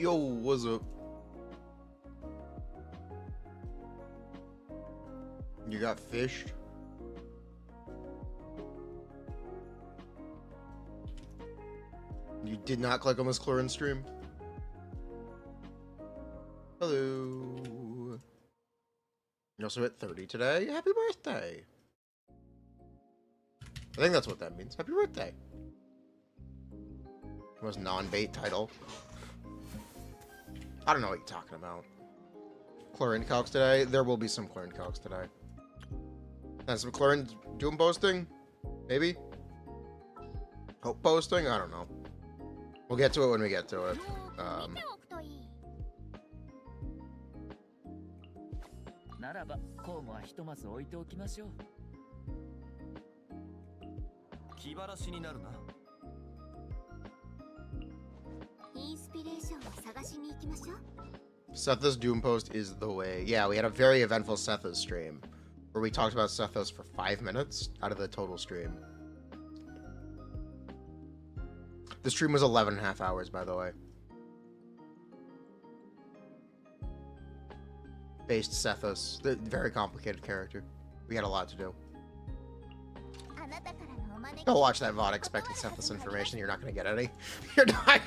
Yo, what's up? You got fished? You did not click on this Clorinde stream? Hello. You're also at 30 today. Happy birthday. I think that's what that means. Happy birthday. Most non-bait title. I don't know what you're talking about. Clorinde calcs today? There will be some Clorinde calcs today. And some Clorinde doom posting? Maybe? Hope posting? I don't know. We'll get to it when we get to it. Sethos doom post is the way. Yeah, we had a very eventful Sethos stream where we talked about Sethos for 5 minutes out of the total stream. The stream was 11.5 hours, by the way. Based Sethos, the very complicated character. We had a lot to do. Don't watch that VOD expecting Sethos information. You're not going to get any. You're not.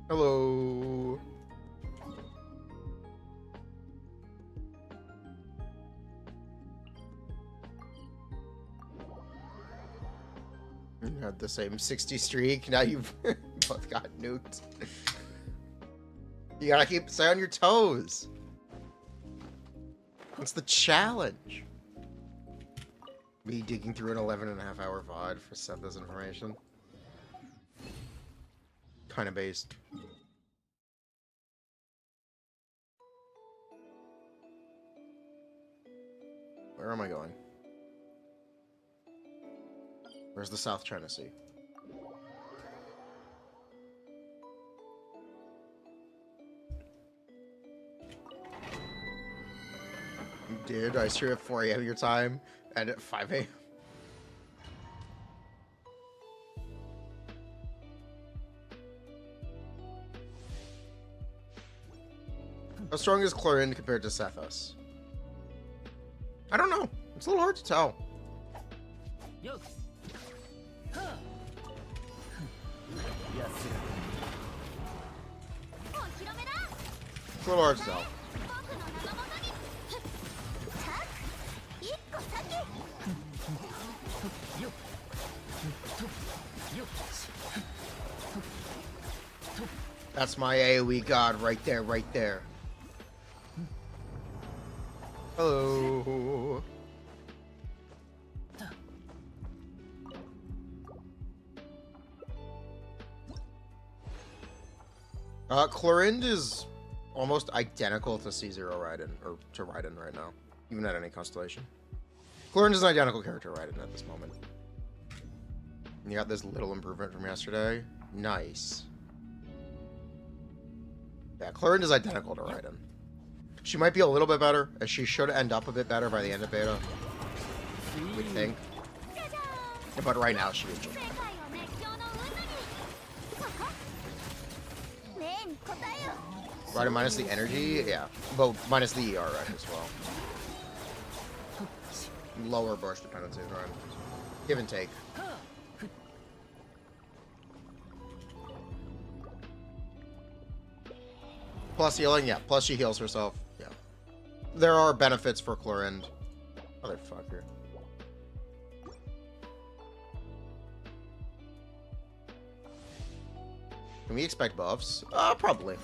Hello. You had the same 60 streak. Now you've both got nuked. You gotta stay on your toes. What's the challenge? Me digging through an 11.5 hour VOD for Sethos information. Kind of based. Where am I going? Where's the South China Sea? Dude, I stream at 4 AM your time and at 5 AM. How strong is Clorinde compared to Sethos? I don't know. It's a little hard to tell. It's a little hard to tell. That's my AoE god right there, right there. Hello. Clorinde is almost identical to C0 Raiden, or to Raiden right now, even at any constellation. Clorinde is an identical character to Raiden at this moment. And you got this little improvement from yesterday. Nice. Yeah, Clorinde is identical to Raiden. She might be a little bit better, as she should end up a bit better by the end of beta. We think. But right now, she is just better. Raiden minus the energy? Yeah. Well, minus the ER right as well. Lower burst dependencies, right? Give and take. Plus healing, yeah. Plus she heals herself. Yeah. There are benefits for Clorinde. Motherfucker. Can we expect buffs? Probably.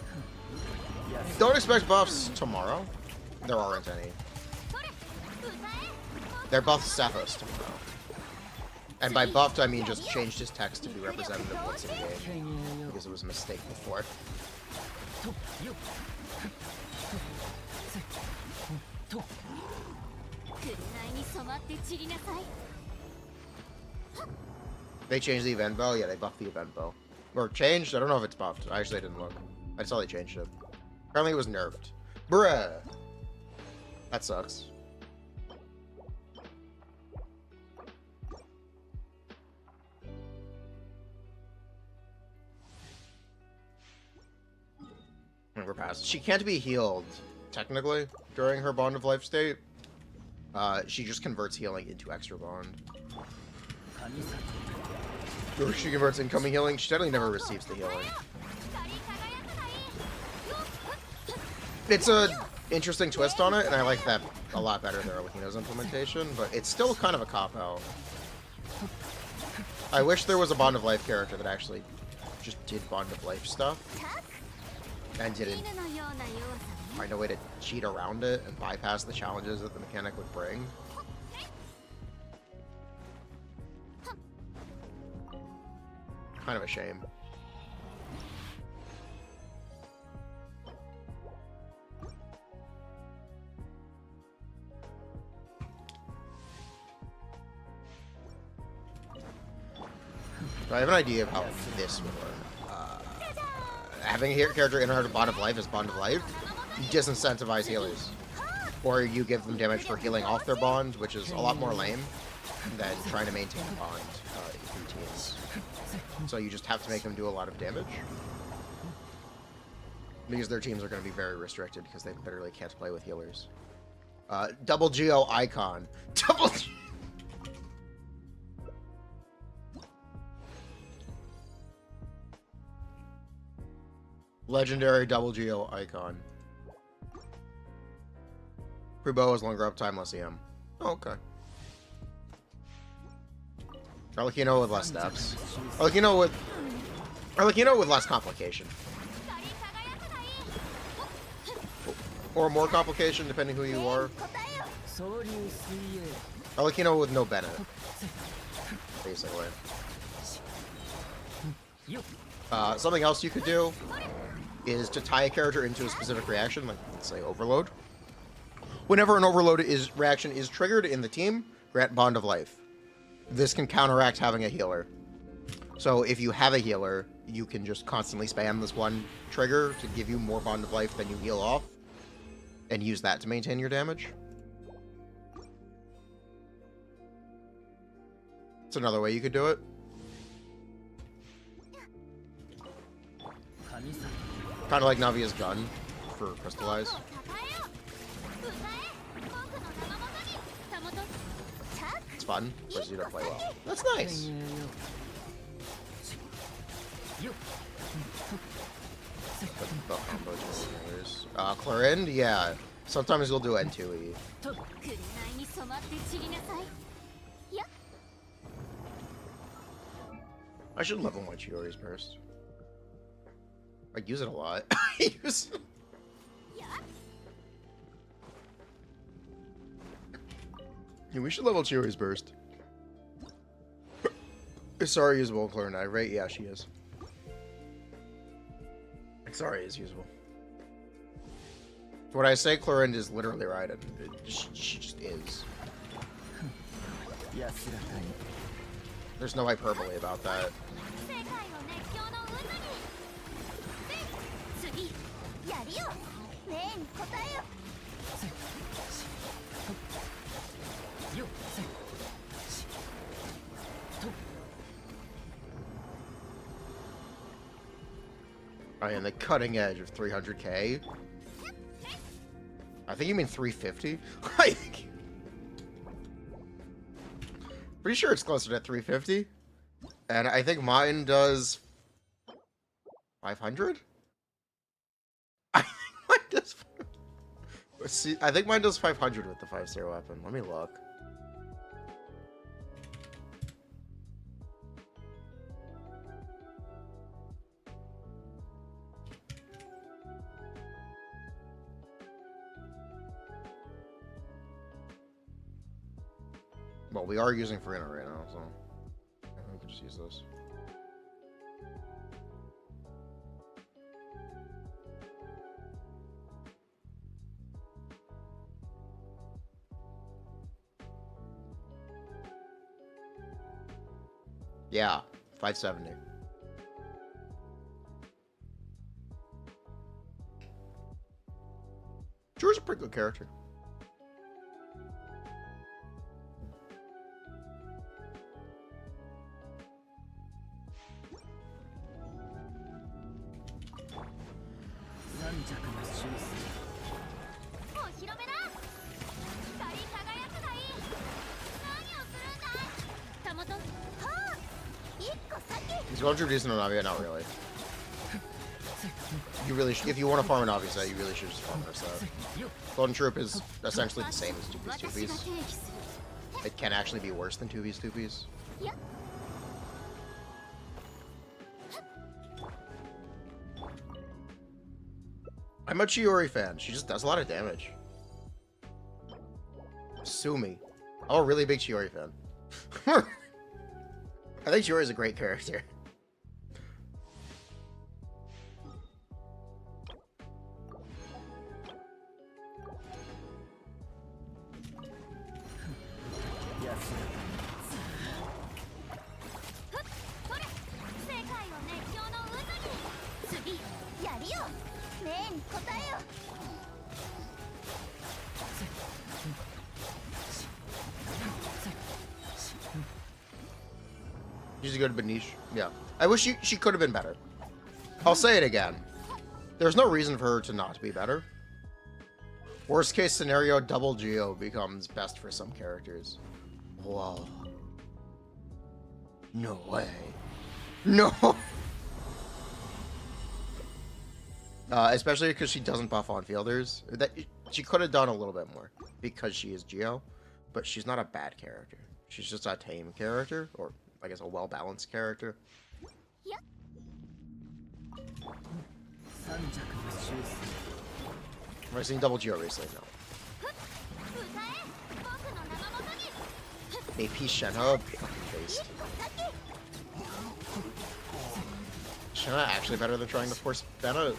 Don't expect buffs tomorrow. There aren't any. They're buffed Sethos tomorrow. And by buffed, I mean just changed his text to be representative of what's in game. Because it was a mistake before. They changed the event bow? Yeah, they buffed the event bow. Or changed? I don't know if it's buffed. I actually didn't look. I saw they changed it. Apparently it was nerfed. Bruh. That sucks. And we're past. She can't be healed, technically, during her Bond of Life state. She just converts healing into extra bond. Or she converts incoming healing. She technically never receives the healing. It's a interesting twist on it, and I like that a lot better than Arlecchino's implementation, but it's still kind of a cop-out. I wish there was a Bond of Life character that actually just did Bond of Life stuff and didn't find a way to cheat around it and bypass the challenges that the mechanic would bring. Kind of a shame. So I have an idea of how this would work. Having a character enter a Bond of Life as Bond of Life, you disincentivize healers. Or you give them damage for healing off their bond, which is a lot more lame than trying to maintain a bond in teams. So you just have to make them do a lot of damage. Because their teams are going to be very restricted because they literally can't play with healers. Double Geo icon. Double G Legendary Double Geo icon. Free bow is longer uptime, less EM. Oh, okay. Arlecchino with less steps. Arlecchino with less complication. Or more complication, depending who you are. Arlecchino with no Bennett. Basically. Something else you could do is to tie a character into a specific reaction, like, let's say, Overload. Whenever an Overload reaction is triggered in the team, grant Bond of Life. This can counteract having a healer. So if you have a healer, you can just constantly spam this one trigger to give you more Bond of Life than you heal off, and use that to maintain your damage. It's another way you could do it. Kind of like Navia's gun for Crystallize. It's fun, but you don't play well. That's nice. Clorinde, yeah. Sometimes you'll do N2E. I should level my Chiori's Burst. I use it a lot. Yeah, we should level Chiori's Burst. Sorry, usable in Clorinde, right? Yeah, she is. Sorry is usable. When I say Clorinde is literally Raiden, she just is. There's no hyperbole about that. I am the cutting edge of 300k. I think you mean 350. Pretty sure it's closer to 350. And I think mine does 500. I think mine does 500 with the 5-star weapon. Let me look. Well, we are using Furina right now, so we can just use this. Yeah, 570. Drew's a pretty good character. Is Golden Troop decent on Navi? Not really. You really if you want to farm an Navi set, you really should just farm her set. Golden Troop is essentially the same as 2Bs. It can actually be worse than 2Bs. I'm a Chiori fan. She just does a lot of damage. Sue me. I'm a really big Chiori fan. I think Chiori is a great character. She's a good Benish. Yeah. I wish she could have been better. I'll say it again. There's no reason for her to not be better. Worst case scenario, double Geo becomes best for some characters. Whoa. No way. No. Especially because she doesn't buff on fielders. That she could have done a little bit more because she is Geo, but she's not a bad character. She's just a tame character, or I guess a well-balanced character. Yep. Have I seen double Geo recently? No. AP Shenhe, fucking based. Shenhe actually better than trying to force Benna?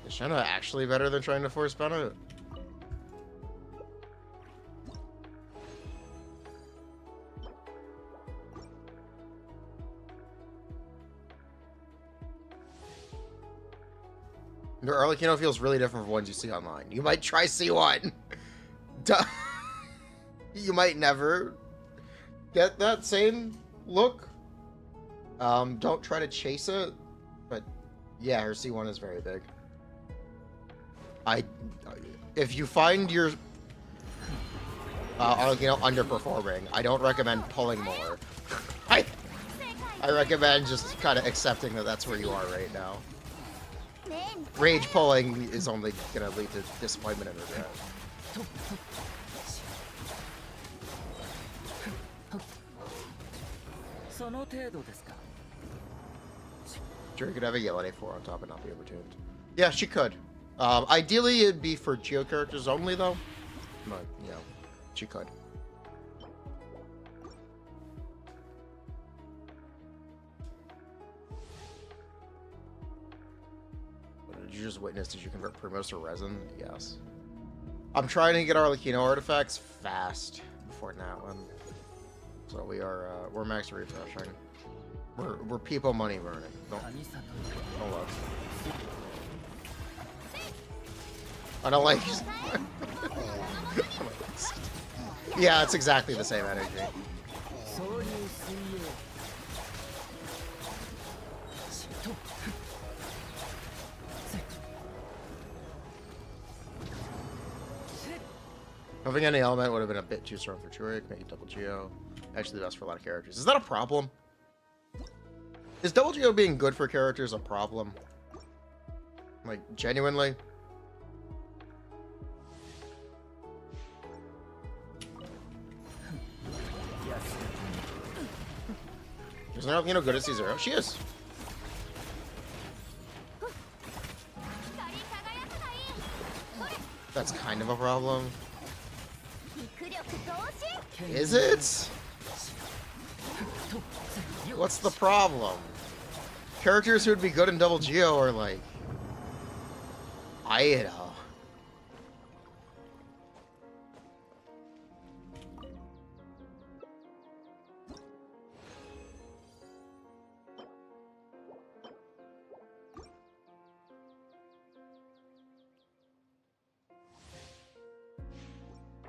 Is Shenhe actually better than trying to force Benna? Your Arlecchino feels really different from ones you see online. You might try C1. Duh. You might never get that same look. Don't try to chase it. But yeah, her C1 is very big. If you find your Arlecchino underperforming, I don't recommend pulling more. I recommend just kind of accepting that that's where you are right now. Rage pulling is only gonna lead to disappointment and regret. Sure, you could have a Yellow 4 on top and not be overtuned. Yeah, she could. Ideally, it'd be for Geo characters only, though. But, you know, she could. Did you just witness? Did you convert Primos to resin? Yes. I'm trying to get Arlecchino artifacts fast before that one. So we're max refreshing. We're people money burning. Don't look. I don't like. Yeah, it's exactly the same energy. Having any element would have been a bit too strong for Churik, make it double Geo. Actually, that's for a lot of characters. Is that a problem? Is double Geo being good for characters a problem? Like, genuinely? Isn't Arlecchino good at C0? She is. That's kind of a problem. Is it? What's the problem? Characters who would be good in double Geo are like... I know.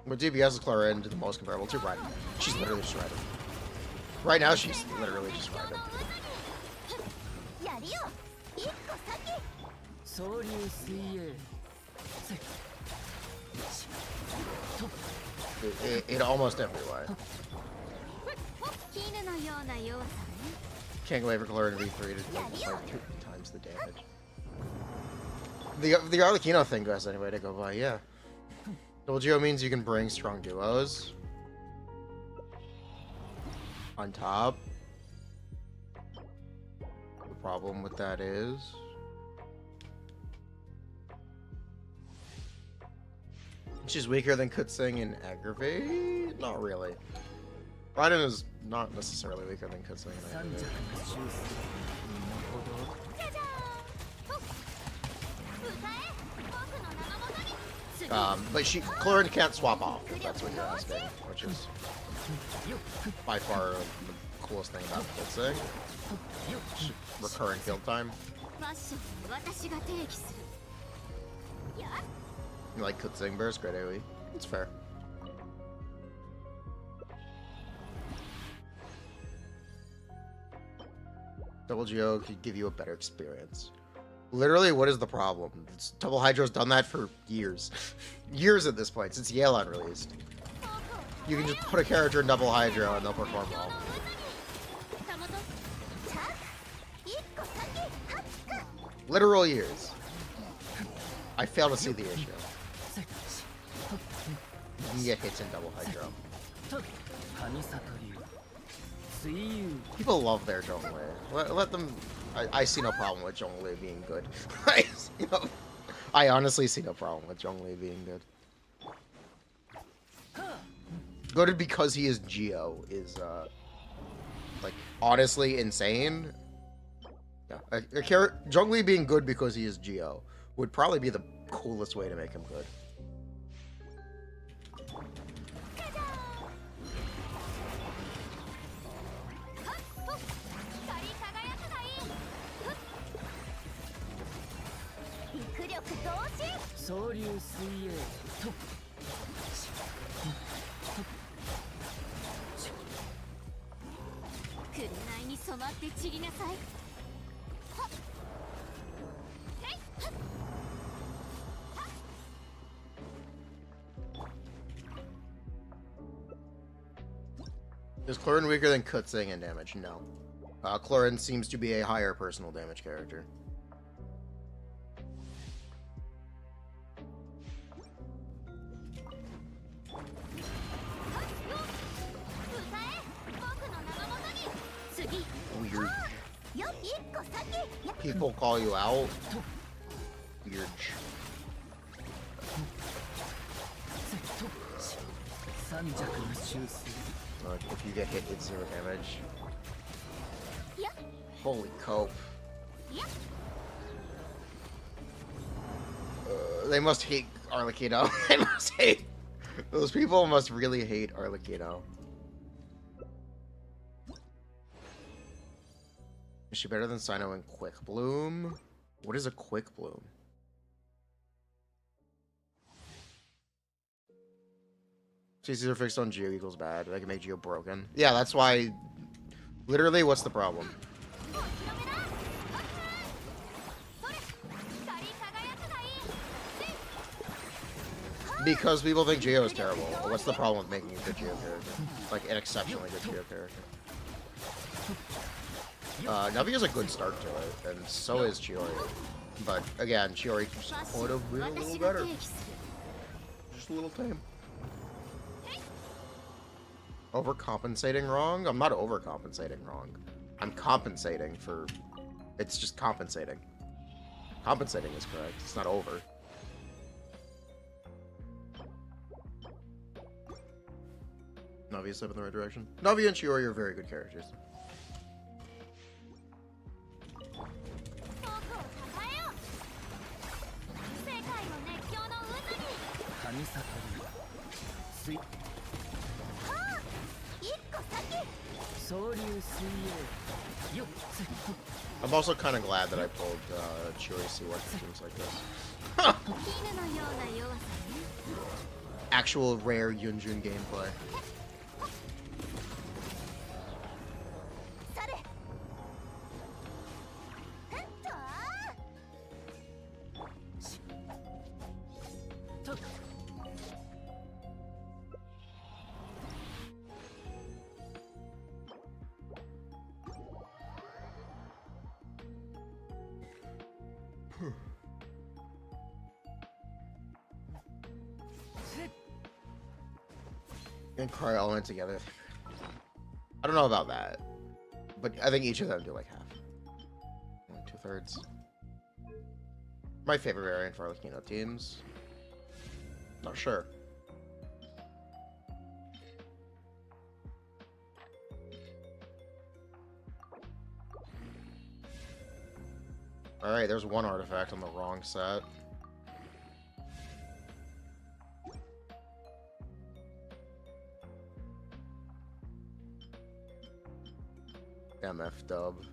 With DPS is Clorinde the most comparable to Raiden. She's literally just Raiden. Right now, she's literally just Raiden. In almost every way. Can't wait for Clorinde V3 to do like 2 times the damage. The Arlecchino thing goes anyway to go by, yeah. Double Geo means you can bring strong duos on top. The problem with that is she's weaker than Kutsing and Aggravate? Not really. Raiden is not necessarily weaker than Kutsing and Aggravate. But Clorinde can't swap off, if that's what you're asking, which is by far the coolest thing about Kutsing. Recurring field time. You like Kutsing burst, great AoE. It's fair. Double Geo could give you a better experience. Literally, what is the problem? Double Hydro's done that for years. Years at this point, since Yale unreleased. You can just put a character in Double Hydro and they'll perform well. Literal years. I fail to see the issue. You can get hits in Double Hydro. People love their Zhongli. Let them... I see no problem with Zhongli being good. I honestly see no problem with Zhongli being good. Good because he is Geo is, like, honestly insane. Yeah, Zhongli being good because he is Geo would probably be the coolest way to make him good. Is Clorinde weaker than Kutsing in damage? No. Clorinde seems to be a higher personal damage character. Weird. People call you out. Weird. If you get hit, it's 0 damage. Holy cope. They must hate Arlecchino. They must hate. Those people must really hate Arlecchino. Is she better than Sino in Quick Bloom? What is a Quick Bloom? CCs are fixed on Geo equals bad. They can make Geo broken. Yeah, that's why... Literally, what's the problem? Because people think Geo is terrible. What's the problem with making a good Geo character? Like, an exceptionally good Geo character. Navi has a good start to it, and so is Chiori. But, again, Chiori just could have been a little better. Just a little tame. Overcompensating wrong? I'm not overcompensating wrong. I'm compensating for... It's just compensating. Compensating is correct. It's not over. Navi is a step in the right direction. Navi and Chiori are very good characters. I'm also kind of glad that I pulled Chiori C1 for things like this. actual rare Yunjin gameplay. And cry all in together. I don't know about that, but I think each of them do like half. 2/3. My favorite variant for Latino teams. Not sure. All right, there's one artifact on the wrong set. MF dub.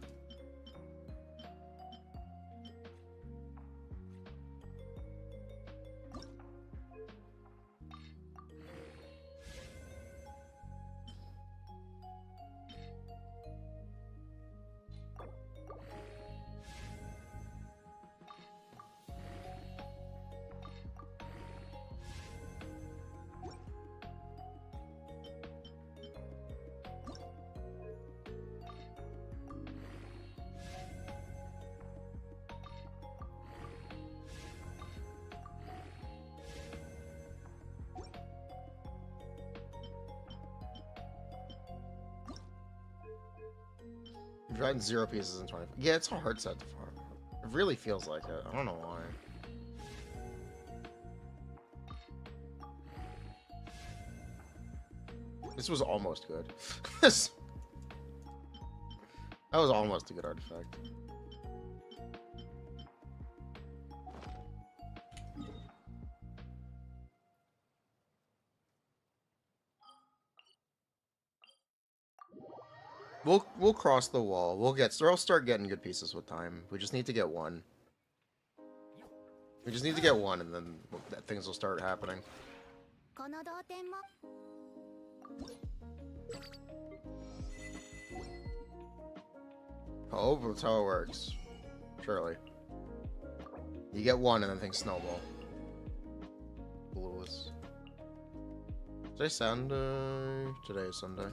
I've gotten 0 pieces in 20. Yeah, it's a hard set to farm. It really feels like it. I don't know why. This was almost good. That was almost a good artifact. We'll cross the wall. I'll start getting good pieces with time. We just need to get one. We just need to get one, and then things will start happening. Oh, that's how it works. Surely. You get one, and then things snowball. Lewis. Today Sunday. Today is Sunday.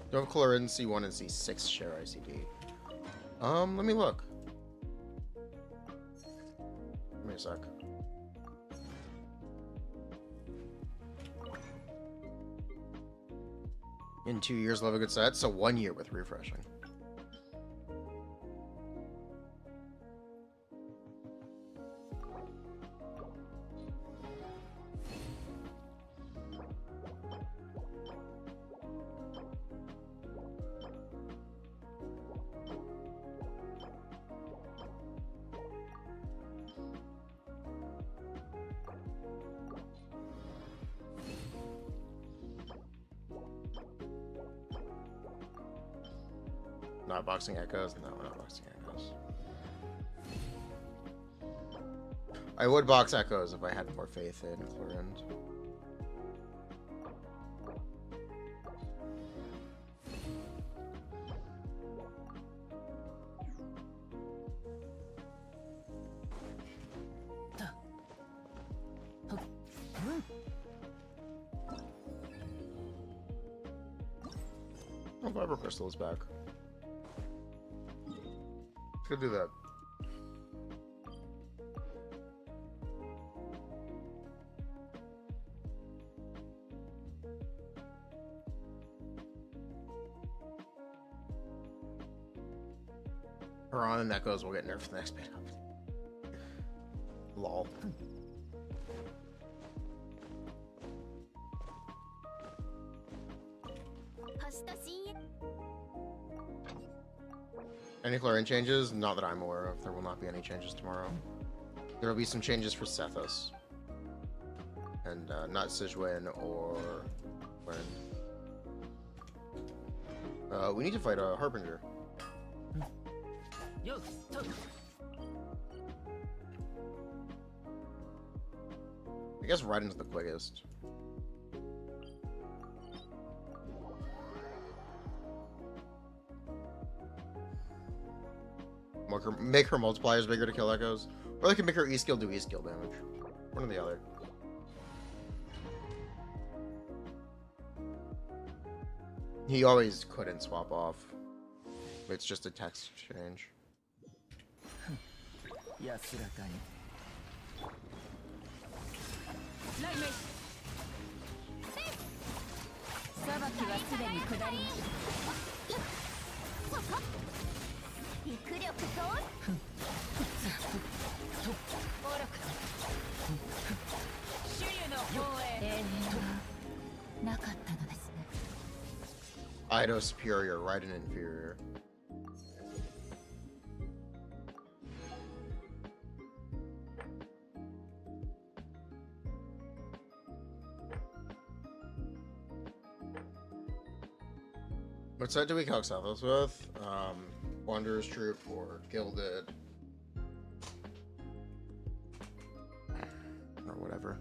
Do have Clorinde C1 and C6 share ICD? Let me look. Give me a sec. In 2 years, love a good set, so 1 year with refreshing. Not boxing echoes? No, we're not boxing echoes. I would box echoes if I had more faith in Clorinde. Oh, Viper Crystal is back. Could do that. Piranha and Echoes will get nerfed the next bit up. Lol. Any Clorinde changes? Not that I'm aware of. There will not be any changes tomorrow. There will be some changes for Sethos. And not Sijuan or Clorinde. We need to fight a Harbinger. I guess Raiden's the quickest. Make her multipliers bigger to kill echoes. Or they can make her E-skill do E-skill damage. One or the other. He always couldn't swap off. It's just a text change. Ido superior, Raiden inferior. What set do we calc sethos with? Wanderer's Troop or Gilded. Or whatever.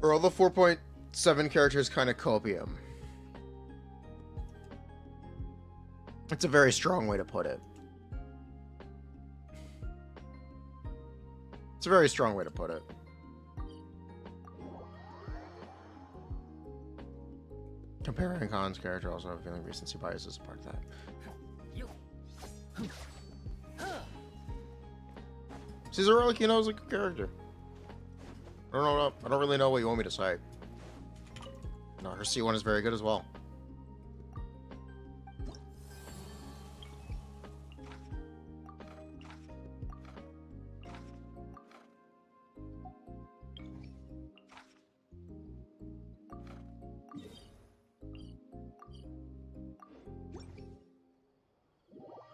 Are all the 4.7 characters kind of copium? It's a very strong way to put it. It's a very strong way to put it. Comparing Khan's character, also have a feeling recency bias is a part of that. Caesar Arlecchino is a good character. I don't really know what you want me to say. No, her C1 is very good as well.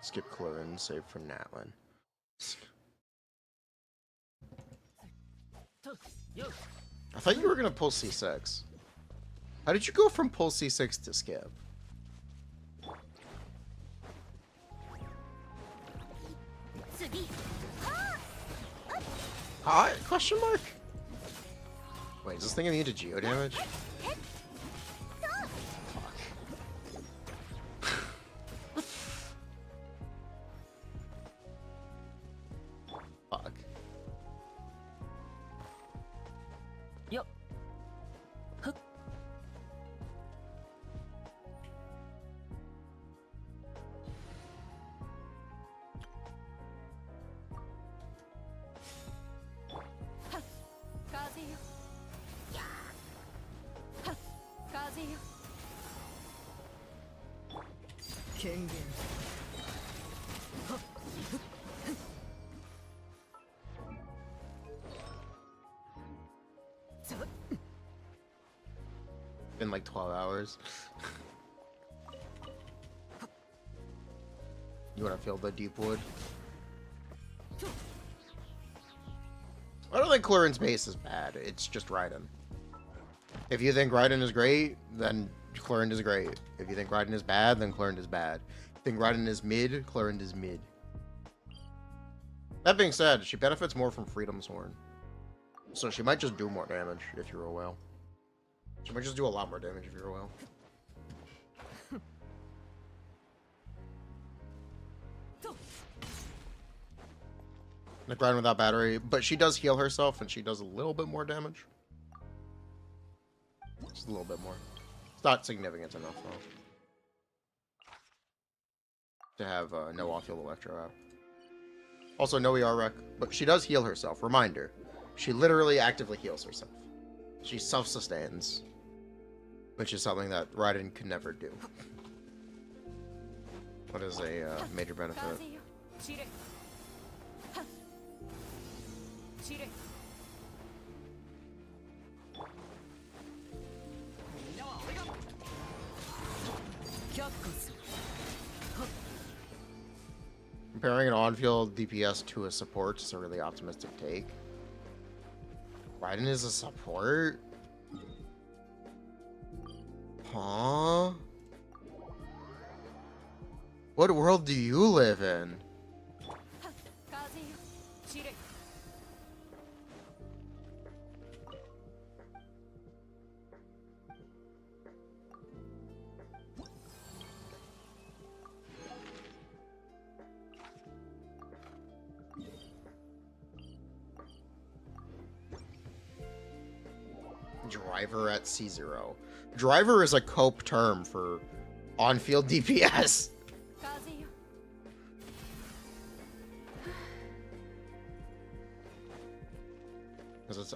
Skip Clorinde, save for Natlin. I thought you were gonna pull C6. How did you go from pull C6 to skip? Hi? Question mark? Wait, is this thing immune to geo damage? Fuck. Been like 12 hours. You wanna feel the deep wood? I don't think Clorinde's base is bad. It's just Raiden. If you think Raiden is great, then Clorinde is great. If you think Raiden is bad, then Clorinde is bad. If you think Raiden is mid, Clorinde is mid. That being said, she benefits more from Freedom's Horn. So she might just do more damage if you roll well. She might just do a lot more damage if you roll well. Like Raiden without battery, but she does heal herself and she does a little bit more damage. Just a little bit more. It's not significant enough though. To have no off-field Electro out. Also no ER wreck, but she does heal herself. Reminder, she literally actively heals herself. She self-sustains, which is something that Raiden could never do. What is a major benefit? Comparing an on-field DPS to a support is a really optimistic take. Raiden is a support? Huh? What world do you live in? Driver at C0. Driver is a cope term for on-field DPS.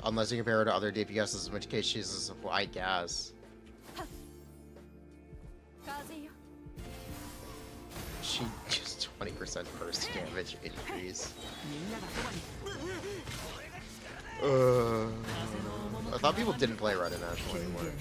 Unless you compare her to other DPSs, in which case she's a, I guess. She just 20% burst damage increase. I thought people didn't play Raiden National anymore.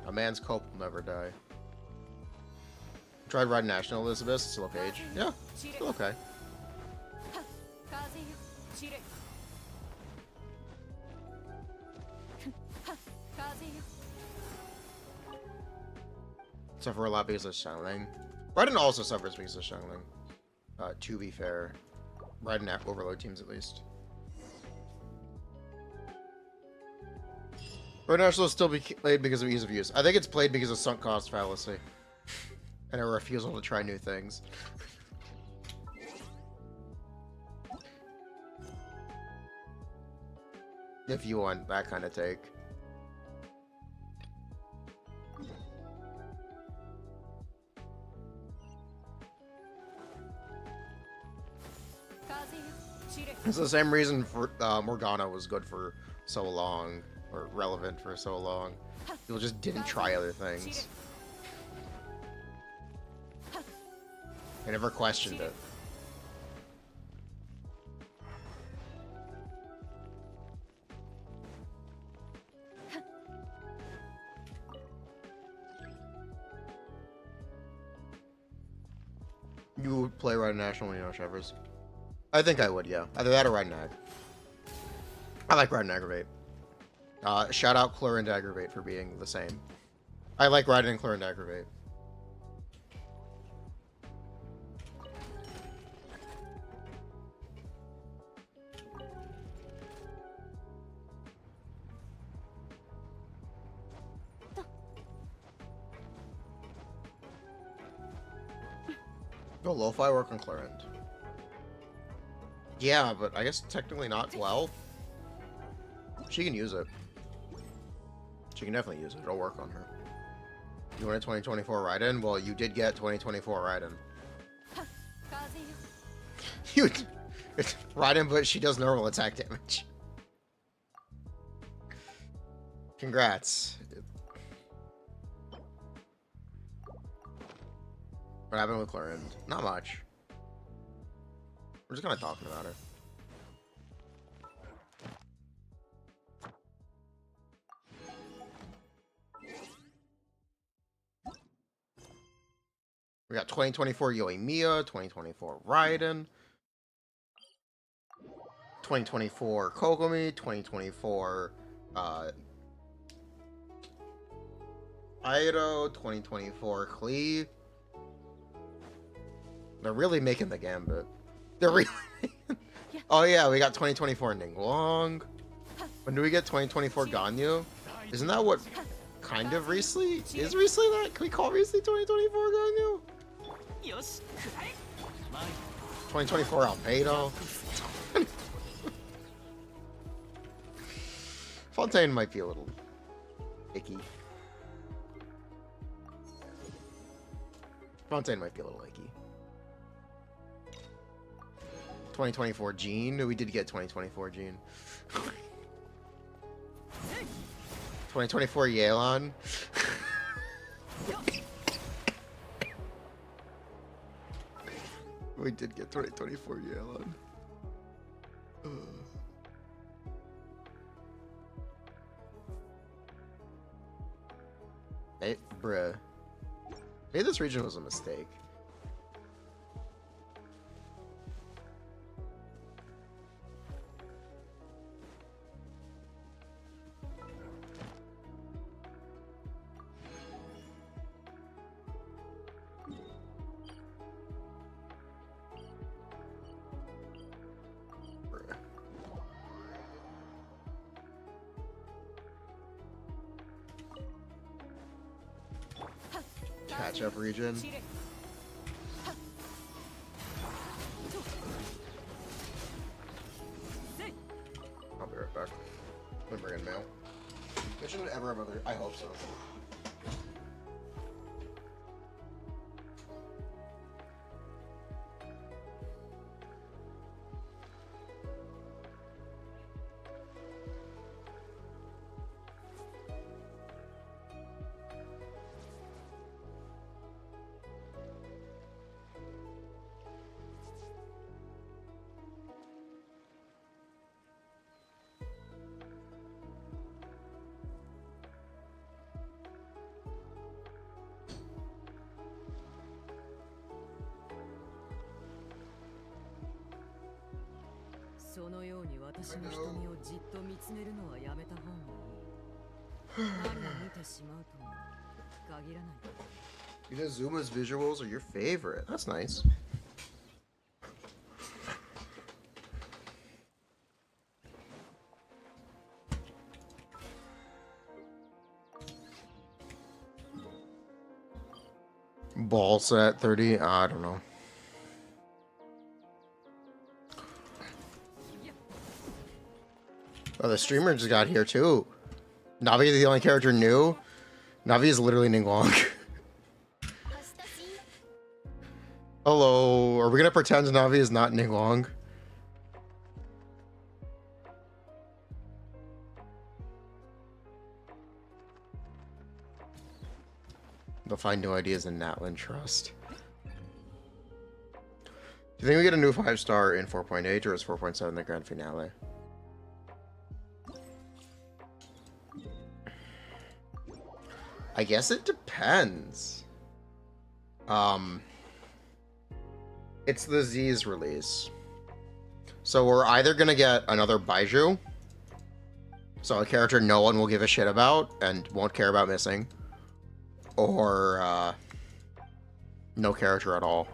A man's cope will never die. Tried Raiden National Elizabeth, still a page. Yeah, still okay. Suffer a lot because of Xiangling. Raiden also suffers because of Xiangling. To be fair. Raiden overload teams at least. Raiden National will still be played because of ease of use. I think it's played because of sunk cost fallacy. And a refusal to try new things. If you want that kind of take. It's the same reason for Morgana was good for so long, or relevant for so long. People just didn't try other things. I never questioned it. You would play Raiden National when you know Shevers? I think I would, yeah. Either that or Raiden Ag. I like Raiden Aggravate. Shout out Clorinde Aggravate for being the same. I like Raiden and Clorinde Aggravate. Go lo-fi work on Clorinde. Yeah, but I guess technically not well. She can use it. She can definitely use it. It'll work on her. You want a 2024 Raiden? Well, you did get 2024 Raiden. You Raiden, but she does normal attack damage. Congrats. What happened with Clorinde? Not much. We're just kind of talking about her. We got 2024 Yoimiya, 2024 Raiden, 2024 Kokomi, 2024 Aido, 2024 Klee. They're really making the gambit. They're really Oh yeah, we got 2024 Ningguang. When do we get 2024 Ganyu? Isn't that what kind of Riesli? Is Riesli that? Can we call Riesli 2024 Ganyu? 2024 Albedo. Fontaine might be a little icky. Fontaine might be a little icky. 2024 Gene. We did get 2024 Gene. 2024 Yelan. We did get 2024 Yalon. Hey, bruh. Maybe this region was a mistake. Catch-up region. I'll be right back. I'm bringing mail. They shouldn't ever have other. I hope so. Zuma's visuals are your favorite. That's nice. Ball set 30. I don't know. Oh, the streamer just got here too. Navi is the only character new. Navi is literally Ningguang. Hello, are we gonna pretend Navi is not Ningguang? They'll find new ideas in Natlin Trust. Do you think we get a new 5-star in 4.8 or is 4.7 the grand finale? I guess it depends. It's the Z's release. So we're either gonna get another Baiju. So a character no one will give a shit about and won't care about missing. Or no character at all.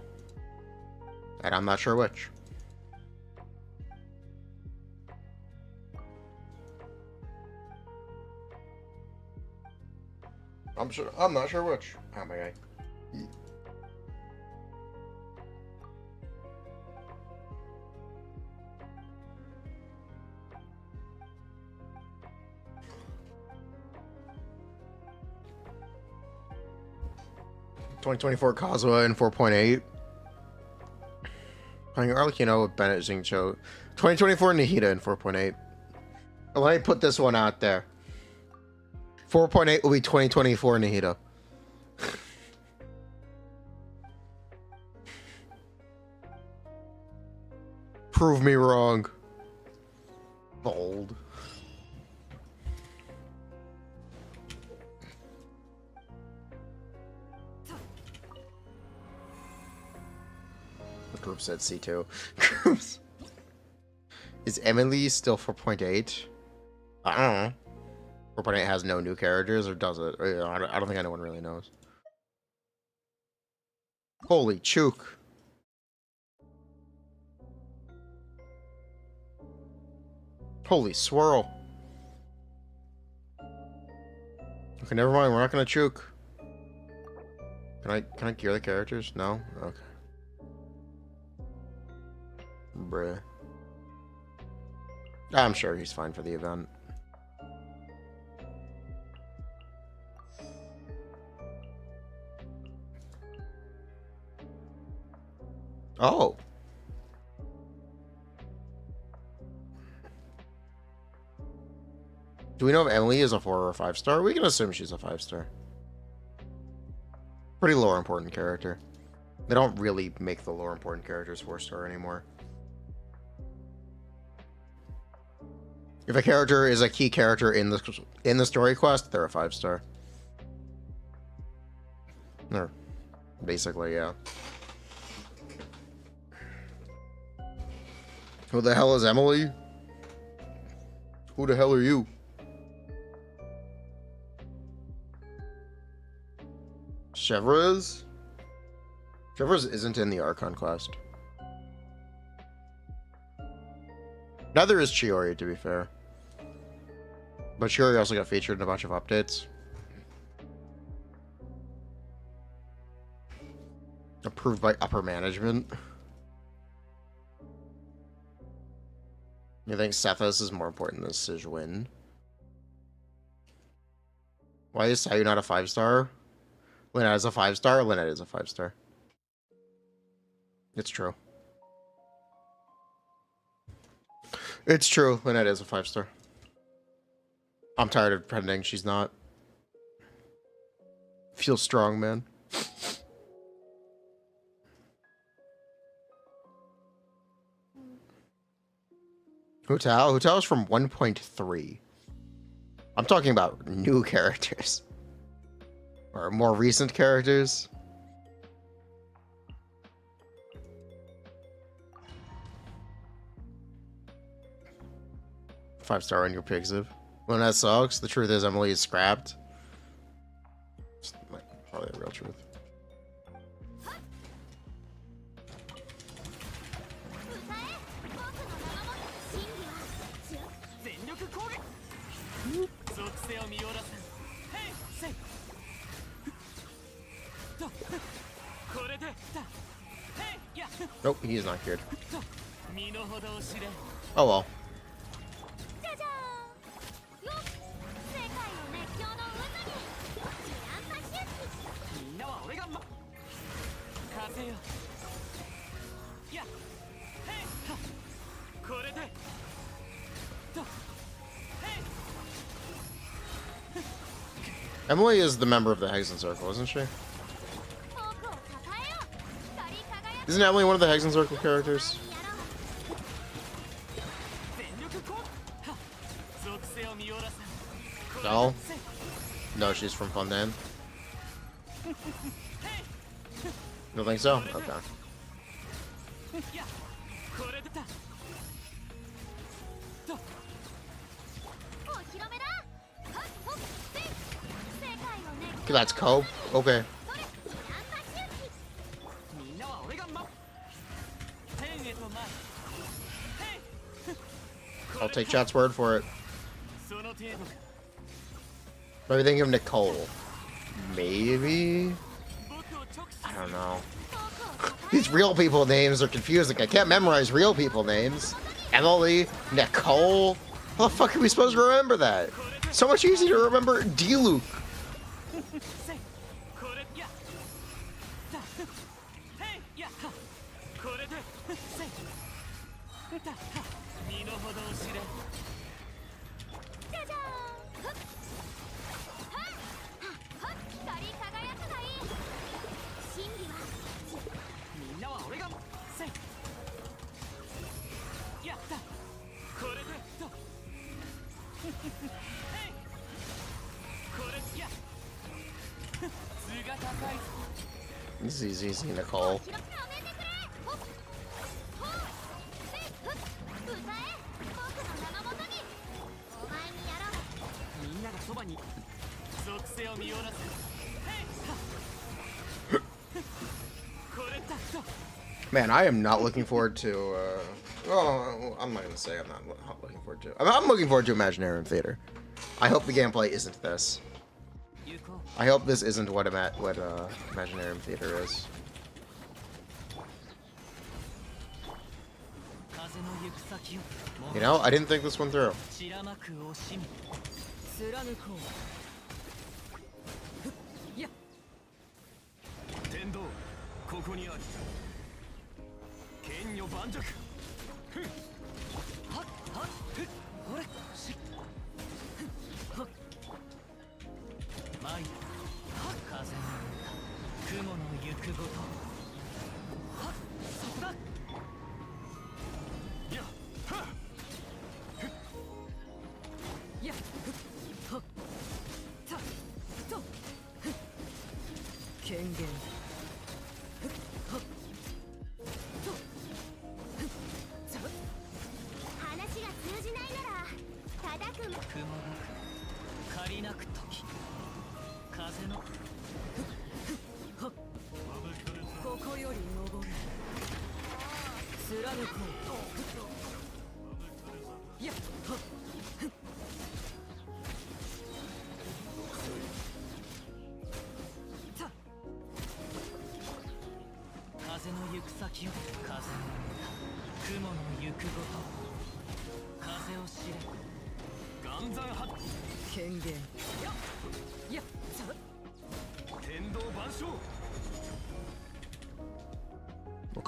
And I'm not sure which. I'm not sure which. Oh my god. ...2024 Kazuha in 4.8. Playing Arlecchino with Bennett Xingqiu. 2024 Nihida in 4.8. Let me put this one out there. 4.8 will be 2024 Nihida. Prove me wrong. Bold. The group said C2. Is Emily still 4.8? I don't know. 4.8 has no new characters, or does it? I don't think anyone really knows. Holy chook. Holy swirl. Okay, never mind. We're not gonna choke. Can I gear the characters? No? Okay. Bruh. I'm sure he's fine for the event. Oh. Do we know if Emily is a 4 or a 5-star? We can assume she's a 5-star. Pretty lower important character. They don't really make the lore important characters 4-star anymore. If a character is a key character in the story quest, they're a 5-star. Or basically, yeah. Who the hell is Emily? Who the hell are you? Chevres? Chevres isn't in the Archon quest. Neither is Chiori, to be fair. But Chiori also got featured in a bunch of updates. Approved by upper management. You think Sethos is more important than Sijwin? Why is Sayu not a 5-star? Lynette is a 5-star? Lynette is a 5-star. It's true. It's true. Lynette is a 5-star. I'm tired of pretending she's not. Feel strong, man. Hotel is from 1.3. I'm talking about new characters. Or more recent characters. Five-star on your Pixiv. When that sucks, the truth is Emily is scrapped. It's like, probably the real truth. Nope, he's not cured. Oh well. Emily is the member of the Hexen Circle, isn't she? Isn't Emily one of the Hexen Circle characters? No? No, she's from Fundan. You don't think so? Okay. That's Cope. Okay. I'll take chat's word for it. Maybe think of Nicole. Maybe? I don't know. These real people names are confusing. I can't memorize real people names. Emily, Nicole. How the fuck are we supposed to remember that? So much easier to remember D-Luke. This is easy, Nicole. Man, I am not looking forward to, well, I'm not gonna say I'm not looking forward to. I'm looking forward to Imaginarium Theater. I hope the gameplay isn't this. I hope this isn't what Imaginarium Theater is. You know, I didn't think this one through.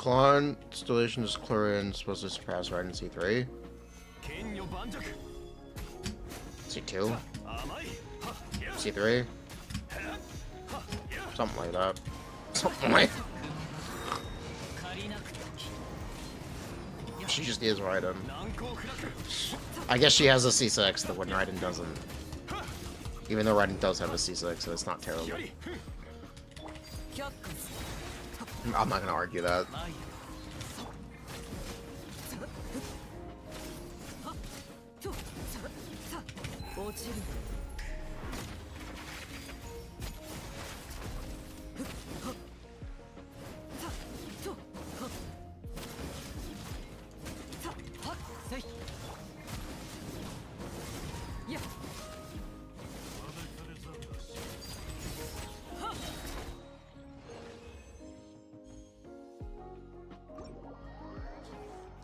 Constellation is Clorinde supposed to surpass Raiden C3. C2. C3. Something like that. Something like she just is Raiden. I guess she has a C6 that when Raiden doesn't. Even though Raiden does have a C6, so it's not terrible. I'm not gonna argue that.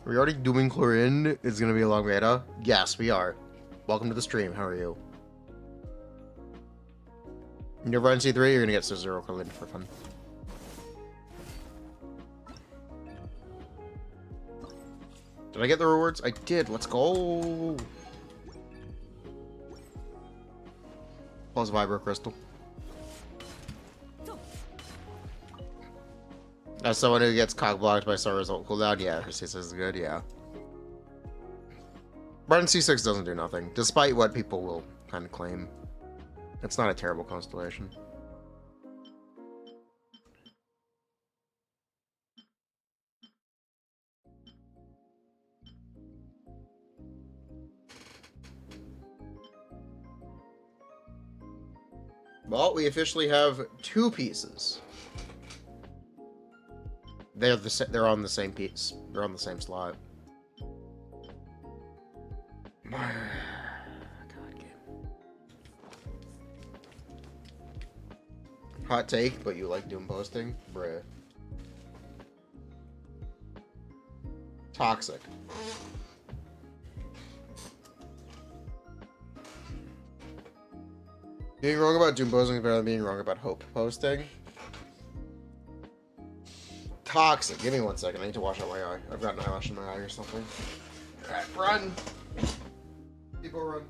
Are we already doing Clorinde? It's gonna be a long beta? Yes, we are. Welcome to the stream. How are you? You're running C3, you're gonna get Zero Clorinde for fun. Did I get the rewards? I did. Let's go. Plus Vibro Crystal. As someone who gets cock blocked by star result cooldown, yeah, her C6 is good, yeah. Raiden C6 doesn't do nothing, despite what people will kind of claim. It's not a terrible constellation. Well, we officially have 2 pieces. They're on the same piece. They're on the same slot. God, game. Hot take, but you like doom posting? Bruh. Toxic. Being wrong about doom posting is better than being wrong about hope posting. Toxic. Give me 1 second. I need to wash out my eye. I've got an eyelash in my eye or something. Alright, run! People run.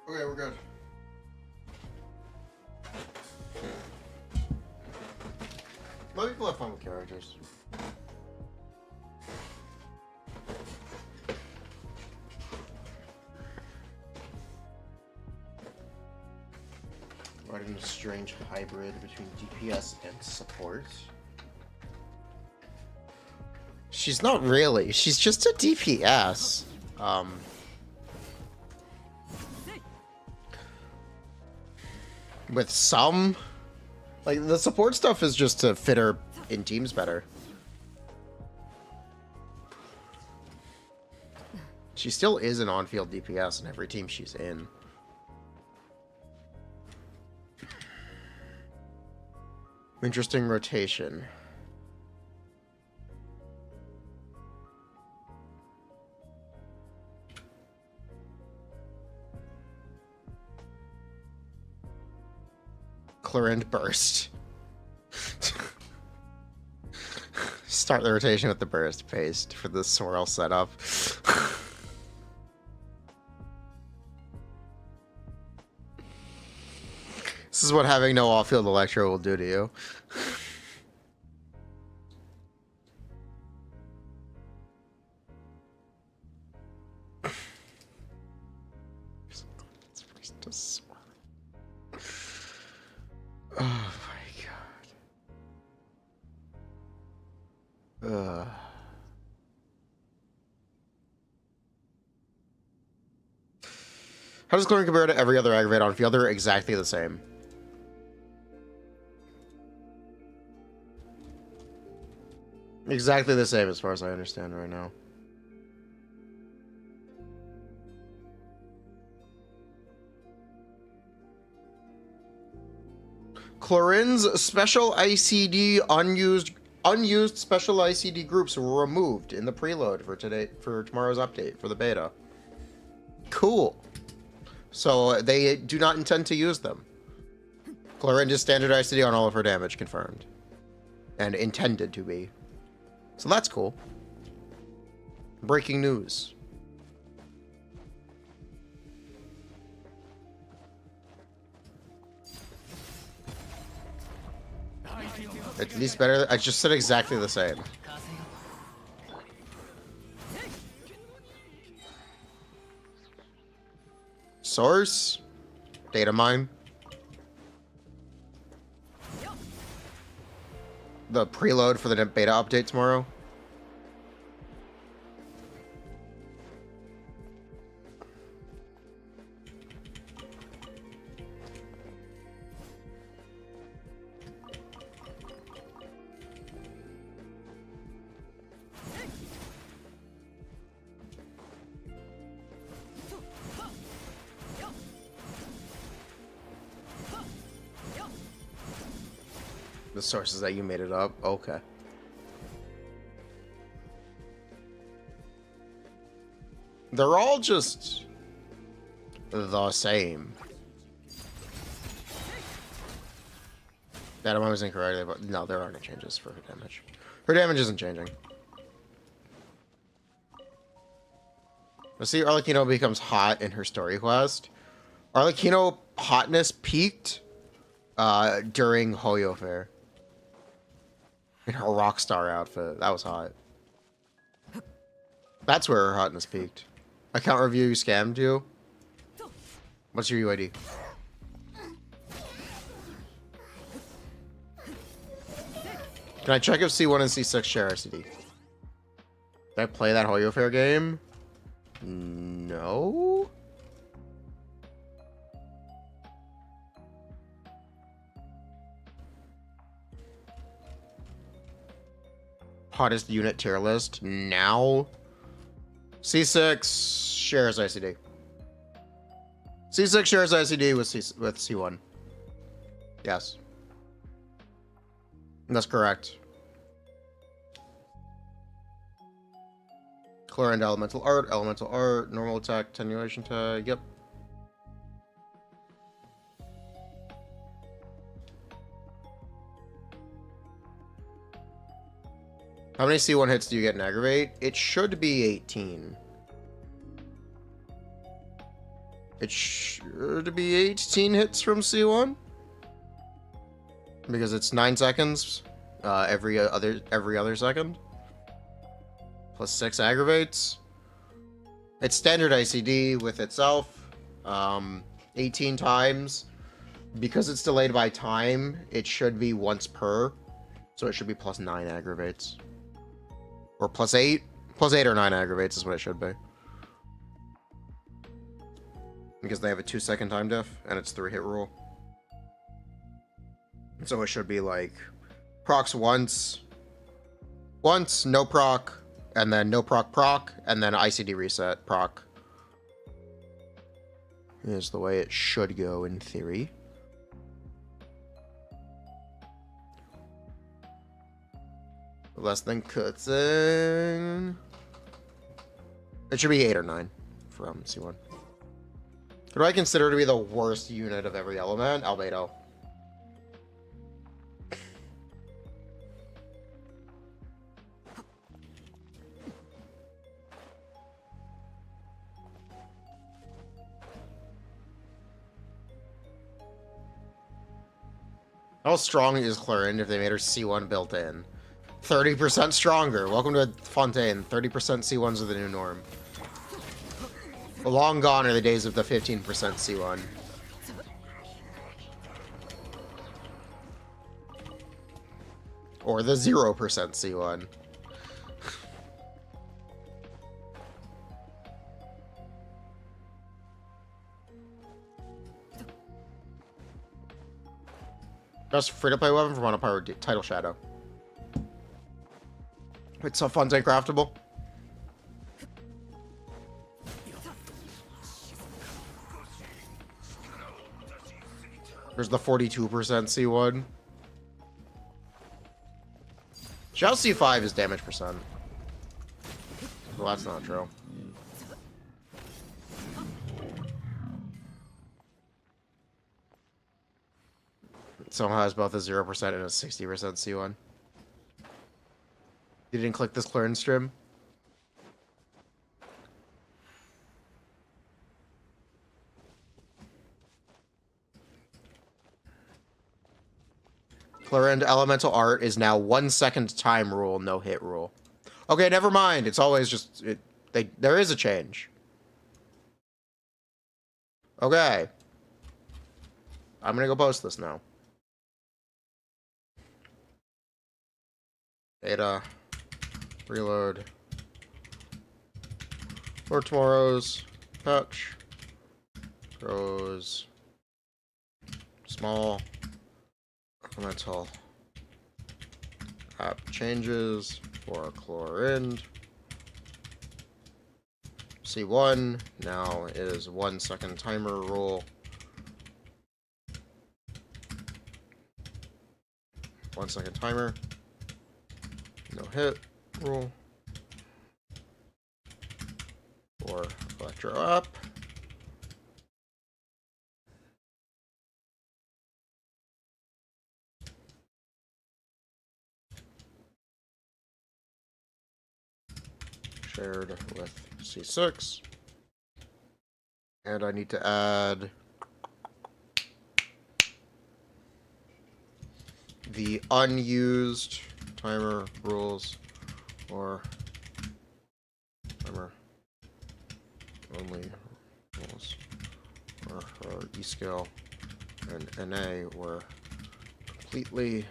Okay, we're good. Let people have fun with characters. Right in the strange hybrid between DPS and support. She's not really. She's just a DPS. With some... Like, the support stuff is just to fit her in teams better. She still is an on-field DPS in every team she's in. Interesting rotation. Clorinde burst. Start the rotation with the burst paste for the swirl setup. This is what having no off-field Electro will do to you. Oh my god. How does Clorinde compare to every other aggravate on field? They're exactly the same. Exactly the same as far as I understand right now. Clorinde's special ICD unused special ICD groups were removed in the preload for tomorrow's update for the beta. Cool. So they do not intend to use them. Clorinde is standard ICD on all of her damage confirmed. And intended to be. So that's cool. Breaking news. At least better. I just said exactly the same. Source. Data mine. The preload for the beta update tomorrow. The source is that you made it up? Okay. They're all just the same. That one was incorrect, but no, there aren't changes for her damage. Her damage isn't changing. Let's see, Arlecchino becomes hot in her story quest. Arlecchino hotness peaked during Hoyo Fair. In her rockstar outfit. That was hot. That's where her hotness peaked. Account review scammed you. What's your UID? Can I check if C1 and C6 share RCD? Did I play that Hoyo Fair game? No? Hottest unit tier list now. C6 shares ICD. C6 shares ICD with C1. Yes. That's correct. Clorinde elemental art, normal attack, attenuation tag, yep. How many C1 hits do you get in aggravate? It should be 18. It should be 18 hits from C1. Because it's 9 seconds every other second. Plus 6 aggravates. It's standard ICD with itself. 18 times. Because it's delayed by time, it should be once per. So it should be plus 9 aggravates. Or plus 8. Plus 8 or 9 aggravates is what it should be. Because they have a 2-second time diff, and it's 3-hit rule. So it should be like, procs once, no proc, and then no proc, and then ICD reset, proc. Is the way it should go in theory. Less than cutscene. It should be 8 or 9 from C1. Who do I consider to be the worst unit of every element? Albedo. How strong is Clorinde if they made her C1 built in? 30% stronger. Welcome to Fontaine. 30% C1s are the new norm. Long gone are the days of the 15% C1. Or the 0% C1. Best free-to-play weapon from Monopower Title Shadow. It's so Fontaine craftable. There's the 42% C1. Shell C5 is damage percent. Well, that's not true. It somehow has both a 0% and a 60% C1. You didn't click this clearance stream? Clorinde elemental art is now 1 second time rule, no hit rule. Okay, never mind. It's always just there is a change. Okay. I'm gonna go post this now. Data. Reload. For tomorrow's patch. Throws. Small. Elemental app changes for Clorinde. C1 now is 1 second timer rule. 1 second timer. No hit rule. For Electro up. Shared with C6. And I need to add the unused timer rules or timer only rules or E-scale and NA were completely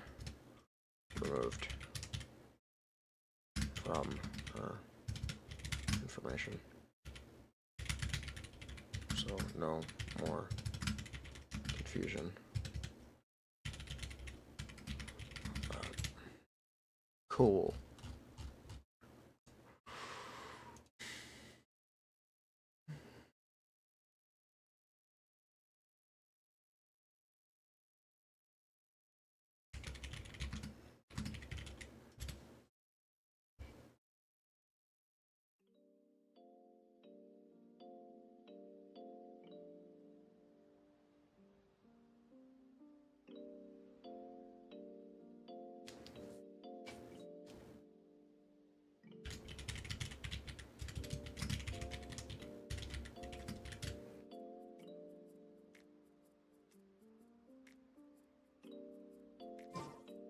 removed from her information. So no more confusion. Cool.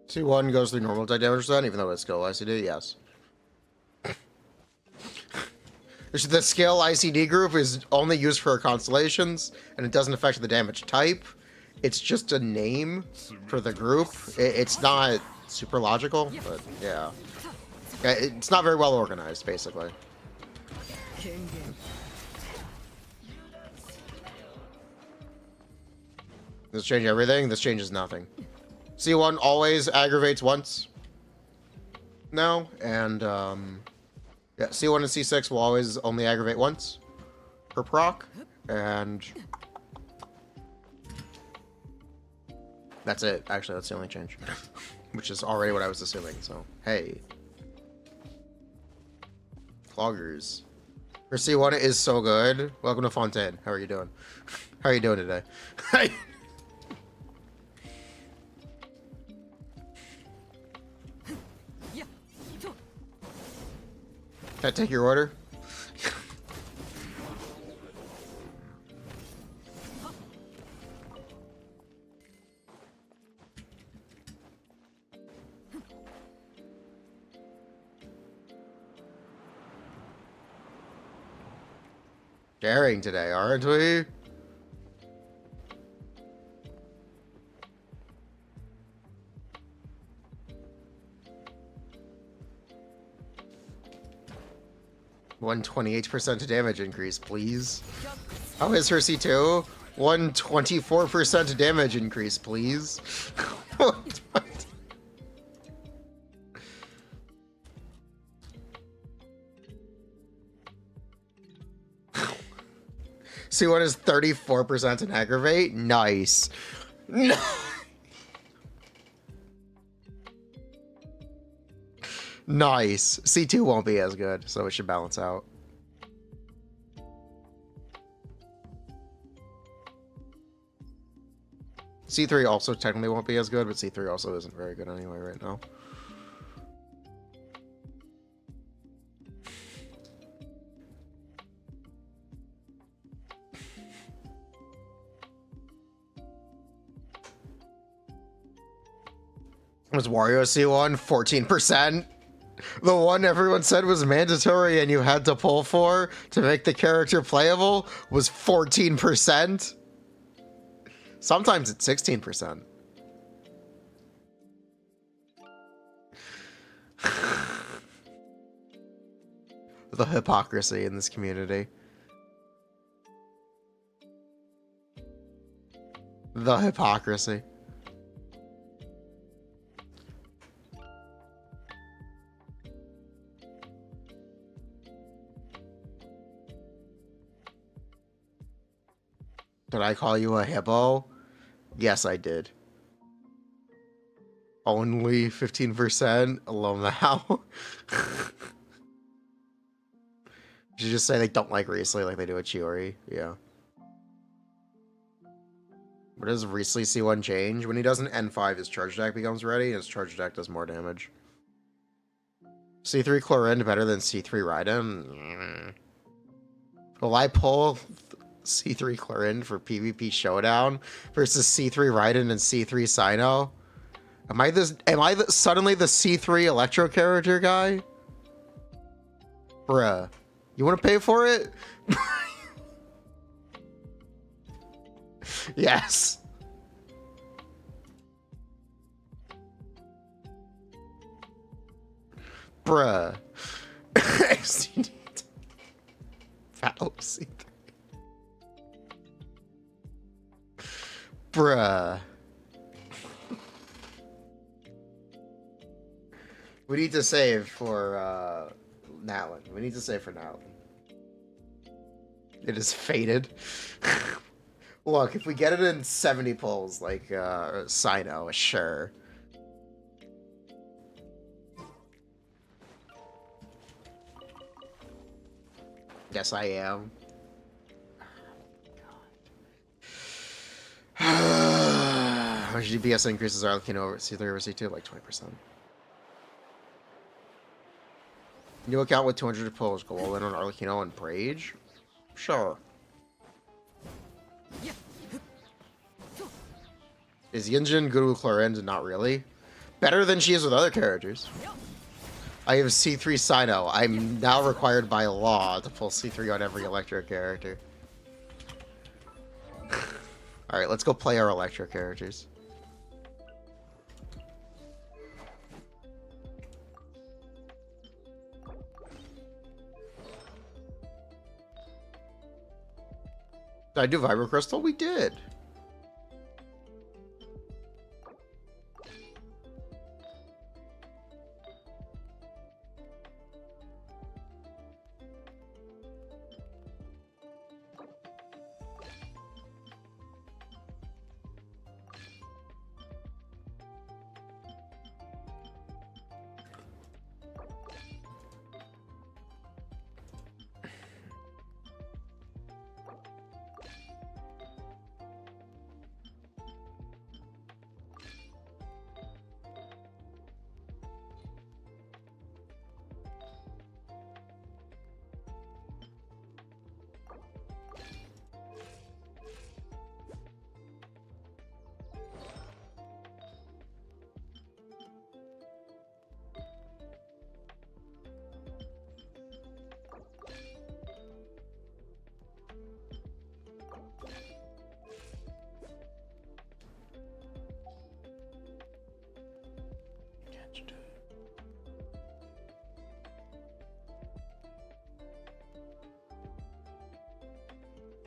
C1 goes through normal attack damage then, even though it's skill ICD, yes. The skill ICD group is only used for constellations, and it doesn't affect the damage type. it's just a name for the group. It's not super logical, but yeah. It's not very well organized, basically. This change everything? This changes nothing. C1 always aggravates once. No, and yeah, C1 and C6 will always only aggravate once per proc, and that's it. Actually, that's the only change, which is already what I was assuming. So, hey. Cloggers. Her C1 is so good. Welcome to Fontaine. How are you doing? How are you doing today? Can I take your order? Daring today, aren't we? One 28% damage increase, please. How is her C2? 124% damage increase, please. What? C1 is 34% in aggravate? Nice. No. Nice. C2 won't be as good, so it should balance out. C3 also technically won't be as good, but C3 also isn't very good anyway right now. Was Wario C1 14%? The one everyone said was mandatory and you had to pull for to make the character playable was 14%? Sometimes it's 16%. The hypocrisy in this community. The hypocrisy. Did I call you a hippo? Yes, I did. Only 15%? Alomao. You just say they don't like Riesling like they do at Chiori. Yeah. What does Riesling C1 change? When he does an N5, his charge deck becomes ready, and his charge deck does more damage. C3 Clorinde better than C3 Raiden? Will I pull C3 Clorinde for PvP Showdown versus C3 Raiden and C3 Sino? Am I suddenly the C3 Electro character guy? Bruh. You want to pay for it? Yes. Bruh. Fallacy. Bruh. We need to save for Natlin. We need to save for Natlin. It is fated. Look, if we get it in 70 pulls, like Sino, sure. Yes, I am. How much DPS increases Arlecchino over C3 over C2? Like 20%. New account with 200 pulls. Go all in on Arlecchino and Brage? Sure. Is Yinjin good with Clorinde? Not really. Better than she is with other characters. I have C3 Sino. I'm now required by law to pull C3 on every Electro character. Alright, let's go play our Electro characters. Did I do Vibro Crystal? We did.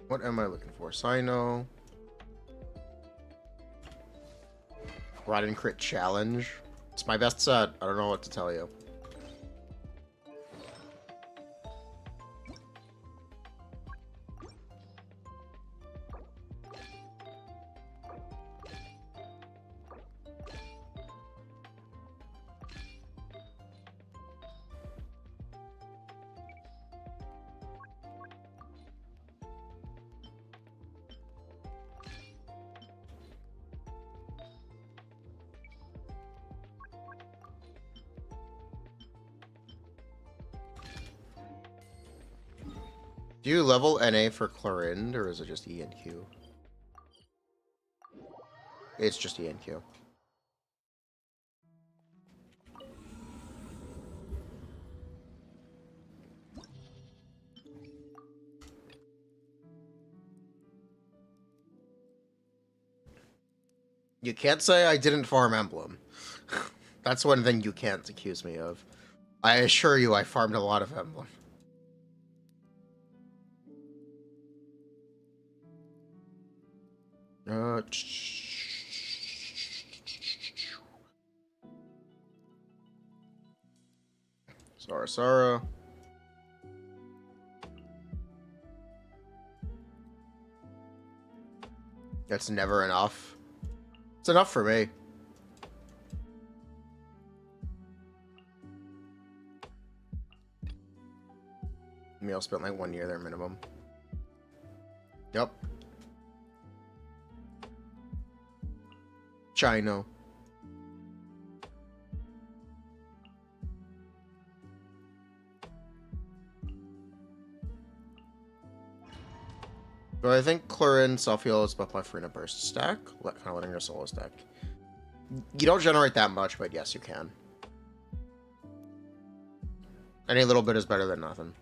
What am I looking for? Sino. Raiden crit challenge. It's my best set. I don't know what to tell you. Do you level NA for Clorinde, or is it just E and Q? It's just E and Q. You can't say I didn't farm Emblem. That's one thing you can't accuse me of. I assure you I farmed a lot of Emblem. Sara. That's never enough. It's enough for me. Meal spent like 1 year there minimum. Yep. Chino. But I think Clorinde self-heal is buff my Furina burst stack, kind of letting her solo stack. You don't generate that much, but yes, you can. Any little bit is better than nothing.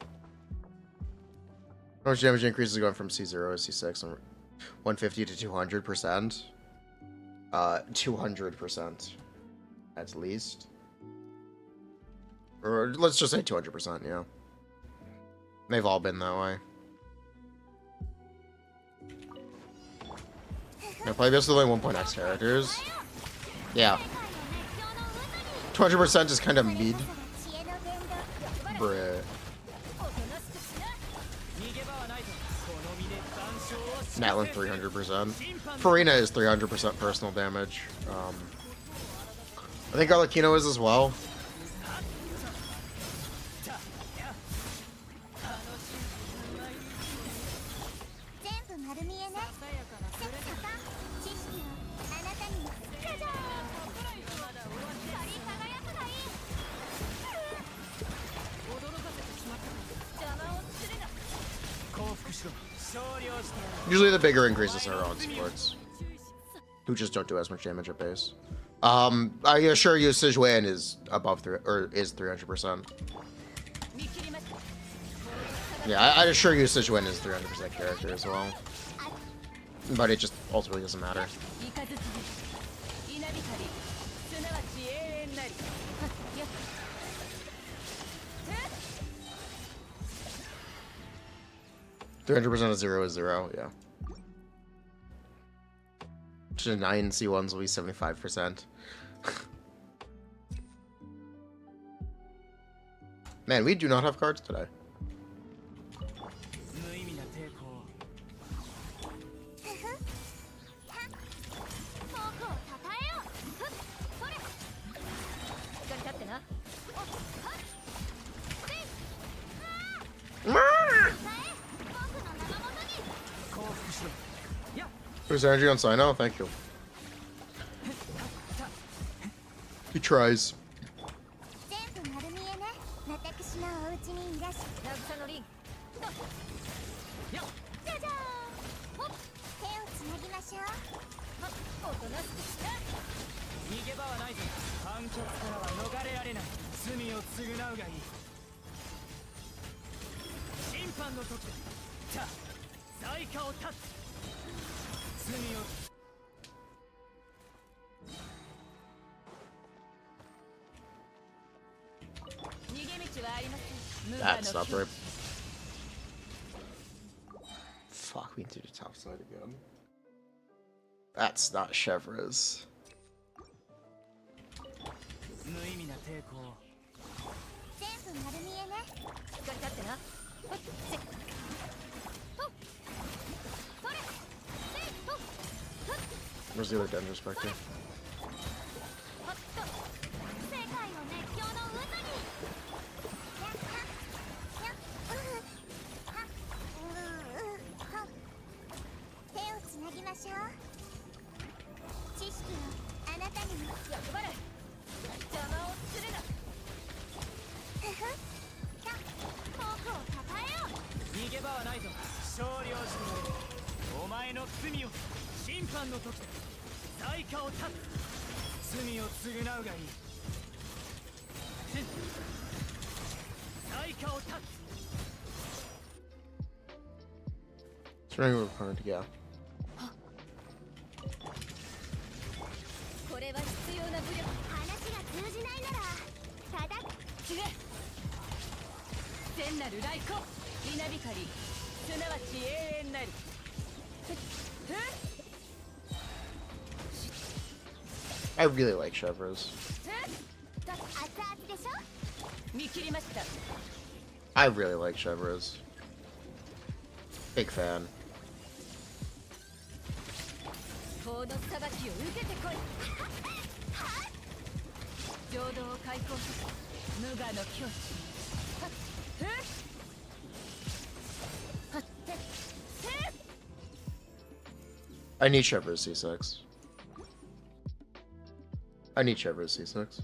How much damage increases going from C0 to C6? 150 to 200%. 200% at least. Or let's just say 200%, yeah. They've all been that way. I play this with only 1.x characters. Yeah. 200% is kind of mid. Bruh. Natlin 300%. Furina is 300% personal damage. I think Arlecchino is as well. Usually the bigger increases are on supports, who just don't do as much damage at base. I assure you Sijuan is above is 300%. Yeah, I assure you Sijuan is 300% character as well. But it just ultimately doesn't matter. 300% of 0 is 0, yeah. Just 9 C1s will be 75%. Man, we do not have cards today. There's energy on Sino? Thank you. He tries. That's not right. Fuck, we need to do top side again. That's not Chevres. Where's the other Denver Spectre? Turning with opponent, yeah. I really like Chevres. I really like Chevres. Big fan. I need Chevres C6. I need Chevres C6.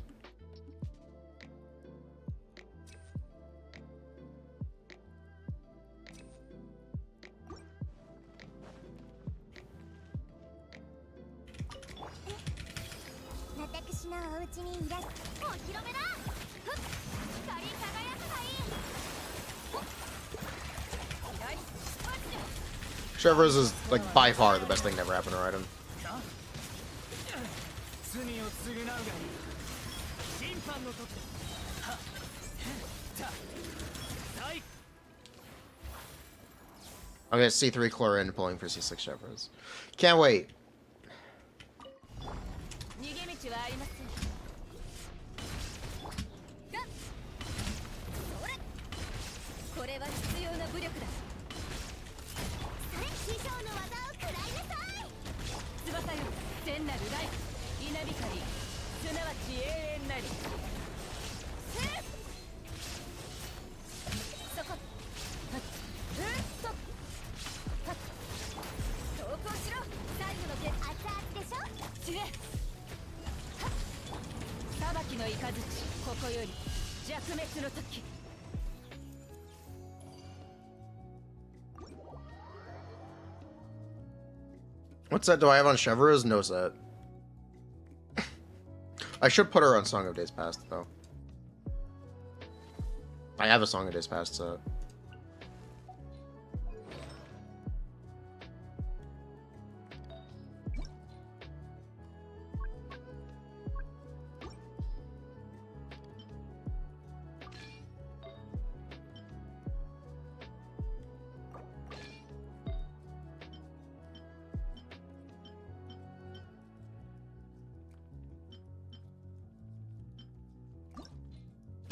Chevres is, like, by far the best thing to ever happen to Raiden. I'm gonna C3 Clorinde pulling for C6 Chevres. Can't wait. What set do I have on Chevres? No set. I should put her on Song of Days Past, though. I have a Song of Days Past set.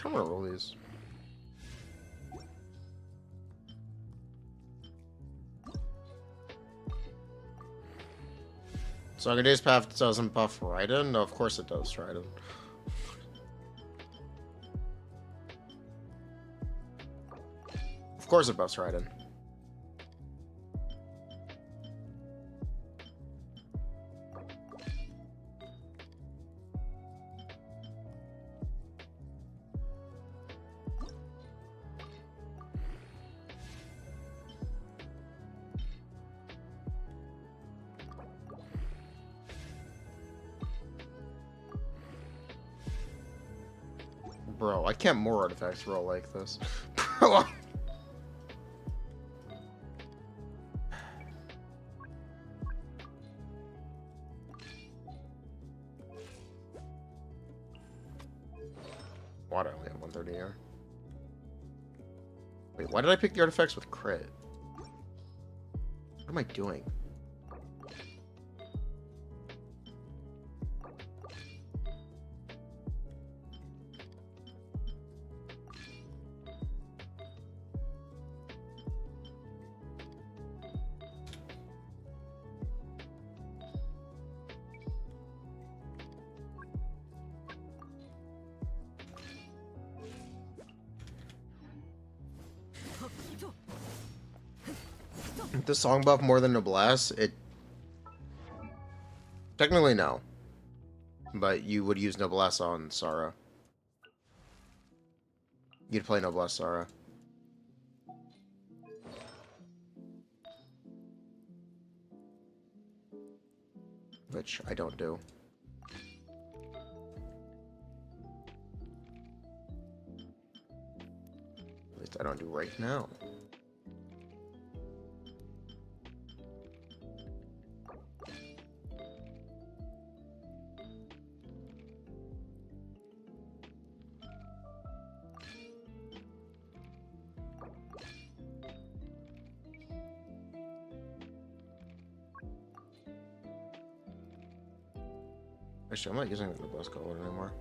I'm gonna roll these. So Days Path doesn't buff Raiden? No, of course it does, Raiden. Of course it buffs Raiden. Bro, I can't more artifacts roll like this. Bro. Why do I only have 130 here? Wait, why did I pick the artifacts with crit? What am I doing? The song buff more than Noblesse? It technically no, but you would use Noblesse on Sara. You'd play Noblesse Sara, which I don't do. At least I don't do right now. Actually, I'm not using the Noblesse color anymore.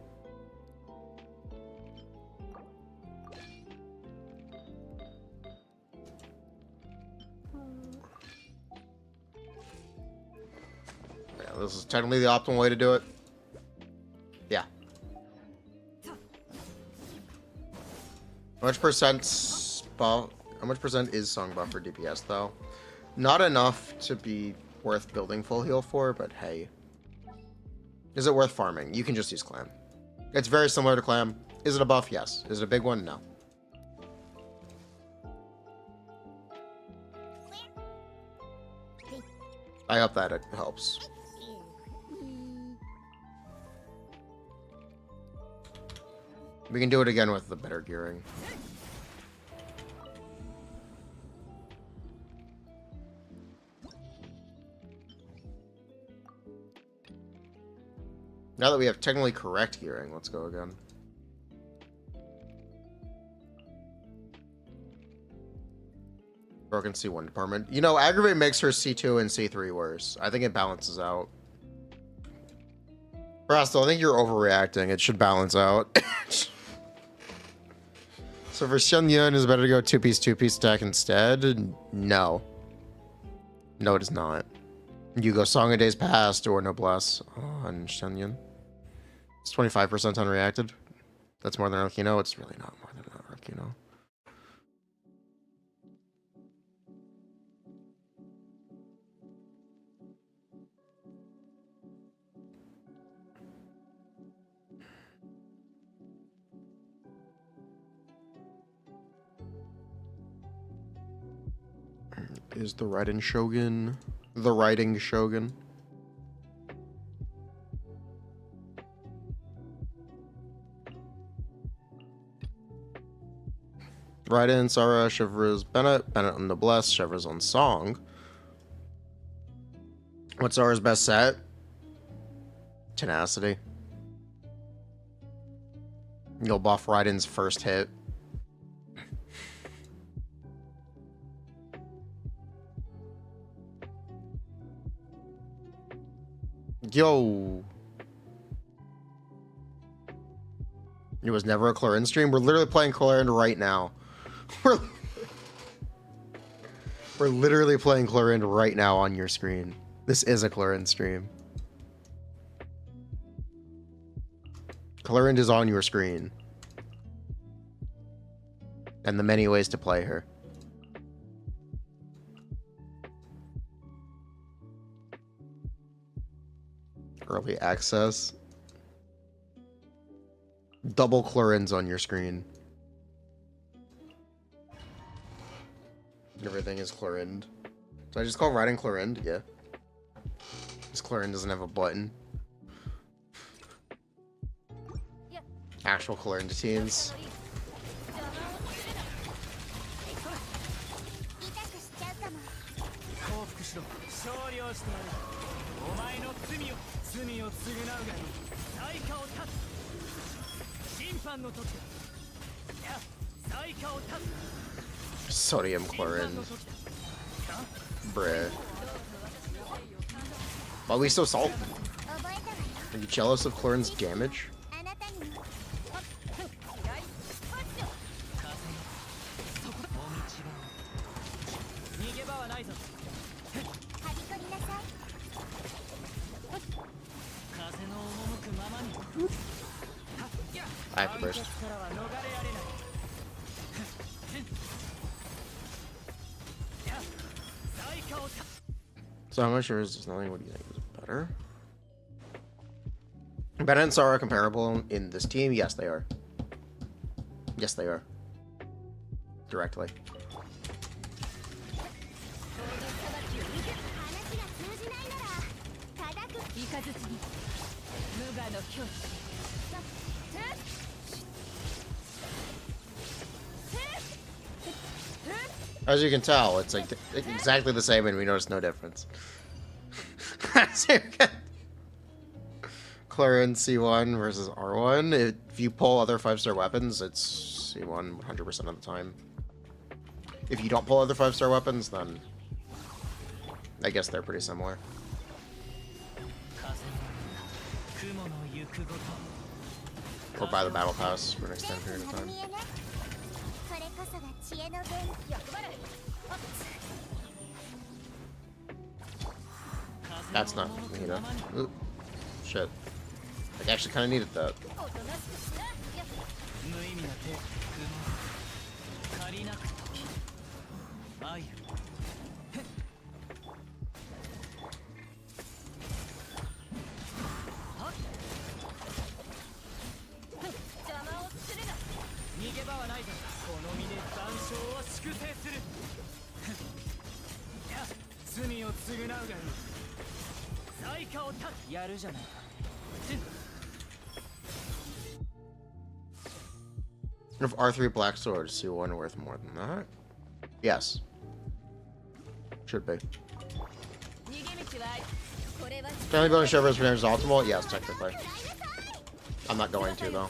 Yeah, this is technically the optimal way to do it. Yeah. How much percent buff? How much percent is song buff for DPS though? Not enough to be worth building full heal for, but hey. Is it worth farming? You can just use Clam. It's very similar to Clam. Is it a buff? Yes. Is it a big one? No. I hope that it helps. We can do it again with the better gearing. Now that we have technically correct gearing, let's go again. Broken C1 department. You know, Aggravate makes her C2 and C3 worse. I think it balances out. Brastel, I think you're overreacting. It should balance out. So for Shen Yun, is it better to go two-piece attack instead? No. No, it is not. You go Song of Days Past or Noblesse on Shen Yun. It's 25% unreacted. That's more than Arkino. It's really not more than Arkino. Is the Raiden Shogun the Riding Shogun? Raiden, Sara, Chevreuse, Bennett on Noblesse, Chevreuse on Song. What's Sara's best set? Tenacity. You'll buff Raiden's first hit. Yo. It was never a Clorinde stream. We're literally playing Clorinde right now. We're literally playing Clorinde right now on your screen. This is a Clorinde stream. Clorinde is on your screen. And the many ways to play her. Early access. Double Clorindes on your screen. Everything is Clorinde. So I just call Raiden Clorinde? Yeah. This Clorinde doesn't have a button. Actual Clorinde teams. Sodium Clorinde. Bruh. Why are we so salty? Are you jealous of Clorinde's damage? I have to burst. So how much is this nothing? What do you think is better? Bennett and Sara are comparable in this team? Yes, they are. Yes, they are. Directly. As you can tell, it's like exactly the same, and we notice no difference. Clorinde C1 versus R1. If you pull other 5-star weapons, it's C1 100% of the time. If you don't pull other 5-star weapons, then I guess they're pretty similar. Or buy the battle pass for an extended period of time. That's not Furina. Ooh, shit. I actually kind of needed that. If R3 Black Sword, C1 worth more than that? Yes. Should be. Can I build a Shivers for damage optimal? Yes, technically. I'm not going to, though.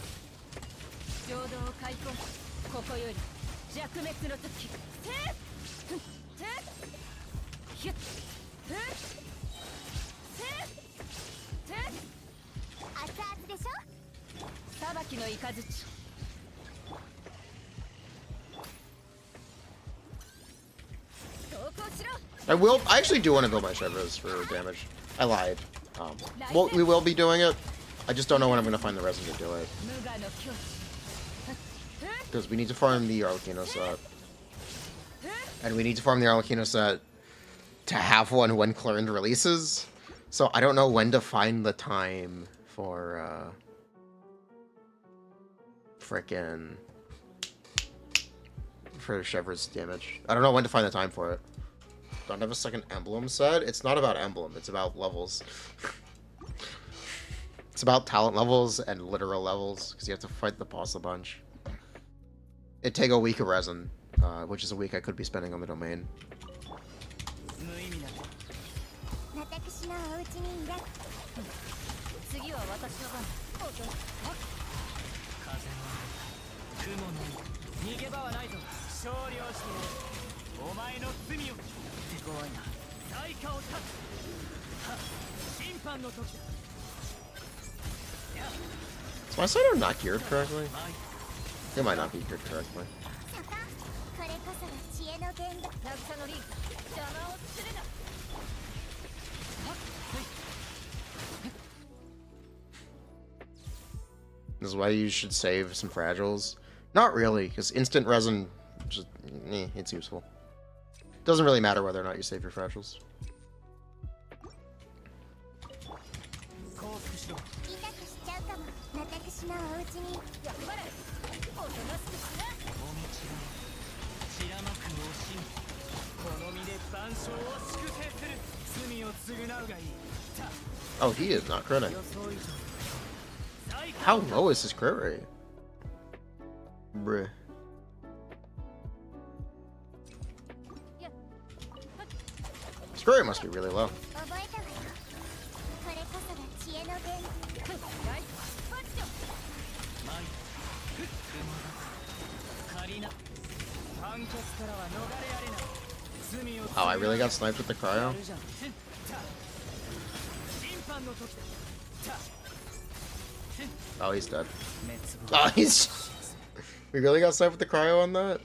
I actually do want to build my Shivers for damage. I lied. Well, we will be doing it. I just don't know when I'm going to find the resin to do it. Because we need to farm the Arlecchino set. And we need to farm the Arlecchino set to have one when Clorinde releases. So I don't know when to find the time for, frickin' for Shivers damage. I don't know when to find the time for it. Don't have a second emblem set. It's not about emblem, it's about levels. It's about talent levels and literal levels, because you have to fight the boss a bunch. It'd take a week of resin, which is a week I could be spending on the domain. Is my side not geared correctly? It might not be geared correctly. This is why you should save some fragiles. Not really, because instant resin, just, it's useful. Doesn't really matter whether or not you save your fragiles. Oh, he is not critting. How low is his crit rate? Bruh. His crit rate must be really low. Oh, I really got sniped with the cryo? Oh, he's dead. Oh, he's... We really got sniped with the cryo on that?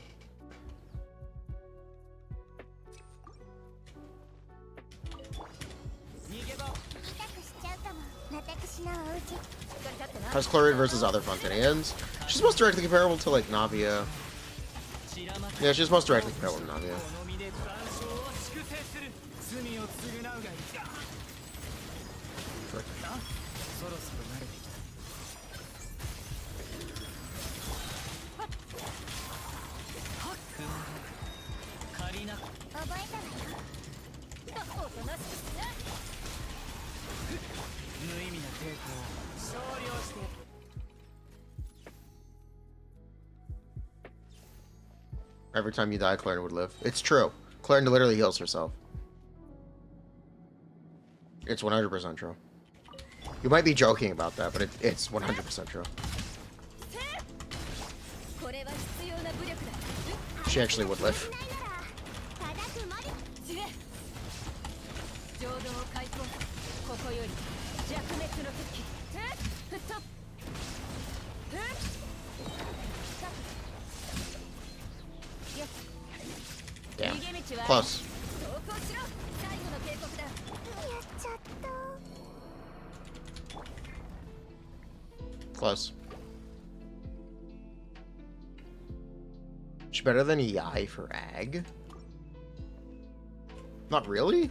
How's Clorinde versus other Fontanians? She's most directly comparable to, like, Navia. Yeah, she's most directly comparable to Navia. Every time you die, Clorinde would live. It's true. Clorinde literally heals herself. It's 100% true. You might be joking about that, but it's 100% true. She actually would live. Damn. Close. Close. She's better than Yai for Ag? Not really?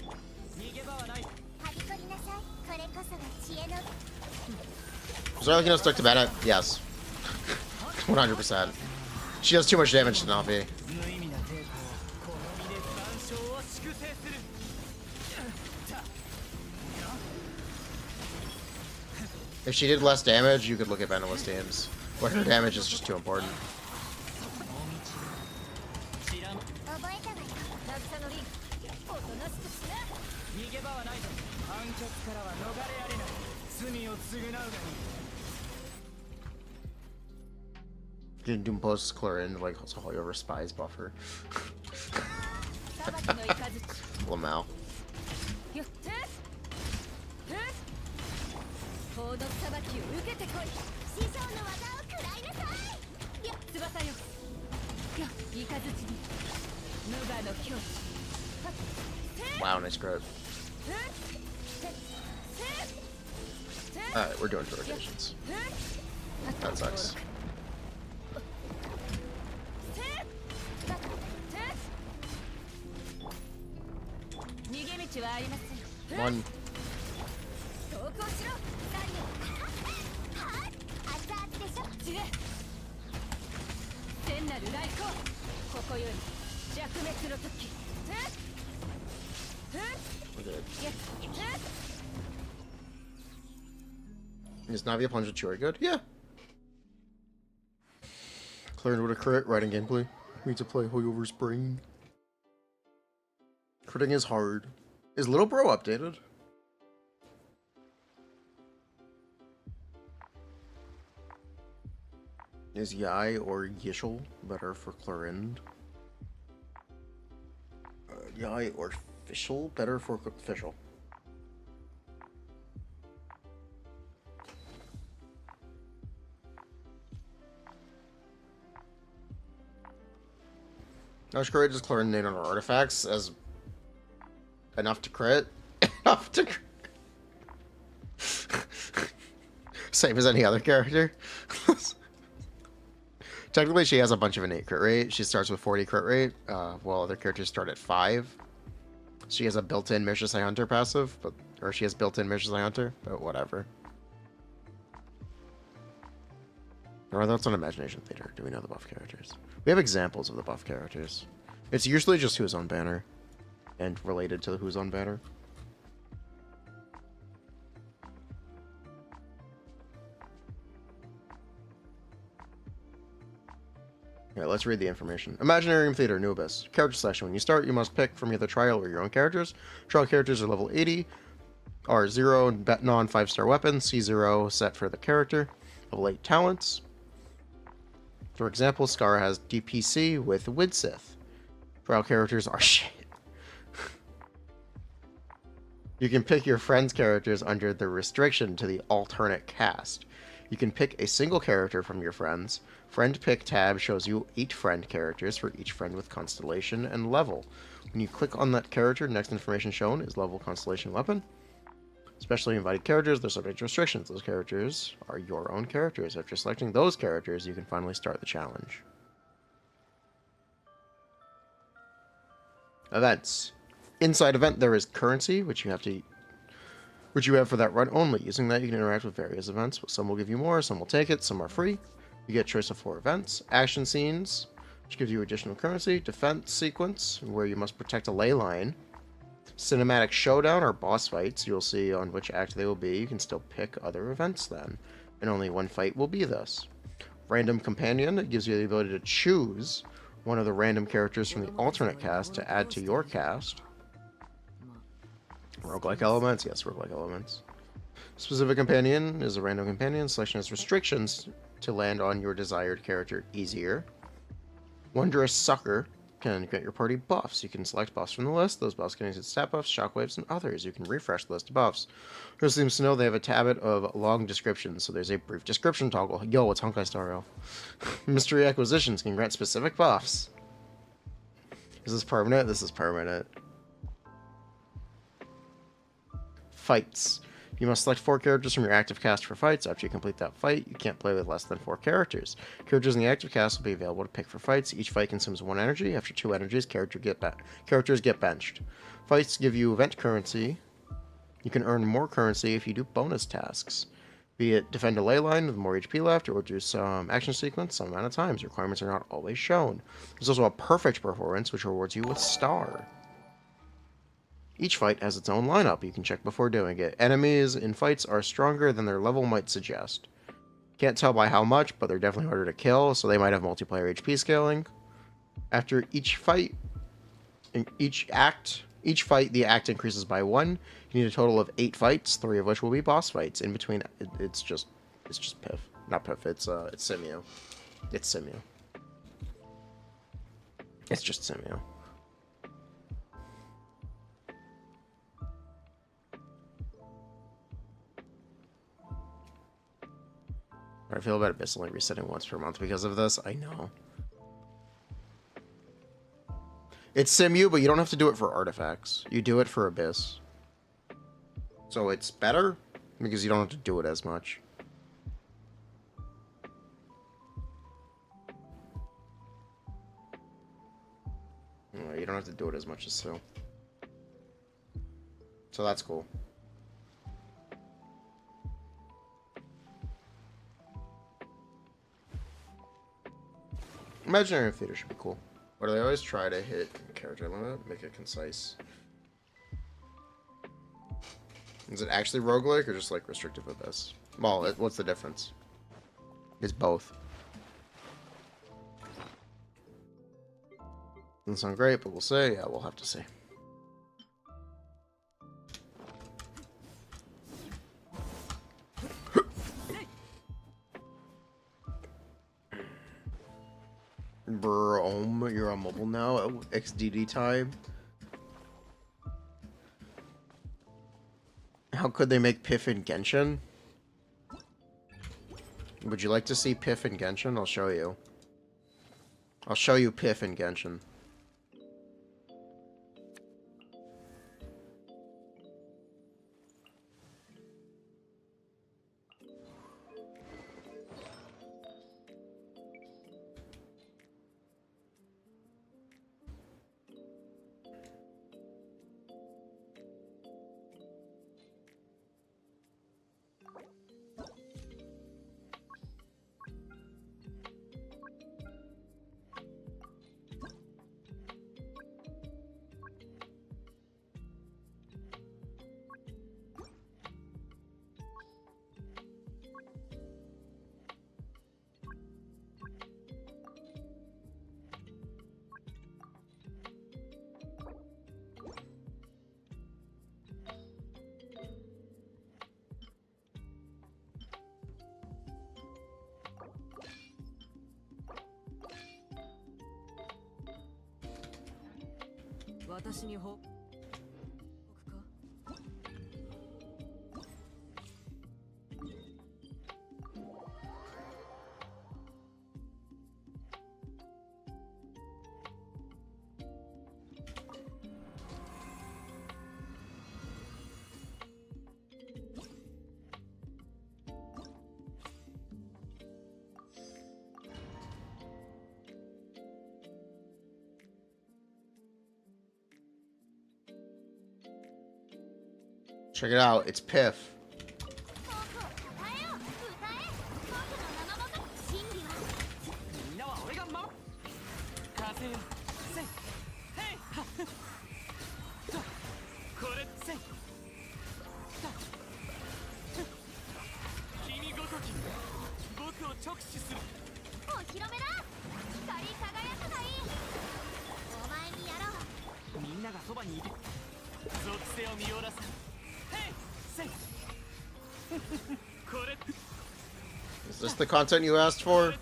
Was Arlecchino stuck to Bennett? Yes. 100%. She does too much damage to Navi. If she did less damage, you could look at Bennett's teams. But her damage is just too important. You can do post Clorinde like also holy over spies buffer. Lamau. Wow, nice growth. Alright, we're doing 2 rotations. That sucks. One. Okay. Is Navia Plunge Churi good? Yeah. Clorinde with a crit, Raiden gameplay. We need to play Holy over Spring. Critting is hard. Is Little Bro updated? Is Yai or Yishel better for Clorinde? Yai or Fischl better for Fischl? How much courage does Clorinde need on her artifacts? As enough to crit? Enough to crit. Same as any other character. Technically, she has a bunch of innate crit rate. She starts with 40 crit rate, while other characters start at 5. She has a built-in Mistress Eye Hunter passive, or she has built-in Mistress Eye Hunter, but whatever. Or that's on Imagination Theater. Do we know the buff characters? We have examples of the buff characters. It's usually just Who's on Banner, and related to the Who's on Banner. Yeah, let's read the information. Imaginarium Theater, New Abyss. Character selection. When you start, you must pick from either trial or your own characters. Trial characters are level 80, R0 non-5-star weapon, C0 set for the character, level 8 talents. For example, Scar has DPC with Widsith. Trial characters are shit. You can pick your friend's characters under the restriction to the alternate cast. You can pick a single character from your friends. Friend Pick tab shows you 8 friend characters for each friend with constellation and level. When you click on that character, next information shown is level, constellation, weapon. Especially invited characters, they're subject to restrictions. Those characters are your own characters. After selecting those characters, you can finally start the challenge. Events. Inside event, there is currency, which you have for that run only. Using that, you can interact with various events. Some will give you more, some will take it, some are free. You get a choice of 4 events. Action scenes, which gives you additional currency. Defense sequence, where you must protect a ley line. Cinematic showdown or boss fights. You'll see on which act they will be. You can still pick other events then. And only one fight will be this. Random companion, it gives you the ability to choose one of the random characters from the alternate cast to add to your cast. Roguelike elements, yes, roguelike elements. Specific companion is a random companion. Selection has restrictions to land on your desired character easier. Wondrous Sucker can get your party buffs. You can select buffs from the list. Those buffs can include stat buffs, shockwaves, and others. You can refresh the list of buffs. Who seems to know they have a habit of long descriptions, so there's a brief description toggle. Yo, it's Honkai Star Rail. Mystery acquisitions can grant specific buffs. Is this permanent? This is permanent. Fights. You must select 4 characters from your active cast for fights. After you complete that fight, you can't play with less than 4 characters. Characters in the active cast will be available to pick for fights. Each fight consumes 1 energy. After 2 energies, characters get benched. Fights give you event currency. You can earn more currency if you do bonus tasks. Be it defend a ley line with more HP left, or do some action sequence some amount of times. Requirements are not always shown. There's also a perfect performance, which rewards you with star. Each fight has its own lineup. You can check before doing it. Enemies in fights are stronger than their level might suggest. Can't tell by how much, but they're definitely harder to kill, so they might have multiplayer HP scaling. After each fight, in each fight, the act increases by 1. You need a total of 8 fights, 3 of which will be boss fights. In between, it's just Piff. Not Piff, it's Simio. It's Simio. It's just Simio. I feel about Abyss only resetting once per month because of this. I know. It's Simu, but you don't have to do it for artifacts. You do it for Abyss. So it's better because you don't have to do it as much. You don't have to do it as much as Sue. So that's cool. Imaginary theater should be cool. Or do they always try to hit character limit? Make it concise. Is it actually roguelike or just like restrictive Abyss? Well, what's the difference? It's both. Doesn't sound great, but we'll see. Yeah, we'll have to see. Bro, you're on mobile now. XDD time. How could they make Piff in Genshin? Would you like to see Piff in Genshin? I'll show you. I'll show you Piff in Genshin. 私に報告か。Check it out, it's Piff. Is this the content you asked for?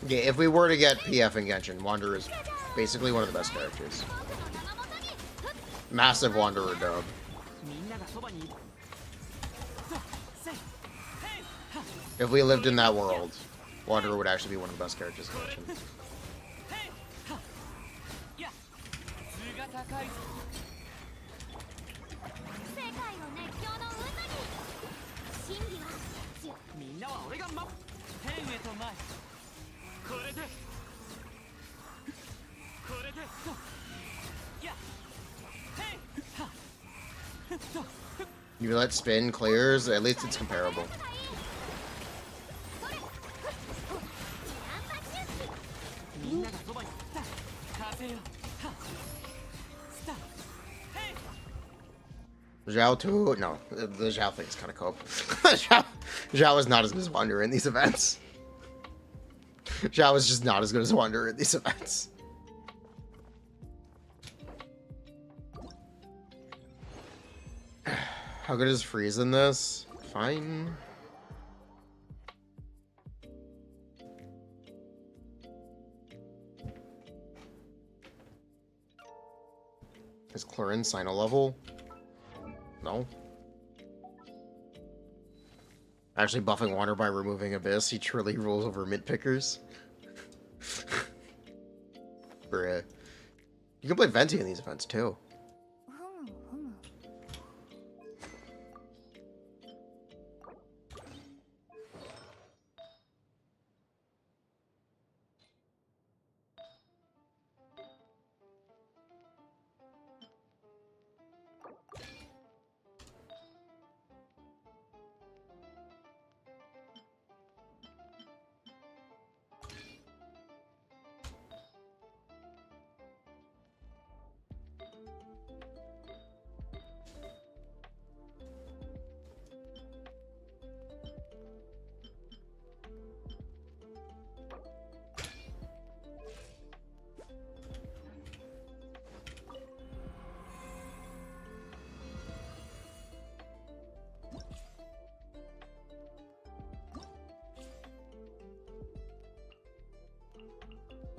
Yeah, if we were to get PF in Genshin, Wanderer is basically one of the best characters. Massive Wanderer dub. If we lived in that world, Wanderer would actually be one of the best characters in Genshin. You let spin clears, at least it's comparable. Zhao too? No, the Zhao thing is kind of cope. Zhao is not as good as Wanderer in these events. Zhao is just not as good as Wanderer in these events. How good is Freeze in this? Fine. Is Clorinde Sino level? No. Actually buffing Wander by removing Abyss, he truly rules over mint pickers. Bruh. You can play Venti in these events too.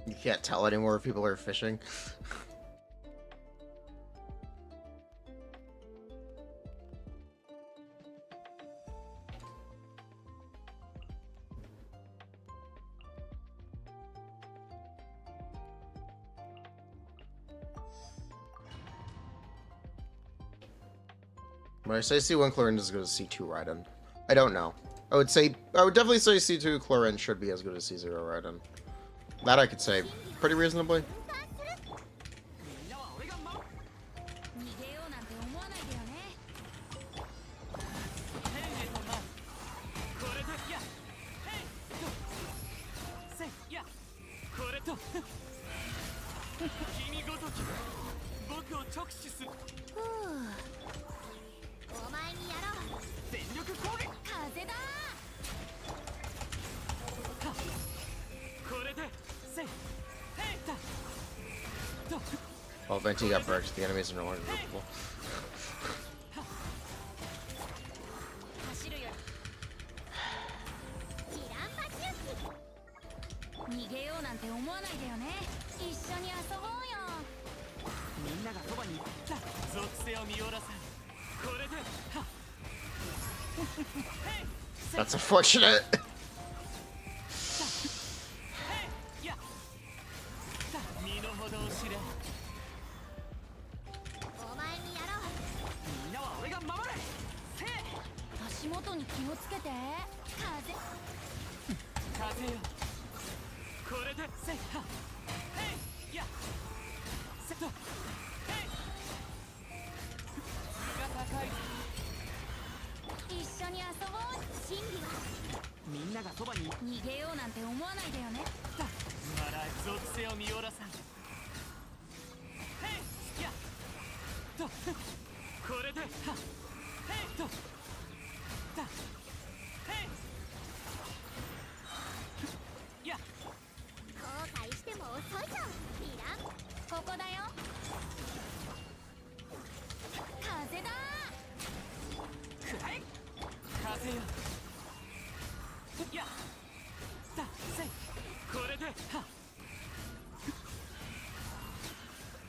You can't tell anymore if people are fishing. When I say C1 Clorinde is as good as C2 Raiden, I don't know. I would definitely say C2 Clorinde should be as good as C0 Raiden. That I could say pretty reasonably. Oh, Venti got perked. The enemies are no longer groupable. That's unfortunate.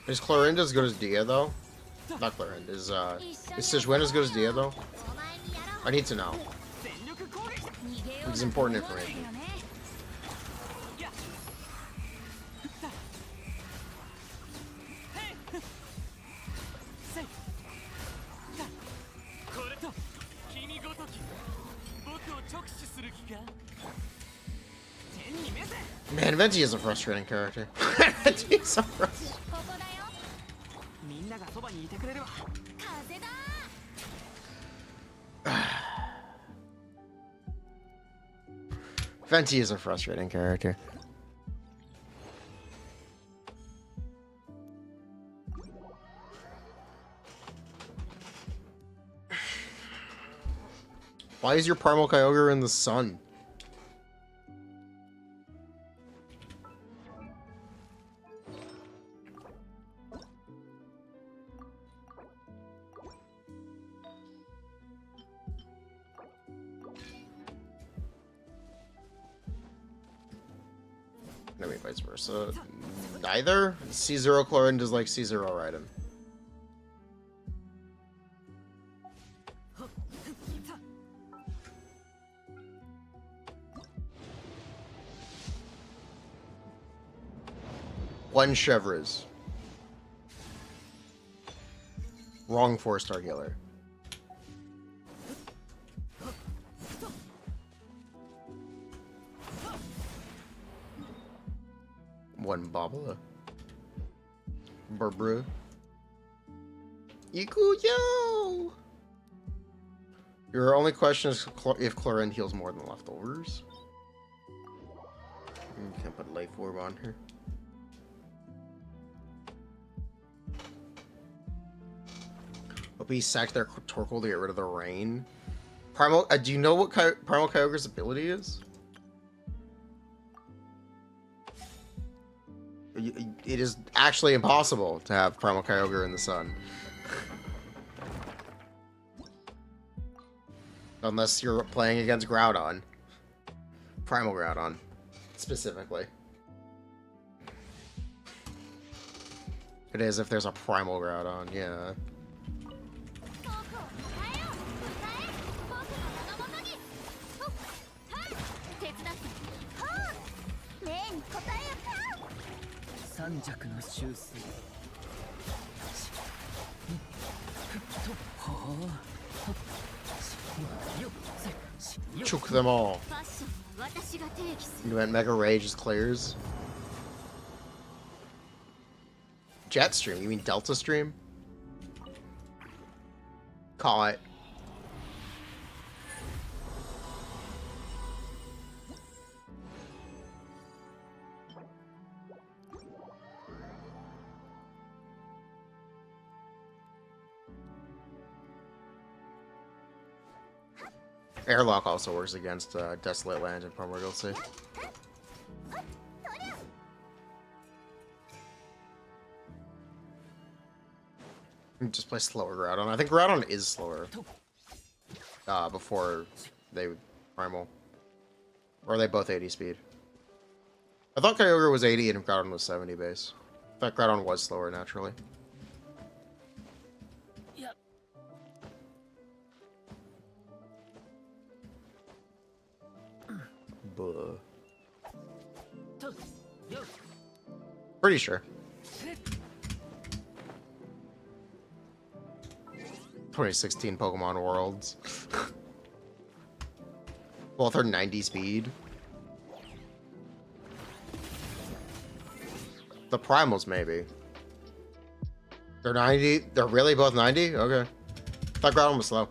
Is Clorinde as good as Dia though? Not Clorinde. Is Sigewinne as good as Dia though? I need to know. It's important information. Man, Venti is a frustrating character. Venti is so frustrating. Venti is a frustrating character. Why is your Primal Kyogre in the sun? I mean, vice versa. Neither? C0 Clorinde is like C0 Raiden. One Chevres. Wrong 4-star healer. One Babala. Burbru. Ikuyo! Your only question is if Clorinde heals more than leftovers. Can't put Life Orb on her. Hope he sacked their Torkoal to get rid of the rain. Primal, do you know what Primal Kyogre's ability is? It is actually impossible to have Primal Kyogre in the sun. Unless you're playing against Groudon. Primal Groudon, specifically. It is if there's a Primal Groudon, yeah. Choke them all. You meant Mega Rage is clears? Jet Stream? You mean Delta Stream? Call it. Airlock also works against Desolate Land and Palmer Guilty. Just play slower Groudon. I think Groudon is slower. Before they Primal. Or are they both 80 speed? I thought Kyogre was 80 and Groudon was 70 base. I thought Groudon was slower naturally. Buh. Pretty sure. 2016 Pokemon Worlds. Both are 90 speed. The Primals, maybe. They're 90? They're really both 90? Okay. I thought Groudon was slow.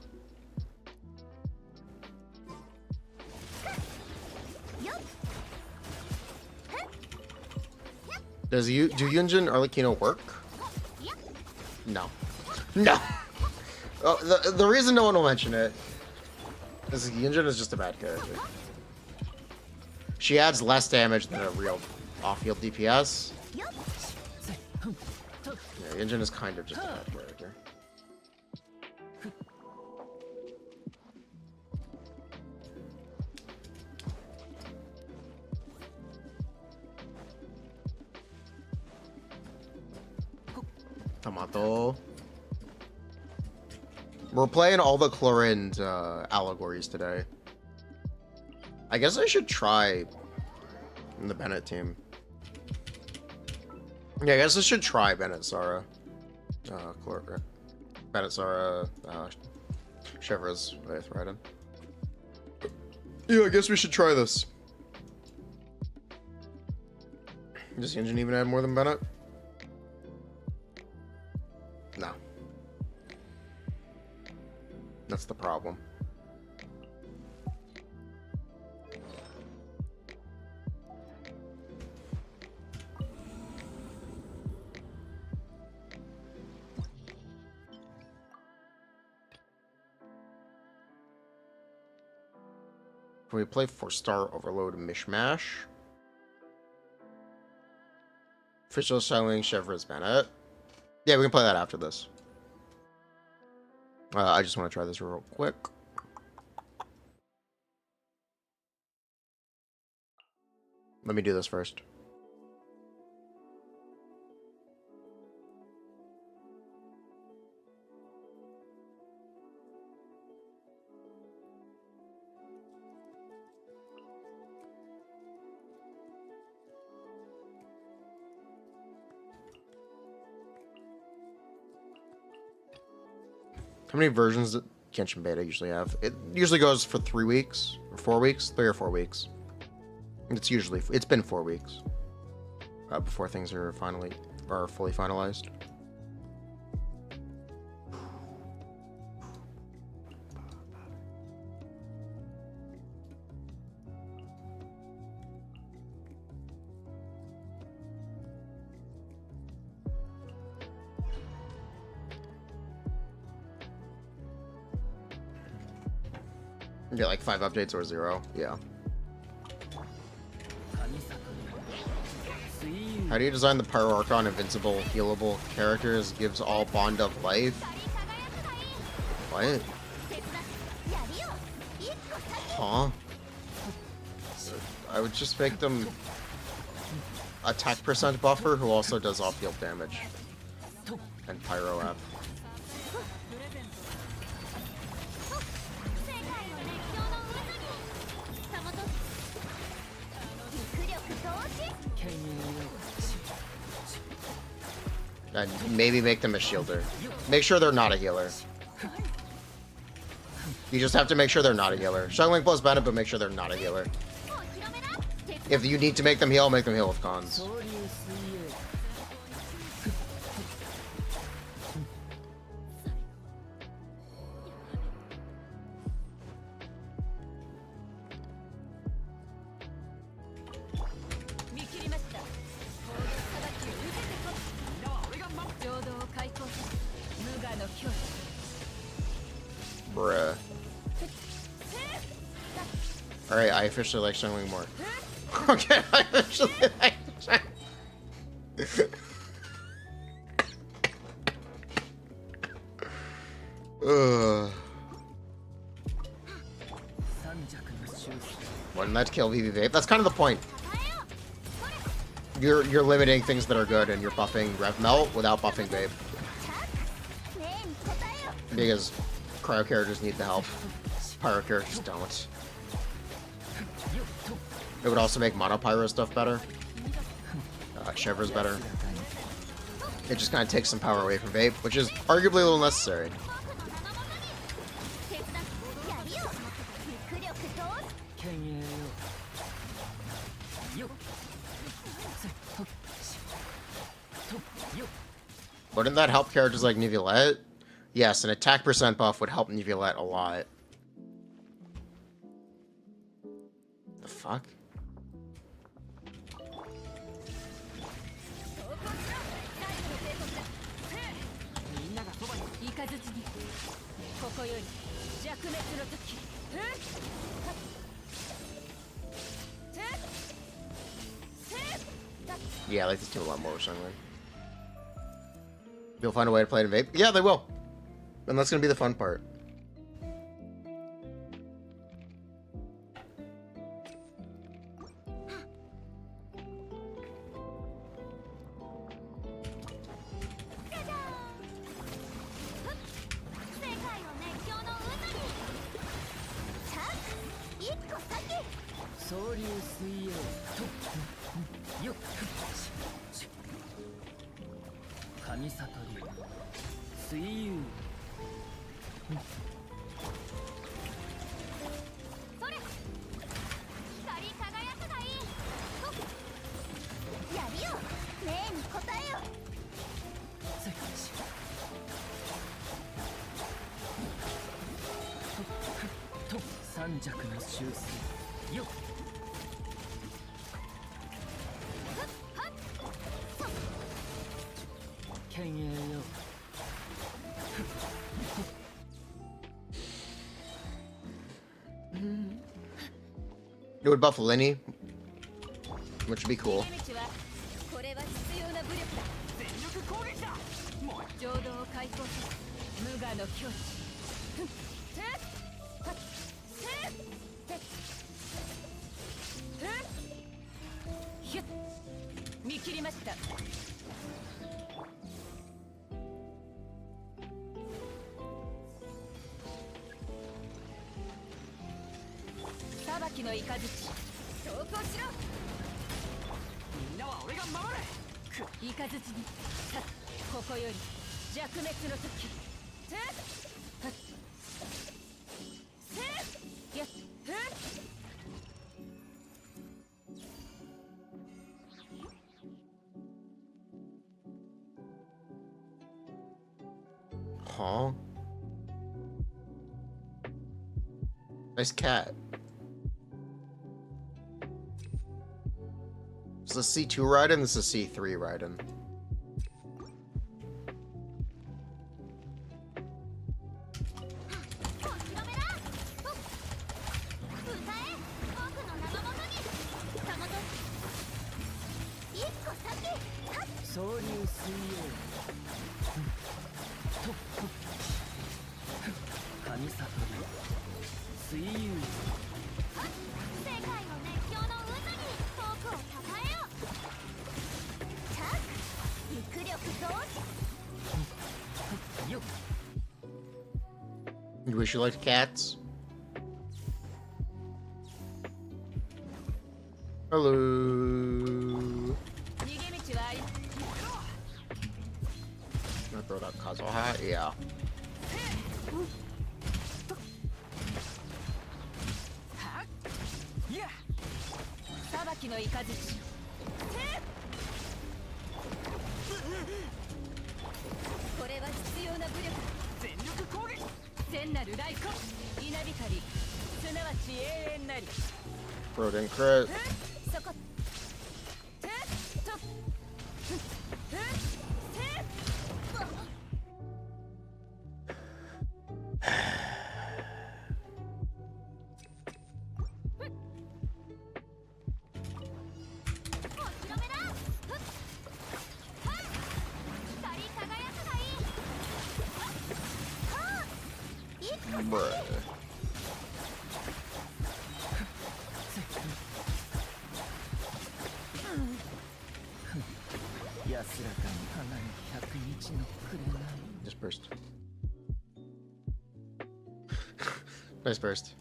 Do Yunjin Arlecchino work? No. No! Oh, the reason no one will mention it is Yunjin is just a bad character. She adds less damage than a real off-field DPS. Yeah, Yunjin is kind of just a bad character. Tomato. We're playing all the Clorinde allegories today. I guess I should try the Bennett team. Yeah, I guess I should try Bennett, Zara. Bennett, Zara, Chevrolet's with Raiden. Yeah, I guess we should try this. Does Yunjin even add more than Bennett? No. That's the problem. Can we play 4-star Overload Mishmash? Official Shining Chevrolet's Bennett. Yeah, we can play that after this. I just want to try this real quick. Let me do this first. How many versions does Genshin Beta usually have? It usually goes for 3 weeks or 4 weeks, 3 or 4 weeks. It's been 4 weeks before things are fully finalized. Yeah, like 5 updates or 0. Yeah. How do you design the Pyro Archon invincible, healable characters? Gives all Bond of Life? What? Huh? I would just make them attack percent buffer who also does off-field damage. And Pyro app. And maybe make them a shielder. Make sure they're not a healer. You just have to make sure they're not a healer. Shuttling plus Bennett, but make sure they're not a healer. If you need to make them heal with cons. Bruh. Alright, I officially like Shuttling more. Okay, I officially like Wouldn't that kill VV Vape? That's kind of the point. You're limiting things that are good and you're buffing Rev Melt without buffing Vape. Because cryo characters need the help. Pyro characters don't. It would also make mono pyro stuff better. Shiver's better. It just kind of takes some power away from Vape, which is arguably a little necessary. Wouldn't that help characters like Neuvillette? Yes, an attack percent buff would help Neuvillette a lot. The fuck? Yeah, I like this team a lot more, certainly. You'll find a way to play it in Vape? Yeah, they will. And that's gonna be the fun part. It would buff Linny, which would be cool. Huh? Nice cat. This is a C2 Raiden, this is a C3 Raiden. You wish you liked cats? Hello. Gonna throw that Kazuha? Yeah. Raiden crit. Bruh. Just burst. Nice burst.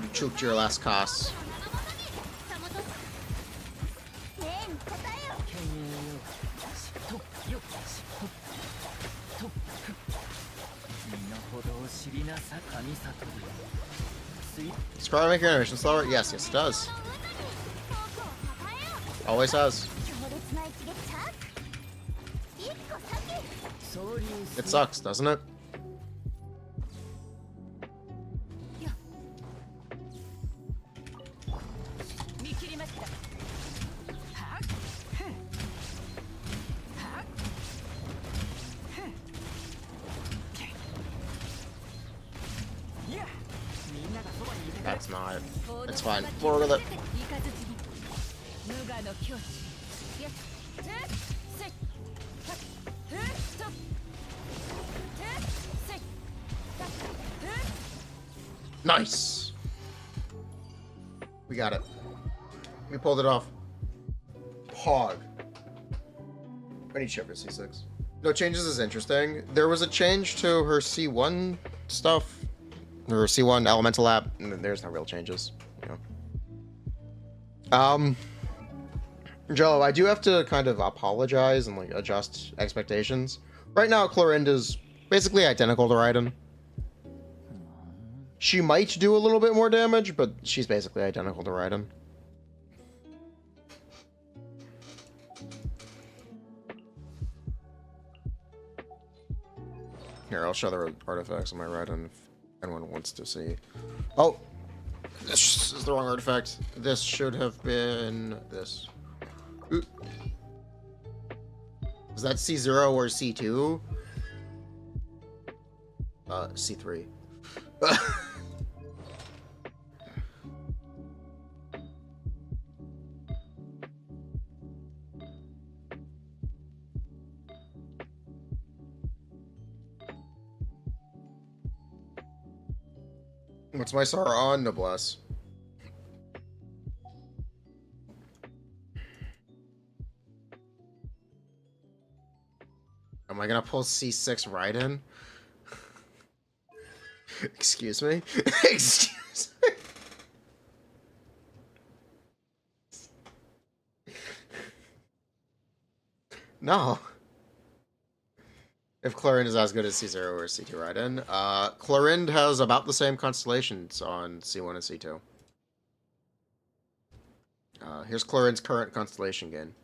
You choked your last cost. Does probably make your animation slower? Yes, yes it does. Always has. It sucks, doesn't it? That's not. It's fine. Forward with it. Nice. We got it. We pulled it off. Pog. I need Shiver C6. No changes is interesting. There was a change to her C1 stuff. Or C1 elemental app. There's no real changes. Yeah. Joe, I do have to kind of apologize and like adjust expectations. Right now, Clorinde is basically identical to Raiden. She might do a little bit more damage, but she's basically identical to Raiden. Here, I'll show the artifacts on my Raiden if anyone wants to see. Oh! This is the wrong artifact. This should have been this. Ooh. Is that C0 or C2? C3. What's my star on, Noblesse? Am I gonna pull C6 Raiden? Excuse me? Excuse me? No. If Clorinde is as good as C0 or C2 Raiden. Clorinde has about the same constellations on C1 and C2. Here's Clorinde's current constellation gain.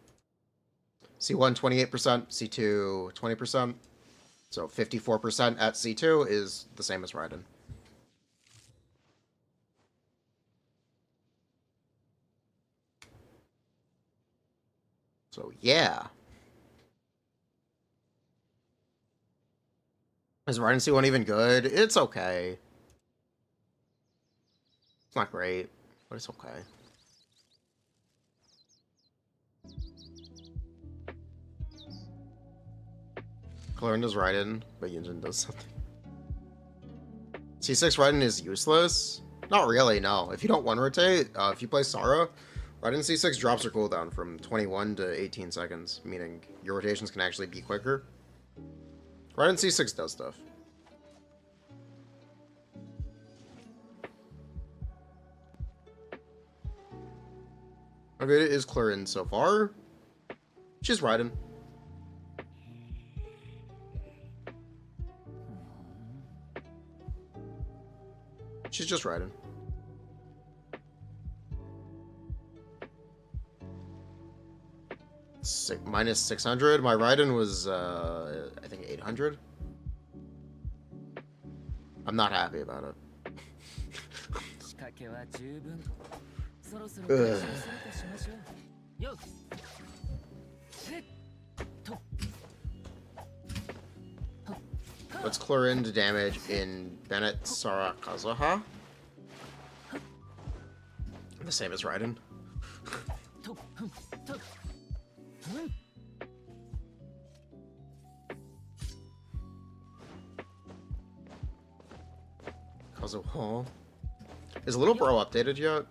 C1 28%, C2 20%. So 54% at C2 is the same as Raiden. So yeah. Is Raiden C1 even good? It's okay. It's not great, but it's okay. Clorinde does Raiden, but Yunjin does something. C6 Raiden is useless? Not really, no. If you don't one-rotate, if you play Sara, Raiden C6 drops her cooldown from 21 to 18 seconds, meaning your rotations can actually be quicker. Raiden C6 does stuff. How good is Clorinde so far? She's Raiden. She's just Raiden. Minus 600. My Raiden was, I think 800. I'm not happy about it. What's Clorinde damage in Bennett Sarakazaha? The same as Raiden. Kazuha. Is Little Bro updated yet?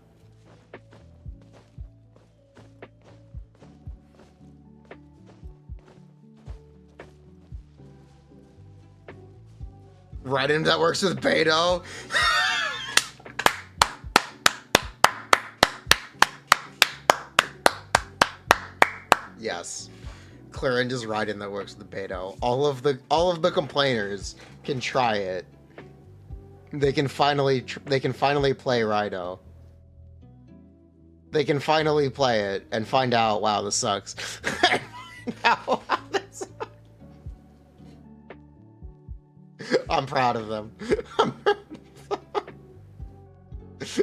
Raiden that works with Beto. Yes. Clorinde is Raiden that works with Beto. All of the complainers can try it. They can finally play Raido. They can finally play it and find out, wow, this sucks. I'm proud of them.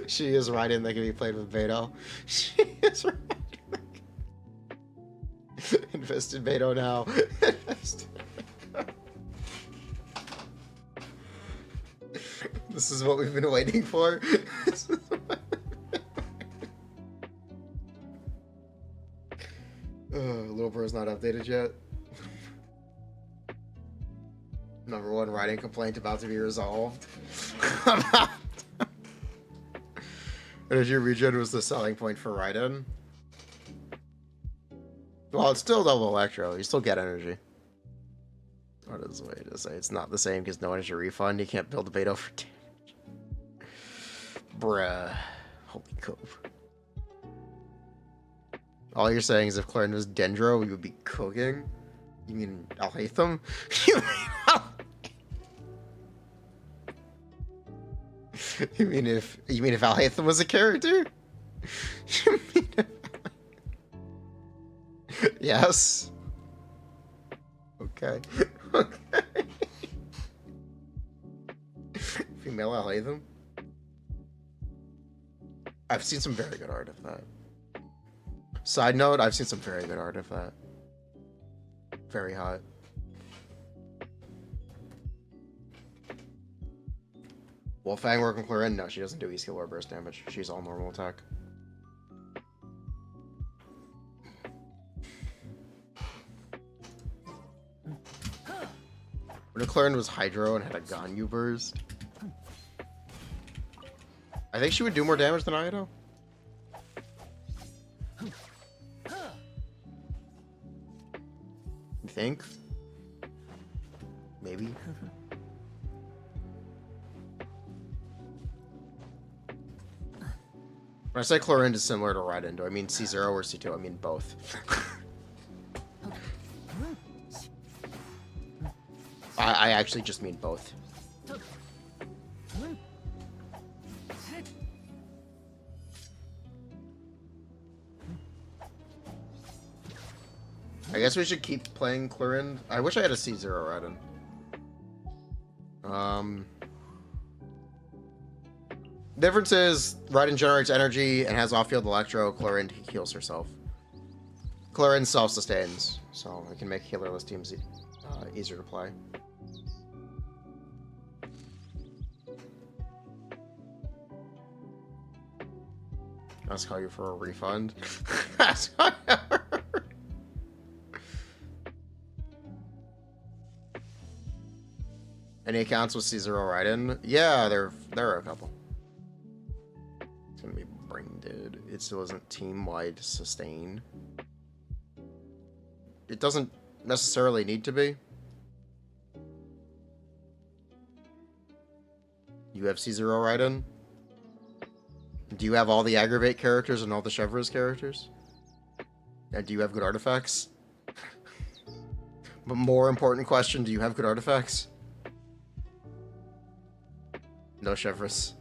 She is Raiden that can be played with Beto. She is Raiden. Invest in Beto now. This is what we've been waiting for. Little Bro's not updated yet. Number one Raiden complaint about to be resolved. Energy regen was the selling point for Raiden. Well, it's still double electro. You still get energy. What is the way to say? It's not the same because no energy refund. You can't build a Beto for damage. Bruh. Holy cope. All you're saying is if Clorinde was Dendro, we would be cooking? You mean Alhaitham? You mean if Alhaitham was a character? You mean yes. Okay. Okay. Female Alhaitham? I've seen some very good art of that. Side note, I've seen some very good art of that. Very hot. Wolfang working Clorinde? No, she doesn't do E-skill or burst damage. She's all normal attack. When Clorinde was Hydro and had a Ganyu burst, I think she would do more damage than Ayato. You think? Maybe. When I say Clorinde is similar to Raiden, do I mean C0 or C2? I mean both. I actually just mean both. I guess we should keep playing Clorinde. I wish I had a C0 Raiden. Difference is Raiden generates energy and has off-field electro. Clorinde heals herself. Clorinde self-sustains, so we can make healerless teams easier to play. Ask how you for a refund. Any accounts with C0 Raiden? Yeah, there are a couple. It's gonna be brain dead. It still isn't team-wide sustain. It doesn't necessarily need to be. You have C0 Raiden? Do you have all the Aggravate characters and all the Chevreuse characters? And do you have good artifacts? But more important question, do you have good artifacts? No Chevreuse.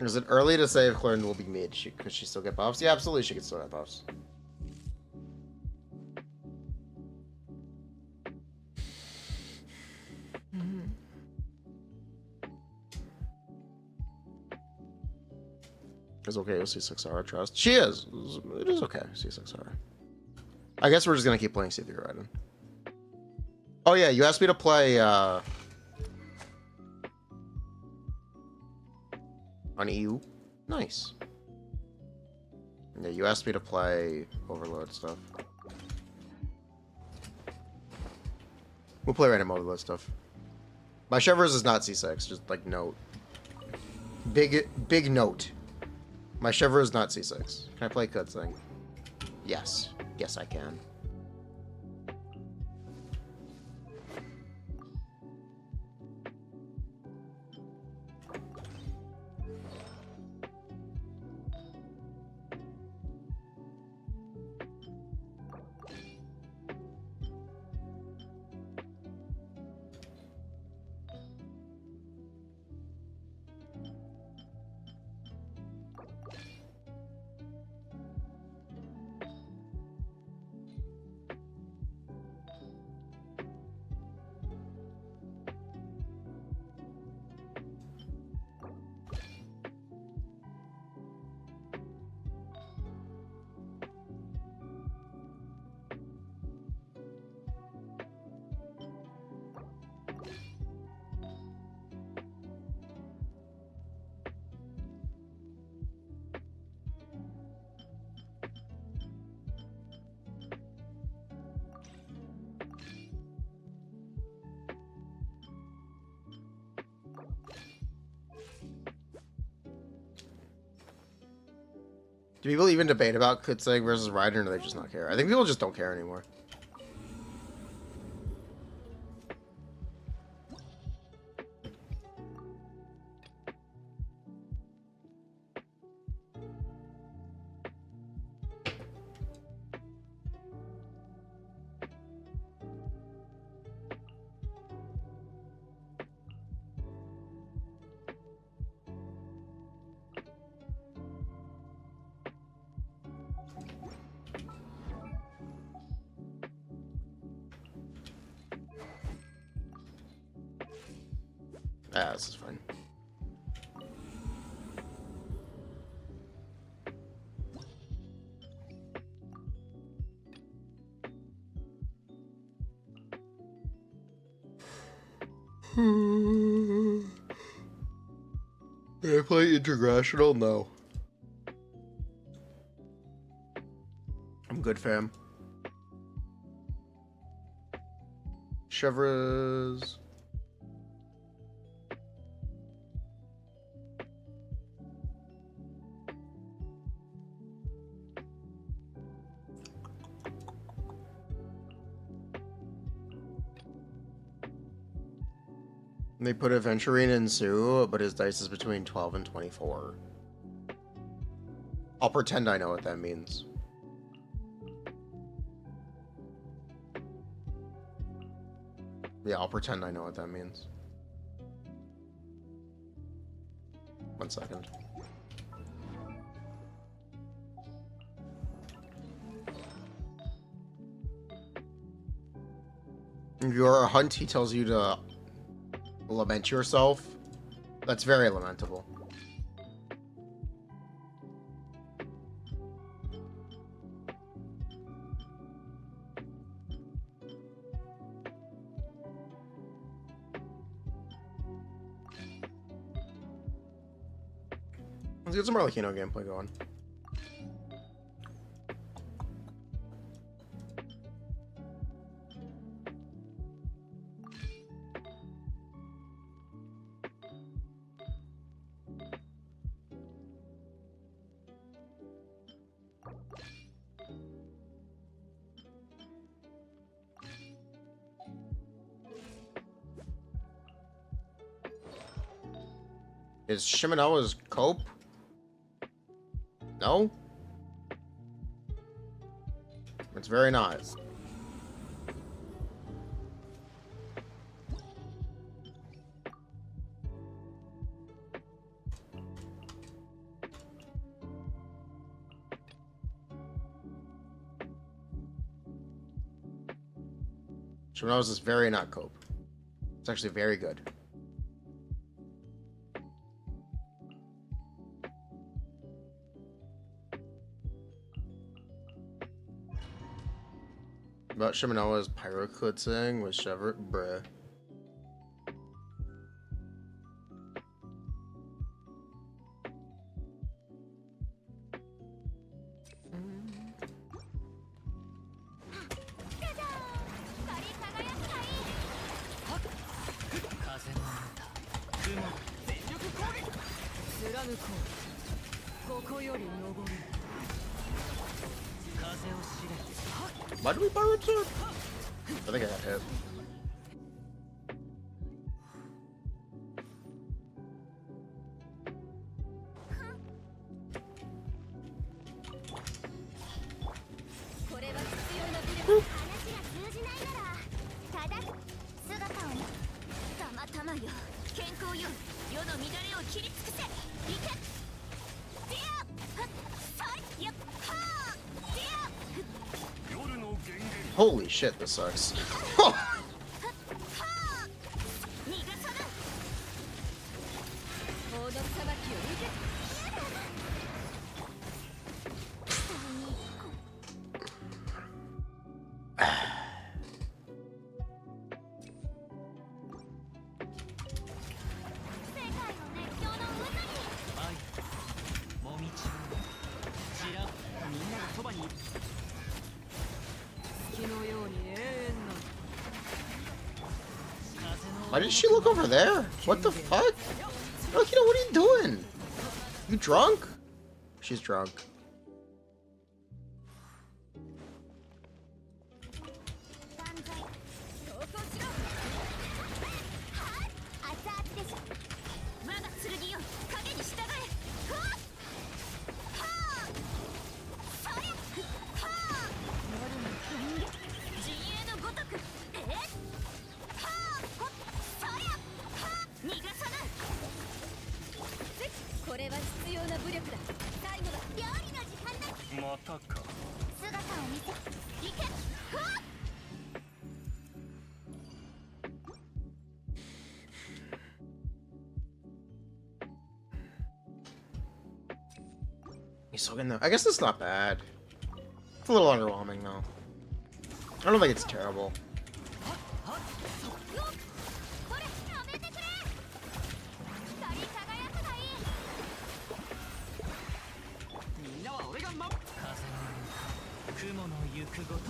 Is it early to say if Clorinde will be mid? Could she still get buffs? Yeah, absolutely, she could still get buffs. It's okay with C6R, trust. She is. It is okay, C6R. I guess we're just gonna keep playing C3 Raiden. Oh yeah, you asked me to play on EU. Nice. Yeah, you asked me to play Overload stuff. We'll play random Overload stuff. My Chevers is not C6, just like note. Big note. My Shiver is not C6. Can I play Cutsing? Yes. Yes, I can. Do people even debate about Kutseg versus Raiden, or do they just not care? I think people just don't care anymore. Ah, this is fine. Did I play International? No. I'm good, fam. Chevres. They put Aventurine in Sue, but his dice is between 12 and 24. I'll pretend I know what that means. Yeah, I'll pretend I know what that means. 1 second. If you're a hunt, he tells you to lament yourself. That's very lamentable. Let's get some Arlecchino gameplay going. Is Shimanoa's cope? No? It's very nice. Shimano's is very not cope. It's actually very good. About Shimano's Pyroclitzing with Chevert, bruh. Why did we borrow it? I think I got hit. Holy shit, this sucks. Why did she look over there? What the fuck? Lokino, what are you doing? You drunk? She's drunk. He's so good though. I guess it's not bad. It's a little underwhelming though. I don't think it's terrible.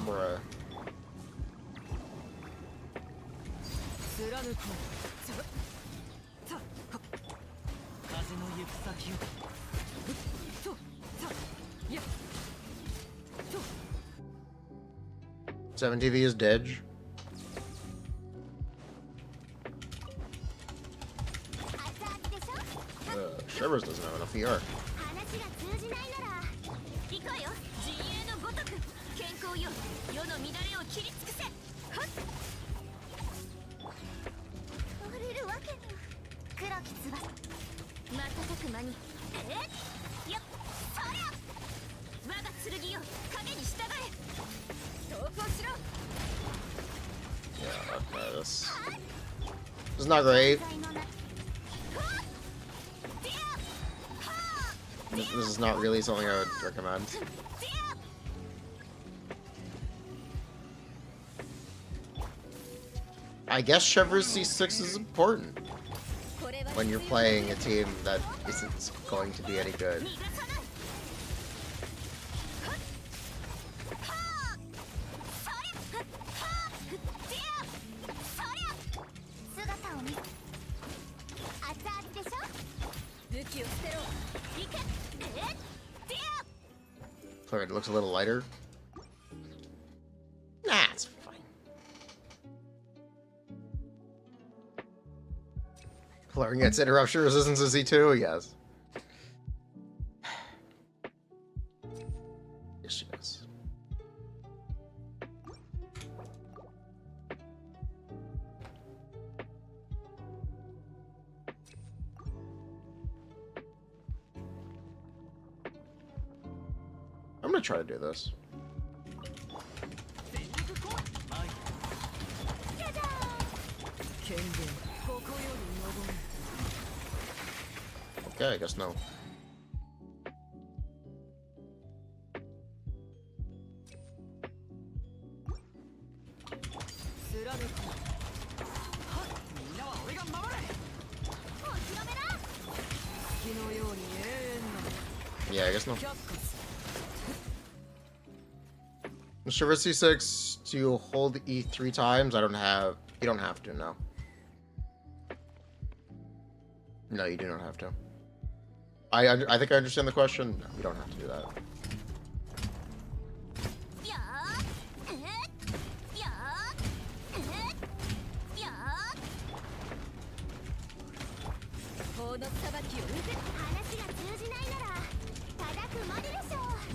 Bruh. Seven TV is dead. Shivers doesn't have enough ER. Yeah, okay, this is not great. This is not really something I would recommend. I guess Shivers C6 is important when you're playing a team that isn't going to be any good. Clorinde looks a little lighter. Nah, it's fine. Clorinde gets interruption resistance to Z2, yes. Yes, she does. I'm gonna try to do this. Okay, I guess no. Yeah, I guess no. Shiver C6 to hold E 3 times. You don't have to, no. No, you do not have to. I think I understand the question. No, you don't have to do that.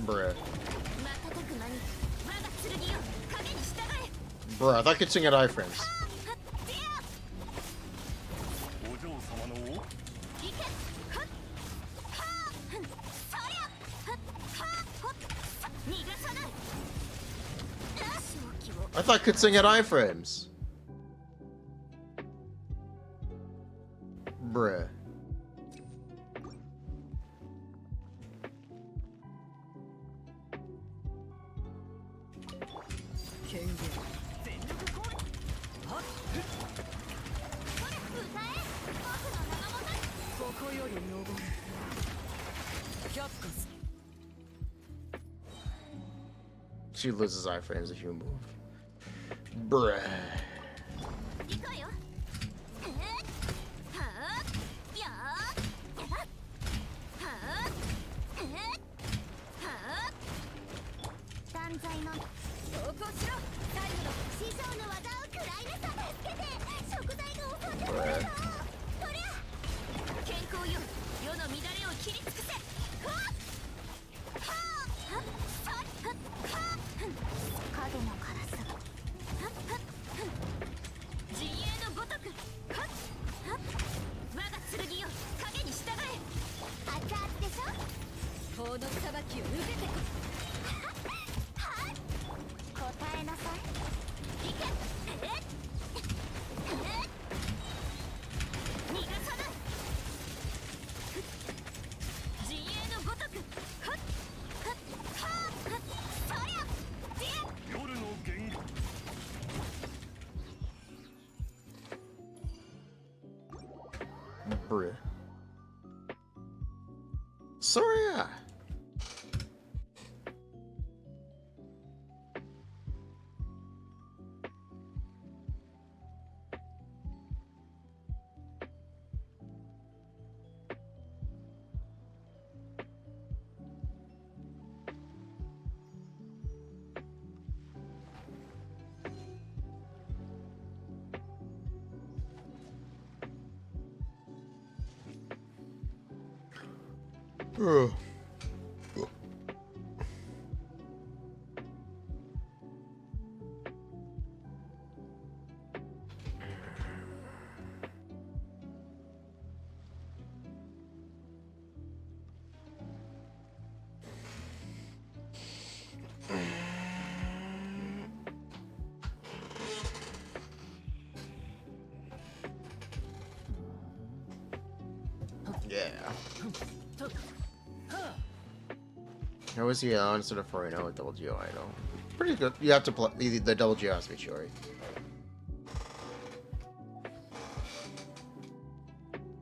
Bruh. Bruh, that could sing at iframes. I thought could sing at iframes. Bruh. She loses iframes if you move. Bruh. Bruh. So yeah. Ugh. Yeah. How is he instead of Furina with double Geo idol? Pretty good. You have to play the double Geo has to be Chiori.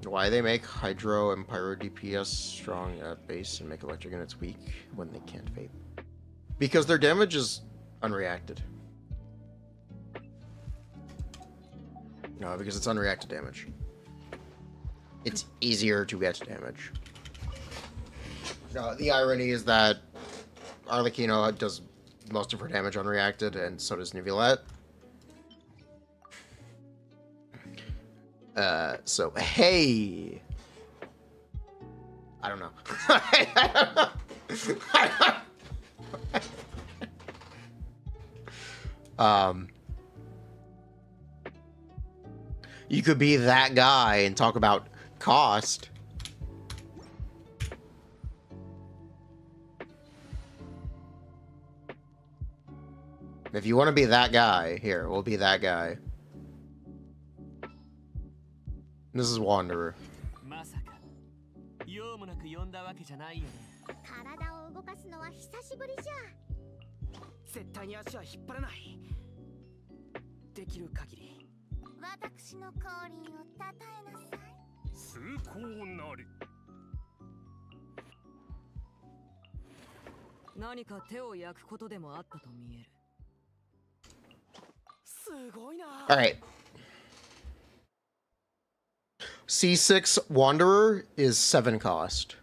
Why they make Hydro and Pyro DPS strong at base and make electric units weak when they can't vape? Because their damage is unreacted. No, because it's unreacted damage. It's easier to get damage. The irony is that Arlecchino does most of her damage unreacted, and so does Neuvillette. So, hey! I don't know. I don't know. You could be that guy and talk about cost. If you want to be that guy, here, we'll be that guy. This is Wanderer. 呼んだわけじゃないよね。体を動かすのは久しぶりじゃ。絶対に足は引っ張らない。できる限り。私の降臨をたたえなさい。崇高なり。何か手を焼くことでもあったと見える。すごいな。All right. C6 Wanderer is 7 cost.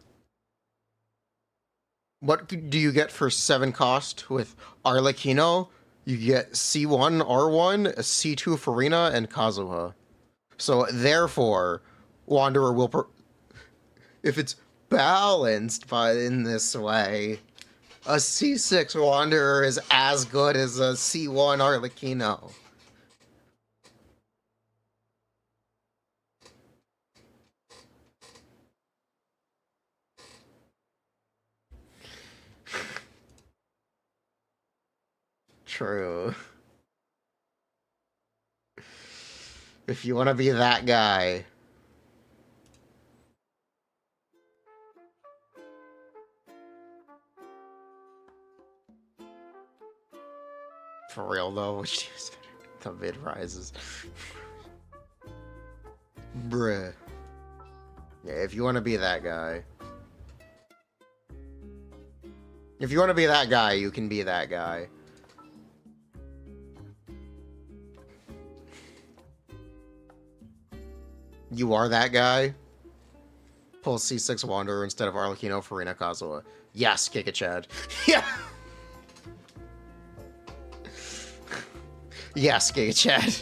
What do you get for 7 cost with Arlecchino? You get C1 R1, C2 Furina, and Kazuha. So therefore, Wanderer will, if it's balanced by in this way, a C6 Wanderer is as good as a C1 Arlecchino. True. If you want to be that guy. For real though, which is better? The mid rises. Bruh. Yeah, if you want to be that guy. If you want to be that guy, you can be that guy. You are that guy? Pull C6 Wanderer instead of Arlecchino, Furina, Kazuha. Yes, kick it, Chad. Yeah! Yes, kick it, Chad.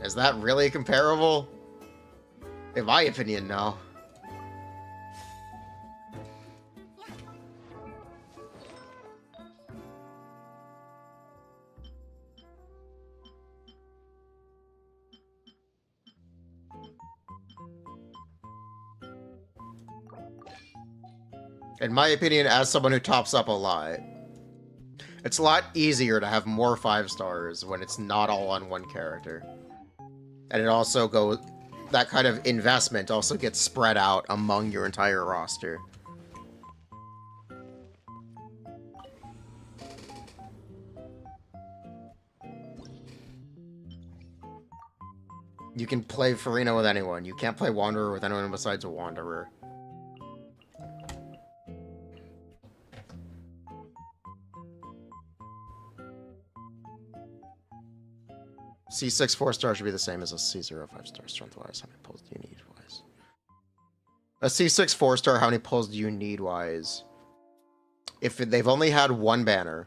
Is that really comparable? In my opinion, no. In my opinion, as someone who tops up a lot, it's a lot easier to have more 5 stars when it's not all on one character. And it also goes... That kind of investment also gets spread out among your entire roster. You can play Furina with anyone. You can't play Wanderer with anyone besides a Wanderer. C6 4-star should be the same as a C0 5-star strength-wise. How many pulls do you need wise? A C6 4-star, how many pulls do you need wise? If they've only had one banner,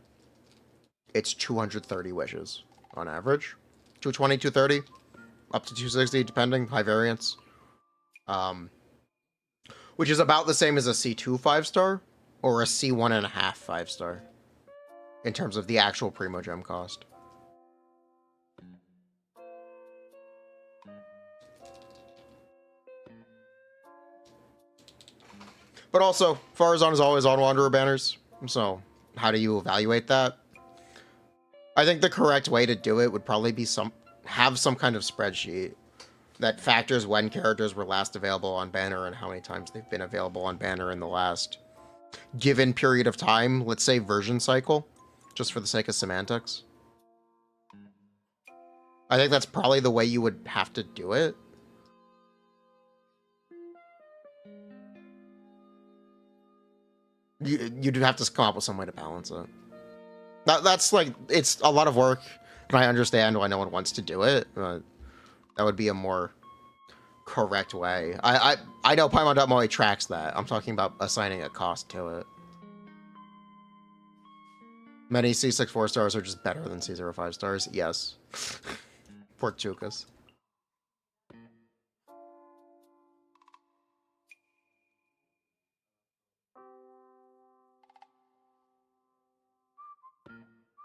it's 230 wishes on average. 220, 230, up to 260, depending. High variance. Which is about the same as a C2 5-star or a C1.5 5-star in terms of the actual Primo Gem cost. But also, Farazan is always on Wanderer banners, so how do you evaluate that? I think the correct way to do it would probably be have some kind of spreadsheet that factors when characters were last available on banner and how many times they've been available on banner in the last given period of time, let's say version cycle, just for the sake of semantics. I think that's probably the way you would have to do it. You'd have to come up with some way to balance it. That's like, it's a lot of work, and I understand why no one wants to do it, but that would be a more correct way. I know Paimon.moe tracks that. I'm talking about assigning a cost to it. Many C6 4-stars are just better than C0 5-stars. Yes. Poor Chukas.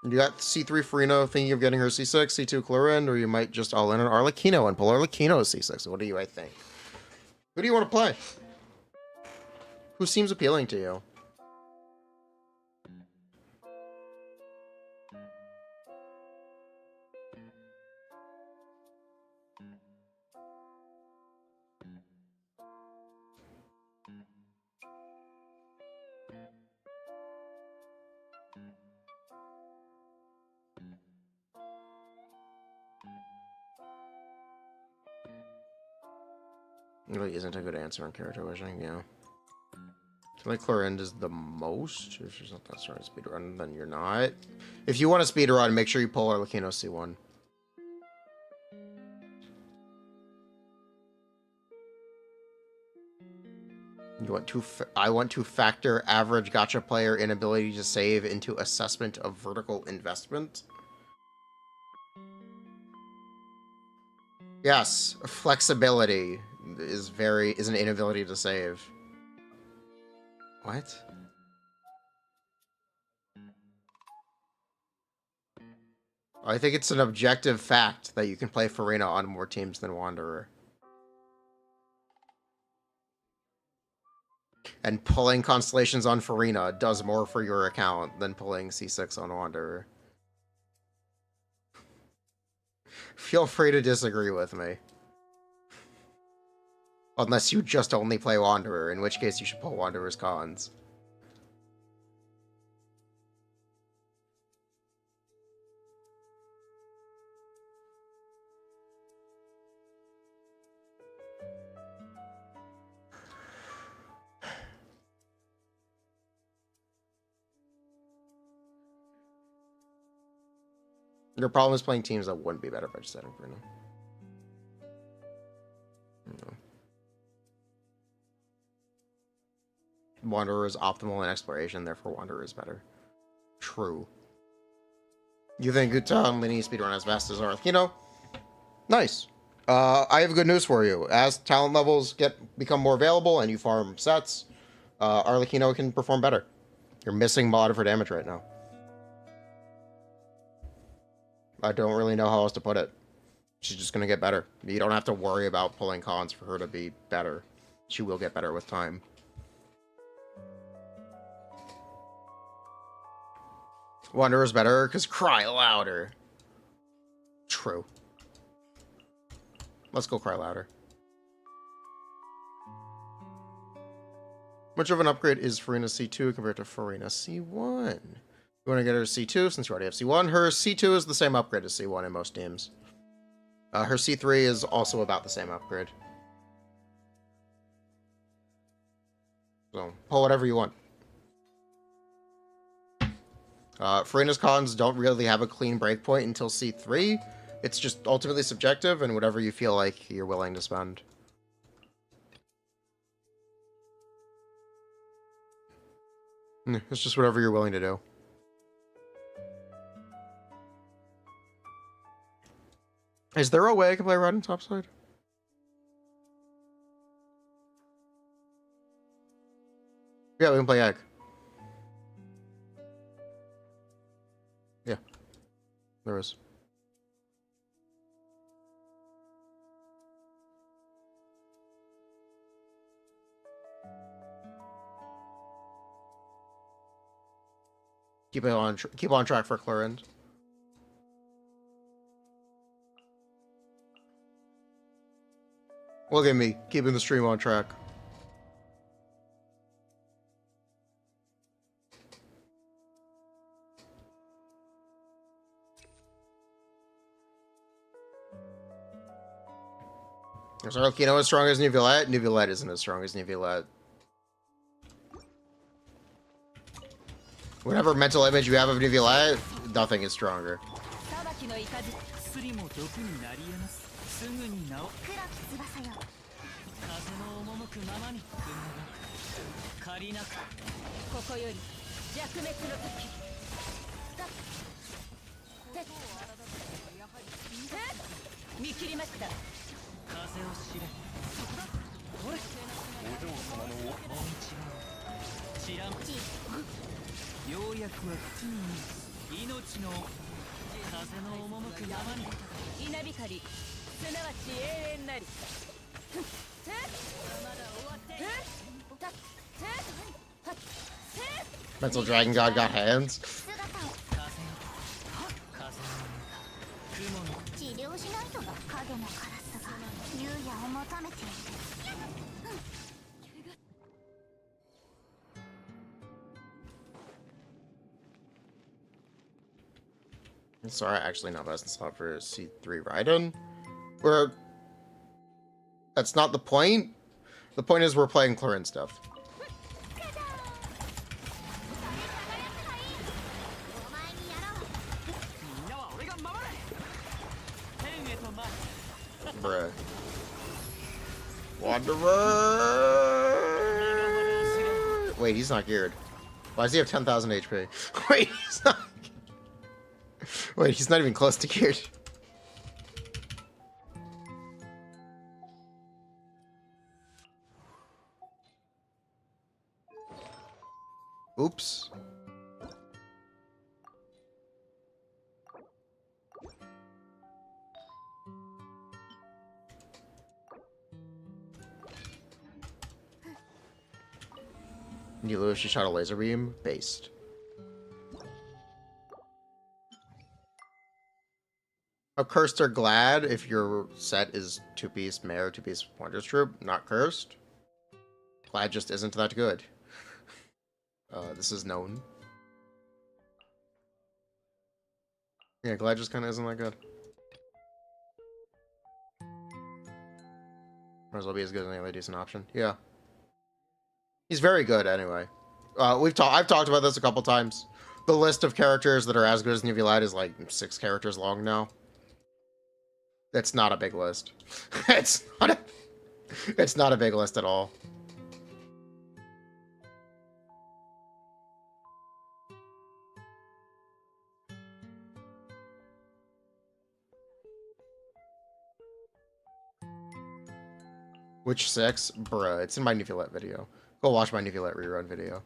You got C3 Furina thinking of getting her C6, C2 Clorinde, or you might just all in on Arlecchino and pull Arlecchino C6. What do you, I think? Who do you want to play? Who seems appealing to you? It really isn't a good answer on character wishing, yeah. I feel like Clorinde is the most. If she's not that strong at speedrun, then you're not. If you want to speedrun, make sure you pull Arlecchino C1. You want to I want to factor average gacha player inability to save into assessment of vertical investment. Yes, flexibility is an inability to save. What? I think it's an objective fact that you can play Furina on more teams than Wanderer. And pulling Constellations on Furina does more for your account than pulling C6 on Wanderer. Feel free to disagree with me. Unless you just only play Wanderer, in which case you should pull Wanderer's cons. Your problem is playing teams that wouldn't be better by just setting Bruno. No. Wanderer is optimal in exploration, therefore Wanderer is better. True. You think Uta and Linny speedrun as fast as Arlecchino? Nice. I have good news for you. As talent levels become more available and you farm sets, Arlecchino can perform better. You're missing a lot of her damage right now. I don't really know how else to put it. She's just going to get better. You don't have to worry about pulling cons for her to be better. She will get better with time. Wanderer's better because cry louder. True. Let's go cry louder. Much of an upgrade is Furina C2 compared to Furina C1? You want to get her C2 since you already have C1. Her C2 is the same upgrade as C1 in most teams. Her C3 is also about the same upgrade. So, pull whatever you want. Furina's cons don't really have a clean breakpoint until C3. It's just ultimately subjective and whatever you feel like you're willing to spend. It's just whatever you're willing to do. Is there a way I can play Raiden topside? Yeah, we can play egg. Yeah. There is. Keep on track for Clorinde. Look at me, keeping the stream on track. Is Arlecchino as strong as Neuvillette? Neuvillette isn't as strong as Neuvillette. Whatever mental image you have of Neuvillette, nothing is stronger. Mental Dragon God got hands. Sorry, actually not best in slot for C3 Raiden. That's not the point. The point is we're playing Clorinde stuff. お前にやろう。みんなは俺が守れ。天へと舞う。 Bruh. Wanderer! Wait, he's not geared. Why does he have 10,000 HP? Wait, he's not... Wait, he's not even close to geared. Oops. You lose, she shot a laser beam. Based. A cursed or glad if your set is 2-piece mare, 2-piece pointers troop. Not cursed. Glad just isn't that good. This is known. Yeah, glad just kind of isn't that good. Might as well be as good as any other decent option. Yeah. He's very good anyway. I've talked about this a couple times. The list of characters that are as good as Nivea Lad is like 6 characters long now. That's not a big list. It's not a big list at all. Which 6? Bruh, it's in my Nivea video. Go watch my Nivea rerun video.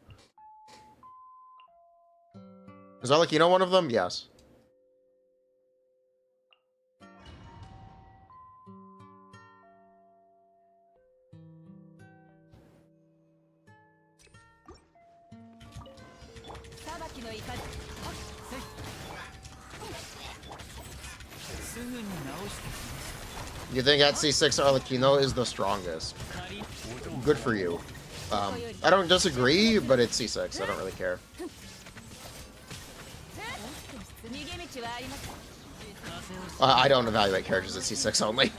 Is Arlecchino one of them? Yes. You think at C6 Arlecchino is the strongest? Good for you. I don't disagree, but it's C6. I don't really care. I don't evaluate characters at C6 only.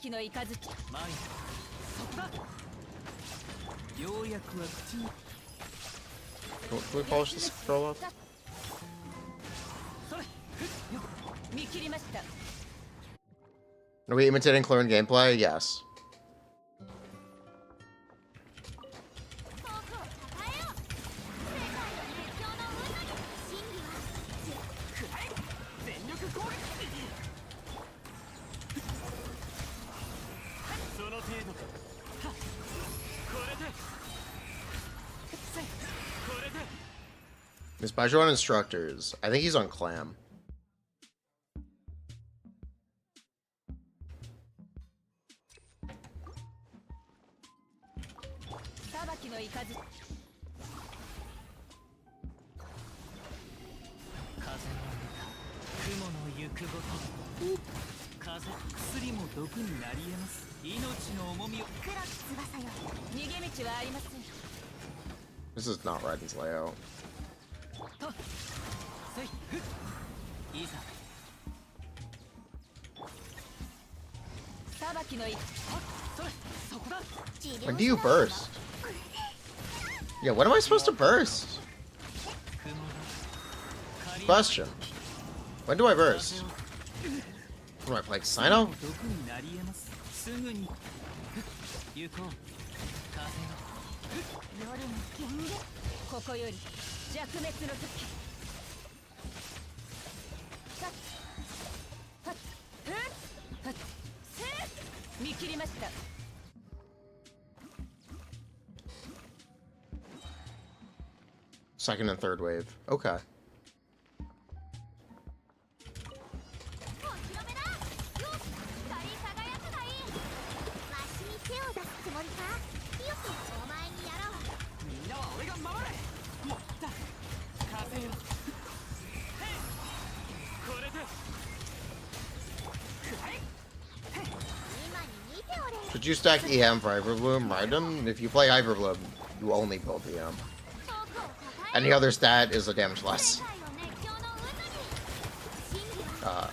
Can we polish this scroll up? Are we imitating Clorinde gameplay? Yes. Miss Bajo on instructors. I think he's on Clam. This is not Raiden's layout. When do you burst? Yeah, when am I supposed to burst? Question. When do I burst? What do I play, Sino? Second and third wave. Okay. Should you stack EM for Hyperbloom? Raiden? If you play Hyperbloom, you only build EM. Any other stat is a damage less.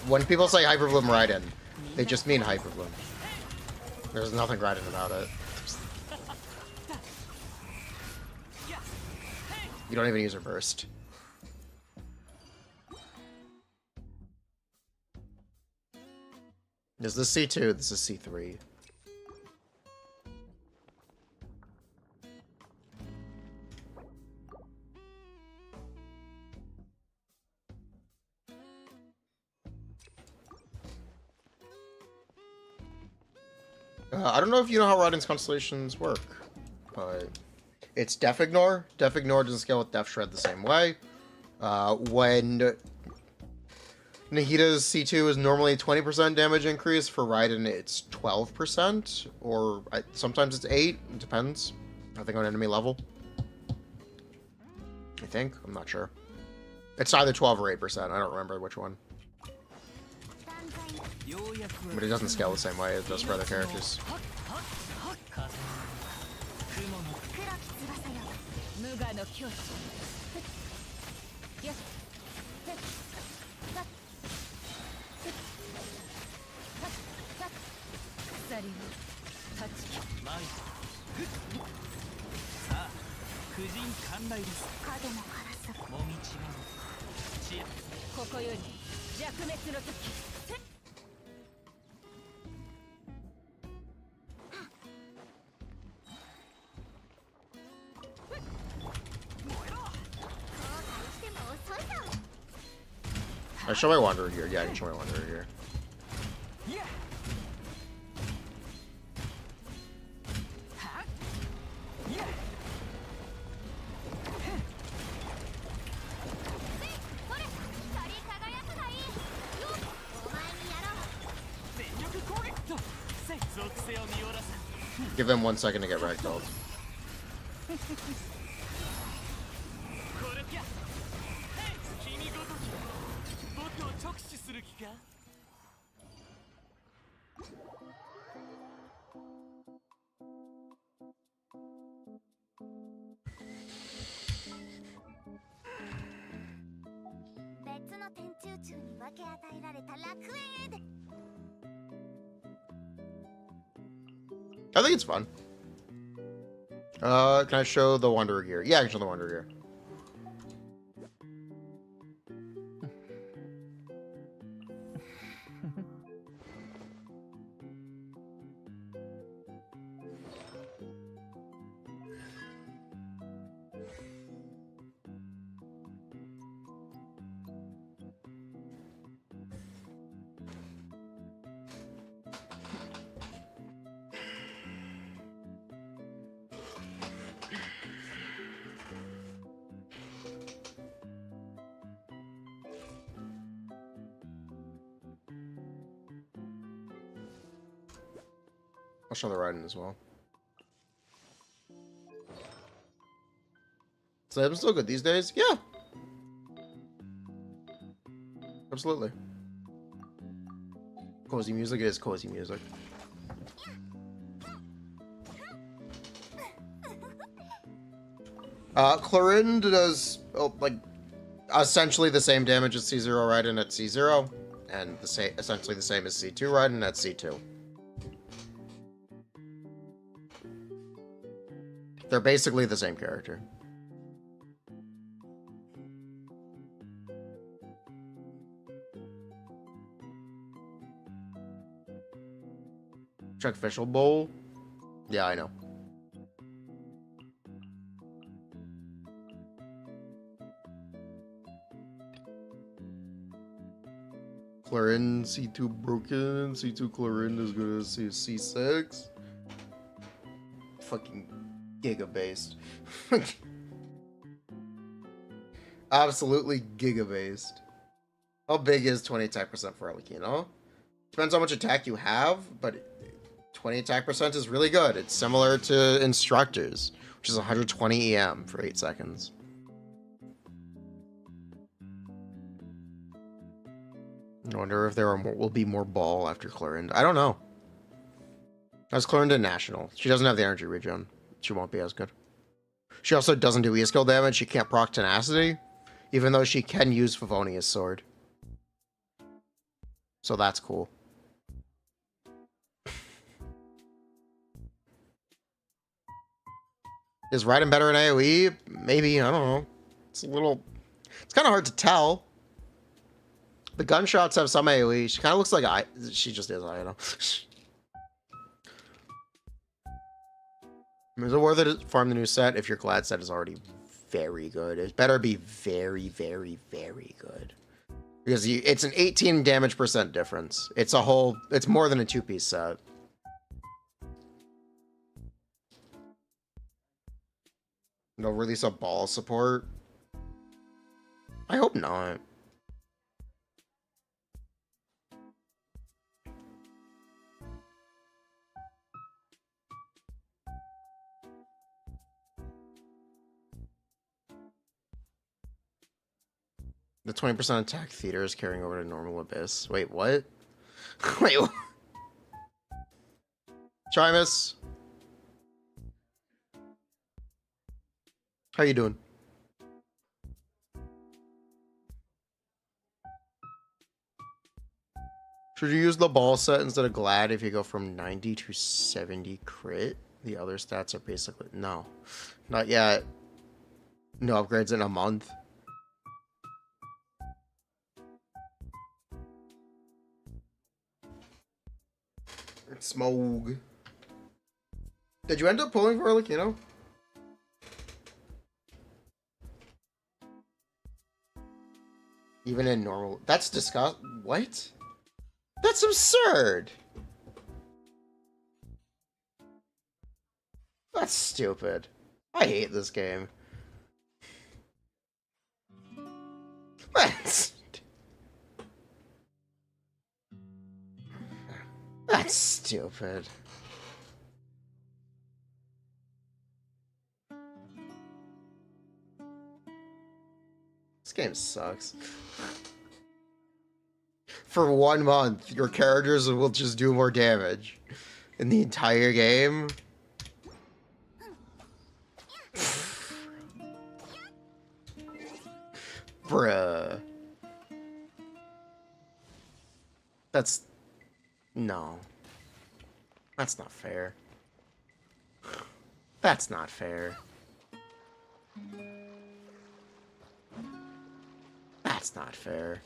When people say Hyperbloom Raiden, they just mean Hyperbloom. There's nothing Raiden about it. You don't even use her burst. Is this C2? This is C3. I don't know if you know how Raiden's constellations work, but it's Def Ignore. Def Ignore doesn't scale with Def Shred the same way. When Nahita's C2 is normally a 20% damage increase, for Raiden it's 12%, or sometimes it's 8, it depends. I think on enemy level. I'm not sure. It's either 12 or 8%, I don't remember which one. But it doesn't scale the same way as it does for other characters. I show my Wanderer here. Yeah, I can show my Wanderer here. Give him 1 second to get ragdolled. I think it's fun. Can I show the Wanderer gear? Yeah, I can show the Wanderer gear. I'll show the Raiden as well. So I'm still good these days? Yeah. Absolutely. Cozy music is cozy music. Clorinde does like essentially the same damage as C0 Raiden at C0, and essentially the same as C2 Raiden at C2. They're basically the same character. Check Official Bowl. Yeah, I know. Clorinde C2 broken. C2 Clorinde is good as C6. Fucking giga-based. Absolutely giga-based. How big is 20 attack percent for Arlecchino? Depends how much attack you have, but 20 attack percent is really good. It's similar to Instructors, which is 120 EM for 8 seconds. I wonder if there will be more ball after Clorinde. I don't know. That's Clorinde National. She doesn't have the energy regen. She won't be as good. She also doesn't do E-skill damage. She can't proc tenacity, even though she can use Favonia's sword. So that's cool. Is Raiden better in AoE? Maybe, I don't know. It's kind of hard to tell. The gunshots have some AoE. She kind of looks like she just is, I don't know. Is it worth it to farm the new set if your Glad set is already very good? It better be very, very, very good. Because it's an 18 damage % difference. It's more than a 2-piece set. They'll release a ball support? I hope not. The 20% attack theater is carrying over to normal abyss. Wait, what? Wait, what? Chimus. How you doing? Should you use the ball set instead of Glad if you go from 90 to 70 crit? The other stats are basically... No. Not yet. No upgrades in a month. Smog. Did you end up pulling for Arlecchino? Even in normal... That's disgusting. What? That's absurd! That's stupid. I hate this game. That's stupid. This game sucks. For 1 month, your characters will just do more damage. In the entire game? Bruh. That's... No. That's not fair. That's not fair. That's not fair.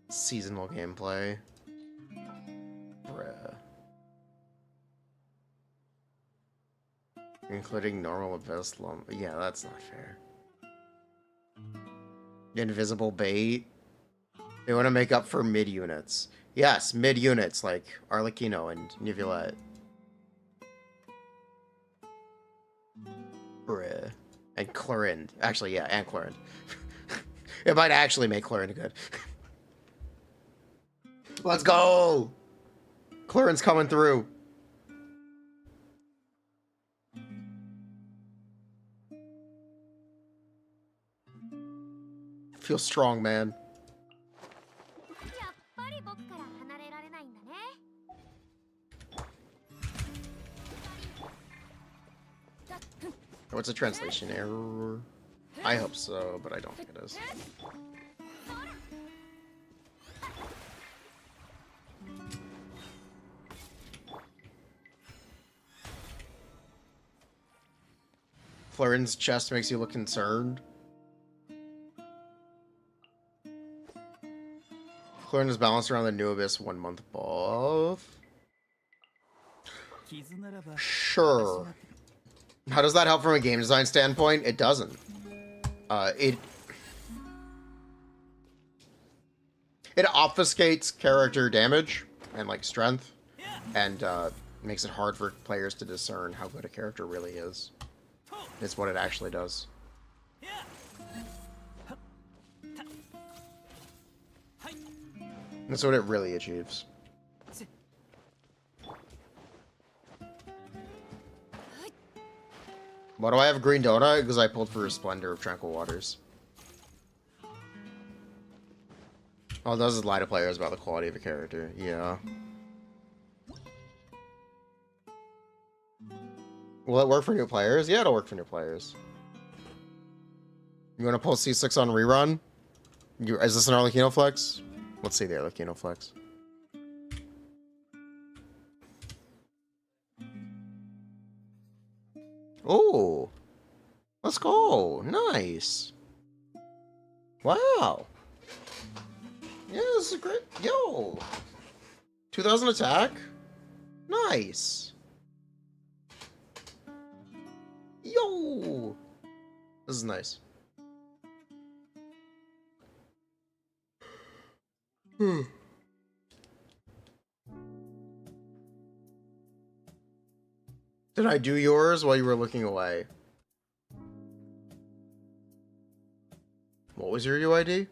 Seasonal gameplay. Bruh. Including normal abyss lump. Yeah, that's not fair. Invisible bait. They want to make up for mid units. Yes, mid units like Arlecchino and Nivulette. Bruh. And Clorinde. Actually, yeah, and Clorinde. It might actually make Clorinde good. Let's go! Clorinde's coming through. Feel strong, man. What's a translation error? I hope so, but I don't think it is. Florinde's chest makes you look concerned. Clorinde is balanced around the new abyss 1 month buff. Sure. How does that help from a game design standpoint? It doesn't. It obfuscates character damage and like strength, and makes it hard for players to discern how good a character really is. It's what it actually does. That's what it really achieves. Why do I have green donut? Because I pulled for Splendor of Tranquil Waters. All it does is lie to players about the quality of a character. Yeah. Will it work for new players? Yeah, it'll work for new players. You want to pull C6 on rerun? Is this an Arlecchino flex? Let's see the Arlecchino flex. Oh, let's go. Nice. Wow. Yeah, this is great. Yo. 2000 attack. Nice. Yo. This is nice. Did I do yours while you were looking away? What was your UID?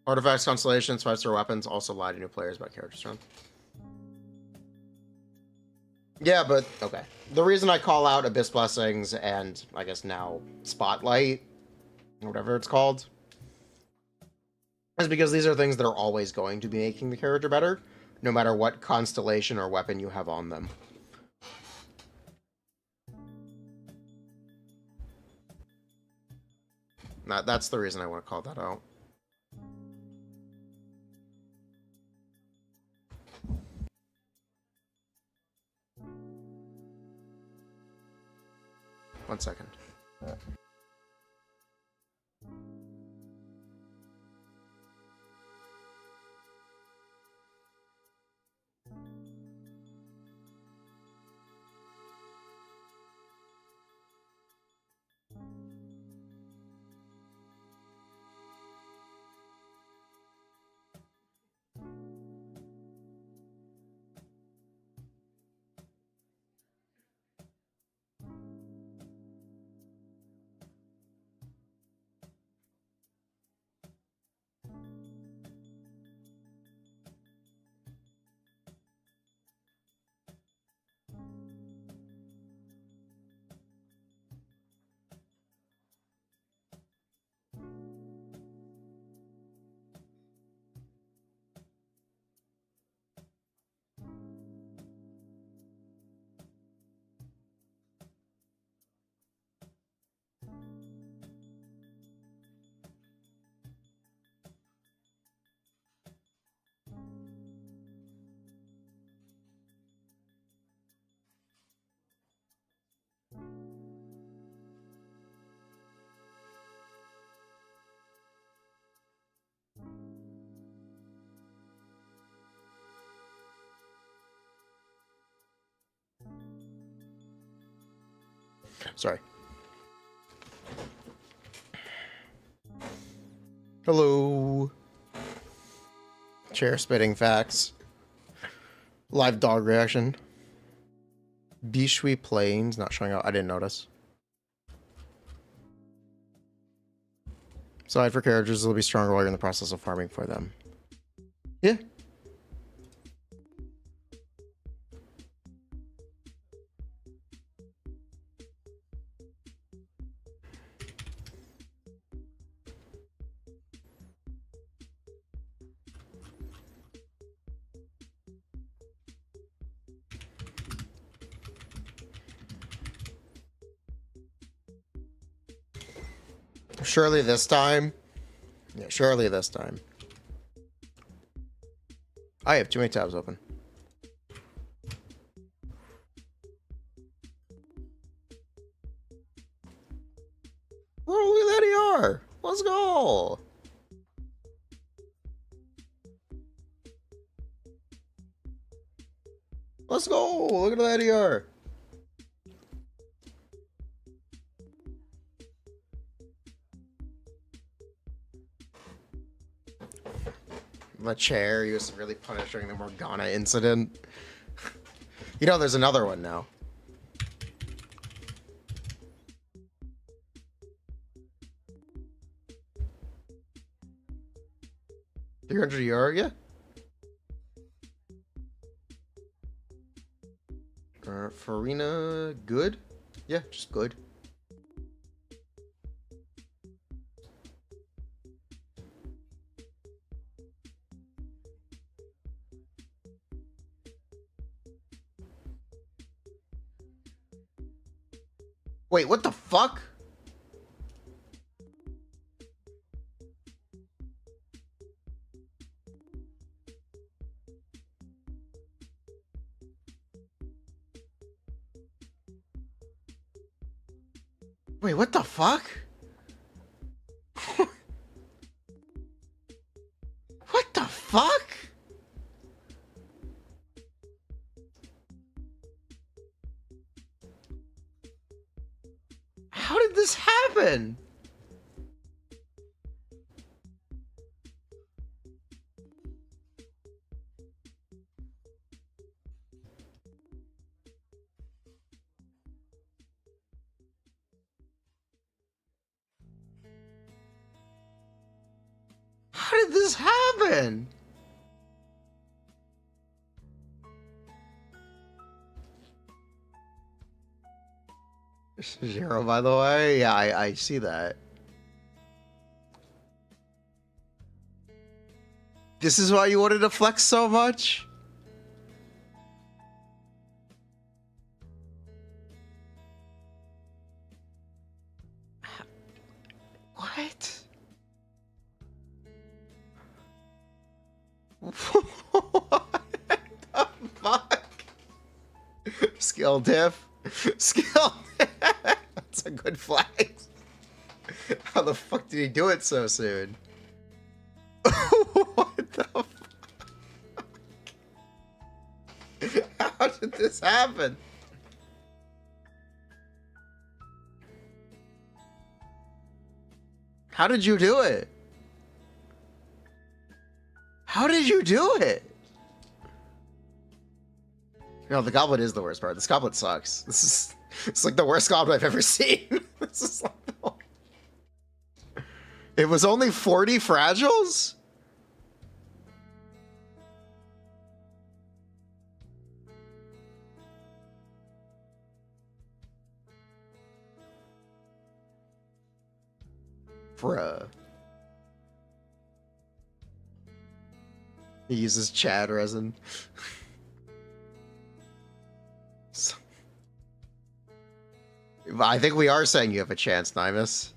Artifacts, constellations, 5-star weapons also lie to new players about character strength. Yeah, but okay. The reason I call out Abyss Blessings and I guess now Spotlight, whatever it's called, is because these are things that are always going to be making the character better, no matter what constellation or weapon you have on them. That's the reason I want to call that out. One second. Sorry. Hello. Chair spitting facts. Live dog reaction. Bishui Plains not showing up. I didn't notice. Side for characters will be stronger while you're in the process of farming for them. Yeah. Surely this time. Yeah, surely this time. I have too many tabs open. Oh, look at that ER. Let's go. Let's go. Look at that ER. The chair, he was really punishing the Morgana incident. You know, there's another one now. €300, yeah. Furina, good? Yeah, just good. Wait, what the fuck? Wait, what the fuck? What the fuck? How did this happen? How did this happen? Zero, by the way. Yeah, I see that. This is why you wanted to flex so much? What? What the fuck? Skill diff. Skill. That's a good flex. How the fuck did he do it so soon? What the fuck? How did this happen? How did you do it? How did you do it? No, the goblet is the worst part. This goblet sucks. It's like the worst goblet I've ever seen. This is like it was only 40 fragiles? Bruh. He uses Chad resin. I think we are saying you have a chance, Nimus.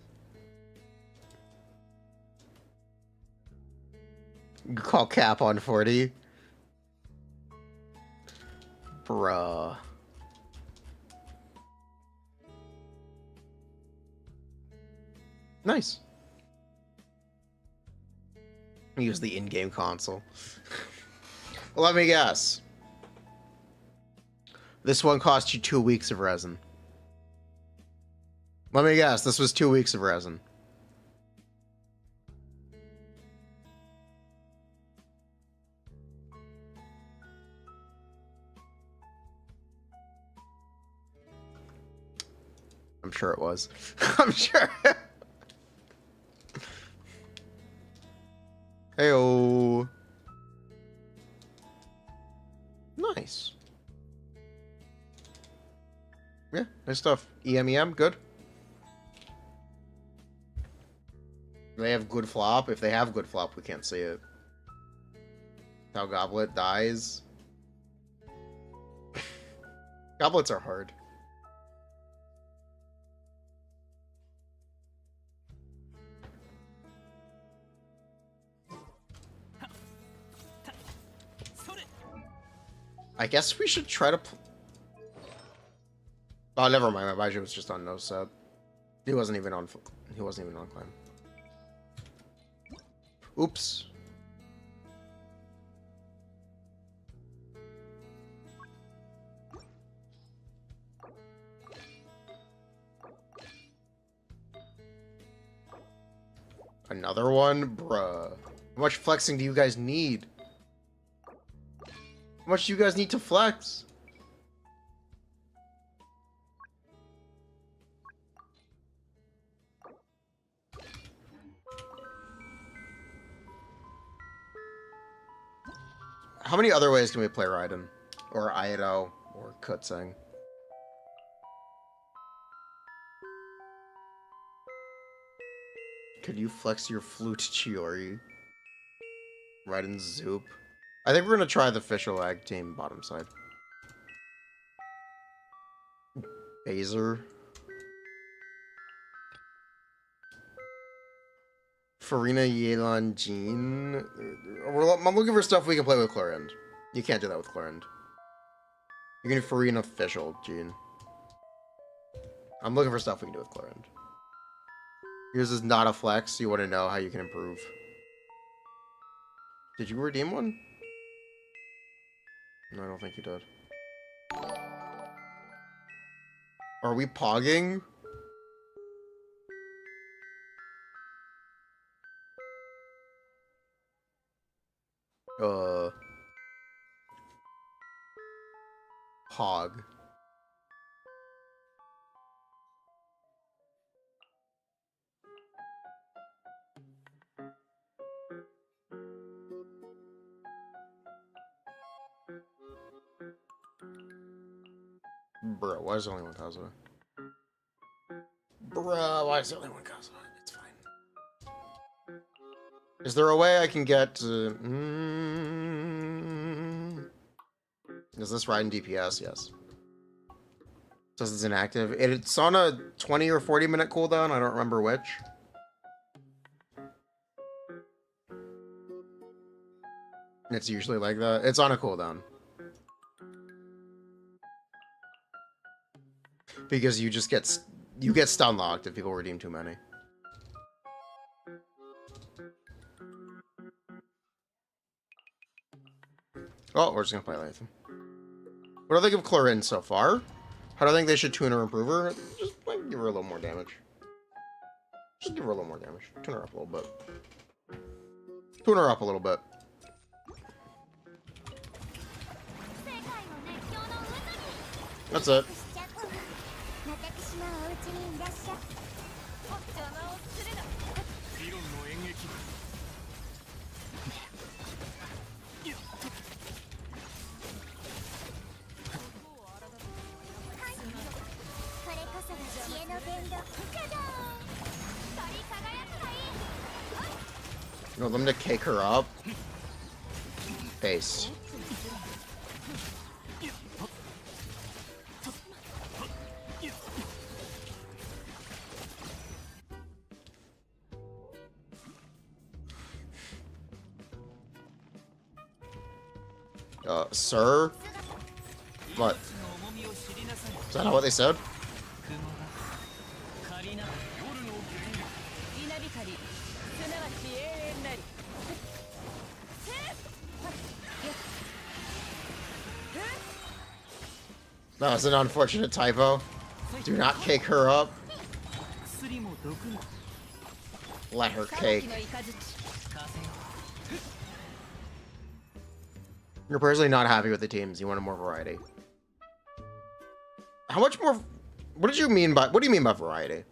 You call cap on 40. Bruh. Nice. Use the in-game console. Let me guess. This one cost you 2 weeks of resin. Let me guess, this was 2 weeks of resin. I'm sure it was. I'm sure. Heyo. Nice. Yeah, nice stuff. EMEM, good. They have good flop. If they have good flop, we can't see it. How Goblet dies. Goblets are hard. I guess we should try to. Oh, never mind. My Baiju was just on no sub. He wasn't even on. He wasn't even on climb. Oops. Another one? Bruh. How much flexing do you guys need? How much do you guys need to flex? How many other ways can we play Raiden? Or Aido? Or Kutsing? Could you flex your flute, Chiori? Raiden Zoop. I think we're gonna try the official ag team bottom side. Baser. Furina, Yelan, Jean. I'm looking for stuff we can play with Clorinde. You can't do that with Clorinde. You can do Furina official, Jean. I'm looking for stuff we can do with Clorinde. Yours is not a flex. You want to know how you can improve. Did you redeem one? No, I don't think you did. Are we pogging? Pog. Bro, why is there only one Kazuha? Bro, why is there only one Kazuha? It's fine. Is there a way I can get... Is this Raiden DPS? Yes. Says it's inactive. It's on a 20 or 40 minute cooldown. I don't remember which. It's usually like that. It's on a cooldown. Because you just get stun locked if people redeem too many. Oh, we're just gonna play Latham. What do I think of Clorinde so far? How do I think they should tune or improve her? Just like, give her a little more damage. Just give her a little more damage. Tune her up a little bit. Tune her up a little bit. That's it. You want them to cake her up? Face. Sir? What? Is that not what they said? That was an unfortunate typo. Do not cake her up. Let her cake. You're personally not happy with the teams. You wanted more variety. How much more? What do you mean by variety?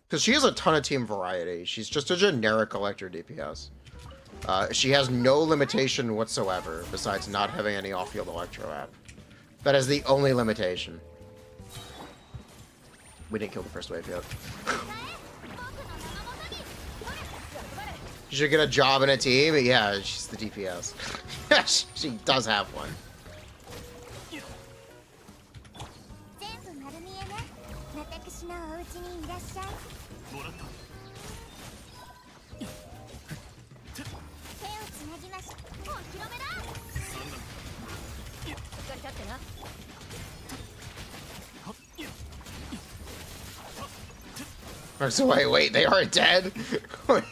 Because she has a ton of team variety. She's just a generic collector DPS. She has no limitation whatsoever besides not having any off-field electro app. That is the only limitation. We didn't kill the first wave yet. She should get a job in a team. Yeah, she's the DPS. She does have one. So wait, they are dead?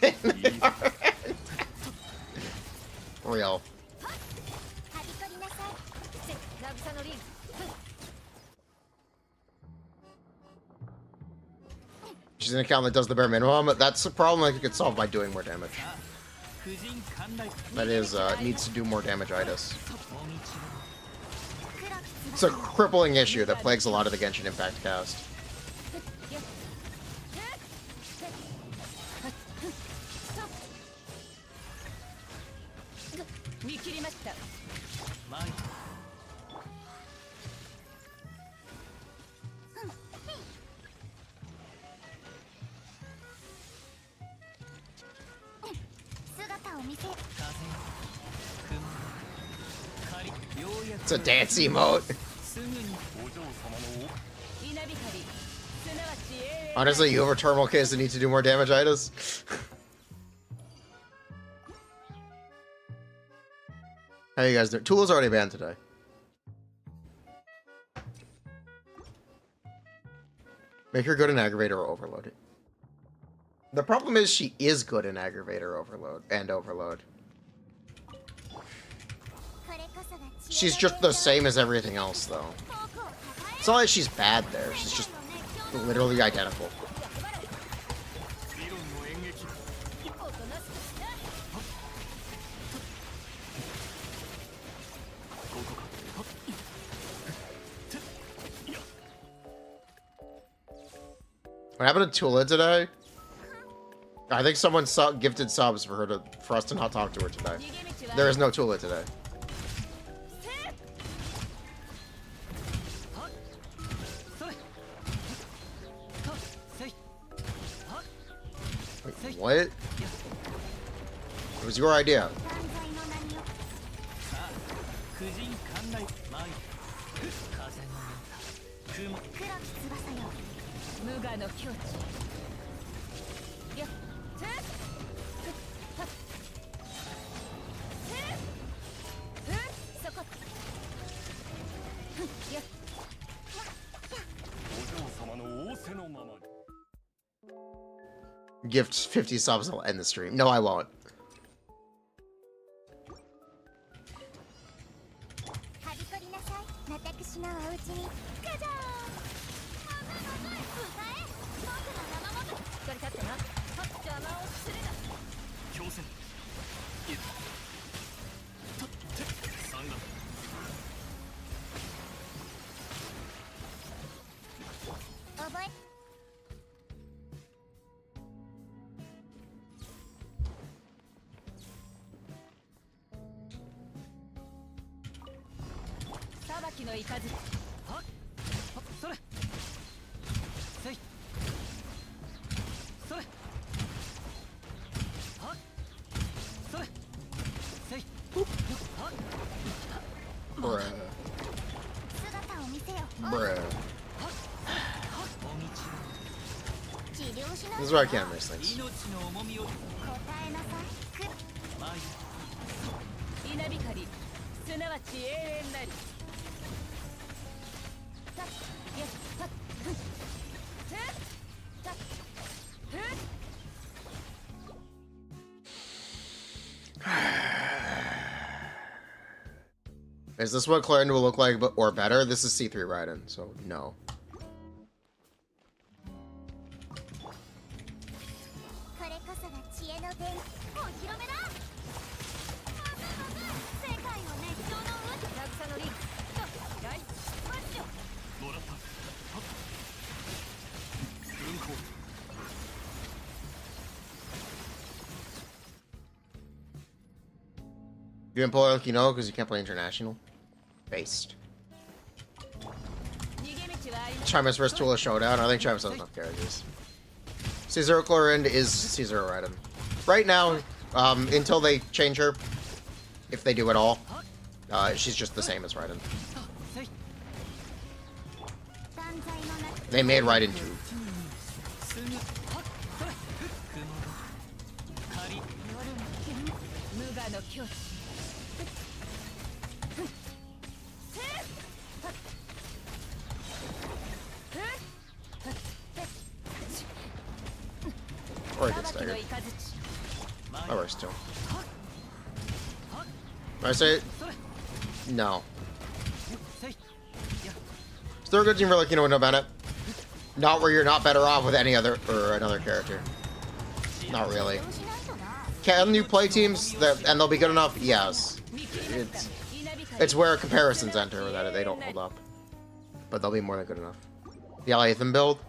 They are real. She's an account that does the bare minimum, but that's a problem I could solve by doing more damage. That is, needs to do more damage-itis. It's a crippling issue that plagues a lot of the Genshin Impact cast. It's a dance emote. すぐにお嬢様の稲光すなわち永遠 Honestly, you have a terminal case that needs to do more damage, Idas. How you guys doing? Tula's already banned today. Make her good in Aggravator or Overload. The problem is she is good in Aggravator Overload and Overload. She's just the same as everything else, though. It's not like she's bad there. She's just literally identical. 理論の演劇 What happened to Tula today? I think someone gifted subs for us to not talk to her today. There is no Tula today. Wait, what? It was your idea. 婦人館内舞い風の雲黒き翼よ無我の境地やっそこやっお嬢様の仰せのままに Gift 50 subs, I'll end the stream. No, I won't. はびこりなさい私のお家にガジャー歌え僕の生もぐ光り立ってな邪魔をするな強戦いとって三眼覚え裁きのいかずはっはっそれせいそれはっそれせいはっ Bruh. 姿を見せよ Bruh. お道を治療しな This is why I can't miss things. 命の重みを答えなさいく舞い稲光すなわち永遠なりたっやったっふんてったっふん Is this what Clorinde will look like, but or better? This is C3 Raiden, so no. これこそが知恵の伝お披露目だ世界を熱狂の渦渚のリンクとライマッチョもらったはっ運行 You didn't pull it like you know because you can't play international. Based. 逃げ道はありま Chimus vs Tula Showdown. I think Chimus has enough characters. Caesar Clorinde is Caesar Raiden. Right now, until they change her, if they do at all, she's just the same as Raiden. せい 断罪のな They made Raiden 2. すぐはっそれ雲が仮夜の煙無我の境地 Or he gets staggered. That works too. Did I say it? No. Is there a good team for like, you know, no Bennett? Not where you're not better off with any other or another character. Not really. Can you play teams that and they'll be good enough? Yes. It's where comparisons enter that they don't hold up. But they'll be more than good enough. The Lathan build?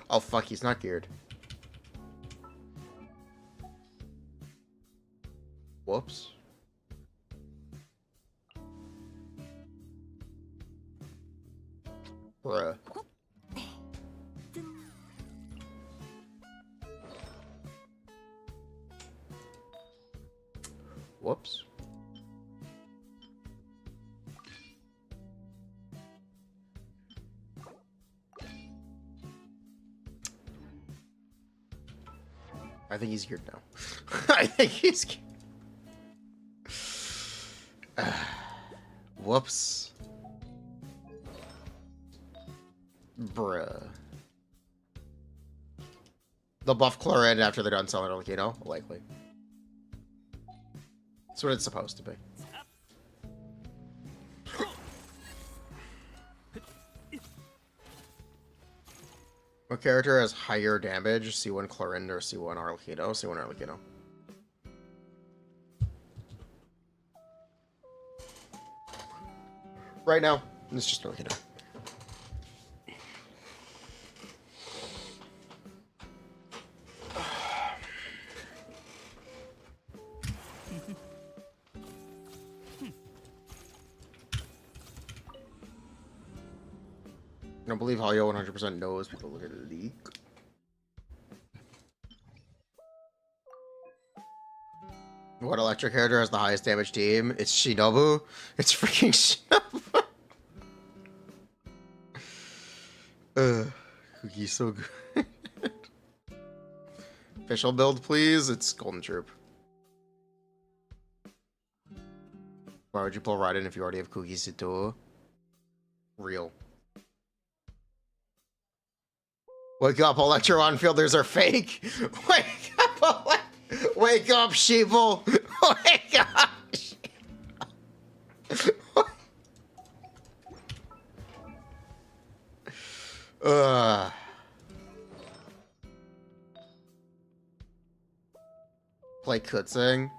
Oh fuck, he's not geared. Whoops. Bruh. Whoops. I think he's geared now. I think he's geared. Whoops. Bruh. They'll buff Clorinde after they're done selling it, you know? Likely. That's what it's supposed to be. What character has higher damage? C1 Clorinde or C1 Arlecchino? C1 Arlecchino. Right now, it's just Arlecchino. I don't believe Halio 100% knows people look at the leak. What electric character has the highest damage team? It's Shinobu. It's freaking Shinobu. Cookie's so good. Official build, please. It's Golden Troop. Why would you pull Raiden if you already have Cookie Sito? Real. Wake up, Electron Fielders are fake. Wake up, wake up, sheeple. Wake up. Play Kutzing.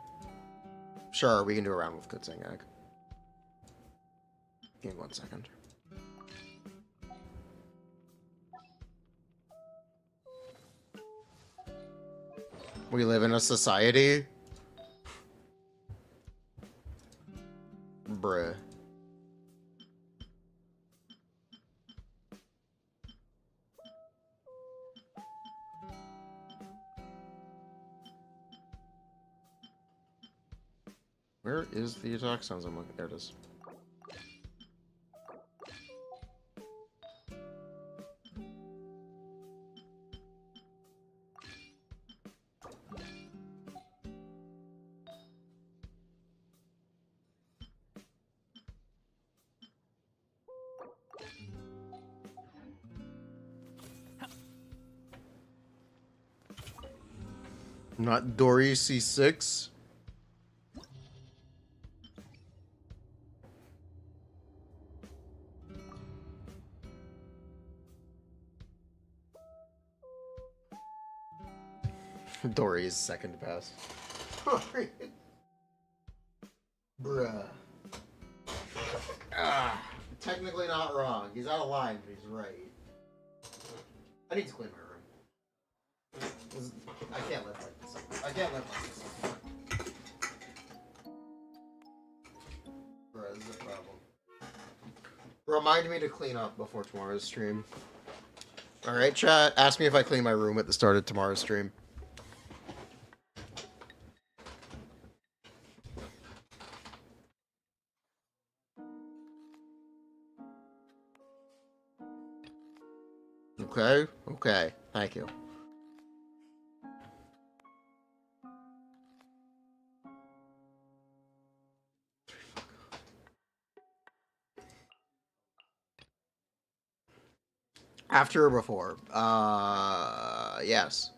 Sure, we can do a round with Kutzing Egg. Give me 1 second. We live in a society? Bruh. Where is the attack sounds? I'm looking. There it is. Not Dory C6. Dory's second best. Bruh. Technically not wrong. He's out of line, but he's right. I need to clean my room. I can't live like this. I can't live like this. Bruh, this is a problem. Remind me to clean up before tomorrow's stream. Alright, chat. Ask me if I clean my room at the start of tomorrow's stream. Okay, okay. Thank you. After or before? Yes.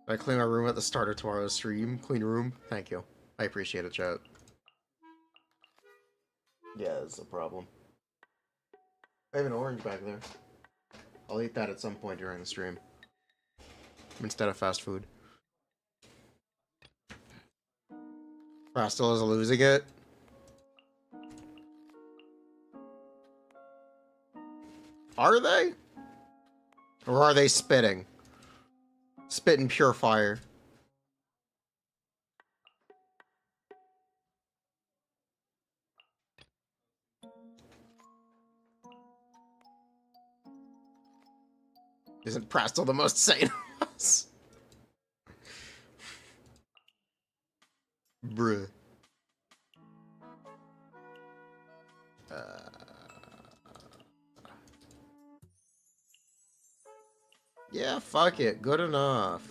I clean my room at the start of tomorrow's stream. Clean room. Thank you. I appreciate it, chat. Yeah, that's a problem. I have an orange back there. I'll eat that at some point during the stream. Instead of fast food. Rastal is losing it. Are they? Or are they spitting? Spitting pure fire. Isn't Prastal the most sane of us? Bruh. Yeah, fuck it. Good enough.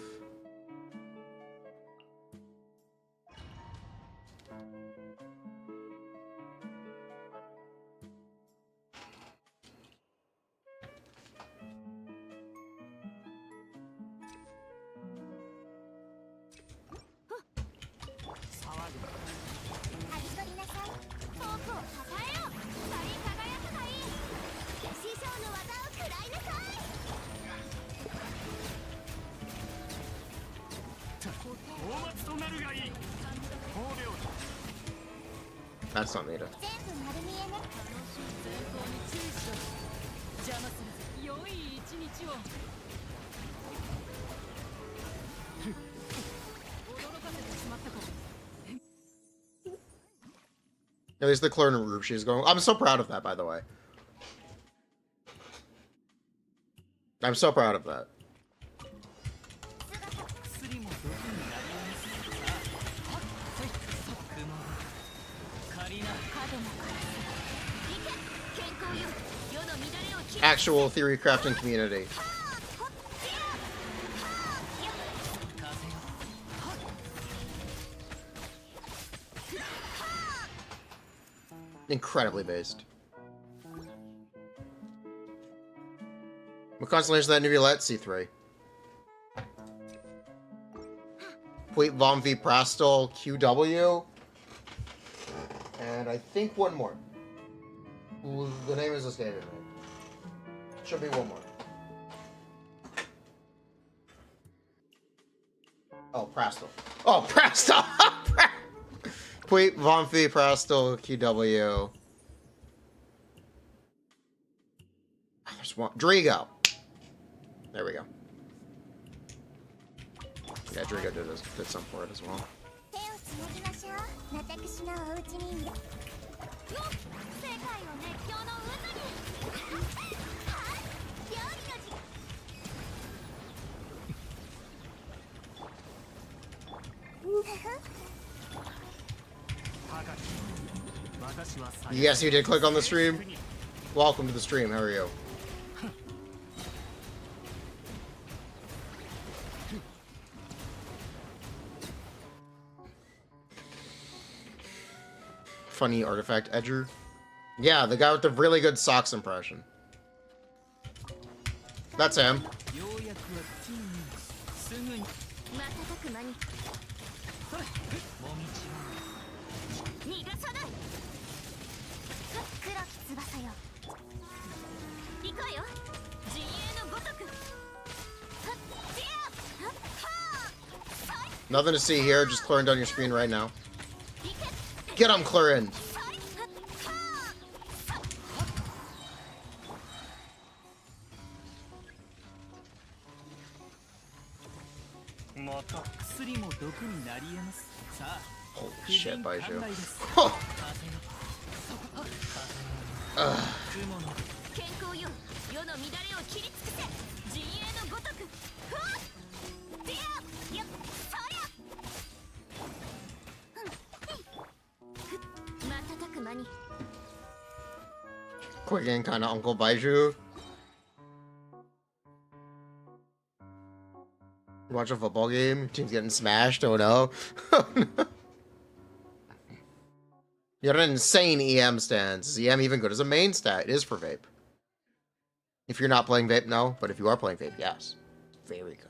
That's not needed. 前方に注意しろ。邪魔する良い一日を。驚かせてしまったかも。 At least the Clorinde group she's going. I'm so proud of that, by the way. I'm so proud of that. Actual Theorycrafting community. Incredibly based. What constellation is that new Violet? C3. Wait, Vom V Prastal, QW. And I think one more. Ooh, the name is escaping me. Should be one more. Oh, Prastal. Oh, Prastal! Wait, Vom V Prastal, QW. Oh, there's one. Drigo. There we go. Yeah, Drigo did some for it as well. Yes, you did click on the stream. Welcome to the stream. How are you? Funny artifact edger. Yeah, the guy with the really good socks impression. That's him. Nothing to see here, just Clorinde on your screen right now. Get him, Clorinde! Holy shit, Baiju. Oh. Quick and kind of Uncle Baiju. Watch a football game, your team's getting smashed, oh no. You got an insane EM stance. Is EM even good as a main stat? It is for vape. If you're not playing vape, no. But if you are playing vape, yes. Very good.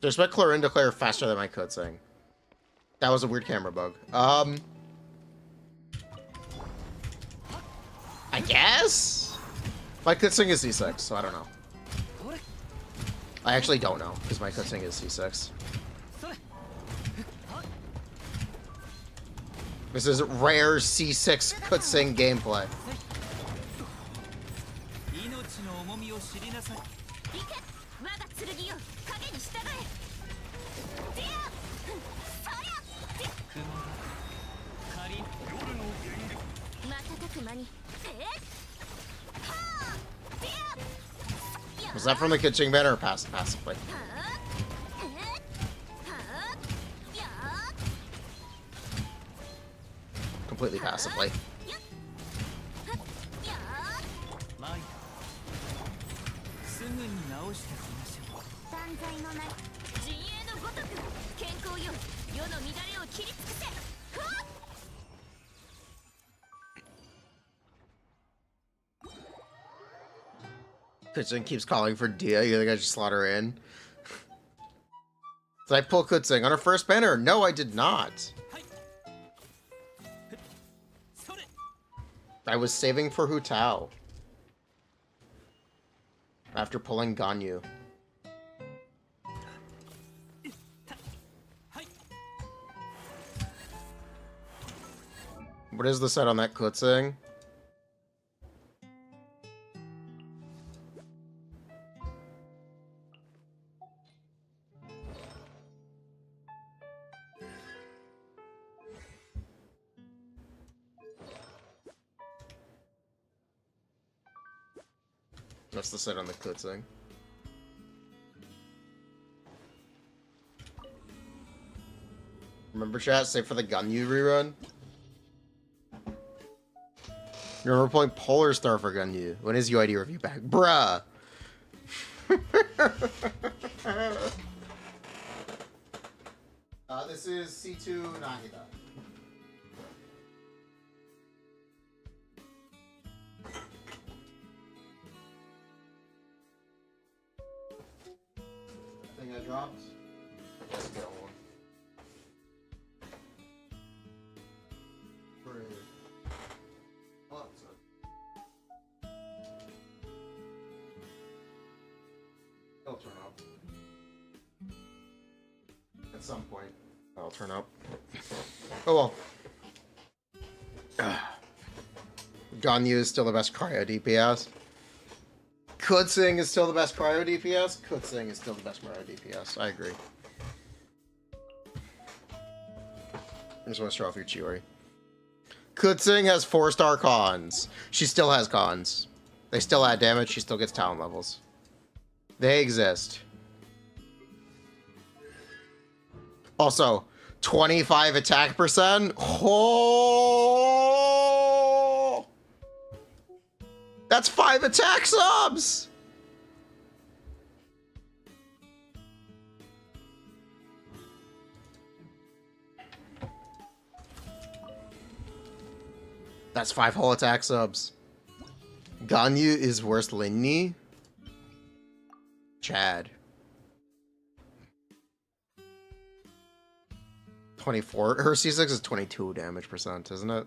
I expect Clorinde to clear faster than my code saying. That was a weird camera bug. I guess? My kutsing is C6, so I don't know. I actually don't know, because my kutsing is C6. This is rare C6 kutsing gameplay. Was that from the kitchen banner or passively? Completely passively. のごとく健康よ世の乱れを切り尽くせ。ふわっ。 Kutzing keeps calling for Dia. You think I just slot her in? Did I pull Kutzing on her first banner? No, I did not. I was saving for Hu Tao. After pulling Ganyu. What is the set on that Kutzing? That's the set on the Kutzing. Remember, chat? Save for the Ganyu rerun? You remember playing Polar Star for Ganyu? When is UID review back? Bruh! This is C2 Nahida. Thing I dropped? Let's get one. It'll turn up. At some point, that'll turn up. Oh well. Ganyu is still the best cryo DPS. Kutzing is still the best cryo DPS. Kutzing is still the best cryo DPS. I agree. I just want to show off your Chiori. Kutzing has 4-star cons. She still has cons. They still add damage. She still gets talent levels. They exist. Also, 25 attack percent. Oh! That's 5 attack subs! That's 5 whole attack subs. Ganyu is worse Linny. Chad. 24. Her C6 is 22 damage percent, isn't it?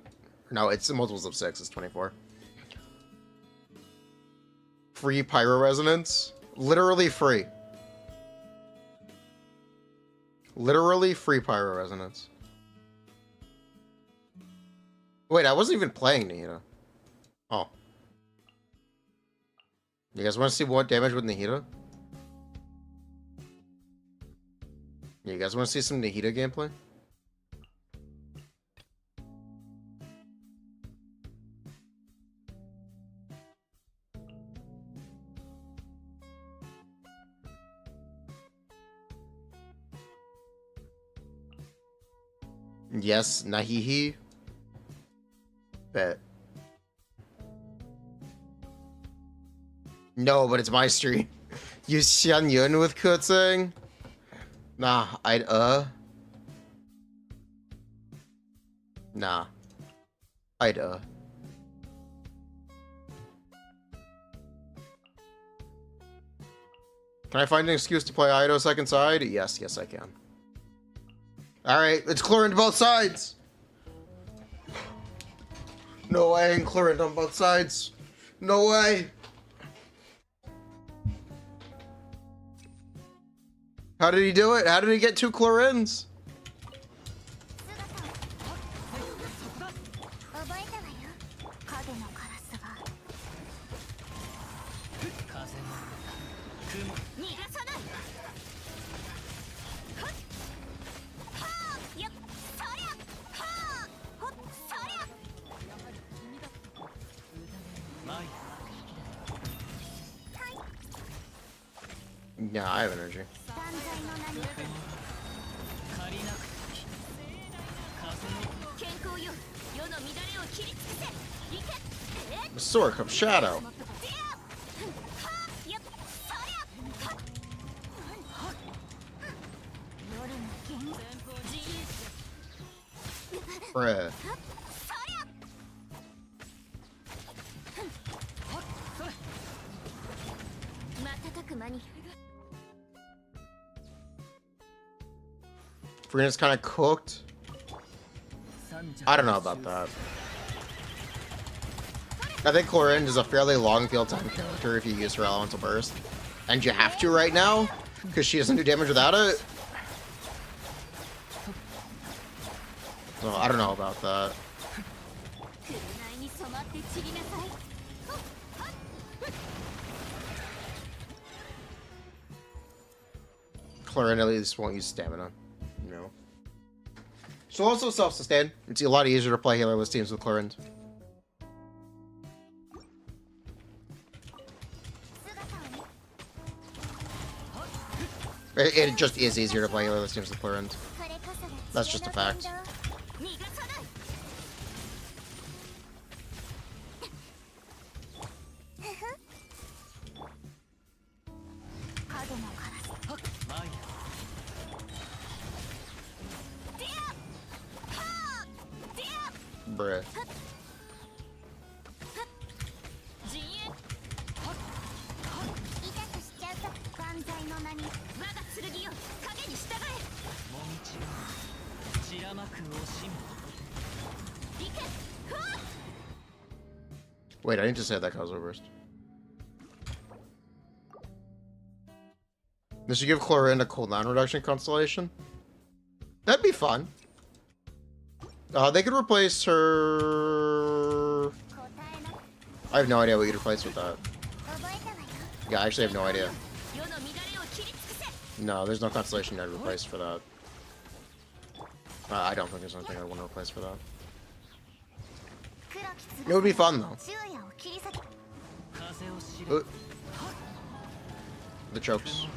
No, it's multiples of 6. It's 24. Free Pyro Resonance. Literally free. Literally free Pyro Resonance. Wait, I wasn't even playing Nihida. Oh. You guys want to see what damage with Nihida? You guys want to see some Nihida gameplay? Yes, Nahihi. Bet. No, but it's my stream. You Xian Yun with Kutzing? Nah, I'd Nah. I'd Can I find an excuse to play Ido second side? Yes, yes I can. Alright, it's Clorinde both sides! No way, and Clorinde on both sides. No way! How did he do it? How did he get 2 Clorindes? 覚えたわよ影のカラスが逃がさないはっはーやっそりゃはーほっそりゃ Yeah, I have energy. 断罪の名に健康よ世の乱れを切り尽くせいけ Sword of Shadow. はーやっそりゃはっ Bruh. 瞬く間に Furina's kind of cooked. I don't know about that. I think Clorinde is a fairly long field time character if you use her elemental burst. And you have to right now, because she doesn't do damage without it. So I don't know about that. 紅に染まって散りなさい Clorinde at least won't use stamina. You know. She'll also self-sustain. It's a lot easier to play healerless teams with Clorinde. It just is easier to play healerless teams with Clorinde. That's just a fact. Bruh. 万歳の名に我が剣よ影に従え Wait, I need to say that Cosmo Burst. They should give Clorinde a cooldown reduction constellation. That'd be fun. They could replace her... I have no idea what you'd replace with that. Yeah, I actually have no idea. No, there's no constellation I'd replace for that. I don't think there's anything I want to replace for that. It would be fun, though. The chokes.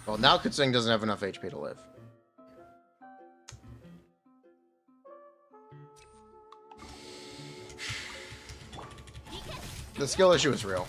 Well, now Kutsing doesn't have enough HP to live. The skill issue is real.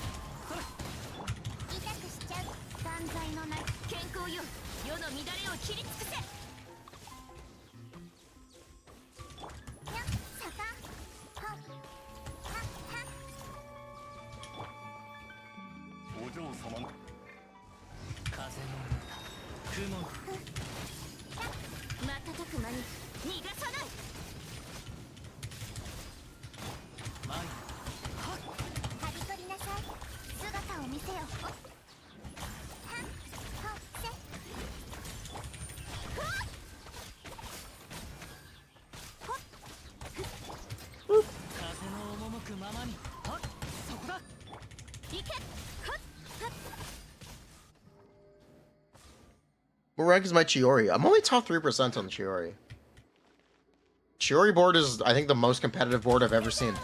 What rank is my Chiori? I'm only top 3% on the Chiori. Chiori board is, I think, the most competitive board I've ever seen.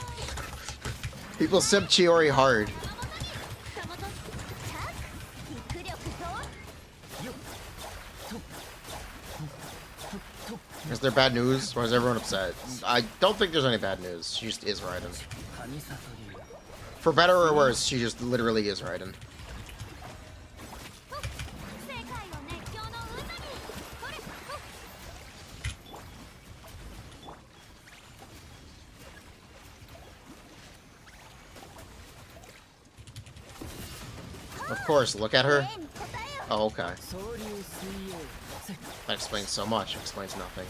People simp Chiori hard. Is there bad news? Or is everyone upset? I don't think there's any bad news. She just is Raiden. For better or worse, she just literally is Raiden. Of course, look at her. Oh, okay. That explains so much. It explains nothing.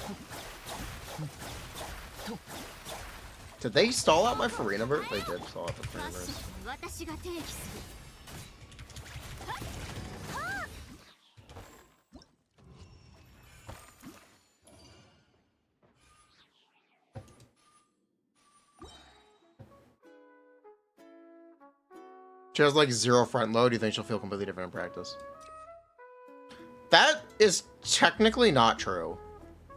Did they stall out my Furina burst? They did stall out the Furina burst. She has like 0 front load. Do you think she'll feel completely different in practice? That is technically not true.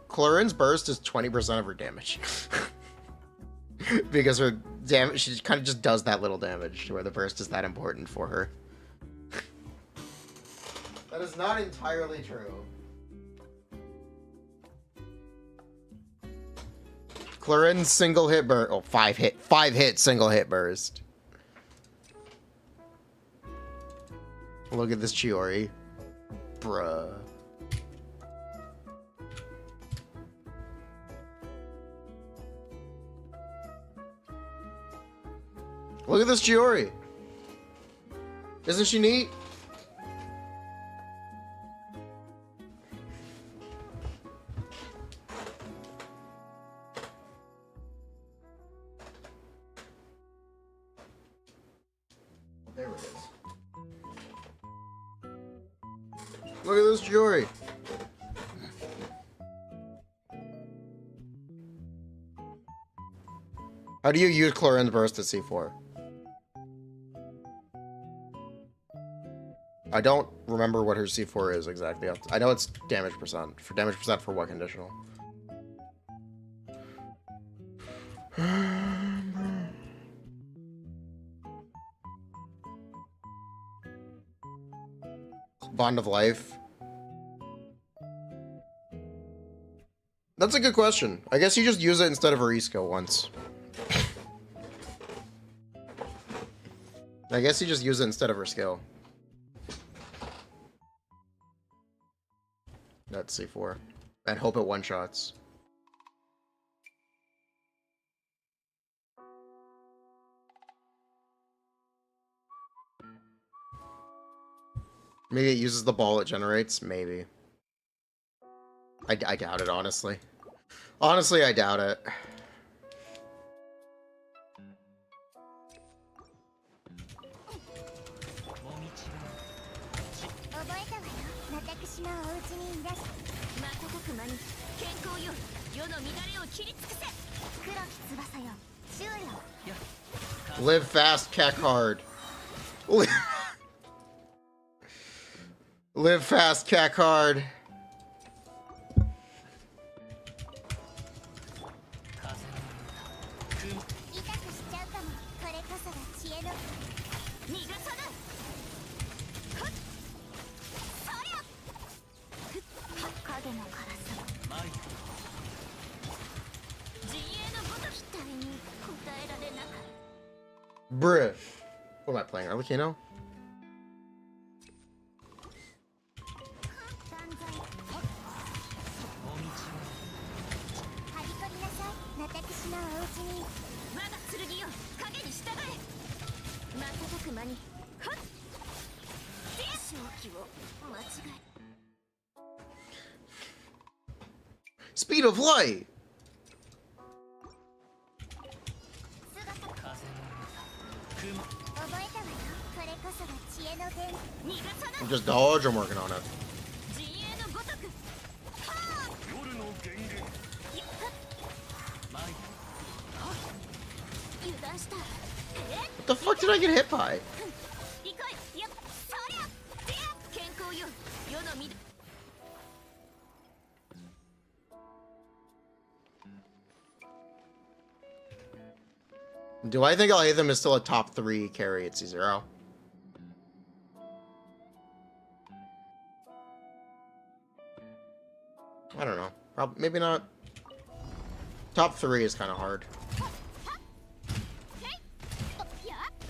Clorinde's burst is 20% of her damage. Because her damage, she kind of just does that little damage to where the burst is that important for her. That is not entirely true. Clorinde's single hit burst. Oh, five hit single hit burst. Look at this Chiori. Bruh. Look at this Chiori. Isn't she neat? There it is. Look at this Chiori. How do you use Clorinde's burst at C4? I don't remember what her C4 is exactly. I know it's damage percent. For damage percent for what conditional? Bond of Life. That's a good question. I guess you just use it instead of her E-skill once. I guess you just use it instead of her skill. That's C4. And hope it one-shots. Maybe it uses the ball it generates? Maybe. I doubt it, honestly. Honestly, I doubt it. Live fast, cack hard. Live fast, cack hard. Bruh. What am I playing? Arlecchino? Speed of light! Just dodge, I'm working on it. What the fuck did I get hit by? Do I think Alhaitham is still a top 3 carry at C0? I don't know. Probably, maybe not. Top 3 is kind of hard. I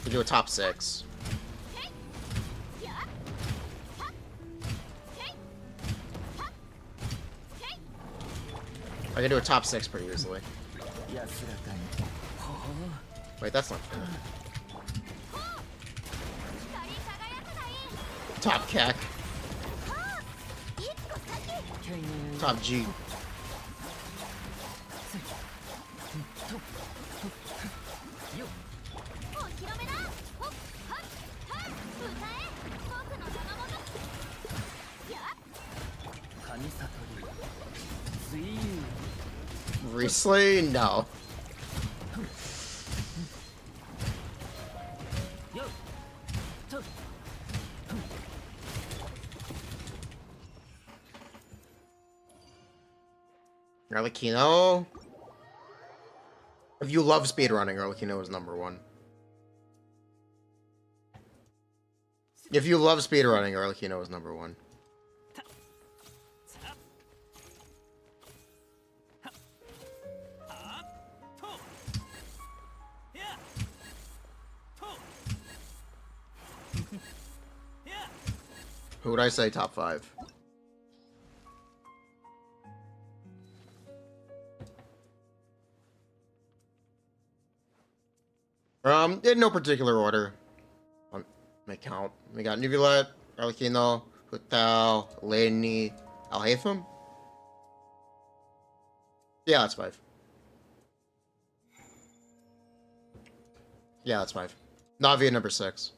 could do a top 6. I can do a top 6 pretty easily. Wait, that's not fair. Top cack. Top G. Reslay? No. Arlecchino? If you love speedrunning, Arlecchino is number 1. If you love speedrunning, Arlecchino is number 1. Who would I say top 5? In no particular order. Let me count. We got Nuvulet, Arlecchino, Hutao, Lenny, Alhaitham. Yeah, that's 5. Yeah, that's 5. Navi at number 6.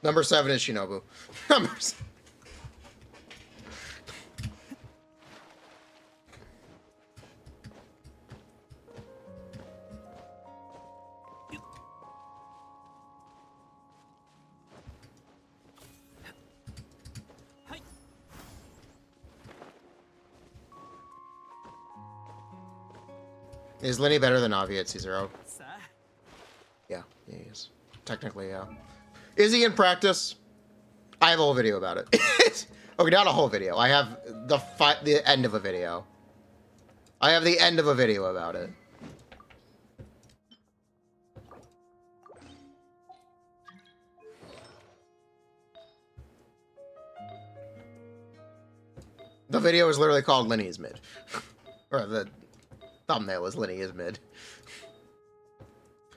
Number 7 is Shinobu. Number 7. Is Lenny better than Navi at C0? Yeah, he is. Technically, yeah. Is he in practice? I have a whole video about it. Okay, not a whole video. I have the end of a video. I have the end of a video about it. The video is literally called Lenny is mid. Or the thumbnail was Lenny is mid.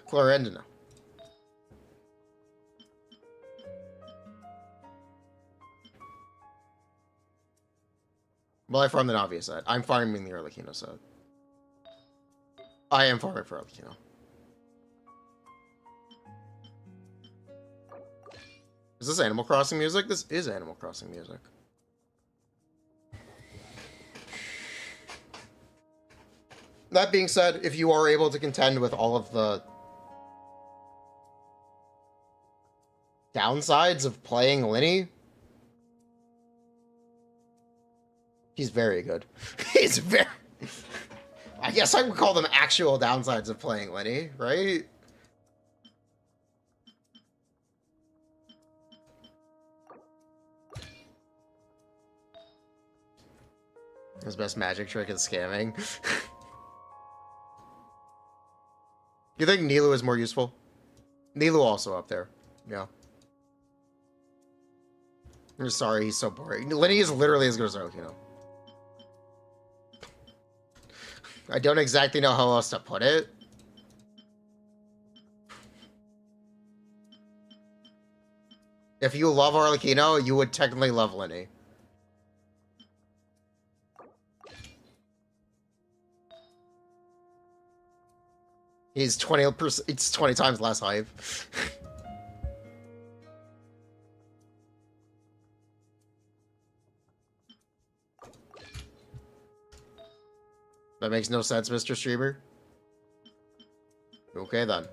Clorinde, no. Well, I farmed the Navi side. I'm farming the Arlecchino side. I am farming for Arlecchino. Is this Animal Crossing music? This is Animal Crossing music. That being said, if you are able to contend with all of the downsides of playing Lenny, he's very good. He's very... I guess I would call them actual downsides of playing Lenny, right? His best magic trick is scamming. You think Nilu is more useful? Nilu also up there. Yeah. I'm sorry, he's so boring. Lenny is literally as good as Arlecchino. I don't exactly know how else to put it. If you love Arlecchino, you would technically love Lenny. He's 20%. It's 20 times less hype. That makes no sense, Mr. Streamer. Okay, then.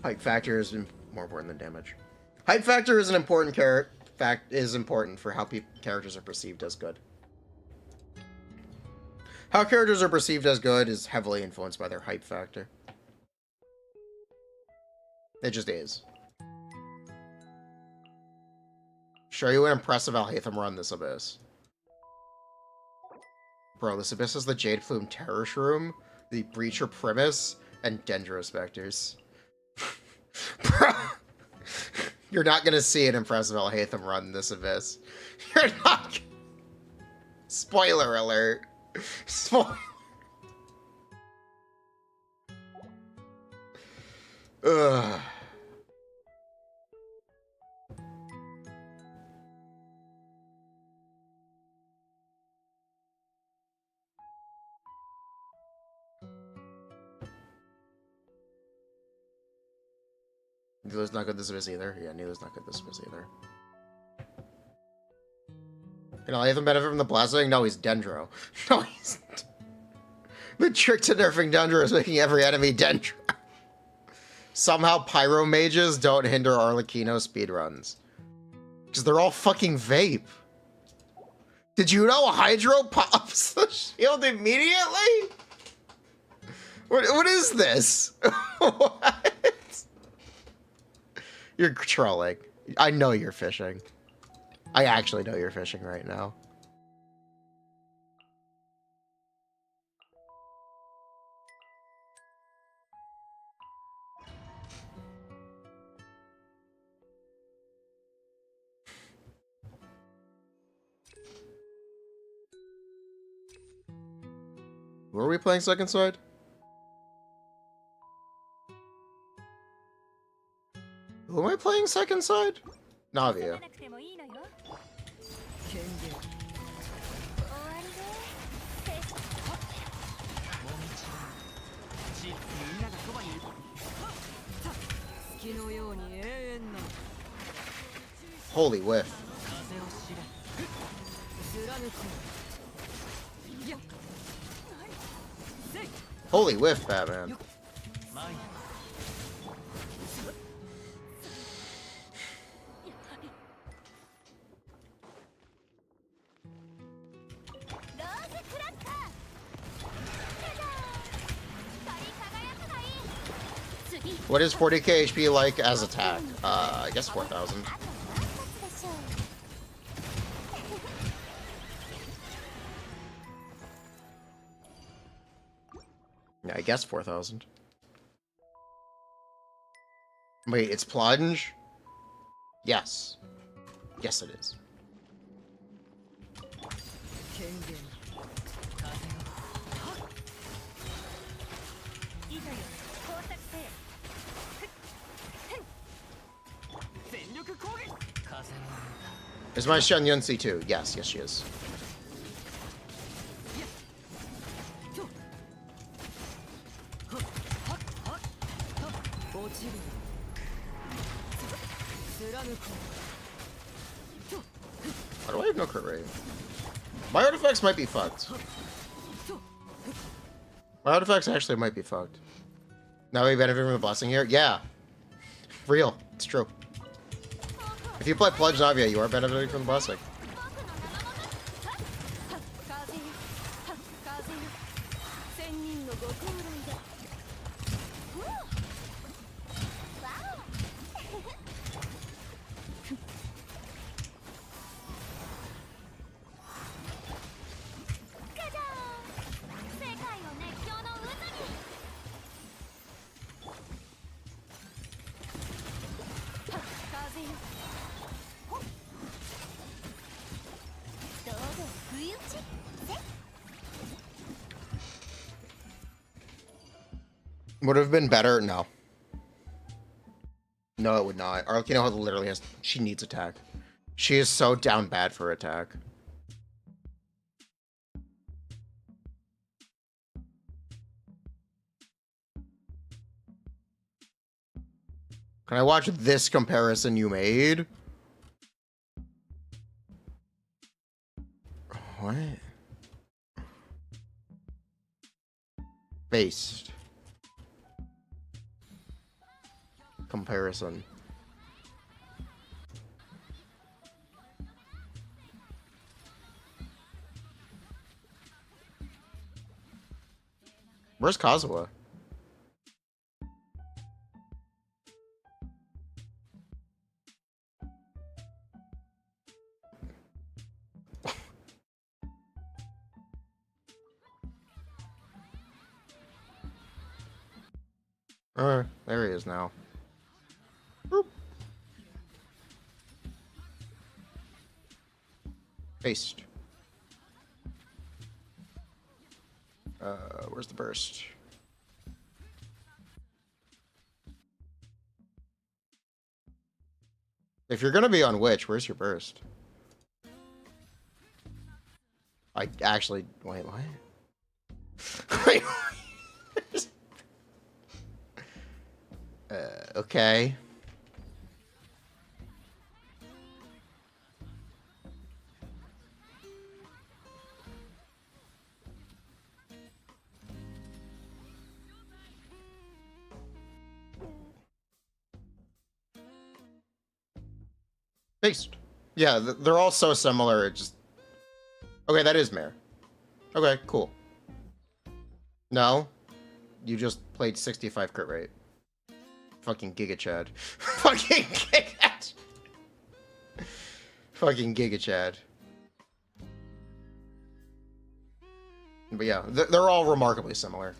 Hype factor is more important than damage. Hype factor is an important important for how characters are perceived as good. How characters are perceived as good is heavily influenced by their hype factor. It just is. Show you an impressive Alhaitham run this Abyss. Bro, this Abyss is the Jade Plume Terror Shroom, the Breacher Primus, and Dendro Specters. Bro! You're not gonna see an impressive Alhaitham run this Abyss. You're not. Spoiler alert. Spoiler. Ugh. Neither's not good this Abyss either. Yeah, neither's not good this Abyss either. Can Alhaitham benefit from the blessing? No, he's Dendro. No, he's... The trick to nerfing Dendro is making every enemy Dendro. Somehow Pyro Mages don't hinder Arlecchino speedruns. Because they're all fucking vape. Did you know Hydro pops the shield immediately? What is this? What? You're trolling. I know you're fishing. I actually know you're fishing right now. Were we playing second side? Who am I playing second side? Navia. なくてもいいのよ。権限終わりで。もみちみんながそばにいる。月のように永遠な Holy whiff. 風を知れ。貫くやっせい Holy whiff, Batman. 前に。ローズクラッカー。じゃじゃーん。光り輝くがいい。次。 What is 40k HP like as attack? I guess 4,000. あと何発でしょう。Yeah, I guess 4,000. Wait, it's plunge? Yes. Yes, it is. 権限いざよ。工作せよ。全力攻撃。風の Is my Shen Yunsi too? Yes, yes, she is. 落ちる貫く Why do I have no crit rate? My artifacts might be fucked. My artifacts actually might be fucked. Now we benefit from the blessing here? Yeah. Real. It's true. If you play Pledge Navia, you are benefiting from the blessing. 風よ。風よ。千人のご高齢で。わお。じゃじゃーん。世界を熱狂の渦に。風よ。どうぞ不意打ち。せ。 Would have been better? No. No, it would not. Arlecchino literally has... She needs attack. She is so down bad for attack. Can I watch this comparison you made? What? Based. Comparison. Where's Kazuha? There he is now. Boop. Paste. Where's the burst? If you're gonna be on Witch, where's your burst? I actually... Wait, what? Wait, okay. Based. Yeah, they're all so similar. It just... Okay, that is Mare. Okay, cool. No. You just played 65 crit rate. Fucking Giga Chad. Fucking Giga. Fucking Giga Chad. But yeah, they're all remarkably similar.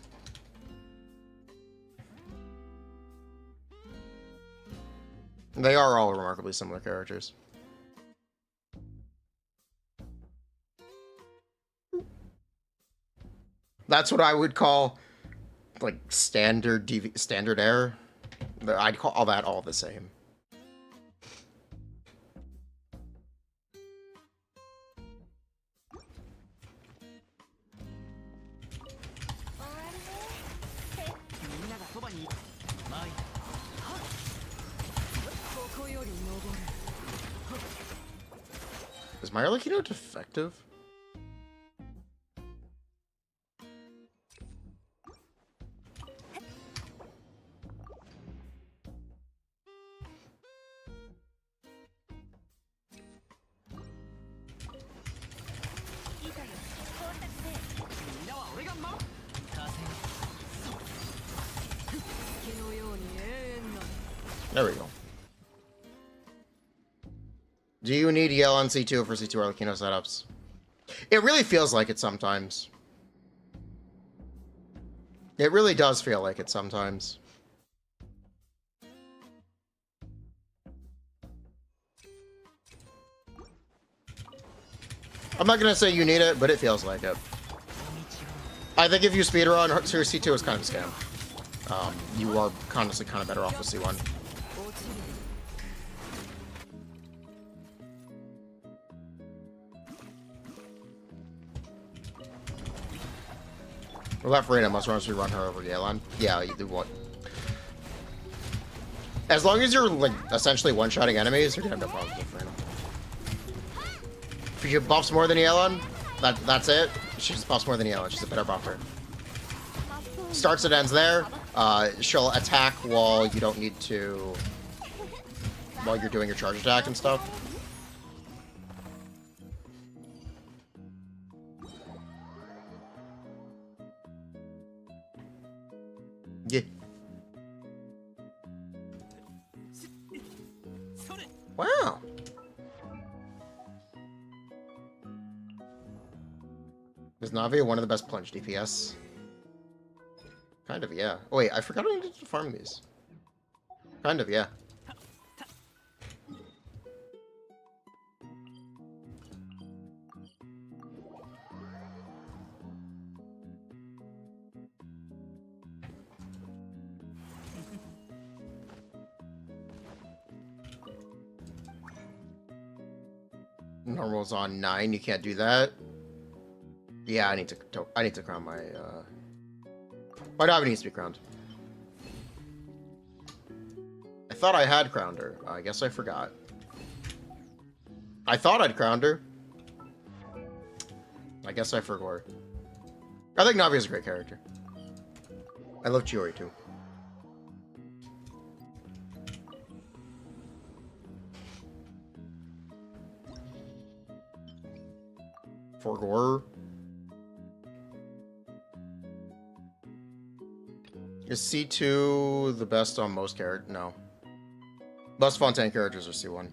They are all remarkably similar characters. That's what I would call, like, standard error. I'd call all that all the same. Is my Arlecchino defective? There we go. Do you need yell on C2 for C2 Arlecchino setups? It really feels like it sometimes. It really does feel like it sometimes. I'm not gonna say you need it, but it feels like it. I think if you speedrun, C2 is kind of a scam. You are honestly kind of better off with C1. What about Furina? Must run her over Yelan? Yeah, you do what? As long as you're like essentially one-shotting enemies, you're gonna have no problems with Furina. If she buffs more than Yelan, that's it. She just buffs more than Yelan. She's a better buffer. Starts and ends there. She'll attack while you don't need to, while you're doing your charge attack and stuff. Yeah. Wow. Is Navi one of the best plunge DPS? Kind of, yeah. Oh wait, I forgot I needed to farm these. Kind of, yeah. Normal's on 9. You can't do that. Yeah, I need to crown my. My Navi needs to be crowned. I thought I had crowned her. I guess I forgot. I thought I'd crowned her. I guess I forgot. I think Navi is a great character. I love Chiori too. Forgor. Is C2 the best on most characters? No. Best Fontaine characters are C1.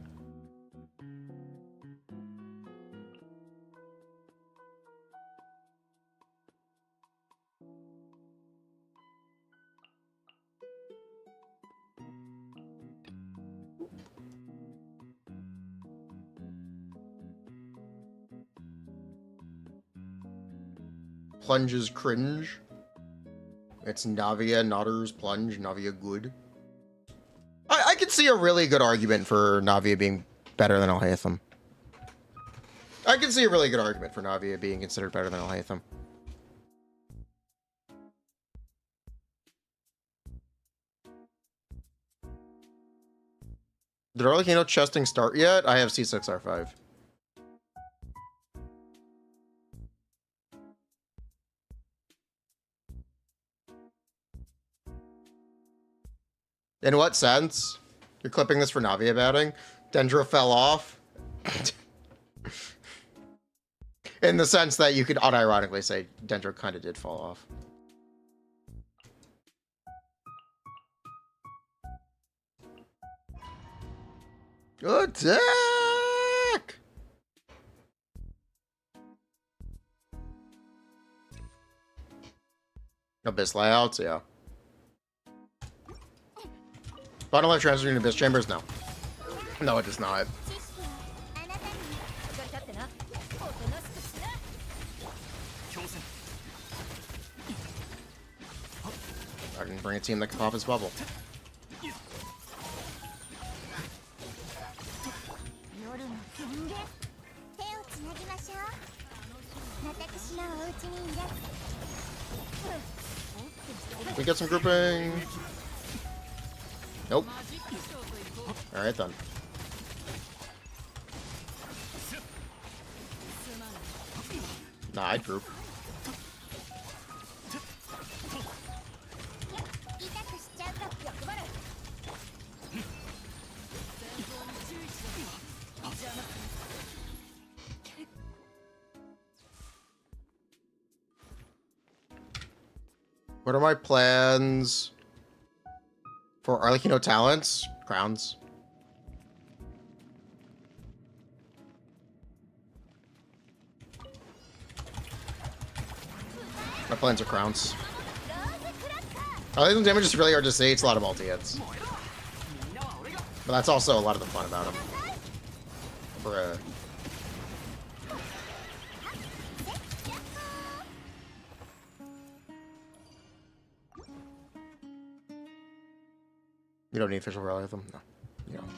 Plunge's cringe. It's Navia, Notter's plunge, Navia good. I could see a really good argument for Navia being better than Alhaitham. I can see a really good argument for Navia being considered better than Alhaitham. Did Arlecchino chesting start yet? I have C6, R5. In what sense? You're clipping this for Navia batting? Dendro fell off? In the sense that you could unironically say Dendro kind of did fall off. Good day! heck? Abyss layouts, yeah. Bottom left transferring to Abyss Chambers? No. No, it does not. 知識はあなたにしっかり立ってなおとなしくしな 強戦 I can bring a team that can pop his bubble. 夜の権限手をつなぎましょう私のお家にいら We get some grouping. Nope. Alright then. Nah, I'd group. 痛くしちゃうか欲張る What are my plans for Arlecchino talents? Crowns. My plans are crowns. Arlecchino damage is really hard to say. It's a lot of multi-hits. But that's also a lot of the fun about him. Bruh. You don't need official for Arlecchino? No. You don't.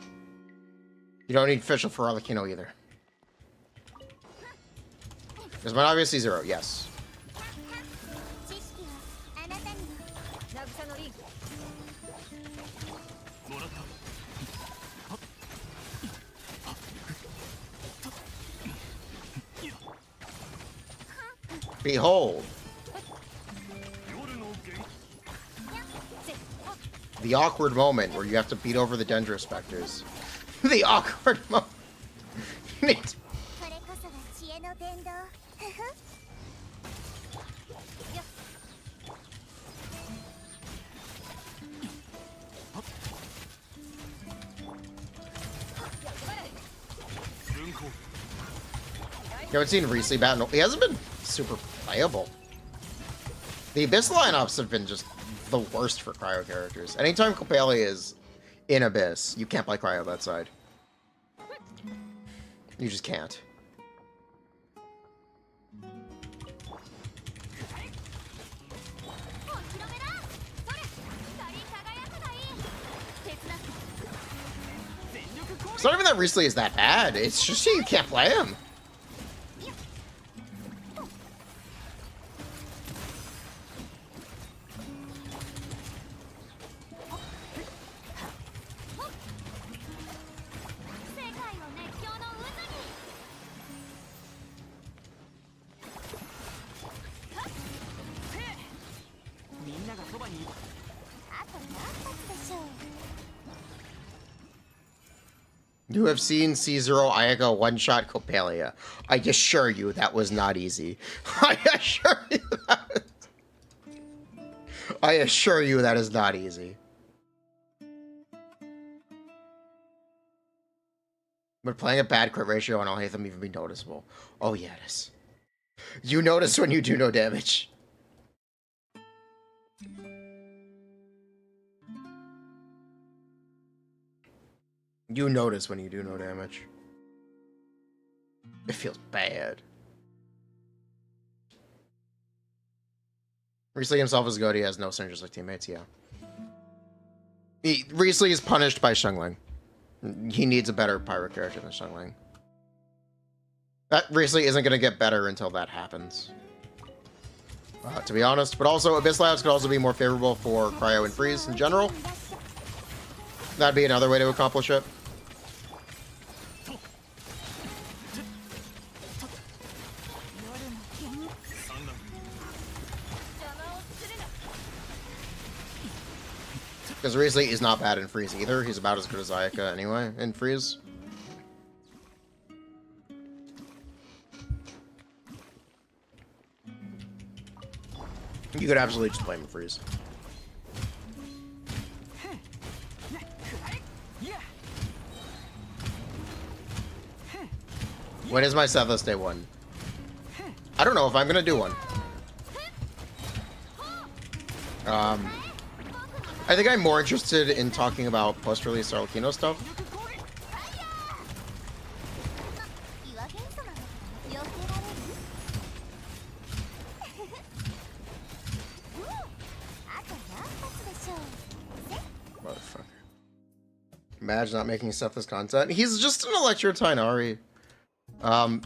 You don't need official for Arlecchino either. Is mine obviously 0? Yes. 知識はあなたに渚のリンクもらった Behold. 夜の元 The awkward moment where you have to beat over the Dendro Specters. The awkward moment. これこそが知恵の伝道ふふ 分校 You haven't seen Riesly battle? He hasn't been super playable. The Abyss lineups have been just the worst for Cryo characters. Anytime Coppelia is in Abyss, you can't play Cryo that side. You just can't. It's not even that Riesly is that bad. It's just you can't play him. You have seen C0 Ayaka one-shot Coppelia. I assure you that was not easy. I assure you that is not easy. But playing a bad crit ratio on Alhaitham even be noticeable. Oh yeah, it is. You notice when you do no damage. You notice when you do no damage. It feels bad. Riesly himself is good. He has no synergistic teammates, yeah. Riesly is punished by Xiangling. He needs a better pirate character than Xiangling. That Riesly isn't going to get better until that happens. To be honest. But also, Abyss Labs could also be more favorable for Cryo and Freeze in general. That'd be another way to accomplish it. Because Riesly is not bad in Freeze either. He's about as good as Ayaka anyway in Freeze. You could absolutely just play him in Freeze. When is my Sethos day 1? I don't know if I'm gonna do one. I think I'm more interested in talking about post-release Arlecchino stuff. 岩元素なのから避けられるあと何発でしょう Motherfucker. Imagine not making Sethos content. He's just an Electro Tainari.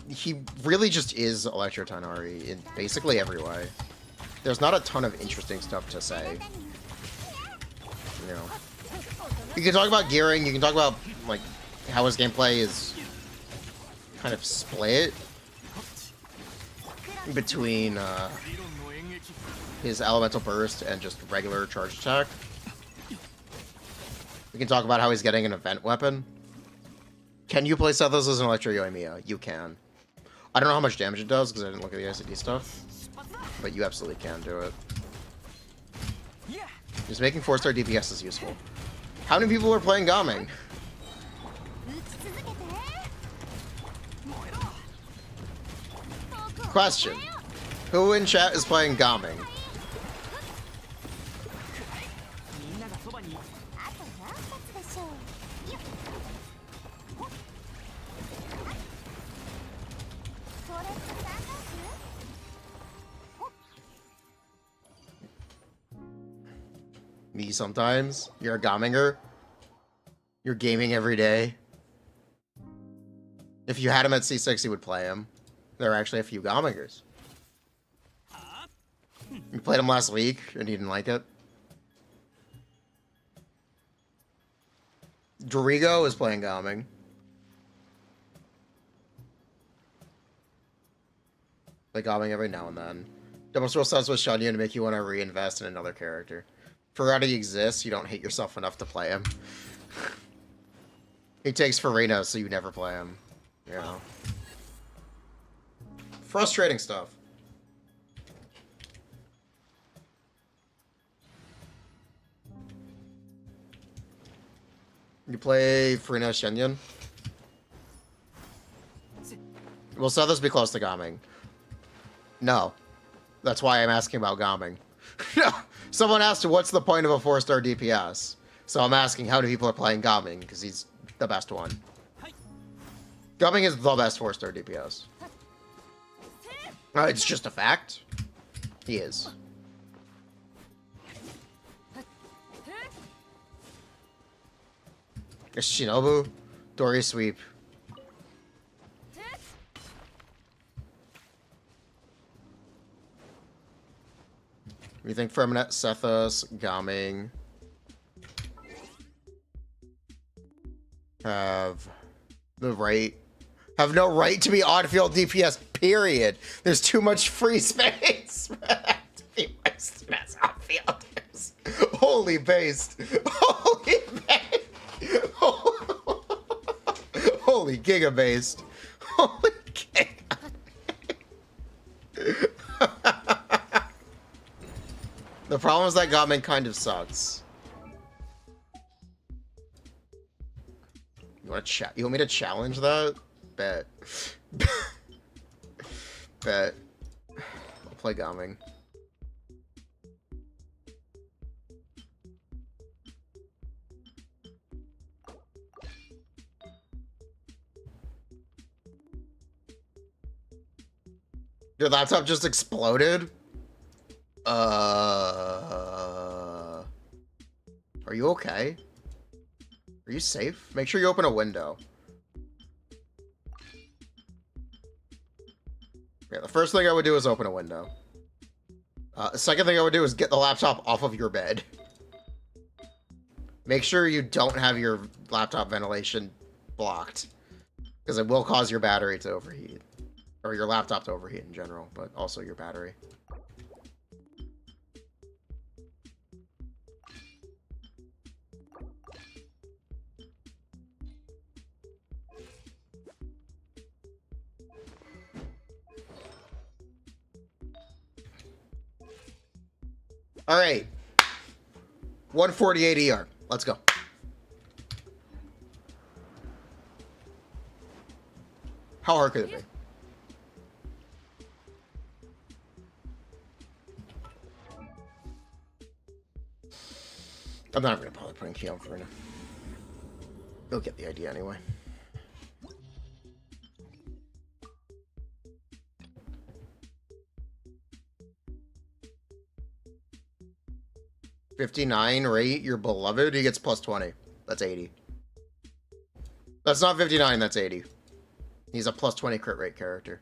He really just is Electro Tainari in basically every way. There's not a ton of interesting stuff to say. You know, you can talk about gearing. You can talk about like how his gameplay is kind of split between his elemental burst and just regular charge attack. We can talk about how he's getting an event weapon. Can you play Sethos as an Electro Yoimiya? You can. I don't know how much damage it does because I didn't look at the ICD stuff, but you absolutely can do it. Just making 4-star DPS is useful. How many people are playing Gaming? 打ち続けて Question. Who in chat is playing Gaming? あと何発でしょうよっこれって3発 Me sometimes. You're a Gaminger. You're gaming every day. If you had him at C6, you would play him. There are actually a few Gamingers. You played him last week and you didn't like it. Dorigo is playing Gaming. Play Gaming every now and then. Double Swirl starts with Shunya to make you want to reinvest in another character. Furina exists, you don't hate yourself enough to play him. He takes Furina, so you never play him. You know. Frustrating stuff. You play Furina Shenyan? Will Sethos be close to Gaming? No. That's why I'm asking about Gaming. Someone asked what's the point of a 4-star DPS. So I'm asking how many people are playing Gaming, because he's the best one. Gaming is the best 4-star DPS. It's just a fact. He is. Shinobu, Dory Sweep. You think Firminet, Sethos, Gaming have no right to be on-field DPS, period. There's too much free space to be wasted as on-fielders. Holy based. Holy based. Holy giga-based. Holy giga. The problem is that Gaming kind of sucks. You want me to challenge that? Bet. Bet. I'll play Gaming. Your laptop just exploded? Are you okay? Are you safe? Make sure you open a window. Yeah, the first thing I would do is open a window. The second thing I would do is get the laptop off of your bed. Make sure you don't have your laptop ventilation blocked, because it will cause your battery to overheat. Or your laptop to overheat in general, but also your battery. All right, 148 ER. Let's go. How hard could it be? I'm not gonna bother putting key on Furina. You'll get the idea anyway. $59 rate, your beloved, he gets plus 20. That's 80. That's not 59, that's 80. He's a plus 20 crit rate character.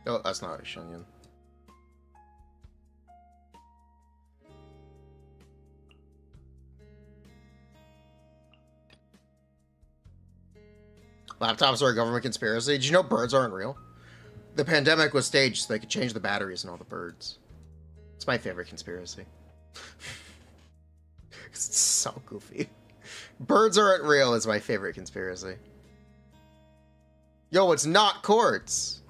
Oh, that's not a Shenyan. Laptops are a government conspiracy. Did you know birds aren't real? The pandemic was staged so they could change the batteries in all the birds. It's my favorite conspiracy. It's so goofy. Birds aren't real is my favorite conspiracy. Yo, it's not quartz.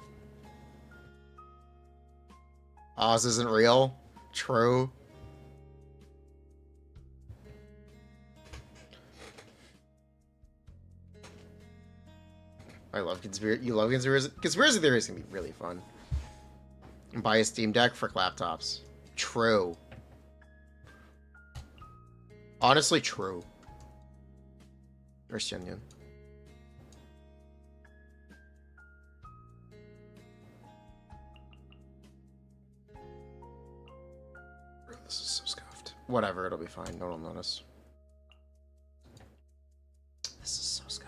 Oz isn't real. True. I love conspiracy. You love conspiracy. Conspiracy theories can be really fun. And buy a Steam Deck for laptops. True. Honestly, true. Or Shenyan. This is so scuffed. Whatever, it'll be fine. No one will notice. This is so scuffed.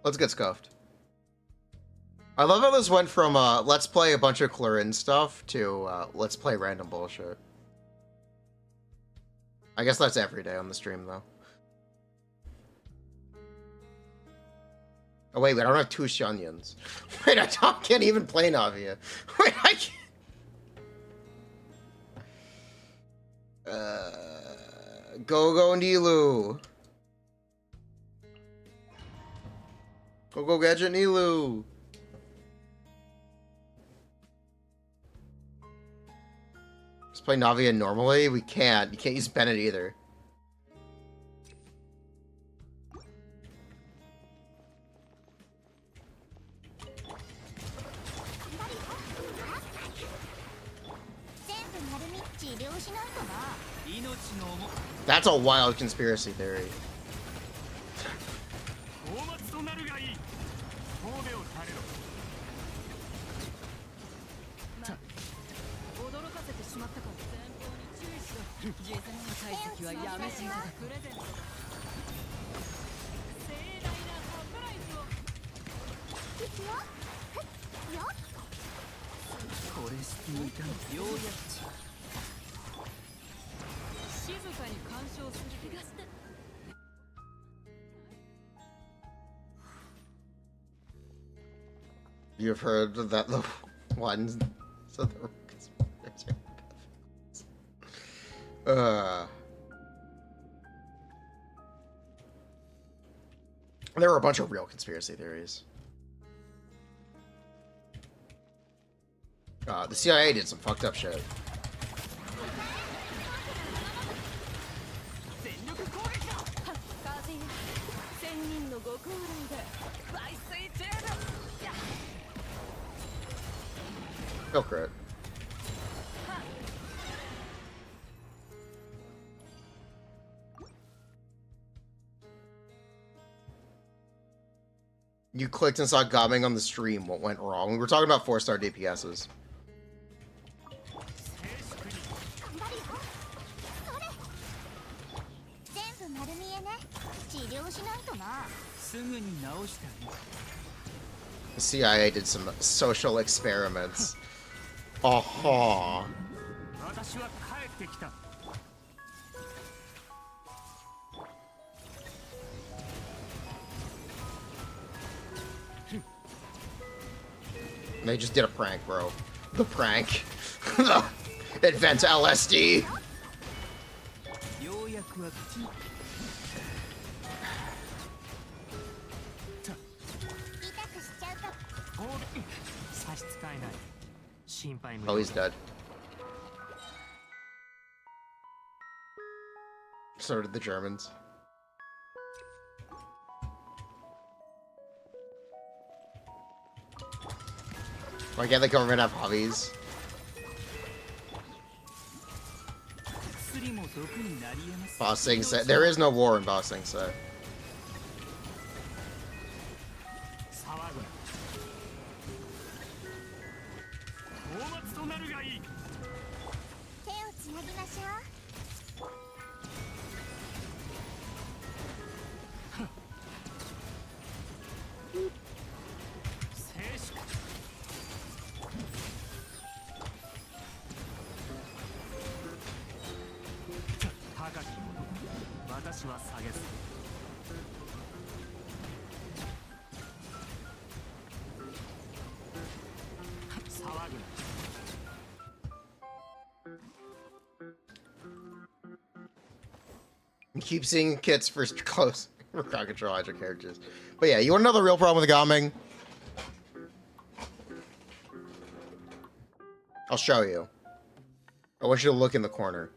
Let's get scuffed. I love how this went from let's play a bunch of Clorinde stuff to let's play random bullshit. I guess that's every day on the stream though. Oh wait, I don't have two Shenyans. Wait, I can't even play Navia. Wait, I can't. Go Nilu. Go Gadget Nilu. Let's play Navia normally. We can't. You can't use Bennett either. That's a wild conspiracy theory. You've heard that the ones. So there were a bunch of real conspiracy theories. The CIA did some fucked up shit. No crit. You clicked and saw Gobbing on the stream. What went wrong? We were talking about 4-star DPSs. The CIA did some social experiments. Aha. They just did a prank, bro. The prank. Invent LSD. 差し支えない心配無 Oh, 用 he's dead. So did the Germans. Why can't the government have hobbies? 薬も毒になり得ます Boss Sing said there is no war in Boss Sing said. 騒ぐな討伐となるがいい手をつなぎましょう。静粛高き者私は下げず騒ぐな You keep seeing kits for close for crowd control hydro characters. But yeah, you want to know the real problem with the Gaming? I'll show you. I want you to look in the corner.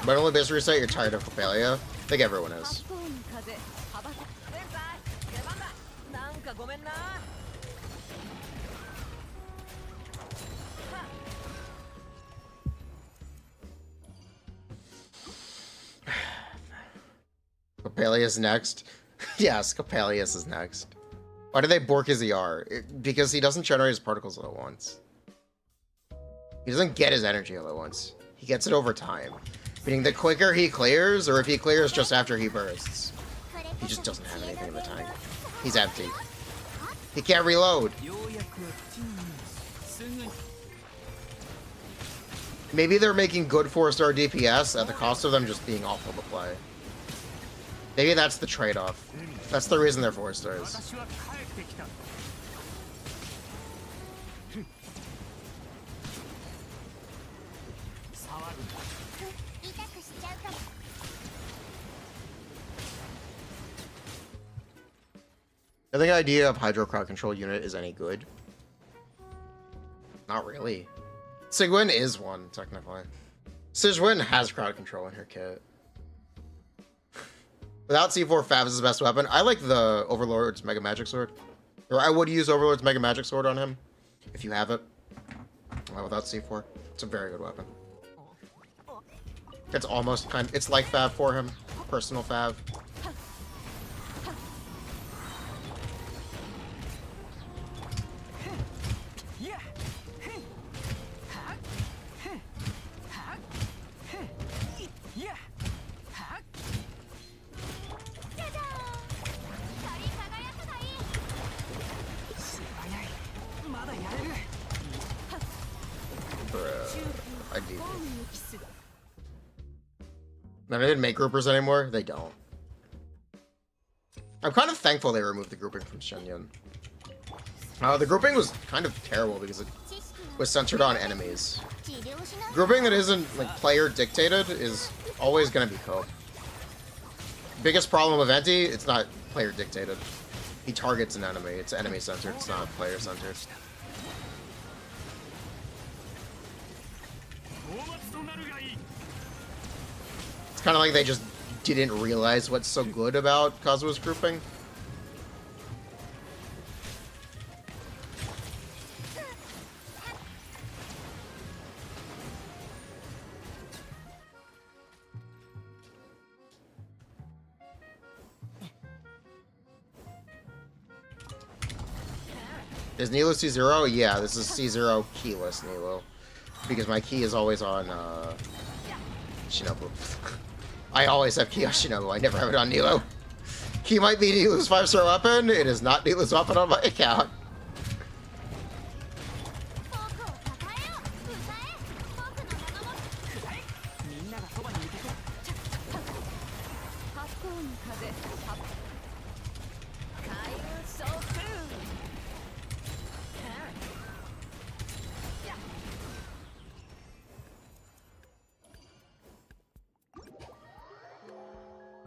But only base reset, you're tired of Coppelia. I think everyone is. 風羽ばた前菜出番だなんかごめんな Coppelius next. Yes, Coppelius is next. Why do they bork his ER? Because he doesn't generate his particles all at once. He doesn't get his energy all at once. He gets it over time. Meaning the quicker he clears, or if he clears just after he bursts, he just doesn't have anything in the tank. He's empty. He can't reload. ようやくはすぐに Maybe they're making good 4-star DPS at the cost of them just being awful to play. Maybe that's the trade-off. That's the reason they're 4 stars. 私は帰ってきた 痛くしちゃうかも。 I think the idea of Hydro crowd control unit is any good. Not really. Sigwin is one, technically. Sigwin has crowd control in her kit. Without C4, Fav is his best weapon. I like the Overlord's Mega Magic Sword. Or I would use Overlord's Mega Magic Sword on him, if you have it. Without C4. It's a very good weapon. It's almost it's like Fav for him. Personal Fav. I do. Now, they didn't make groupers anymore? They don't. I'm kind of thankful they removed the grouping from Shenyun. The grouping was kind of terrible because it was centered on enemies. Grouping that isn't, like, player dictated is always going to be cope. Biggest problem with Venti, it's not player dictated. He targets an enemy. It's enemy centered, it's not player centered. It's kind of like they just didn't realize what's so good about Kazuha's grouping. Is Nilo C0? Yeah, this is C0 keyless Nilo. Because my key is always on, Shinobu. I always have key on Shinobu, I never have it on Nilo. Key might be Nilo's 5-star weapon, it is not Nilo's weapon on my account. フォークを抱えよう歌え僕の名のもみんながそばにいてくれ八方に風八開運総空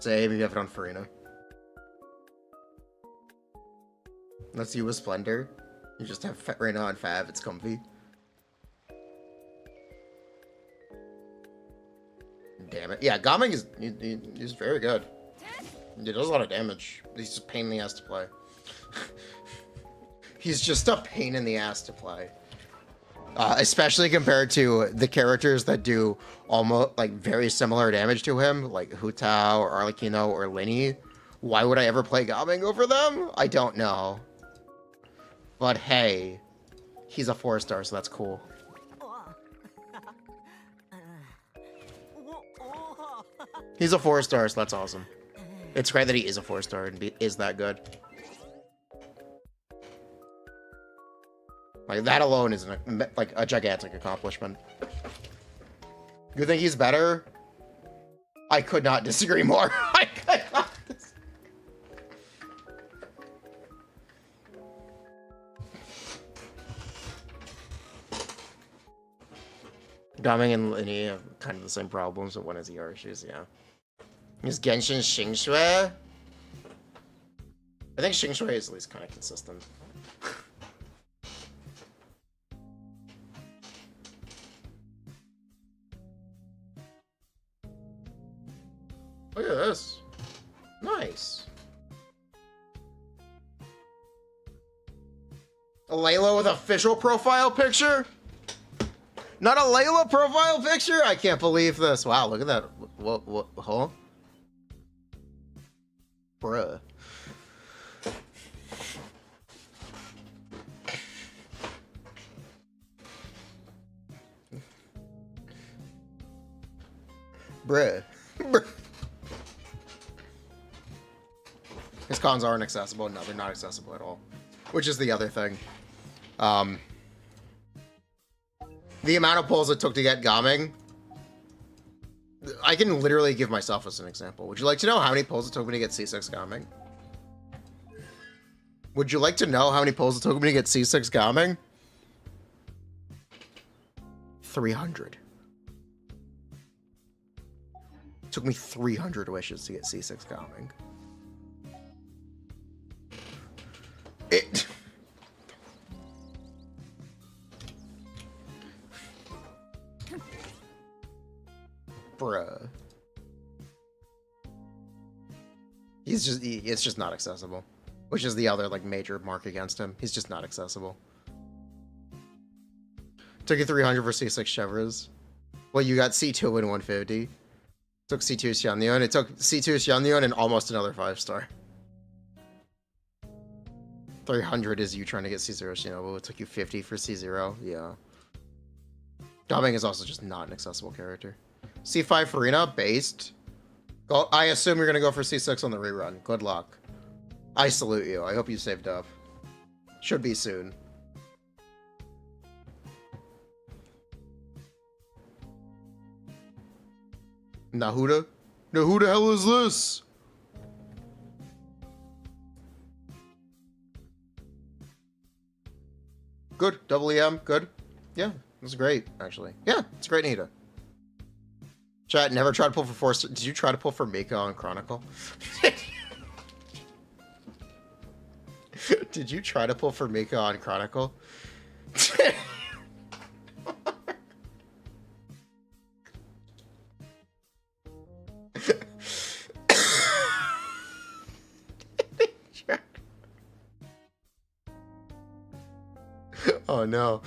Say, maybe have it on Furina. Let's you with Splendor. You just have Furina on Fav, it's comfy. Damn it. Yeah, Gaming is he's very good. He does a lot of damage. He's just a pain in the ass to play. He's just a pain in the ass to play. Especially compared to the characters that do almost like very similar damage to him, like Hutao or Arlecchino or Linny. Why would I ever play Gaming over them? I don't know. But hey, he's a 4-star, so that's cool. He's a 4-star, so that's awesome. It's great that he is a 4-star and is that good. Like, that alone is like a gigantic accomplishment. You think he's better? I could not disagree more. I could not disagree. Gaming and Linny have kind of the same problems, but one has ER issues, yeah. Is Genshin Xingshui? I think Xingshui is at least kind of consistent. Look at this. Nice. A Layla with official profile picture? Not a Layla profile picture? I can't believe this. Wow, look at that. What, huh? Bruh. Bruh. Bruh. His cons aren't accessible. No, they're not accessible at all. Which is the other thing. The amount of pulls it took to get Gaming. I can literally give myself as an example. Would you like to know how many pulls it took me to get C6 Gaming? Would you like to know how many pulls it took me to get C6 Gaming? 300. It took me 300 wishes to get C6 Gaming. It... Bruh. It's just not accessible. Which is the other, like, major mark against him. He's just not accessible. Took you 300 for C6 Chevres. Well, you got C2 and 150. Took C2 Xianyun. It took C2 Xianyun and almost another 5-star. 300 is you trying to get C0 Shinobu. It took you 50 for C0. Yeah. Gaming is also just not an accessible character. C5 Furina, based. Go, I assume you're going to go for C6 on the rerun. Good luck. I salute you. I hope you saved up. Should be soon. Nahuda? Now who the hell is this? Good. Double EM. Good. Yeah, that's great, actually. Yeah, it's great, Nita. Chat, never tried to pull for 4 stars. Did you try to pull for Mika on Chronicle? Did you try to pull for Mika on Chronicle? Oh no.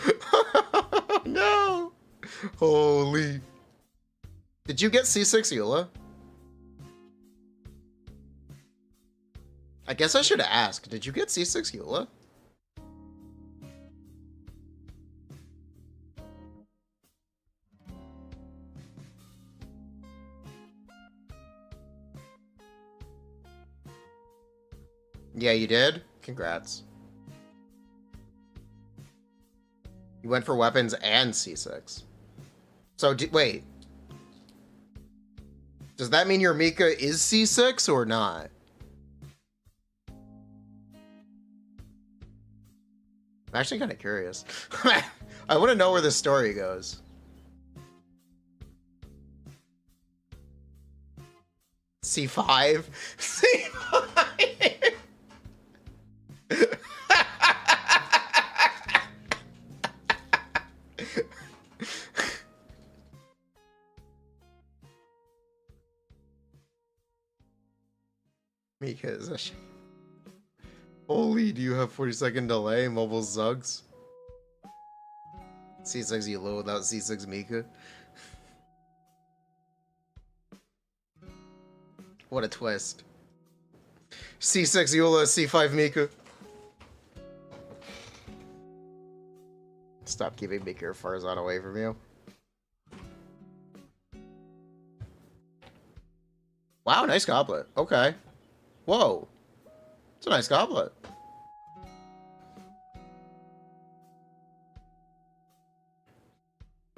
No. Holy. Did you get C6 Eula? I guess I should ask. Did you get C6 Eula? Yeah, you did? Congrats. You went for weapons and C6. So, wait. Does that mean your Mika is C6 or not? I'm actually kind of curious. I want to know where this story goes. C5? C5? Mika is a Holy, do you have 40-second delay? Mobile Zugs? C6 Eula without C6 Mika? What a twist. C6 Eula, C5 Mika. Stop keeping Mika or Farzad away from you. Wow, nice goblet. Okay. Whoa. It's a nice goblet.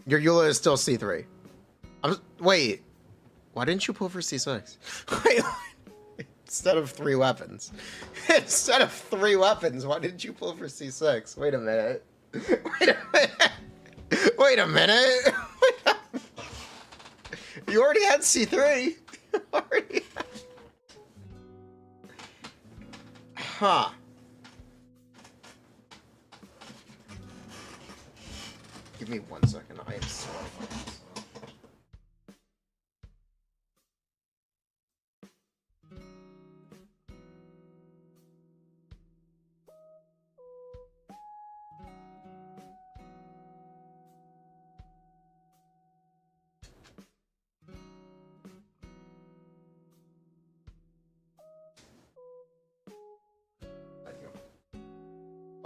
Your Eula is still C3. Wait. Why didn't you pull for C6? Wait, instead of 3 weapons. Instead of 3 weapons, why didn't you pull for C6? Wait a minute. Wait a minute. Wait a minute. You already had C3. Already had... Huh. Give me 1 second. I am so fucking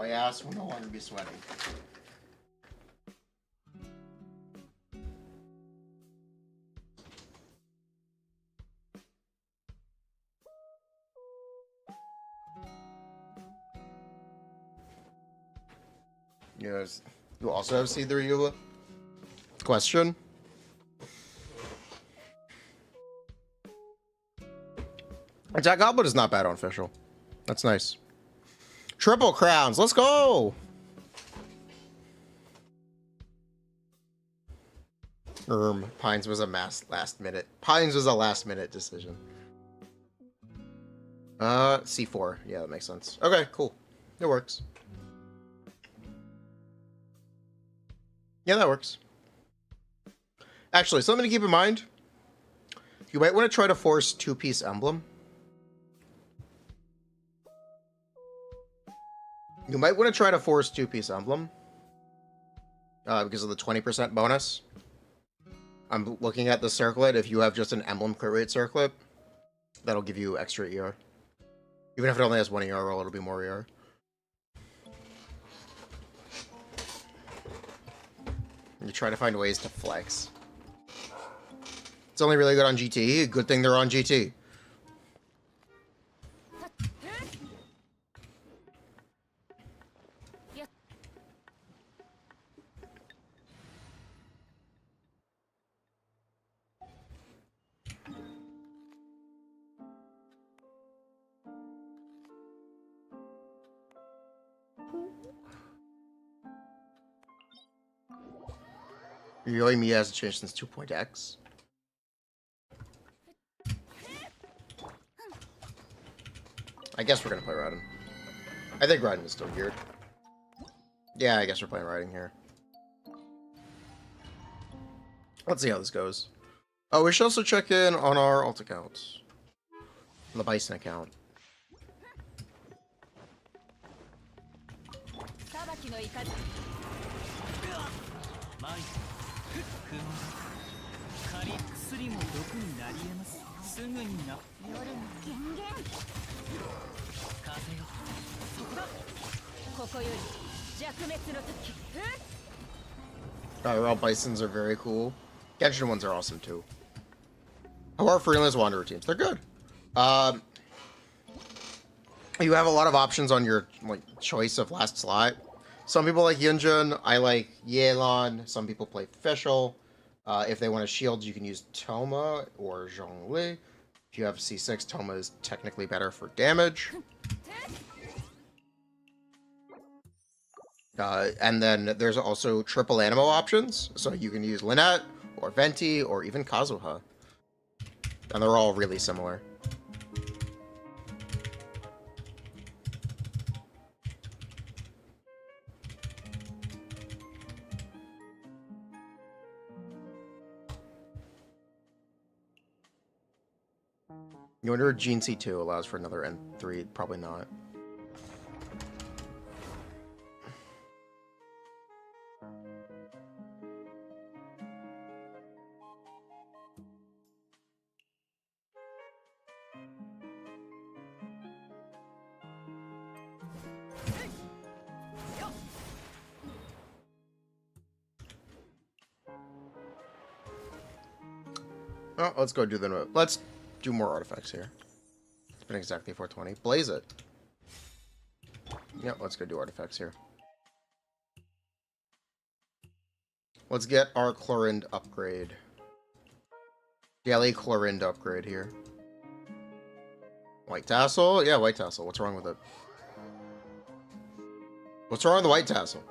my ass will no longer be sweating. Yes. You also have C3 Eula? Question? That goblet is not bad on official. That's nice. Triple crowns, let's go! Pines was a last minute. Pines was a last minute decision. C4. Yeah, that makes sense. Okay, cool. It works. Yeah, that works. Actually, something to keep in mind. You might want to try to force 2-piece emblem. You might want to try to force 2-piece emblem. Because of the 20% bonus. I'm looking at the circlet. If you have just an emblem crit rate circlet, that'll give you extra ER. Even if it only has 1 ER roll, it'll be more ER. You try to find ways to flex. It's only really good on GT. Good thing they're on GT. Really, Mia hasn't changed since 2.x. I guess we're gonna play Raiden. I think Raiden is still geared. Yeah, I guess we're playing Raiden here. Let's see how this goes. Oh, we should also check in on our alt accounts. On the Bison account. All Bisons are very cool. Genshin ones are awesome too. How are Furina's Wanderer teams? They're good. You have a lot of options on your like choice of last slot. Some people like Yunjin. I like Yelan. Some people play Fischl. If they want a shield, you can use Toma or Zhongli. If you have C6, Toma is technically better for damage. And then there's also triple Anemo options. So you can use Lynette, or Venti, or even Kazuha. And they're all really similar. You wonder if Gene C2 allows for another N3? Probably not. Oh, let's go do the... Let's do more artifacts here. It's been exactly 420. Blaze it. Yep, let's go do artifacts here. Let's get our Clorinde upgrade. Daily Clorinde upgrade here. White tassel? Yeah, white tassel. What's wrong with it? What's wrong with the white tassel?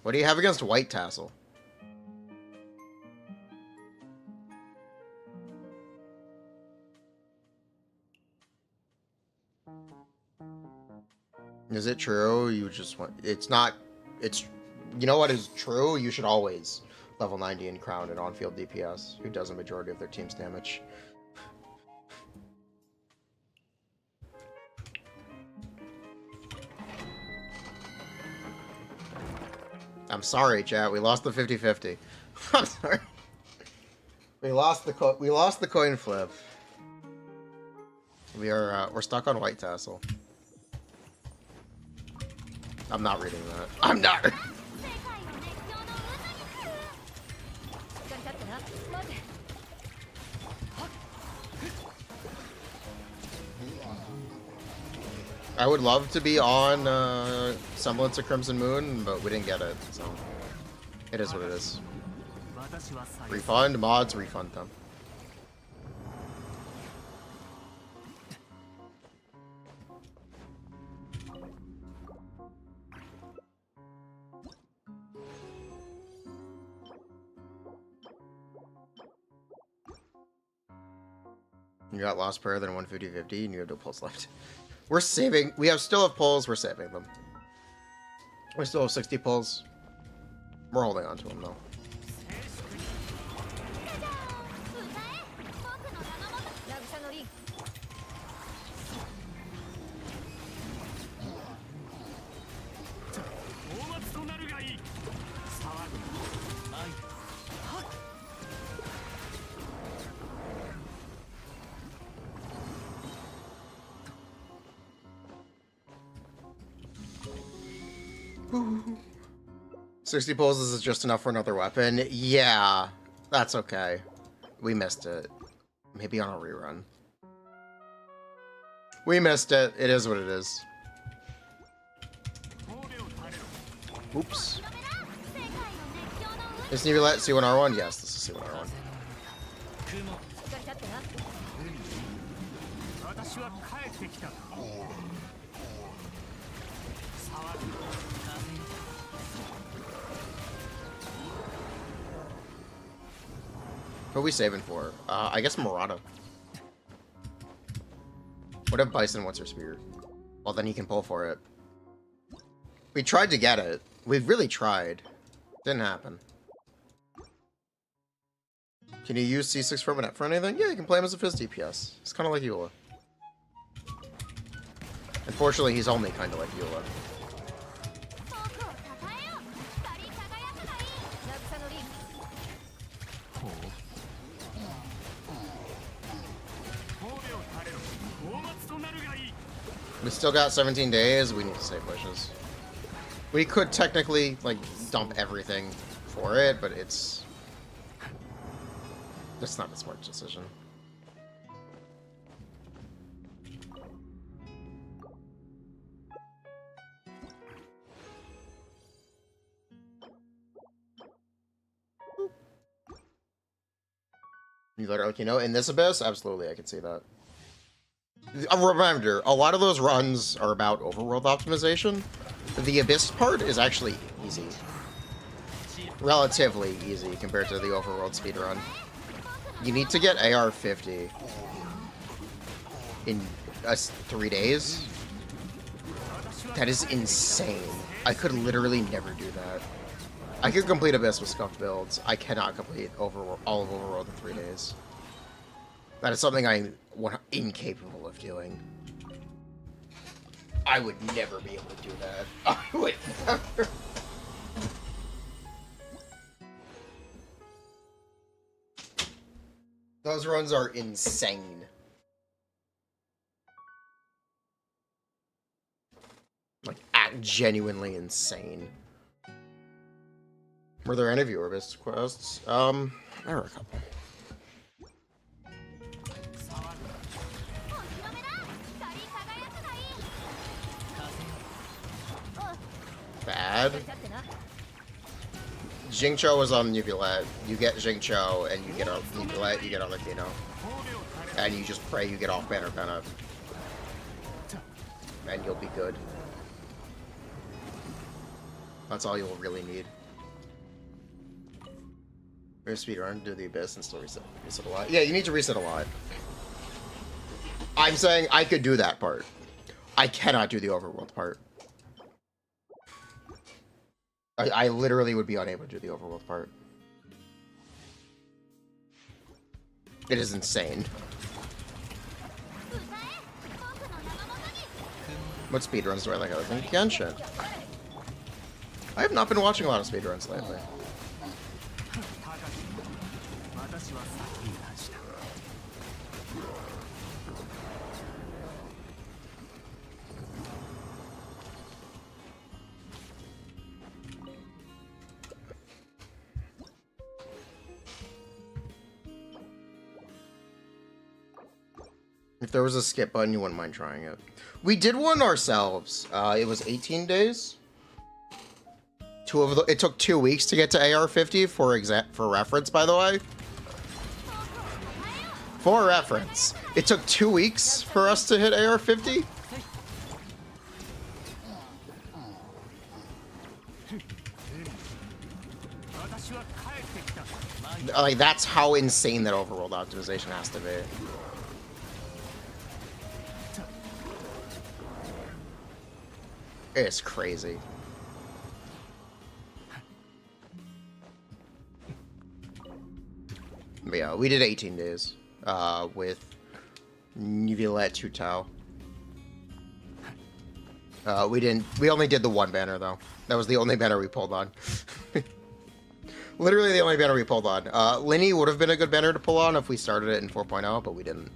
What do you have against white tassel? Is it true? You just want... It's not... It's... You know what is true? You should always level 90 and crown an on-field DPS who does a majority of their team's damage. I'm sorry, chat. We lost the 50-50. I'm sorry. We lost the coin flip. We're stuck on white tassel. I'm not reading that. I'm not. I would love to be on Semblance of Crimson Moon, but we didn't get it, so it is what it is. Refund mods, refund them. You got Lost Prayer, then 150-50, and you have no pulls left. We're saving. We still have pulls. We're saving them. We still have 60 pulls. We're holding on to them, though. Ooh. 60 pulls is just enough for another weapon. Yeah, that's okay. We missed it. Maybe on a rerun. We missed it. It is what it is. Oops. Is Nebulet C1R1? Yes, this is C1R1. What are we saving for? I guess Murata. What if Bison wants her spear? Well, then he can pull for it. We tried to get it. We really tried. Didn't happen. Can you use C6 for anything? Yeah, you can play him as a Fizz DPS. He's kind of like Eula. Unfortunately, he's only kind of like Eula. We still got 17 days. We need to save wishes. We could technically, like, dump everything for it, but it's not a smart decision. You like, in this abyss, absolutely, I can see that. A reminder, a lot of those runs are about overworld optimization. The abyss part is actually easy. Relatively easy compared to the overworld speedrun. You need to get AR 50 in 3 days. That is insane. I could literally never do that. I could complete Abyss with scuffed builds. I cannot complete all of Overworld in 3 days. That is something I'm incapable of doing. I would never be able to do that. I would never. Those runs are insane. Like, genuinely insane. Were there any viewer Abyss quests? There were a couple. Bad. Jingcho was on Uvulette. You get Jingcho, and you get a Uvulette, you get on Latino. And you just pray you get off banner Penna. And you'll be good. That's all you'll really need. Speedrun, do the Abyss, and still reset a lot. Yeah, you need to reset a lot. I'm saying I could do that part. I cannot do the overworld part. I literally would be unable to do the overworld part. It is insane. What speedruns do I like other than Genshin? I have not been watching a lot of speedruns lately. If there was a skip button, you wouldn't mind trying it. We did one ourselves. It was 18 days. It took 2 weeks to get to AR 50 for reference, by the way. For reference, it took 2 weeks for us to hit AR 50. Like, that's how insane that overworld optimization has to be. It's crazy. But yeah, we did 18 days with Uvulette 2 Tau. We only did the one banner though. That was the only banner we pulled on. Literally the only banner we pulled on. Linny would have been a good banner to pull on if we started it in 4.0, but we didn't.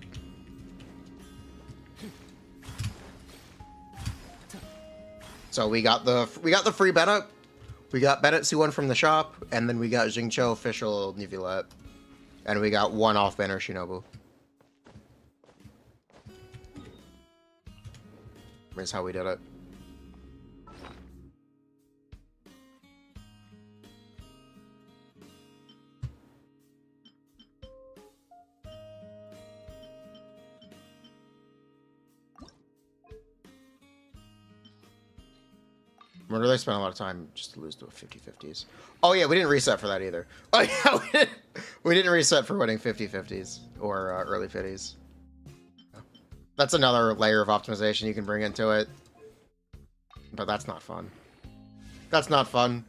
So we got the free Bennett. We got Bennett C1 from the shop, and then we got Jingcho official Uvulette. And we got one off banner Shinobu. Here's how we did it. Where did I spend a lot of time just to lose to a 50-50s? Oh yeah, we didn't reset for that either. Oh yeah, we didn't reset for winning 50-50s or early 50s. That's another layer of optimization you can bring into it. But that's not fun. That's not fun.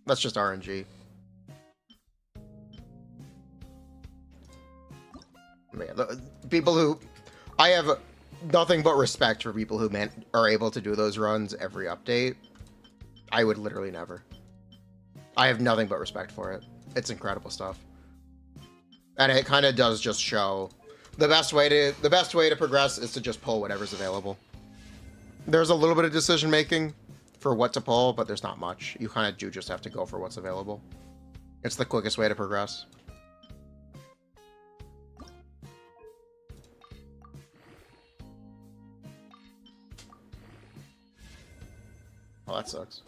That's just RNG. But yeah, the people who... I have nothing but respect for people who are able to do those runs every update. I would literally never. I have nothing but respect for it. It's incredible stuff. And it kind of does just show the best way to progress is to just pull whatever's available. There's a little bit of decision making for what to pull, but there's not much. You kind of do just have to go for what's available. It's the quickest way to progress. Oh, that sucks.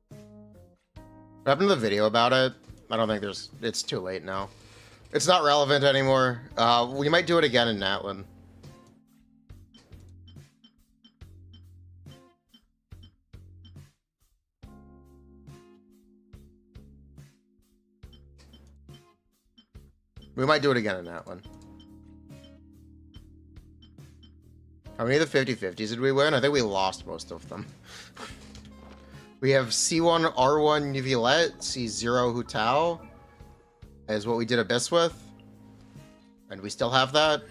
What happened to the video about it? I don't think it's too late now. It's not relevant anymore. We might do it again in Natlin. We might do it again in Natlin. How many of the 50-50s did we win? I think we lost most of them. We have C1 R1 Neuvillette, C0 Hutao is what we did Abyss with. And we still have that.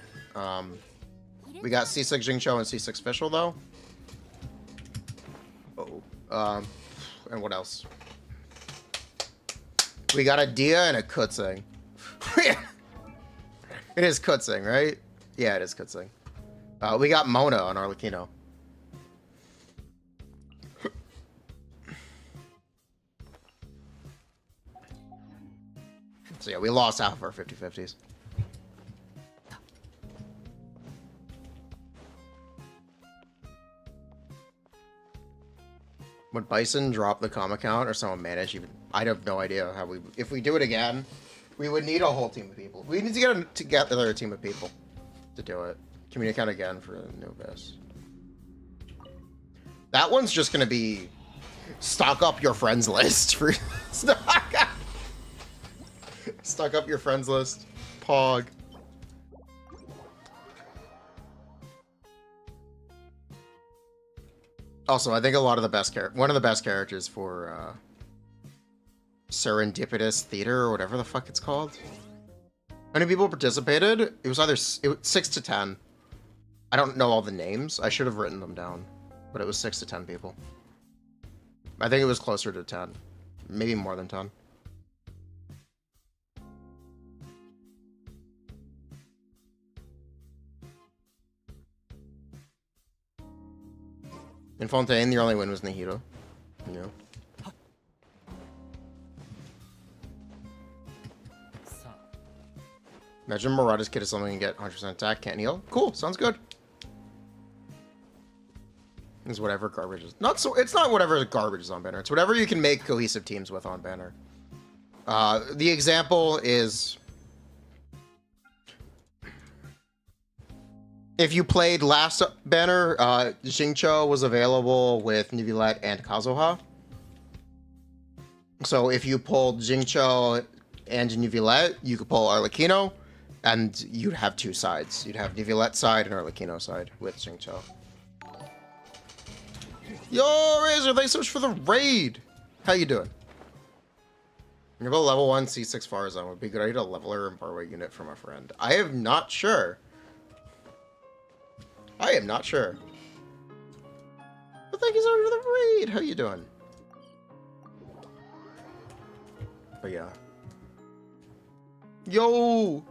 We got C6 Jingcho and C6 Fischl though. Oh. And what else? We got a Dia and a Kutzing. It is Kutzing, right? Yeah, it is Kutzing. We got Mona on Arlecchino. So yeah, we lost half of our 50-50s. Would Bison drop the comm account or someone manage even? I have no idea how we... If we do it again, we would need a whole team of people. We need to get together a team of people to do it. Community account again for the new Abyss. That one's just gonna be stock up your friends list for stock up your friends list. Pog. Also, I think a lot of the best one of the best characters for Serendipitous Theater or whatever the fuck it's called. How many people participated? It was either 6 to 10. I don't know all the names. I should have written them down, but it was 6 to 10 people. I think it was closer to 10, maybe more than 10. In Fontaine, the only win was Nihito. Yeah. Imagine Murata's kid is something and get 100% attack, can't heal. Cool, sounds good. It's whatever garbage is. It's not whatever garbage is on banner. It's whatever you can make cohesive teams with on banner. The example is if you played last banner, Jingcho was available with Neuvillette and Kazuha. So if you pulled Jingcho and Neuvillette, you could pull Arlecchino, and you'd have two sides. You'd have Neuvillette side and Arlecchino side with Jingcho. Yo, Razor, thanks so much for the raid. How you doing? You're about level 1 C6 Farazan. Would be good idea to leveler and borrow a unit from a friend. I am not sure. I am not sure. But thank you so much for the raid. How you doing? But yeah. Yo!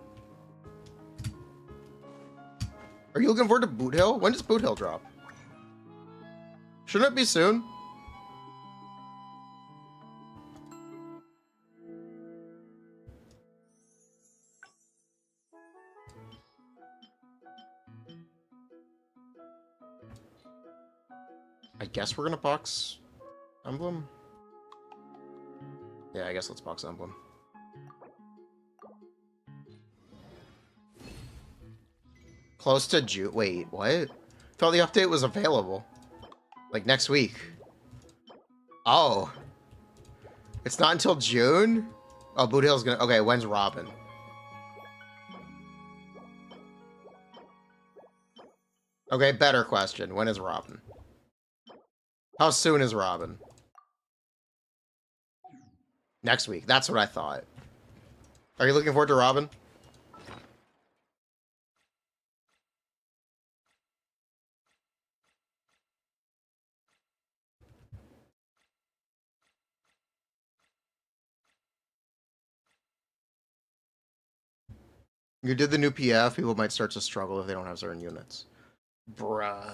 Are you looking forward to Boot Hill? When does Boot Hill drop? Shouldn't it be soon? I guess we're gonna box Emblem. Yeah, I guess let's box Emblem. Close to June. Wait, what? Thought the update was available. Like next week. Oh. It's not until June? Oh, Boot Hill's gonna... Okay, when's Robin? Okay, better question. When is Robin? How soon is Robin? Next week. That's what I thought. Are you looking forward to Robin? You did the new PF, people might start to struggle if they don't have certain units. Bruh.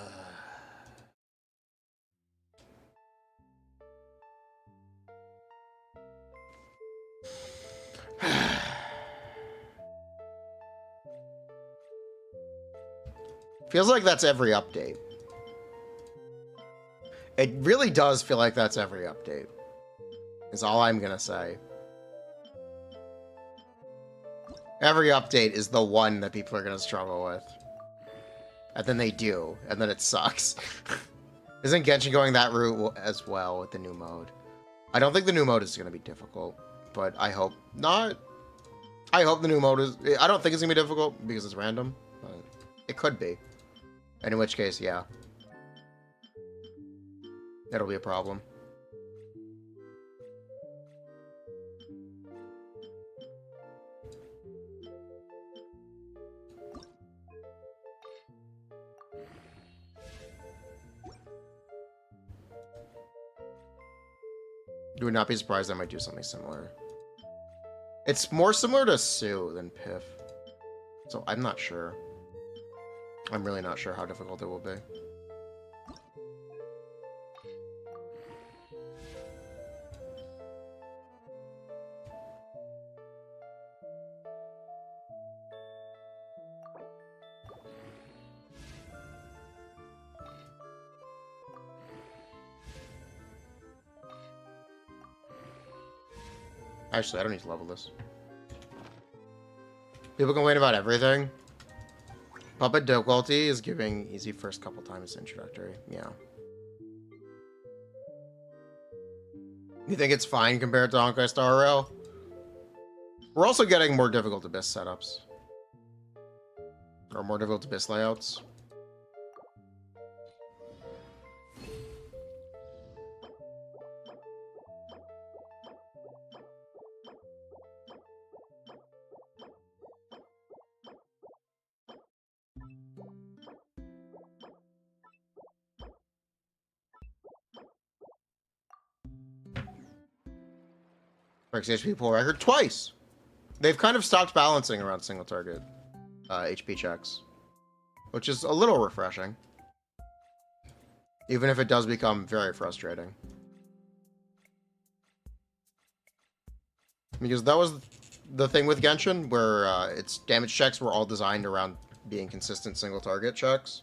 Feels like that's every update. It really does feel like that's every update. Is all I'm gonna say. Every update is the one that people are going to struggle with. And then they do, and then it sucks. Isn't Genshin going that route as well with the new mode? I don't think the new mode is going to be difficult, but I hope not. I hope the new mode is... I don't think it's going to be difficult because it's random, but it could be. And in which case, yeah. That'll be a problem. You would not be surprised I might do something similar. It's more similar to Sue than Piff. So I'm not sure. I'm really not sure how difficult it will be. Actually, I don't need to level this. People complain about everything. Puppet difficulty is giving easy first couple times introductory. Yeah. You think it's fine compared to Honkai Star Rail? We're also getting more difficult Abyss setups. Or more difficult Abyss layouts. Breaks HP pull record twice. They've kind of stopped balancing around single target HP checks, which is a little refreshing, even if it does become very frustrating. Because that was the thing with Genshin, where its damage checks were all designed around being consistent single target checks.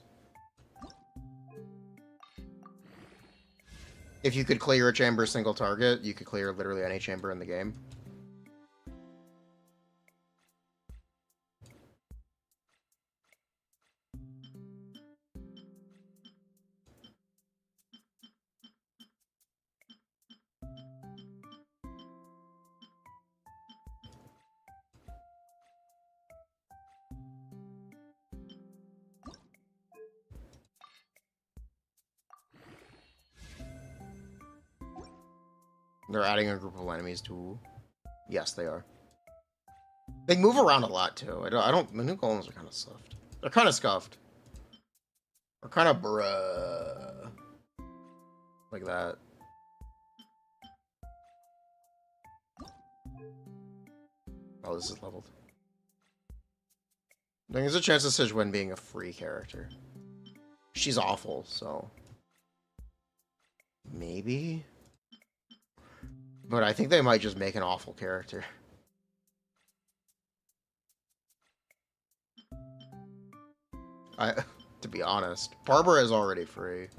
If you could clear a chamber single target, you could clear literally any chamber in the game. They're adding a group of enemies too. Yes, they are. They move around a lot too. I don't. The new golems are kind of soft. They're kind of scuffed. Or kind of bruh. Like that. Oh, this is leveled. There's a chance of Sijuan being a free character. She's awful, so maybe. But I think they might just make an awful character. To be honest, Barbara is already free.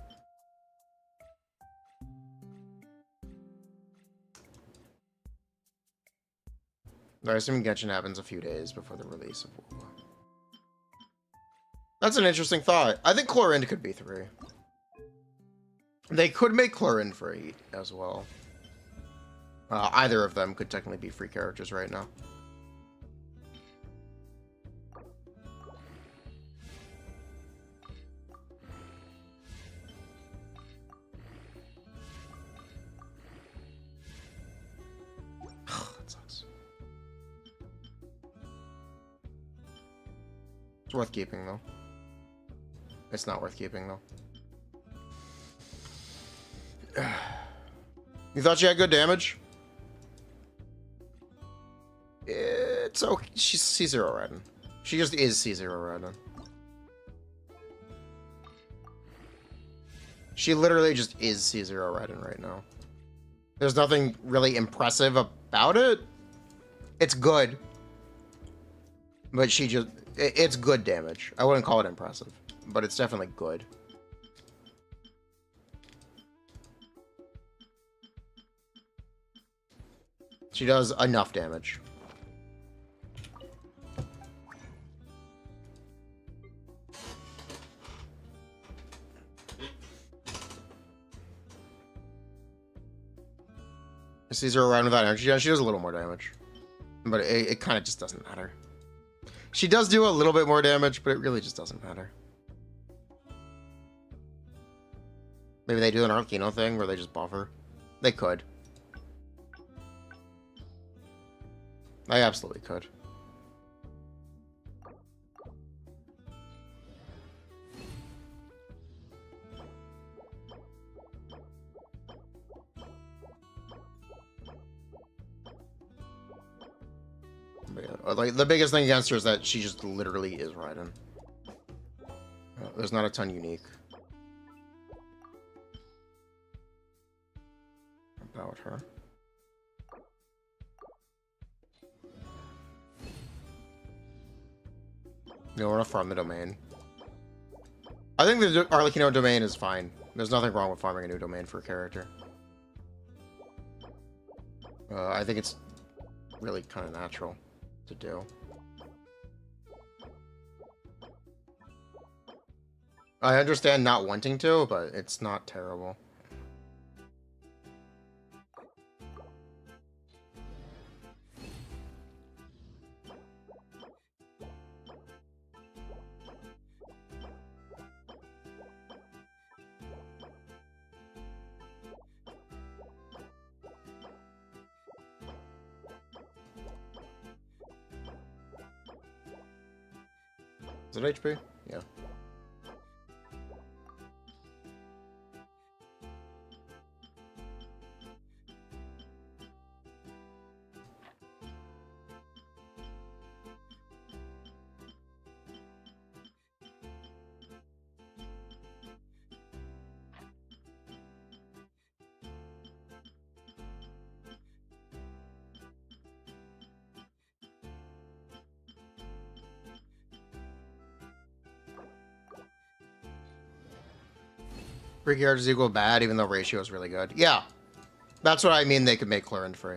I assume Genshin happens a few days before the release of WoW. That's an interesting thought. I think Clorinde could be 3. They could make Clorinde free as well. Either of them could technically be free characters right now. That sucks. It's worth keeping, though. It's not worth keeping, though. You thought she had good damage? It's okay. She's C0 Raiden. She just is C0 Raiden. She literally just is C0 Raiden right now. There's nothing really impressive about it. It's good. But she just... It's good damage. I wouldn't call it impressive. But it's definitely good. She does enough damage. C0 Raiden without energy. Yeah, she does a little more damage. But it kind of just doesn't matter. She does do a little bit more damage, but it really just doesn't matter. Maybe they do an Arcano thing where they just buff her. They could. They absolutely could. But yeah, like, the biggest thing against her is that she just literally is Raiden. There's not a ton unique about her. You want to farm the domain. I think the Arlecchino domain is fine. There's nothing wrong with farming a new domain for a character. I think it's really kind of natural to do. I understand not wanting to, but it's not terrible. Is it HP? Yeah. Free characters equal bad, even though ratio is really good. Yeah, that's what I mean. They could make Clorinde free.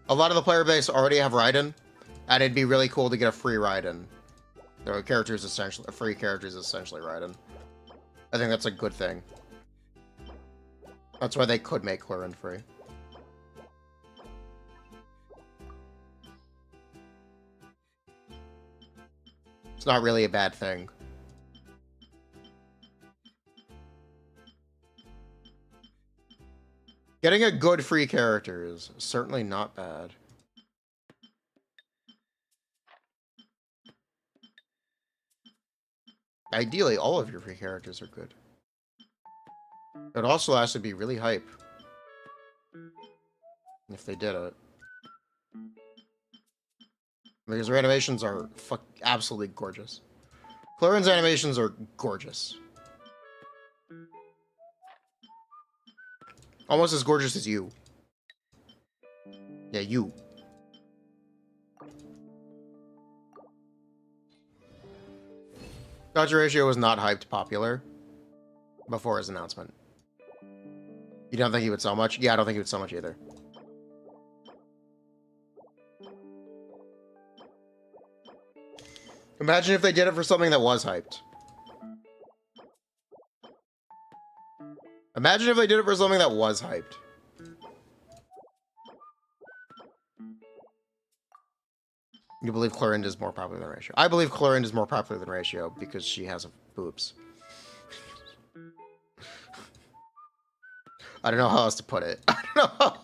A lot of the player base already have Raiden, and it'd be really cool to get a free Raiden. Their character is essentially a free character is essentially Raiden. I think that's a good thing. That's why they could make Clorinde free. It's not really a bad thing. Getting a good free character is certainly not bad. Ideally, all of your free characters are good. It also has to be really hype. If they did it. Because their animations are absolutely gorgeous. Clorinde's animations are gorgeous. Almost as gorgeous as you. Yeah, you. Dodge Ratio was not hyped popular before his announcement. You don't think he would sell much? Yeah, I don't think he would sell much either. Imagine if they did it for something that was hyped. Imagine if they did it for something that was hyped. You believe Clorinde is more popular than Ratio? I believe Clorinde is more popular than Ratio because she has boobs. I don't know how else to put it. I don't know.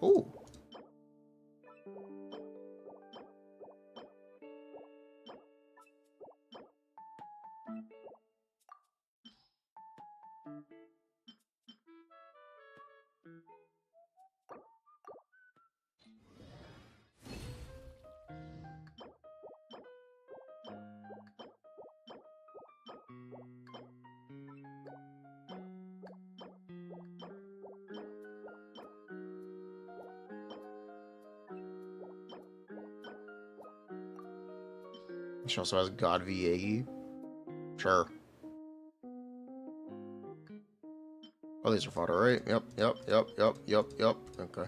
Ooh. She also has God v. Yagi. Sure. Oh, these are fodder, right? Yep, yep, yep, yep, yep, yep. Okay.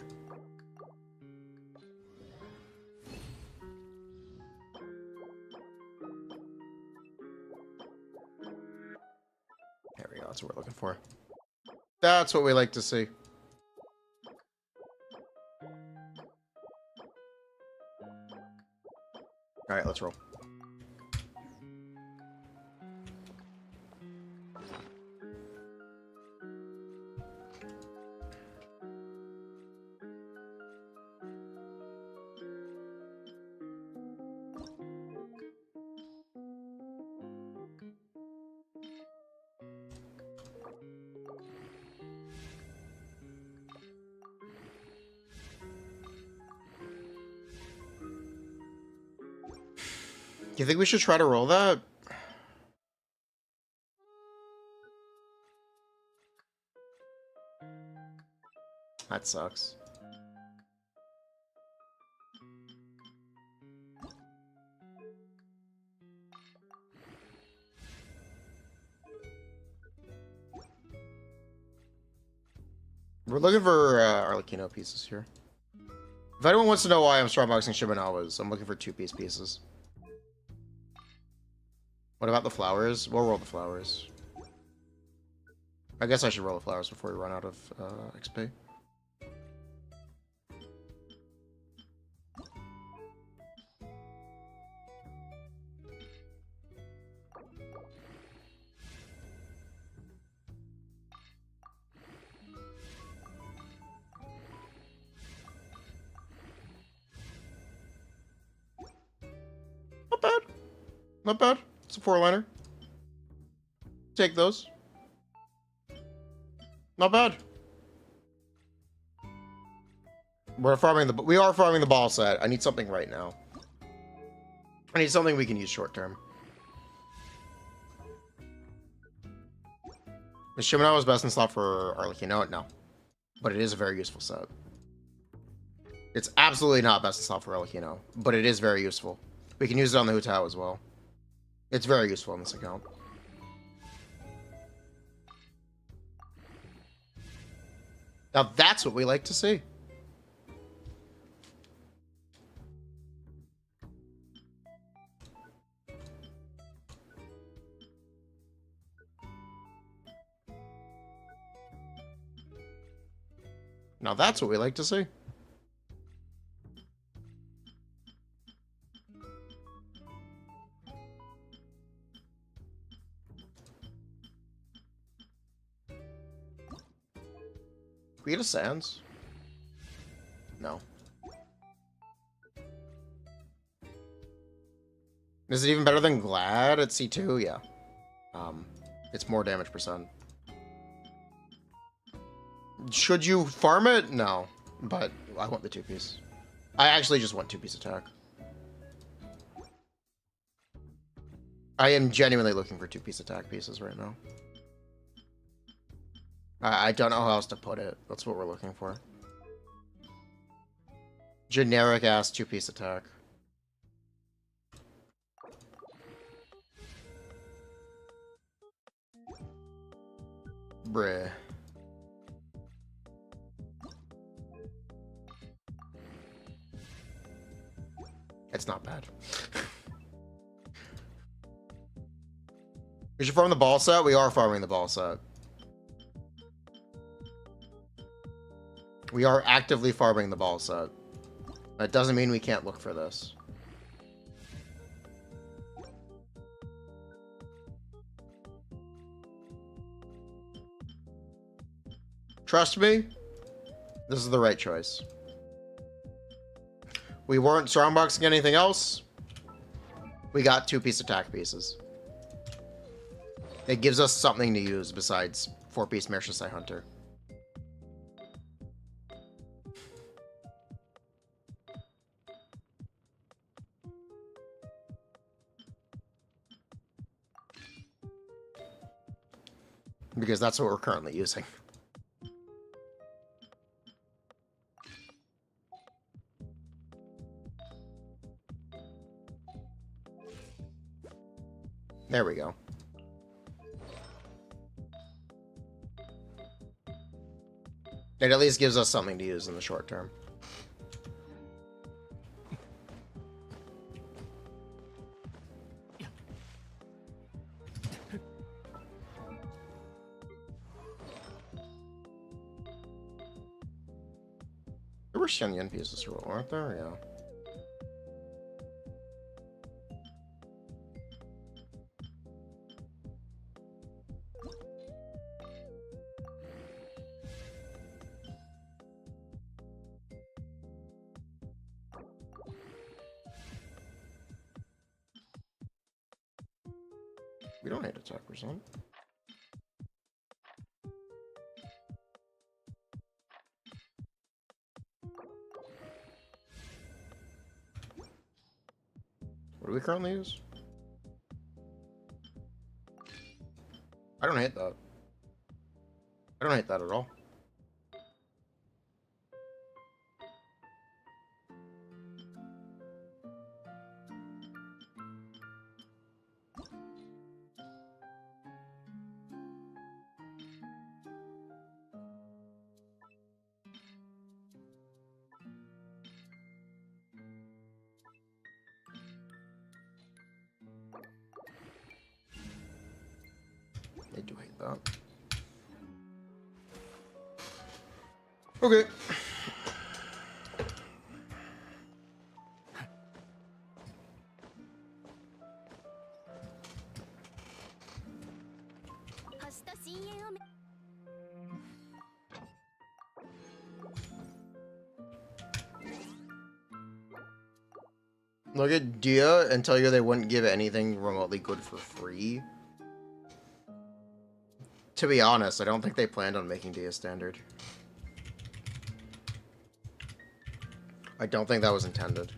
There we go. That's what we're looking for. That's what we like to see. All right, let's roll. You think we should try to roll that? That sucks. We're looking for Arlecchino pieces here. If anyone wants to know why I'm strongboxing Shimenawas, I'm looking for 2-piece pieces. What about the flowers? We'll roll the flowers. I guess I should roll the flowers before we run out of XP. Not bad. Not bad. It's a 4-liner. Take those. Not bad. We are farming the ball set. I need something right now. I need something we can use short term. Is Shimenawa's best in slot for Arlecchino? No. But it is a very useful set. It's absolutely not best in slot for Arlecchino, but it is very useful. We can use it on the Hu Tao as well. It's very useful in this account. Now that's what we like to see. Now that's what we like to see. Can we get a Sans? No. Is it even better than Glad at C2? Yeah. It's more damage percent. Should you farm it? No. But I want the 2-piece. I actually just want 2-piece attack. I am genuinely looking for 2-piece attack pieces right now. I don't know how else to put it. That's what we're looking for. Generic ass 2-piece attack. Bruh. It's not bad. We should farm the ball set. We are farming the ball set. We are actively farming the ball set. That doesn't mean we can't look for this. Trust me, this is the right choice. We weren't strongboxing anything else. We got 2-piece attack pieces. It gives us something to use besides 4-piece Mershasai Hunter. Because that's what we're currently using. There we go. It at least gives us something to use in the short term. There were Shen pieces to roll, weren't there? Yeah. We don't hate attack percent. What do we currently use? I don't hate that. I don't hate that at all. I do hate that. Okay. Look at Dia and tell you they wouldn't give anything remotely good for free. To be honest, I don't think they planned on making Dia standard. I don't think that was intended.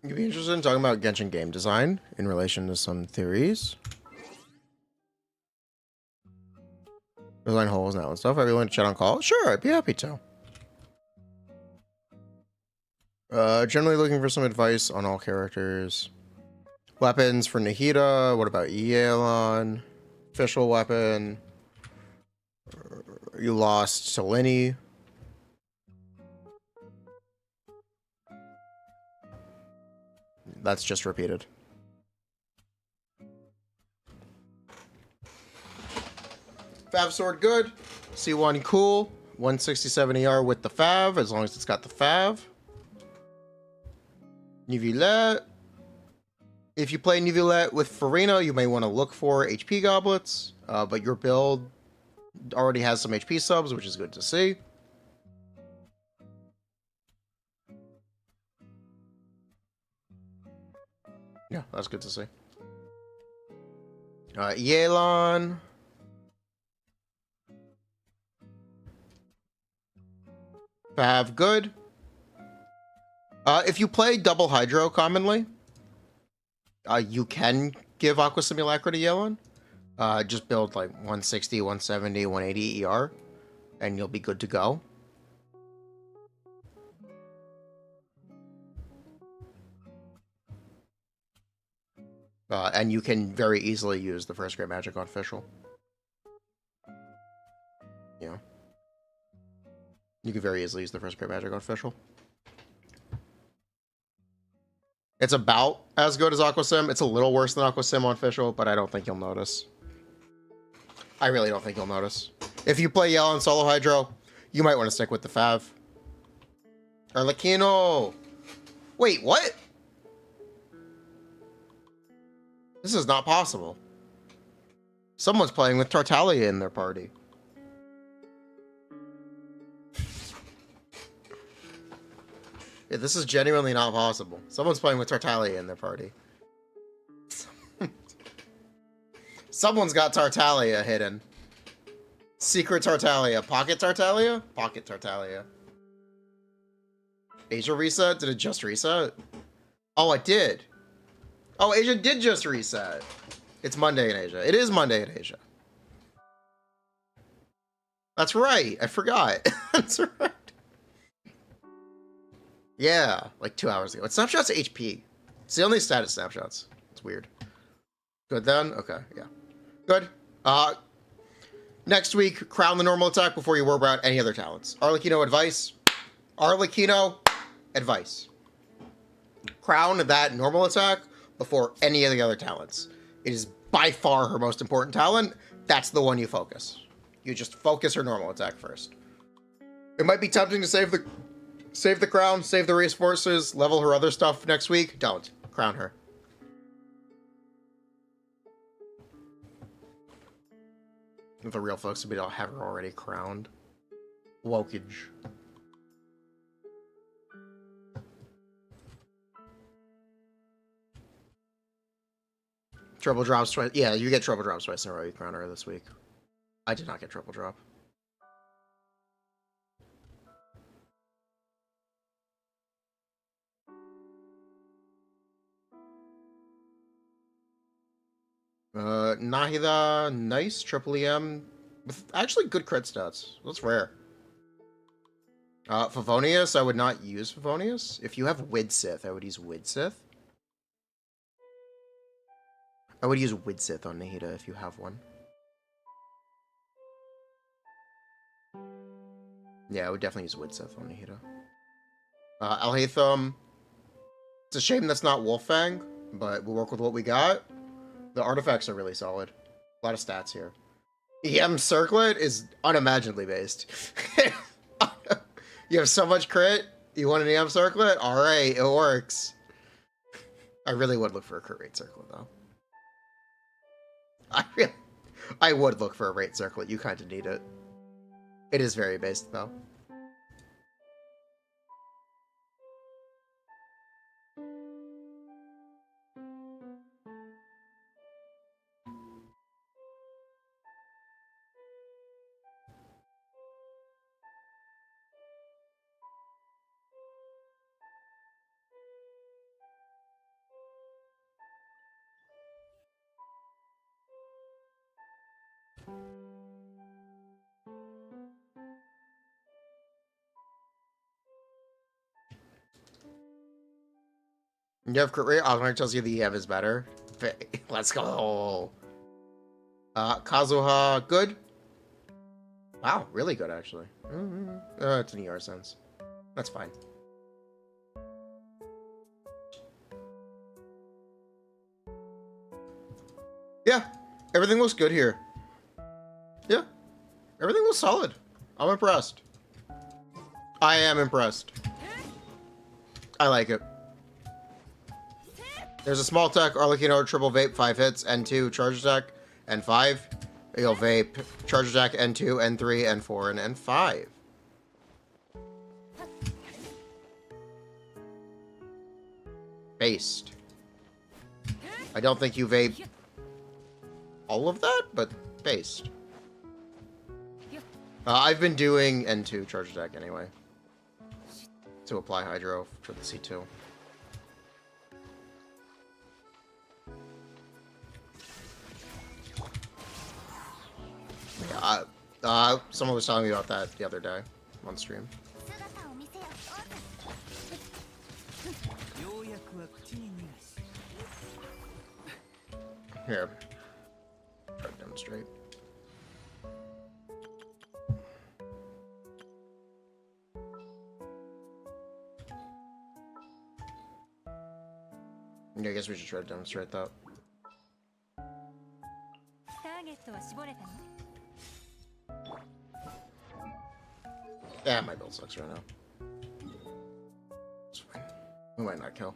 You'd be interested in talking about Genshin game design in relation to some theories. Design holes now and stuff. Are you willing to chat on call? Sure, I'd be happy to. Generally looking for some advice on all characters. Weapons for Nahida. What about Yelan? Official weapon. You lost to Linny. That's just repeated. Fav sword good. C1 cool. 167 ER with the Fav, as long as it's got the Fav. Nivillette. If you play Nivillette with Furina, you may want to look for HP goblets, but your build already has some HP subs, which is good to see. Yeah, that's good to see. Yelan. Fav good. If you play double Hydro commonly, you can give Aqua Simulacra to Yelan. Just build like 160, 170, 180 ER, and you'll be good to go. And you can very easily use the first Great Magic on Fischl. Yeah. You can very easily use the first Great Magic on Fischl. It's about as good as Aqua Sim. It's a little worse than Aqua Sim on Fischl, but I don't think you'll notice. I really don't think you'll notice. If you play Yelan solo Hydro, you might want to stick with the Fav. Arlecchino! Wait, what? This is not possible. Someone's playing with Tartaglia in their party. Yeah, this is genuinely not possible. Someone's playing with Tartaglia in their party. Someone's got Tartaglia hidden. Secret Tartaglia. Pocket Tartaglia? Pocket Tartaglia. Asia reset? Did it just reset? Oh, it did. Oh, Asia did just reset. It's Monday in Asia. It is Monday in Asia. That's right. I forgot. That's right. Yeah, like 2 hours ago. It snapshots HP. It's the only status snapshots. It's weird. Good then? Okay, yeah. Good. Next week, crown the normal attack before you worry about any other talents. Arlecchino advice. Arlecchino advice. Crown that normal attack before any of the other talents. It is by far her most important talent. That's the one you focus. You just focus her normal attack first. It might be tempting to save the crown, save the race forces, level her other stuff next week. Don't. Crown her. The real folks would be to have her already crowned. Wokage. Triple drops twice. Yeah, you get triple drops twice in a row. You crown her this week. I did not get triple drop. Nahida, nice. Triple EM. With actually good crit stats. That's rare. Favonius, I would not use Favonius. If you have Widsith, I would use Widsith. I would use Widsith on Nahida if you have one. Yeah, I would definitely use Widsith on Nahida. Alhaitham. It's a shame that's not Wolffang, but we'll work with what we got. The artifacts are really solid. A lot of stats here. EM Circlet is unimaginably based. You have so much crit. You want an EM Circlet? Alright, it works. I really would look for a crit rate Circlet, though. I would look for a rate Circlet. You kind of need it. It is very based, though. You have crit rate? Osmar tells you the EM is better. Let's go. Kazuha, good. Wow, really good, actually. It's an ER sense. That's fine. Yeah, everything looks good here. Yeah, everything looks solid. I'm impressed. I am impressed. I like it. There's a small tech, Arlecchino, triple vape, 5 hits, N2, charge attack, N5. You'll vape, charge attack, N2, N3, N4, and N5. Based. I don't think you vape all of that, but based. I've been doing N2 charge attack anyway. To apply Hydro for the C2. Yeah, someone was telling me about that the other day on stream. Here. Try to demonstrate. Yeah, I guess we should try to demonstrate that. Yeah, my build sucks right now. It's fine. We might not kill.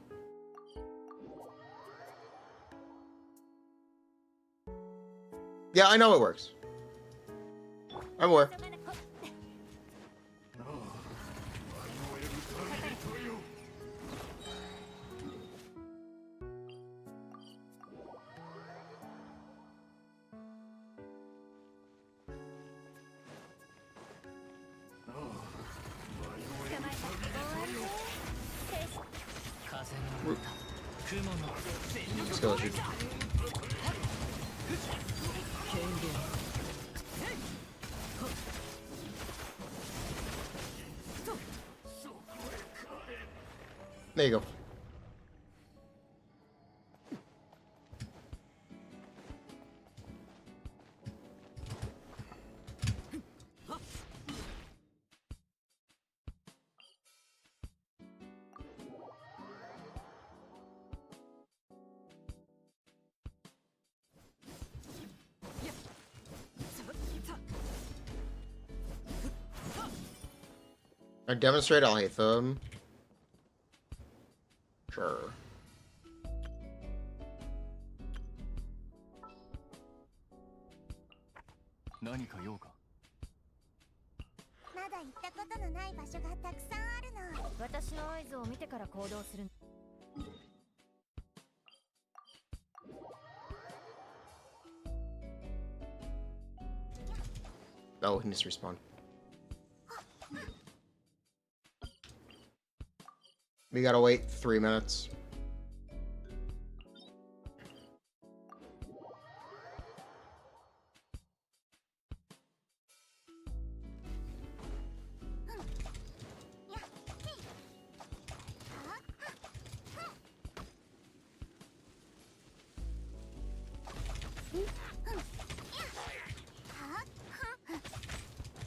Yeah, I know it works. I'm aware. Skill issue. There you go. I demonstrate I'll hate them. Sure. 何か用か。まだ行ったことのない場所がたくさんあるの。私の合図を見てから行動する。Oh, he needs to respawn. We gotta wait 3 minutes.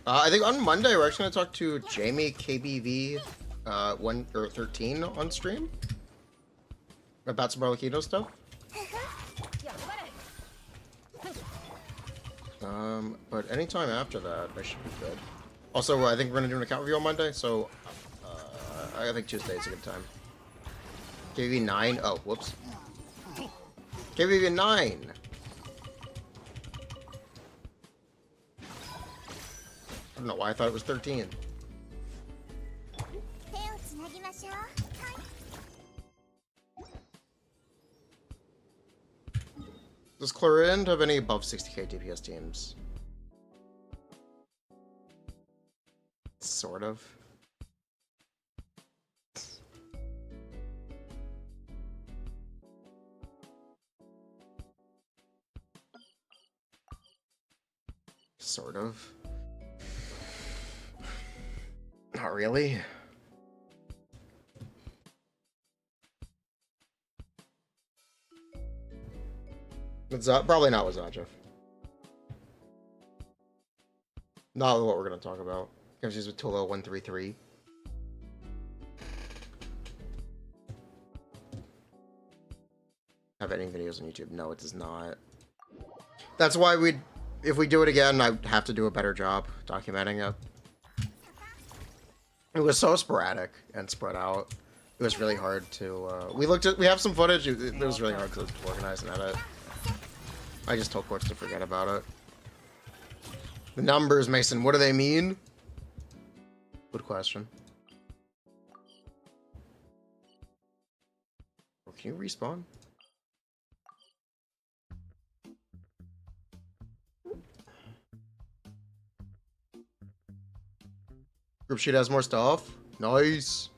I think on Monday we're actually gonna talk to Jamie KBV 1 or 13 on stream about some Arlecchino stuff. But anytime after that, I should be good. Also, I think we're gonna do an account review on Monday, so I think Tuesday is a good time. KBV 9. Oh, whoops. KBV 9. I don't know why I thought it was 13. Does Clorinde have any above 60k DPS teams? Sort of. Sort of. Not really. It's probably not with Zajev. Not what we're gonna talk about. Because she's with Tolo 133. Have any videos on YouTube? No, it does not. That's why if we do it again, I'd have to do a better job documenting it. It was so sporadic and spread out. It was really hard to. We have some footage. It was really hard to organize and edit. I just told Quartz to forget about it. The numbers, Mason, what do they mean? Good question. Oh, can you respawn? Group sheet has more stuff. Nice.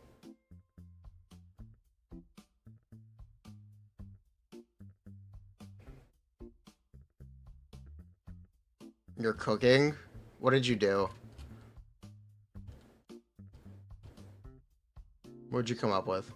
You're cooking? What did you do? What'd you come up with?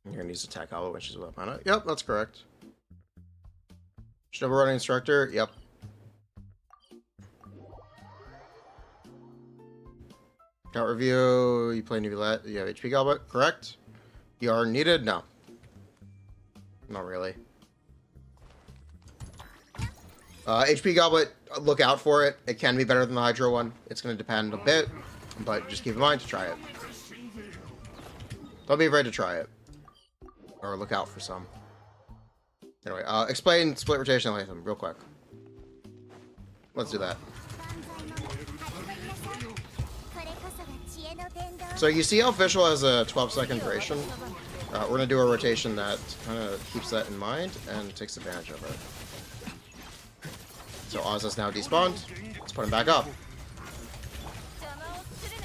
You're gonna use attack hollow when she's without mana. Yep, that's correct. Should have a running instructor. Yep. Count review. You play Nuvillette. You have HP Goblet. Correct. You are needed. No. Not really. HP Goblet. Look out for it. It can be better than the Hydro one. It's going to depend a bit, but just keep in mind to try it. Don't be afraid to try it. Or look out for some. Anyway, explain split rotation Latham real quick. let's do that. これこそが知恵の伝道 So you see how Official has a 12-second duration? We're gonna do a rotation that kind of keeps that in mind and takes advantage of it. So Oz is now despawned. Let's put him back up. 邪魔をする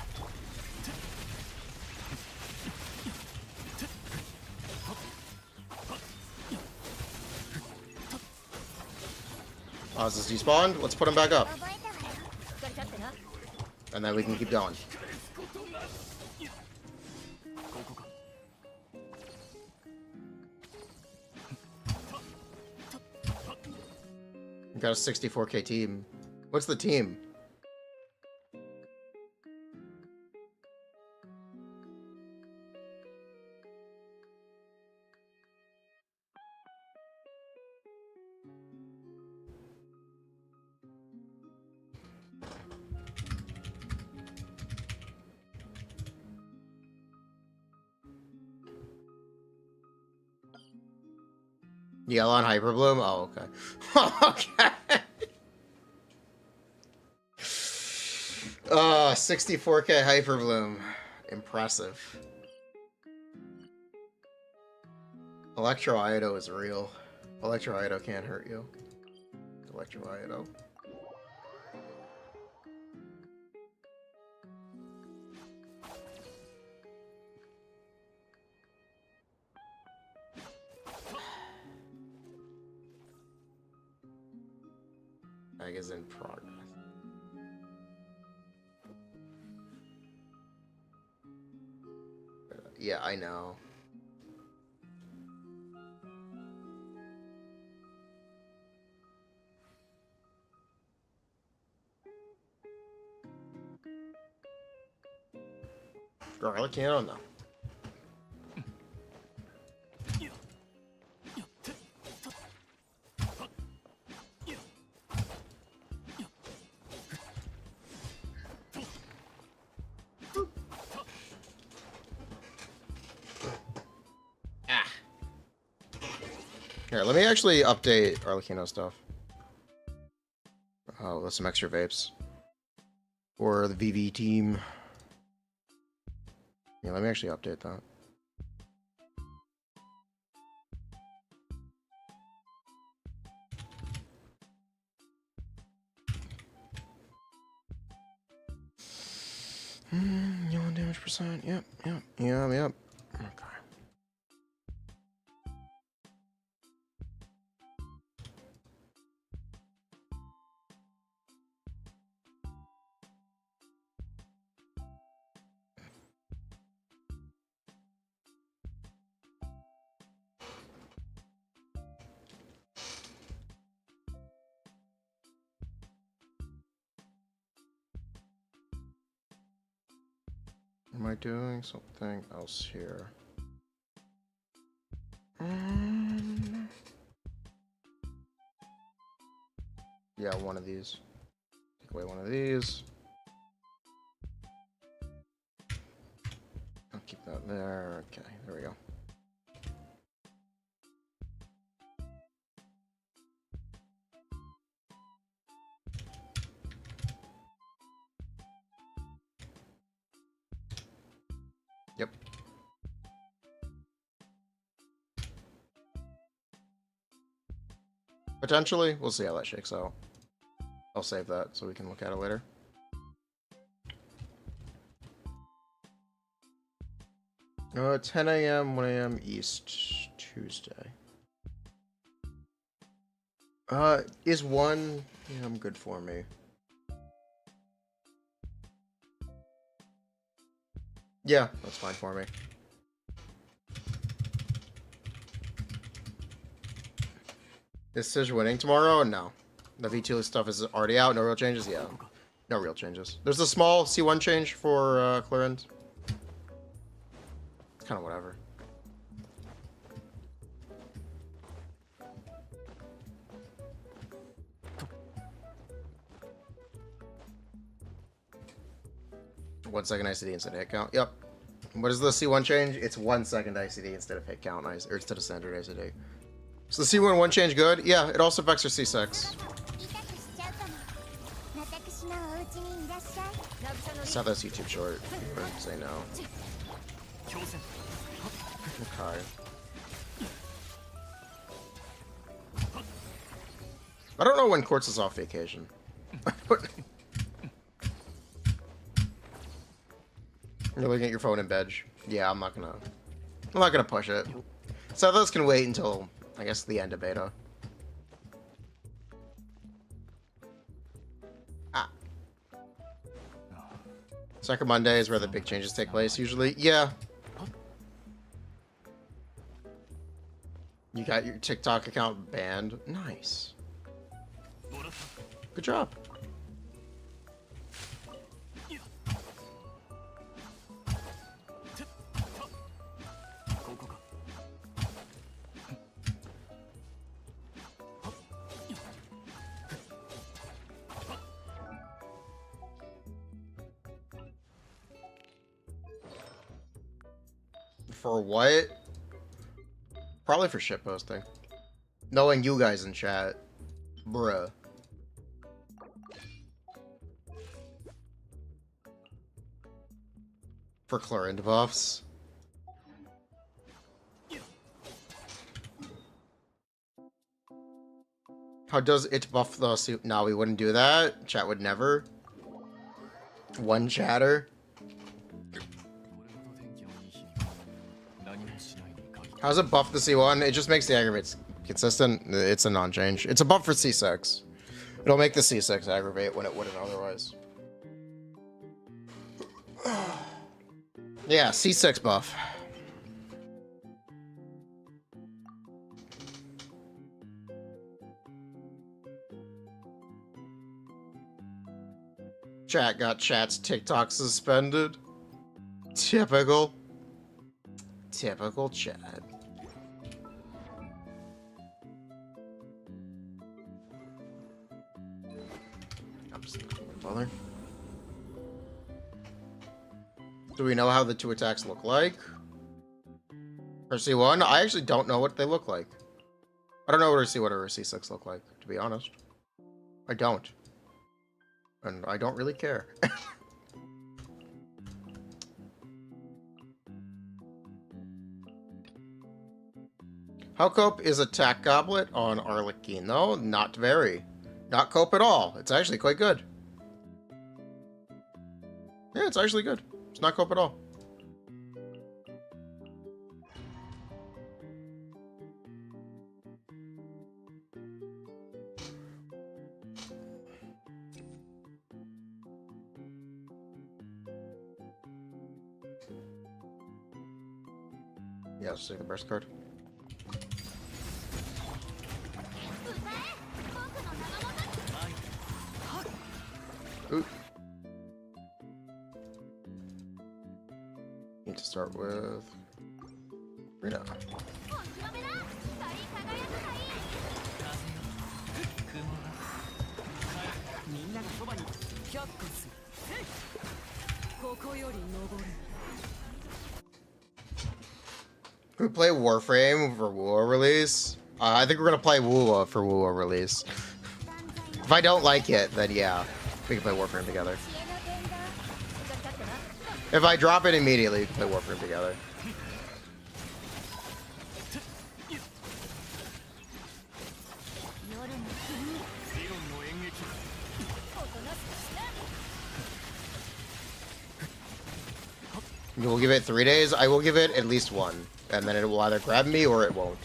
な Oz is despawned. Let's put him back up. 覚えたわよしっかり立ってな And then we can keep going. We got a 64k team. What's the team? Yellow on Hyperbloom? Oh, okay. Okay. 64k Hyperbloom. Impressive. Electro Ido is real. Electro Ido can't hurt you. Electro Ido. Egg is in progress. Yeah, I know. Garlic cannon, no. Here, let me actually update Arlecchino stuff. Oh, there's some extra vapes. For the VV team. Yeah, let me actually update that. Yellow damage percent. Yep. Okay. Am I doing something else here? Yeah, one of these. Take away one of these. I'll keep that there. Okay, there we go. Yep. Potentially, we'll see how that shakes out. I'll save that so we can look at it later. 10 a.m., 1 a.m. East, Tuesday. Is 1 a.m. good for me? Yeah, that's fine for me. Is Sige winning tomorrow? No. The V2 stuff is already out. No real changes? Yeah. No real changes. There's a small C1 change for Clorinde. It's kind of whatever. One second ICD instead of hit count. Yep. What is the C1 change? It's 1 second ICD instead of hit count, or instead of standard ICD. So the C1 change good? Yeah, it also affects your C6. Sethos YouTube short. Or say no. 強戦 Okay. I don't know when Quartz is off vacation. You're looking at your phone in bed. Yeah, I'm not gonna push it. Sethos can wait until, I guess, the end of beta. Ah. Second Monday is where the big changes take place, usually. Yeah. You got your TikTok account banned. Nice. もらった Good job. ここか For what? Probably for shitposting. Knowing you guys in chat. Bruh. For Clorinde buffs. How does it buff the suit? No, we wouldn't do that. Chat would never. One chatter. 俺の天気のいい日には何もしないに限る How does it buff the C1? It just makes the aggravates consistent. It's a non-change. It's a buff for C6. It'll make the C6 aggravate when it wouldn't otherwise. Yeah, C6 buff. Chat got chat's TikTok suspended. Typical. Typical chat. I'm just not gonna bother. Do we know how the two attacks look like? For C1? I actually don't know what they look like. I don't know what our C1 or our C6 look like, to be honest. I don't. And I don't really care. How cope is Attack Goblet on Arlecchino? Not very. Not cope at all. It's actually quite good. Yeah, it's actually good. It's not cope at all. Yeah, let's take the burst card. 歌え僕の名のもとに Ooh. Need to start with Furina. もう広めだ光り輝くがいい雲がみんながそばに却下するここより登る We play Warframe for WoW release. I think we're gonna play WoW for WoW release. If I don't like it, then yeah, we can play Warframe together. 知恵の点だ歌っちゃってな If I drop it immediately, we can play Warframe together. 夜の理論の演劇おとなしくして You will give it 3 days. I will give it at least 1, and then it will either grab me or it won't.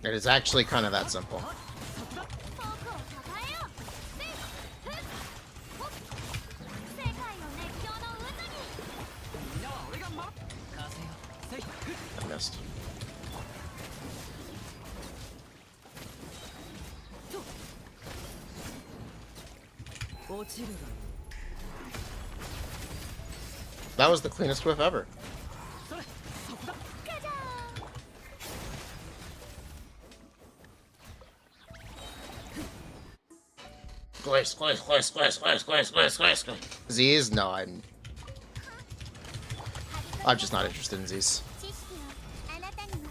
It is actually kind of that simple. 僕を抱えようでふっほっ世界の熱狂の渦にみんなは俺が守る風よせい I missed. 落ちるが That was the cleanest whiff ever. それそこだ カジャー Z's? No, I'm... I'm just not interested in these. 知識をあなたにも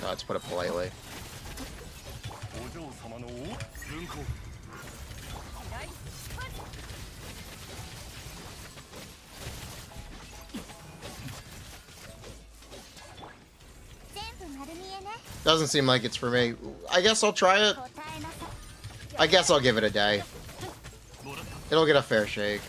Let's put it politely. お嬢様の分校 全部丸見えね Doesn't seem like it's for me. I guess I'll try it. 答えなさ I guess I'll give it a day. It'll get a fair shake.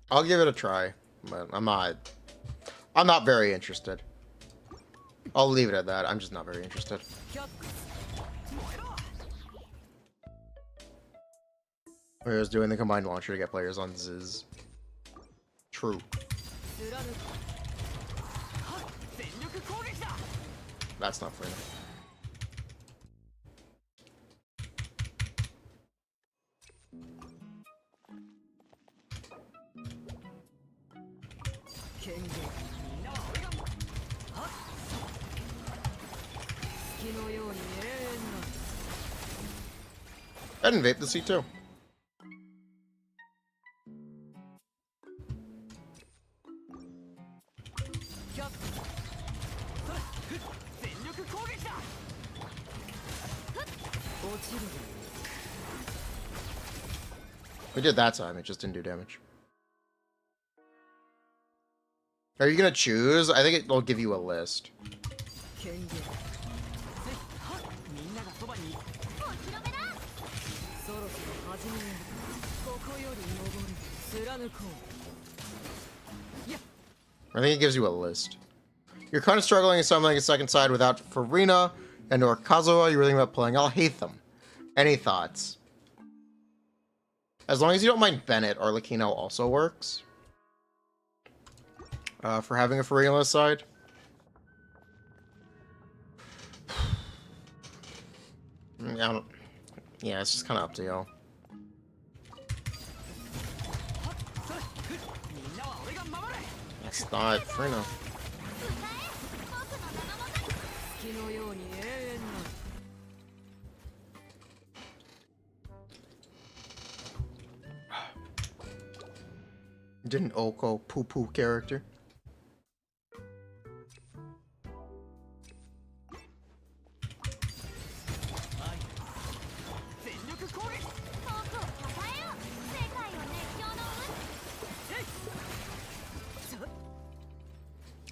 I'll give it a try, but I'm not very interested. I'll leave it at that. I'm just not very interested. We're just doing the combined launcher to get players on Ziz. True. That's not fair. I didn't vape the C2. We did that time, it just didn't do damage. Are you gonna choose? I think it'll give you a list. 貫こう。 I think it gives you a list. You're kind of struggling assembling a second side without Furina and or Kazuha. You're thinking about playing. I'll hate them. Any thoughts? As long as you don't mind Bennett, Arlecchino also works. For having a Furina side. Yeah, it's just kind of up to y'all. It's not Furina. Didn't Oko poo-poo character?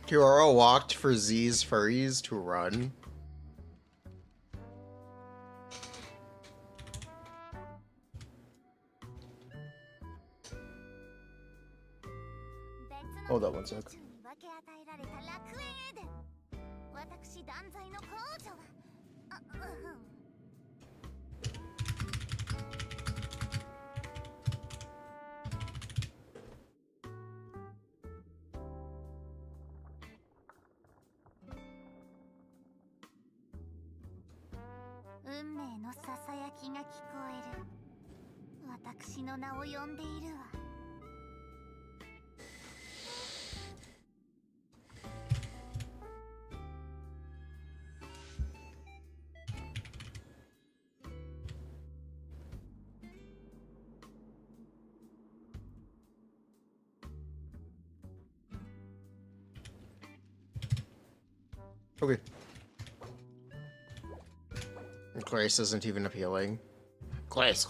Kiroro walked for Z's furries to run. Hold up one sec. Okay. Grace isn't even appealing. Grace.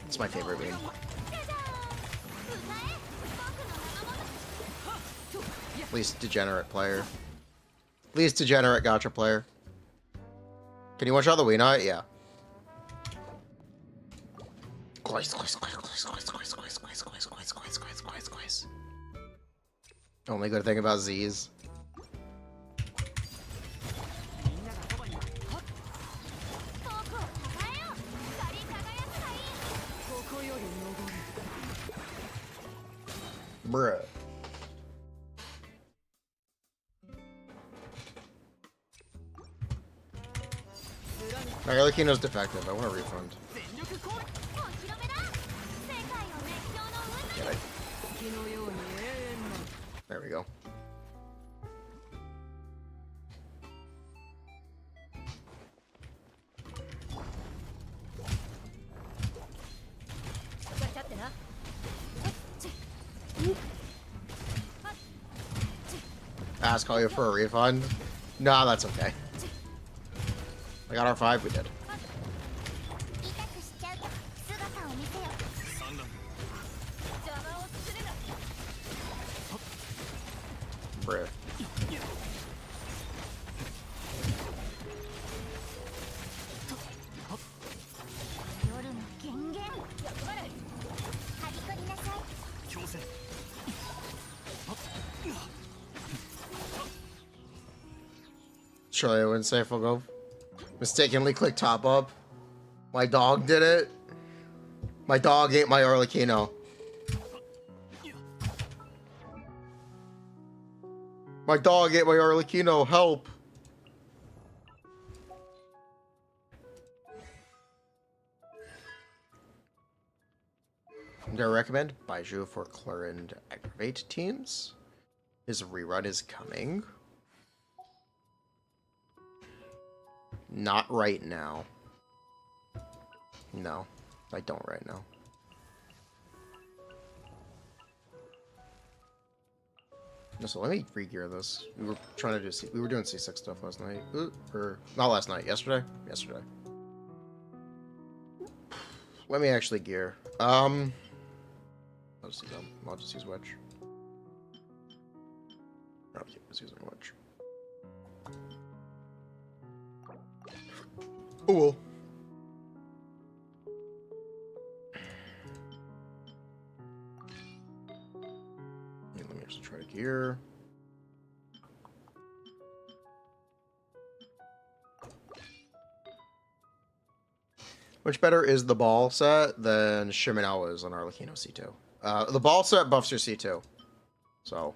It's my favorite meme. Least degenerate player. Least degenerate gacha player. Can you watch out the Wii? Yeah. Only good thing about Z's. Bruh. My Arlecchino's defective. I want a refund. お披露目だ。世界を熱狂の渦に。 Get it. 月のように永遠な There we go. ガチャってな。 Ask all you for a refund? Nah, that's okay. I got R5, we did. 痛くしちゃうと姿を見せよ。 3ラウン 邪魔をするな。 Bruh. 夜の権限。役払い。はびこりなさい。 ド強制 Surely I wouldn't say if I'll go mistakenly click top up. My dog did it. My dog ate my Arlecchino. My dog ate my Arlecchino. Help. Do I recommend Baiju for Clorinde Aggravate teams? His rerun is coming. Not right now. No, I don't right now. No, so let me re-gear this. We were trying to do we were doing C6 stuff last night. Or not last night, yesterday? Yesterday. Let me actually gear. I'll just use wedge. I'll keep just using wedge. Oh well. Let me actually try to gear. Which better is the ball set than Shiminawa's on Arlecchino C2? The ball set buffs your C2. So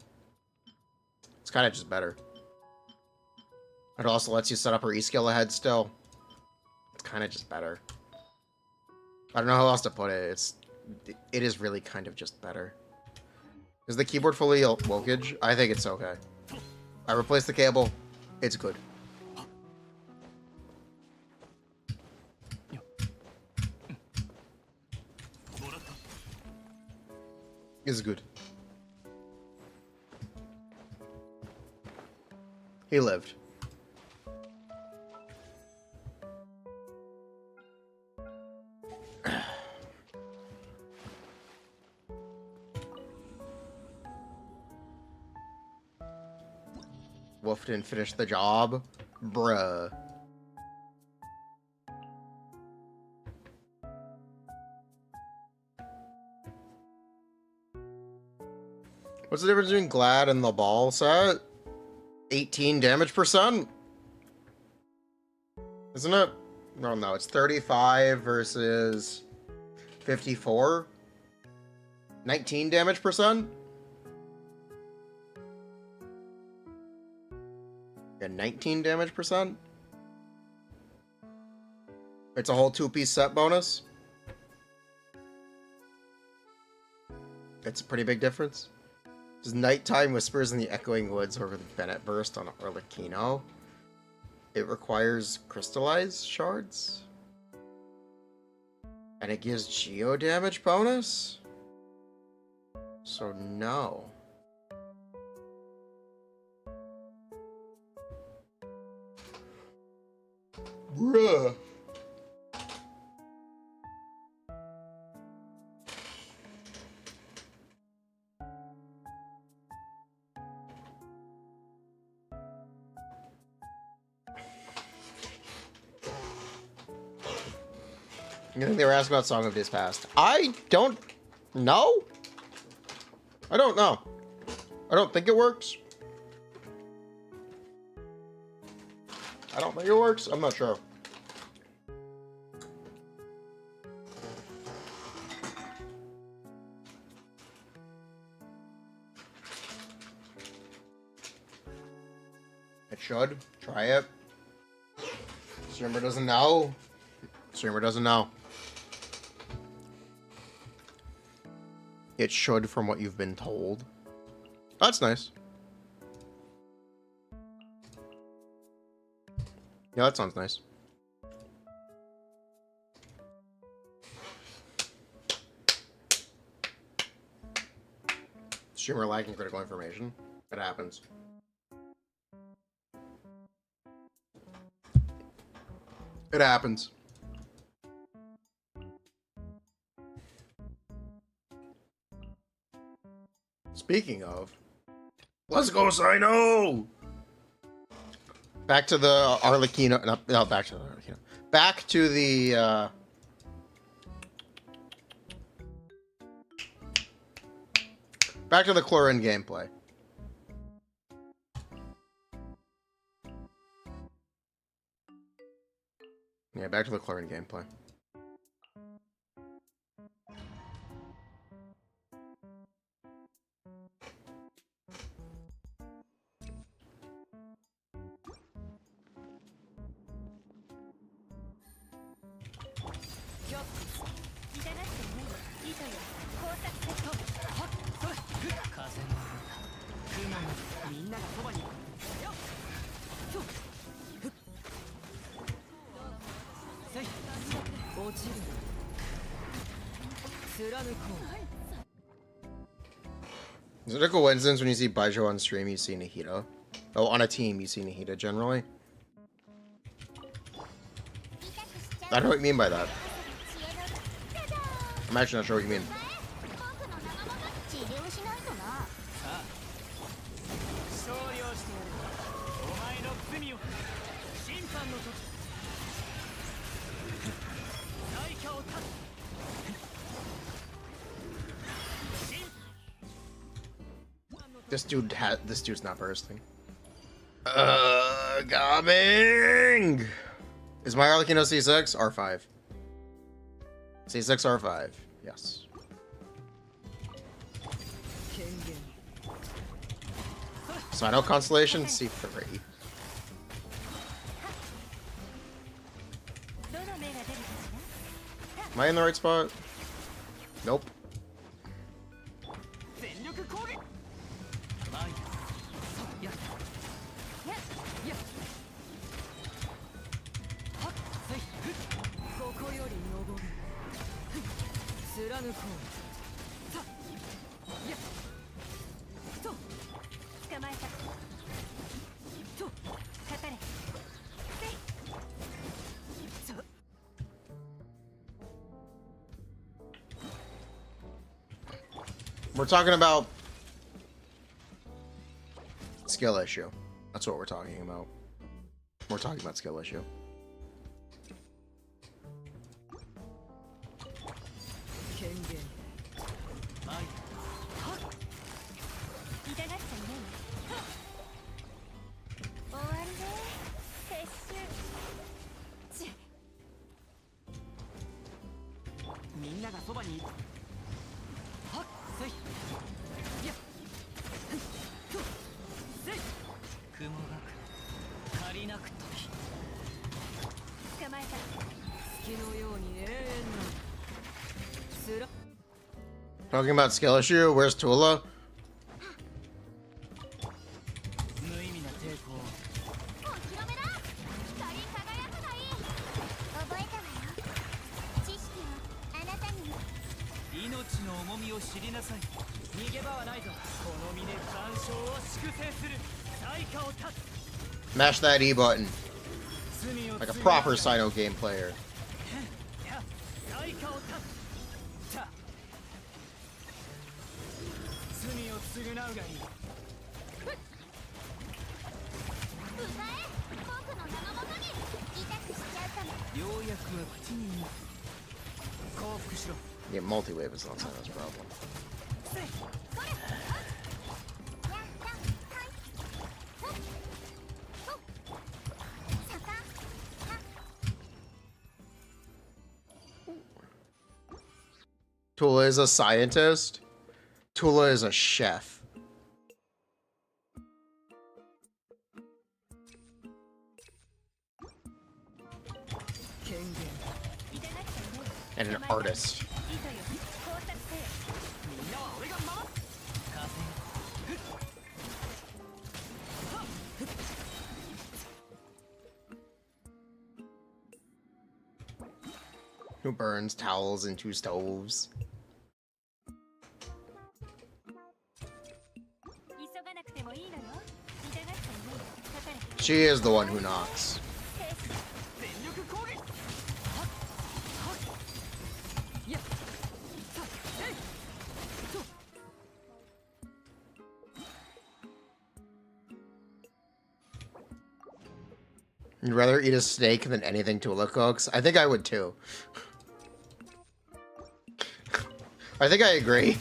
it's kind of just better. It also lets you set up her E-skill ahead still. It's kind of just better. I don't know how else to put it. It is really kind of just better. Is the keyboard fully wokage? I think it's okay. I replaced the cable. It's good. It's good. He lived. Wolf didn't finish the job. Bruh. What's the difference between Glad and the ball set? 18 damage percent? Isn't it? No, it's 35 versus 54. 19 damage percent? Yeah, 19 damage percent? It's a whole 2-piece set bonus? It's a pretty big difference. Does Nighttime Whispers in the Echoing Woods over the Bennett Burst on Arlecchino? It requires crystallized shards? And it gives geo damage bonus? So no. Bruh. You think they were asking about Song of Days Past? I don't know. I don't know. I don't think it works. I don't think it works. I'm not sure. It should. Try it. Streamer doesn't know. Streamer doesn't know. It should from what you've been told. That's nice. Yeah, that sounds nice. Streamer lacking critical information. It happens. It happens. Speaking of, let's go, Sino! Back to the Arlecchino. No, back to the Arlecchino. Back to the. Back to the Clorinde gameplay. Yeah, back to the Clorinde gameplay. Is it a coincidence when you see Baijo on stream, you see Nahida? Oh, on a team, you see Nahida generally? I don't know what you mean by that. I'm actually not sure what you mean. This dude's not bursting. Coming! Is my Arlecchino C6? R5. C6 R5. Yes. Sino Constellation C3. Am I in the right spot? Nope. We're talking about skill issue. That's what we're talking about. We're talking about skill issue. Talking about skill issue, where's Tula? Mash that E button. Like a proper Sino game player. Yeah, multi-wave is not Sino's problem. Tula is a scientist. Tula is a chef. And an artist. 糸よ工作せよ みんなは俺が守る。風 Who burns towels into stoves? 急がなくてもいいのよ痛がっちゃいないかかれ She is the one who knocks. 全力攻撃。 You'd rather eat a snake than anything Tula cooks? I think I would too. I think I agree.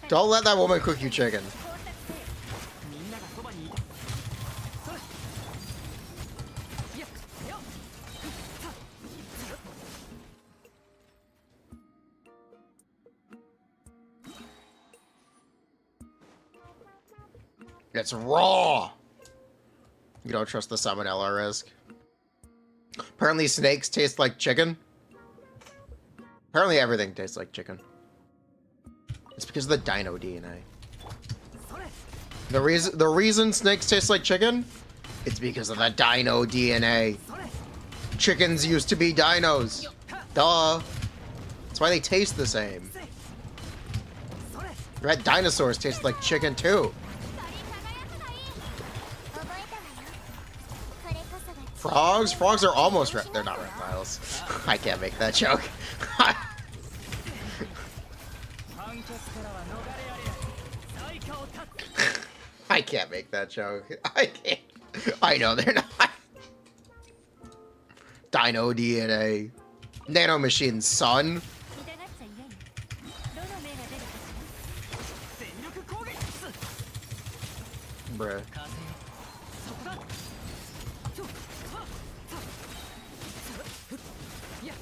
Don't let that woman cook you chicken. みんながそばにいる。それ。いや、よ。 It's raw! You don't trust the salmonella risk. Apparently snakes taste like chicken. Apparently everything tastes like chicken. It's because of the dino DNA. それ。 The reason snakes taste like chicken? It's because of the dino DNA. それ。 Chickens used to be dinos. Duh. That's why they taste the same. それ。 Red dinosaurs taste like chicken too. 鳥輝くがいい覚えたわよこれこそが Frogs? Frogs are almost they're not reptiles. I can't make that joke. 判決からは逃れられない。最下を断つ。 I can't make that joke. I can't. I know they're not. Dino DNA. Nanomachine son. 痛がっちゃいないどの目が出るかしら全力攻撃。 Bruh. 風。そこだ。ちょ。いや。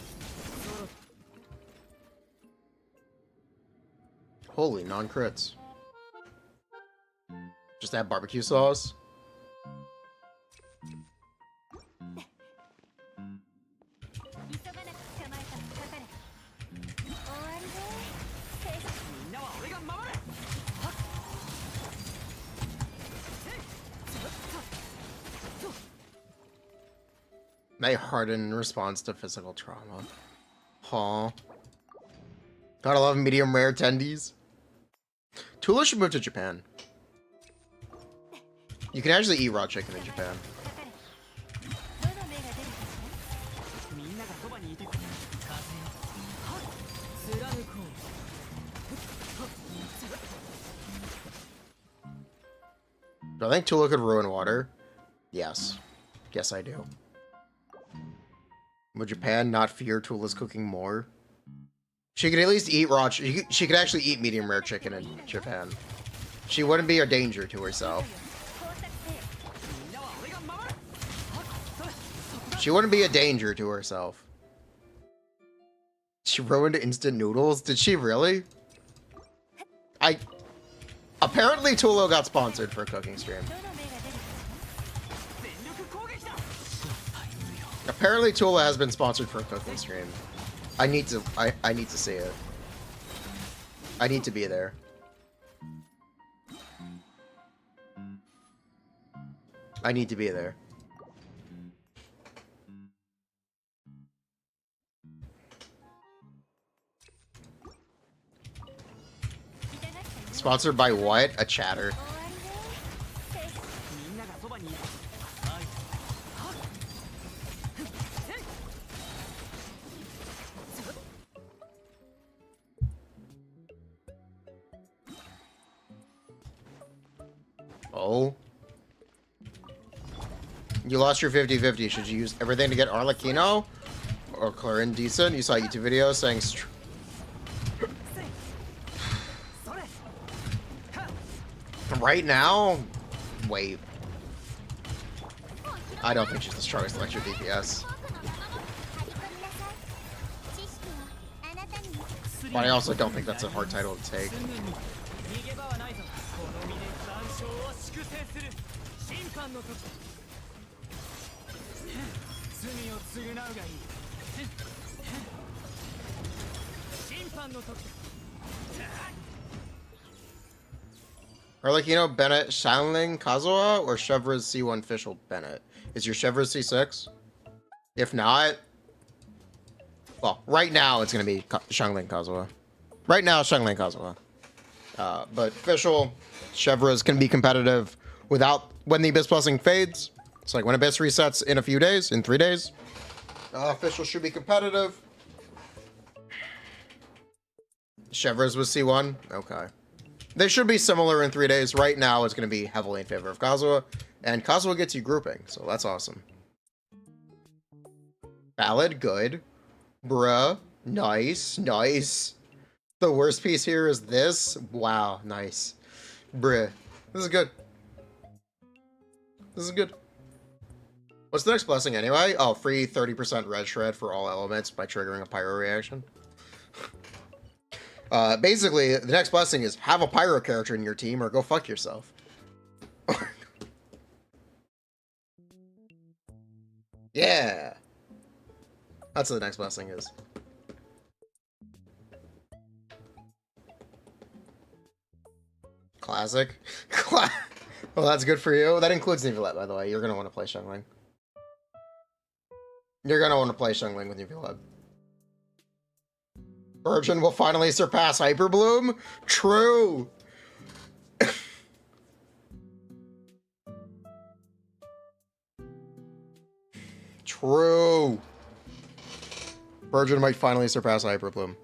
Holy non-crits. Just add barbecue sauce. 急がなく捕まえたらかかれ終わりでみんなは俺が守る。 May harden in response to physical trauma. Huh. Gotta love medium rare tendies. Tula should move to Japan. You can actually eat raw chicken in Japan. どの目が出るかしらみんながそばにいてくれ。風よ。貫こう。 Do I think Tula could ruin water? Yes. Yes, I do. Would Japan not fear Tula's cooking more? She could at least eat raw. She could actually eat medium rare chicken in Japan. She wouldn't be a danger to herself. 工作せよ みんなは俺が守る。 She wouldn't be a danger to herself. She ruined instant noodles? Did she really? Apparently Tula got sponsored for a cooking stream. どの目が出るかし全力攻撃だ。 Apparently Tula has been sponsored for a cooking stream. I need to see it. I need to be there. I need to be there. Sponsored by what? A chatter. ら終わりでみんながそばにいる。はい。 Oh. You lost your 50-50. Should you use everything to get Arlecchino? Or Clorinde decent? You saw a YouTube video saying... それ。 Right now? Wait. I don't think she's the strongest electric DPS. 僕の仲間張り込みなさい知識はあなたに But I also don't think that's a hard title to take. すぐに逃げ場はないぞ。この身で残照を粛清する。審判の時。罪を償うがいい。Arlecchino, Bennett, Shanling, Kazuha, or Chevra's C1 Fischl Bennett? Is your Chevra's C6? If not, well, right now it's going to be Shanling, Kazuha. Right now, Shanling, Kazuha. But Fischl, Chevra's can be competitive without when the Abyss Blessing fades. It's like when Abyss resets in a few days, in 3 days. Fischl should be competitive. Chevra's with C1? Okay. They should be similar in 3 days. Right now, it's going to be heavily in favor of Kazuha. And Kazuha gets you grouping, so that's awesome. Valid, good. Bruh, nice, nice. The worst piece here is this. Wow, nice. Bruh, this is good. This is good. What's the next blessing anyway? Oh, free 30% red shred for all elements by triggering a pyro reaction. Basically, the next blessing is have a pyro character in your team or go fuck yourself. Yeah. That's what the next blessing is. Classic. Well, that's good for you. That includes Nivelette, by the way. You're going to want to play Xiangling. You're going to want to play Xiangling with Nivelette. Virgin will finally surpass Hyperbloom? True! True! Virgin might finally surpass Hyperbloom.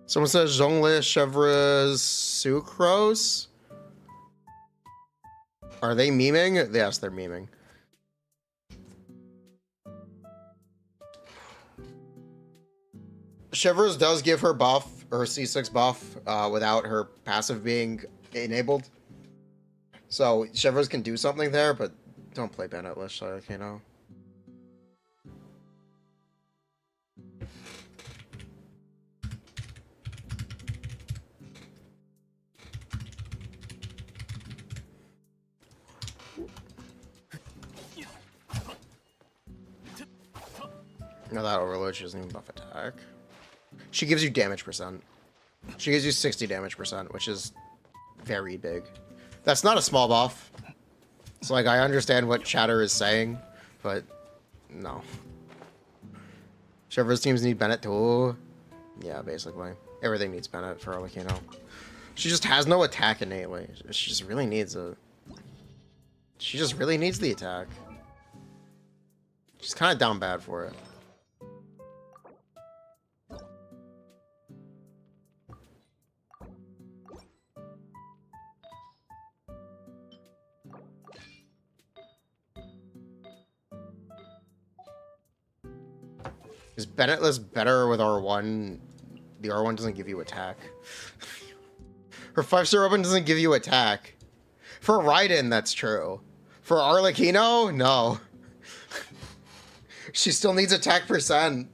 Someone says Zhongli, Chevra's, Sucrose. Are they memeing? Yes, they're memeing. Chevra's does give her buff, or C6 buff, without her passive being enabled. So Chevra's can do something there, but don't play Bennettless, you know. No, that overload, she doesn't even buff attack. She gives you damage percent. She gives you 60 damage percent, which is very big. That's not a small buff. So, like, I understand what Chatter is saying, but no. Chevra's teams need Bennett too. Yeah, basically. Everything needs Bennett for Arlecchino. She just has no attack innately. She just really needs a... She just really needs the attack. She's kind of down bad for it. Is Bennettless better with R1? The R1 doesn't give you attack. Her 5-star weapon doesn't give you attack. For Raiden, that's true. For Arlecchino, no. She still needs attack percent.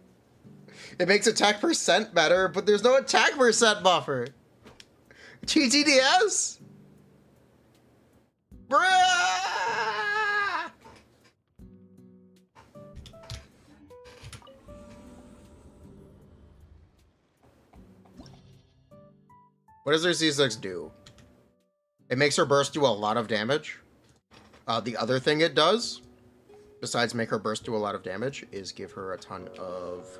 It makes attack percent better, but there's no attack percent buffer. GTDS? Bruh! What does her C6 do? It makes her burst do a lot of damage. The other thing it does, besides make her burst do a lot of damage, is give her a ton of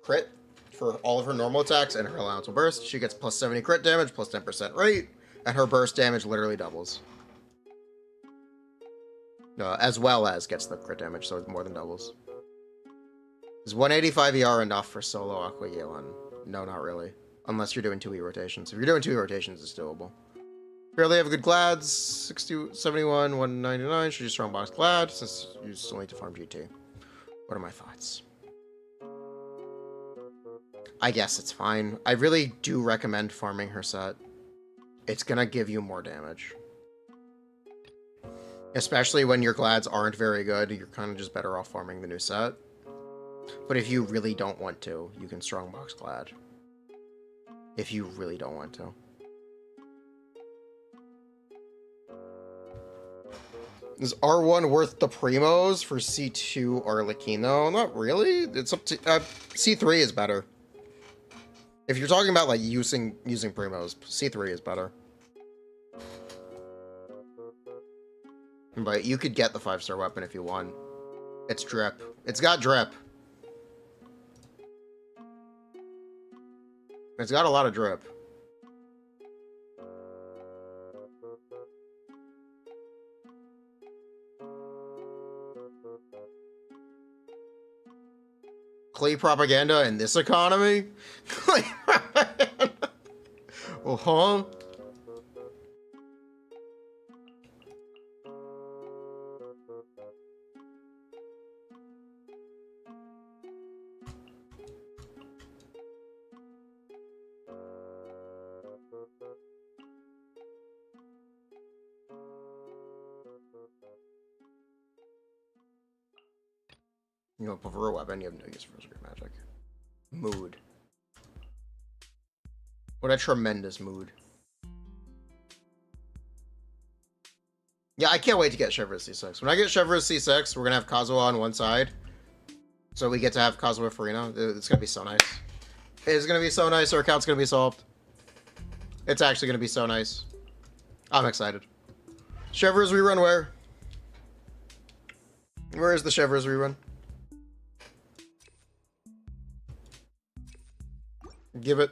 crit for all of her normal attacks and her elemental burst. She gets plus 70 crit damage, plus 10% rate, and her burst damage literally doubles. As well as gets the crit damage, so it more than doubles. Is 185 ER enough for solo Aqua Yelan? No, not really. Unless you're doing 2E rotations. If you're doing 2E rotations, it's doable. Barely have a good Glads. 60, 71, 199. Should you strongbox Glad, since you still need to farm GT. What are my thoughts? I guess it's fine. I really do recommend farming her set. It's gonna give you more damage. Especially when your Glads aren't very good, you're kind of just better off farming the new set. But if you really don't want to, you can strongbox Glad. if you really don't want to. Is R1 worth the primos for C2 Arlecchino? Not really. It's up to C3 is better. If you're talking about like using primos, C3 is better. But you could get the 5-star weapon if you want. It's drip. It's got drip. It's got a lot of drip. Clay propaganda in this economy? Clay propaganda. Uh-huh. You know, prefer a weapon, you have no use for secret magic. Mood. What a tremendous mood. Yeah, I can't wait to get Chivalrous C6. When I get Chivalrous C6, we're gonna have Kazuha on one side. So we get to have Kazuha Furina. It's gonna be so nice. It's gonna be so nice, our account's gonna be solved. It's actually gonna be so nice. I'm excited. Chivalrous rerun where? Where is the Chivalrous rerun? Give it.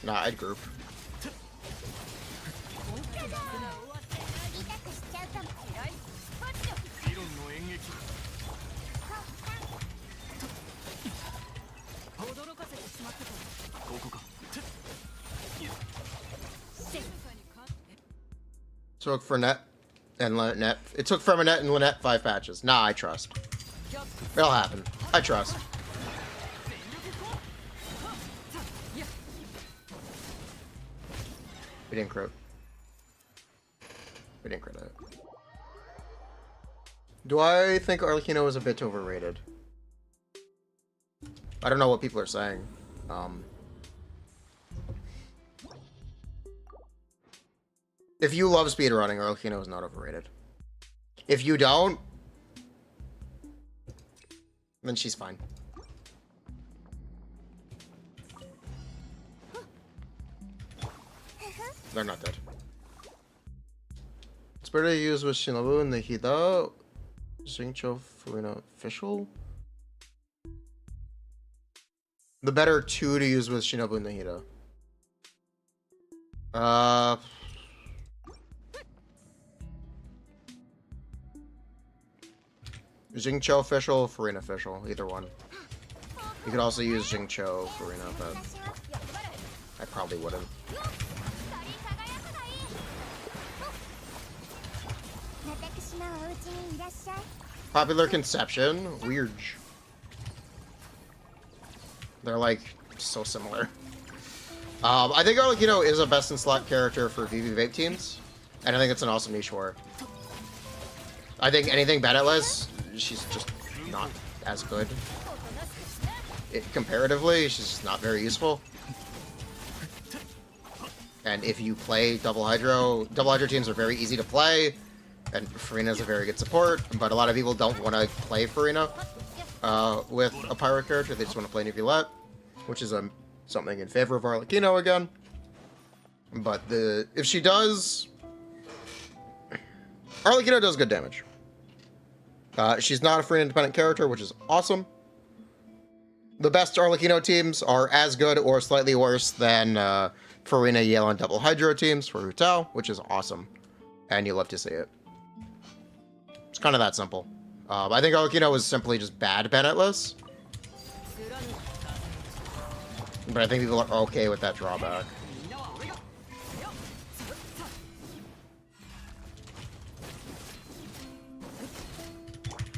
Nah, I'd group. Took for net and net. It took from a net and Lynette 5 patches. Nah, I trust. It'll happen. I trust. We didn't crit. We didn't crit it. Do I think Arlecchino is a bit overrated? I don't know what people are saying. If you love speedrunning, Arlecchino is not overrated. If you don't, then she's fine. They're not dead. It's better to use with Shinobu and the Hida. Xingqiu Furina official. The better 2 to use with Shinobu and the Hida. Xingqiu official, Furina official, either one. You could also use Xingqiu Furina, but I probably wouldn't. Popular conception? Weird. They're like so similar. I think Arlecchino is a best in slot character for VV Vape teams, and I think it's an awesome niche for her. I think anything Bennetless, she's just not as good. Comparatively, she's just not very useful. And if you play double hydro teams are very easy to play, and Furina's a very good support, but a lot of people don't want to play Furina with a pirate character, they just want to play Nuvolette, which is something in favor of Arlecchino again. But if she does... Arlecchino does good damage. She's not a Furina-independent character, which is awesome. The best Arlecchino teams are as good or slightly worse than Furina, Yale, and Double Hydro teams for Hu Tao, which is awesome. And you love to see it. It's kind of that simple. I think Arlecchino is simply just bad Bennetless. But I think people are okay with that drawback.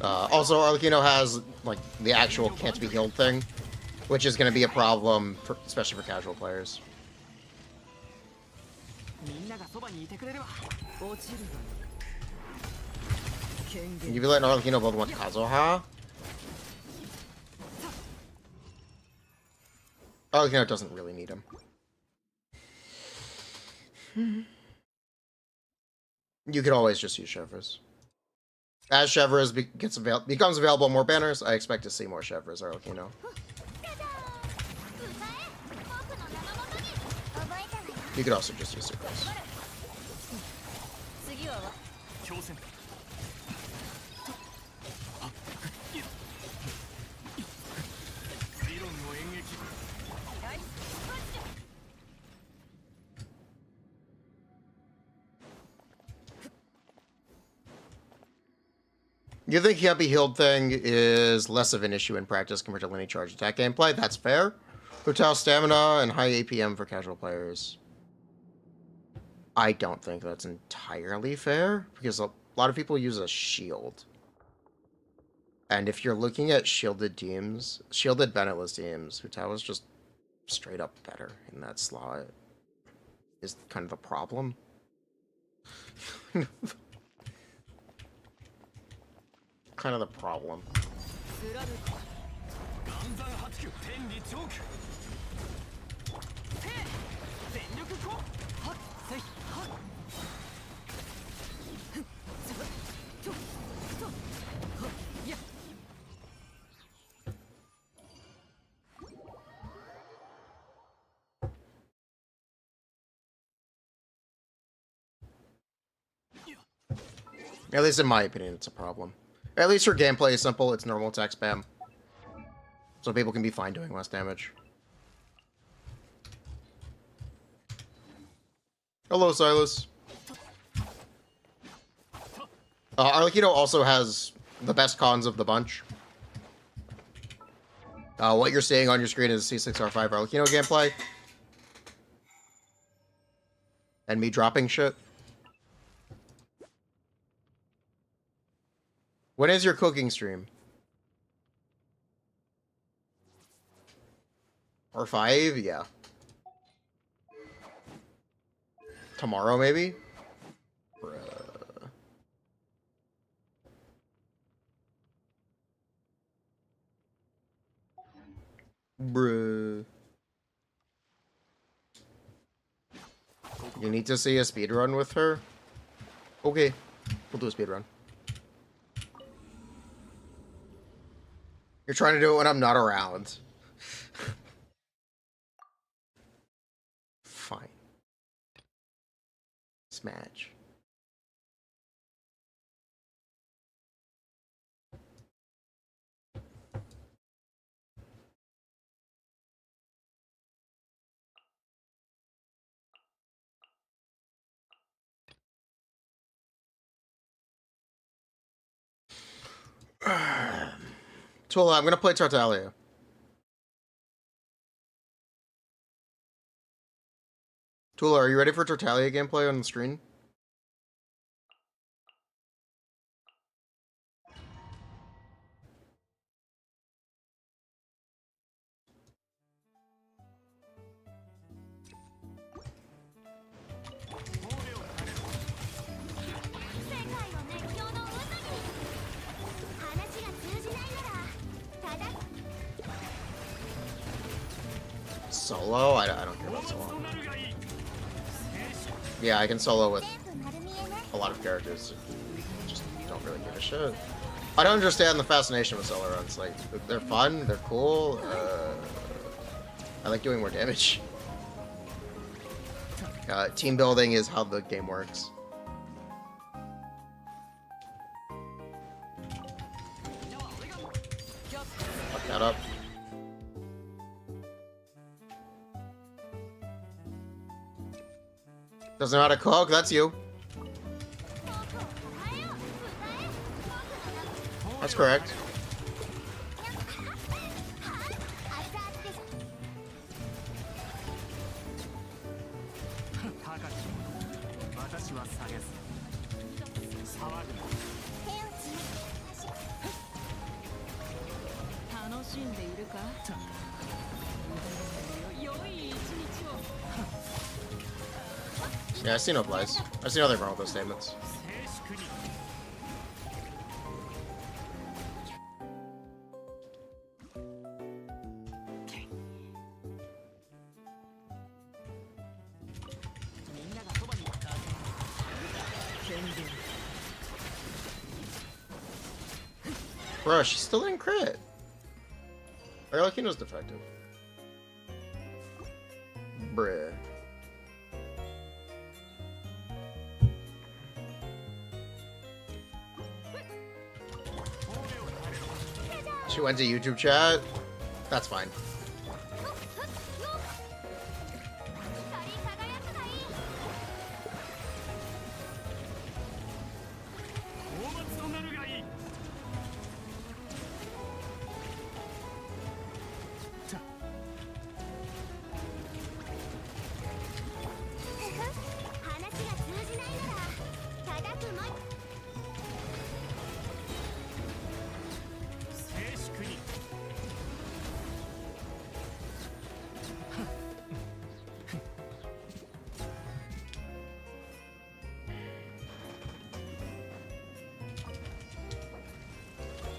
Also, Arlecchino has, like, the actual can't-be-healed thing, which is going to be a problem, especially for casual players. みんながそばにいてくれれば落ちるが You be letting Arlecchino build one Kazuha? Arlecchino doesn't really need him. You could always just use Chevres. As Chevres becomes available on more banners, I expect to see more Chevres Arlecchino. You could also just use Sucrose. 次は挑戦 You think can't be healed thing is less of an issue in practice compared to linear charge attack gameplay? That's fair. Hotel stamina and high APM for casual players. I don't think that's entirely fair, because a lot of people use a shield. And if you're looking at shielded teams, shielded Bennetless teams, Hutao is just straight up better in that slot. Is kind of the problem. Kind of the problem. At least in my opinion, it's a problem. At least her gameplay is simple, it's normal attack spam. So people can be fine doing less damage. Hello, Silas. Arlecchino also has the best cons of the bunch. What you're seeing on your screen is C6R5 Arlecchino gameplay. And me dropping shit. When is your cooking stream? Or 5? Yeah. Tomorrow, maybe? Bruh. Bruh. You need to see a speedrun with her? Okay. We'll do a speedrun. You're trying to do it when I'm not around. Fine. Smash. Tula, I'm gonna play Tartaglia. Tula, are you ready for Tartaglia gameplay on the screen? Solo? I don't care about solo. Yeah, I can solo with a lot of characters. Just don't really give a shit. I don't understand the fascination with solo runs. Like, they're fun, they're cool. I like doing more damage. Team building is how the game works. Fuck that up. Doesn't know how to cook, that's you. That's correct. しんでいるか。良い一日を。 Yeah, I see no place. I see nothing wrong with those statements. 静粛に。みんながそばにいた。宣言。 Bro, she still didn't crit. Arlecchino's defective. Bruh. She went to YouTube chat? That's fine. 光り輝くがいい。大松となるがいい。話が通じないなら叩くもん。静粛に。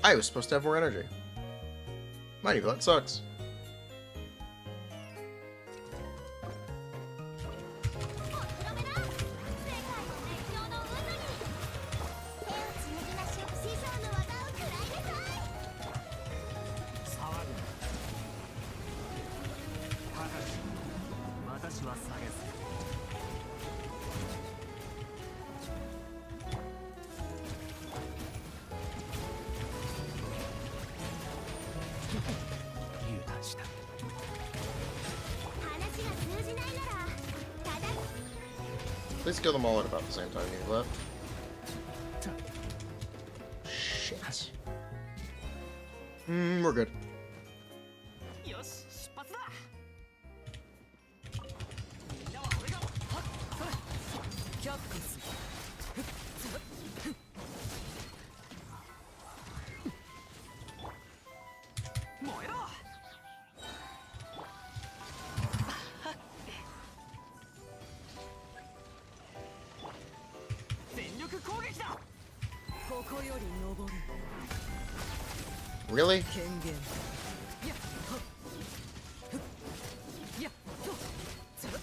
I was supposed to have more energy. Mind you, that sucks. お披露目だ。世界の熱狂の渦に手をつなぎましょう。師匠の技を食らいなさい。騒ぐな。高く。私は下げず。 油断した。 話が通じないなら叩く。 Please kill them all at about the same time you left. Shit. We're good. よし、出発だ。みんなは俺が。はっ、却下する。燃えろ。全力攻撃だ。ここより登る。 Really? 権限。やっはっふっやっとつる。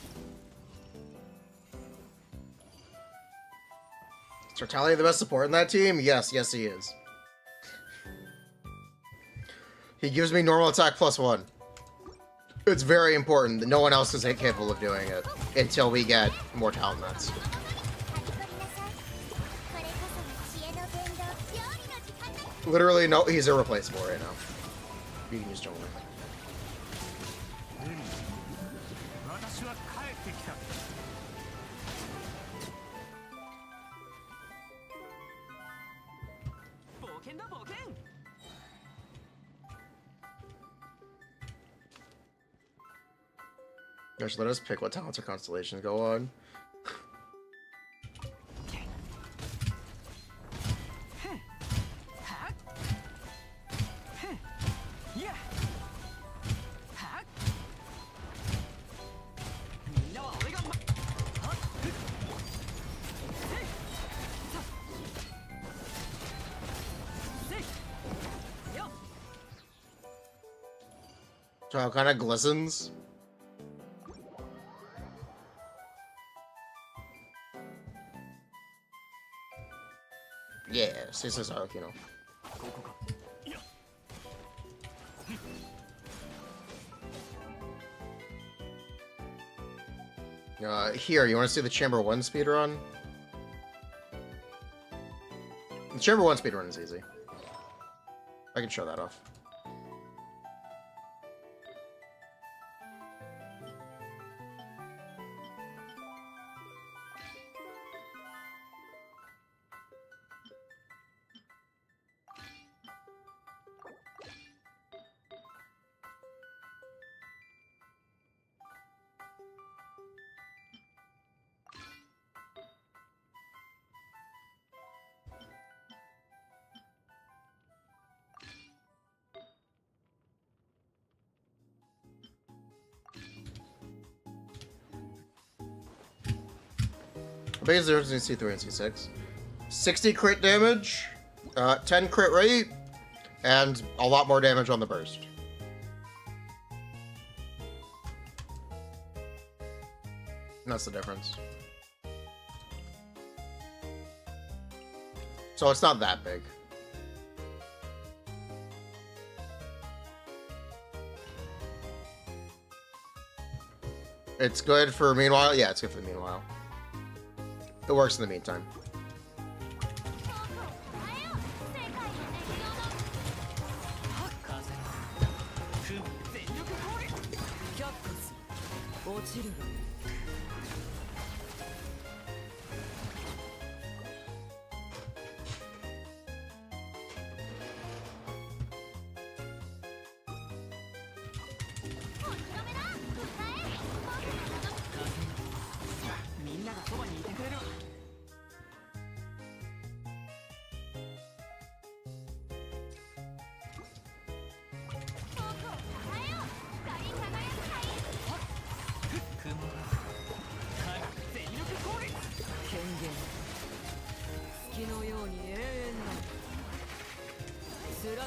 Is Tortali the best support in that team? Yes, yes he is. He gives me normal attack +1. It's very important that no one else is capable of doing it until we get more talent nets. はびこりなさい。これこそが知恵の伝道。料理の時間だ。 Literally, no, he's irreplaceable right now. You can use Jungler. 私は帰ってきた。冒険だ冒険。 Gosh, let us pick what talents or constellations go on. So how kind of glistens? Yeah, this is you know. Here, you want to see the Chamber 1 speedrun? The Chamber 1 speedrun is easy. I can show that off. The biggest difference between C3 and C6. 60 crit damage, 10 crit rate, and a lot more damage on the burst. And that's the difference. So it's not that big. It's good for meanwhile. Yeah, it's good for the meanwhile. It works in the meantime.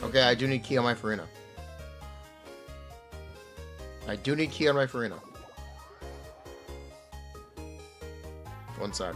Okay, I do need key on my Furina. I do need key on my Furina. One sec.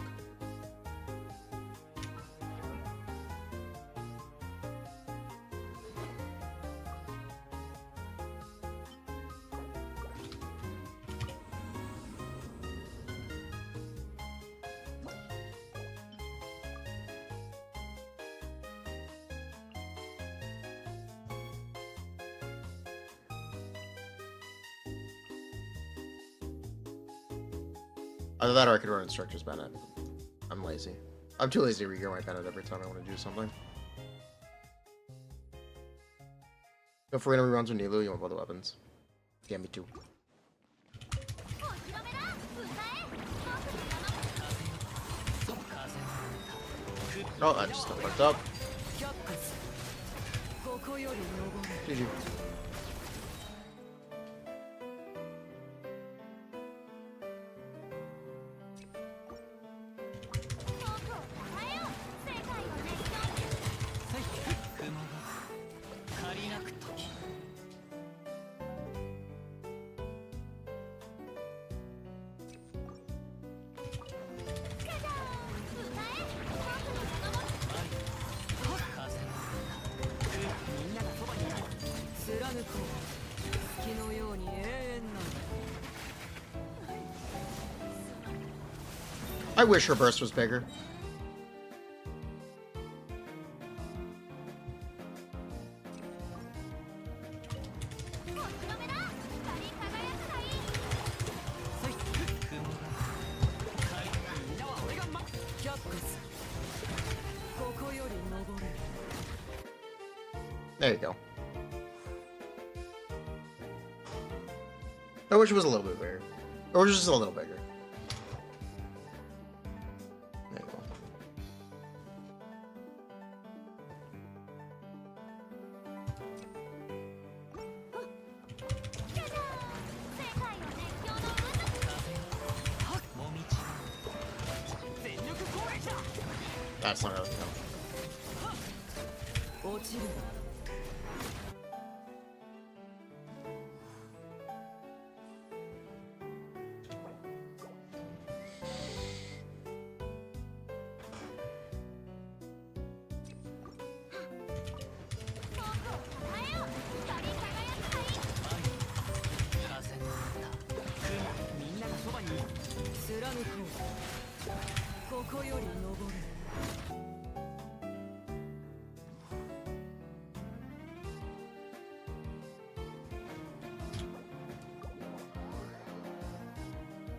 Either that or I could run Instructor's Bennett. I'm lazy. I'm too lazy to regear my Bennett every time I want to do something. Go for Furina reruns with Nilu, you want both the weapons. Yeah, me too. Oh, I just got fucked up. GG. I wish her burst was bigger. There you go. I wish it was a little bit bigger. Or just a little bigger. There you go. That's not gonna count.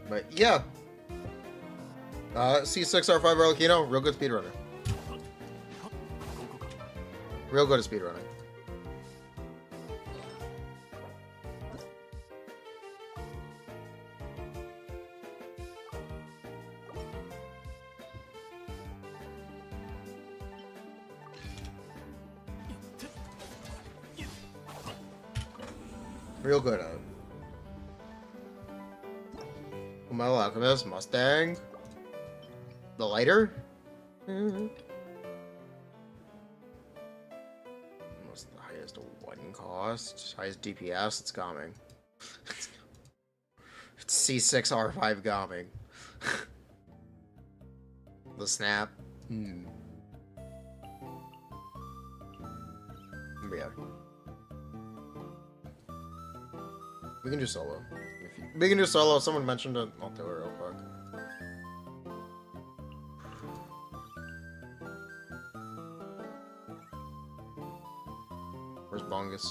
But yeah, C6 R5 Arlecchino, real good speedrunner. Real good at speedrunning. Real good at it. Metal Alchemist, Mustang. The lighter? What's the highest one cost? Highest DPS? It's Gaming. It's C6 R5 Gaming. The snap. Yeah. We can do solo. We can do solo. Someone mentioned it. I'll do it real quick. Where's Bongus?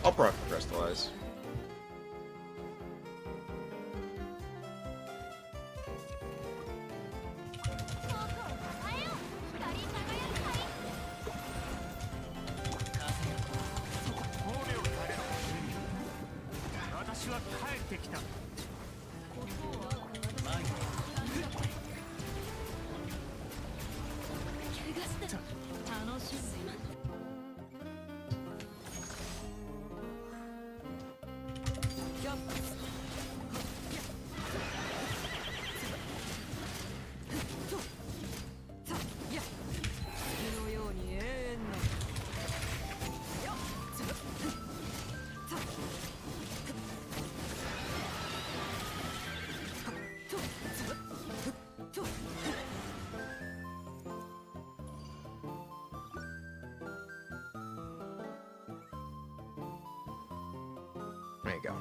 I'll probably crystallize. There you go.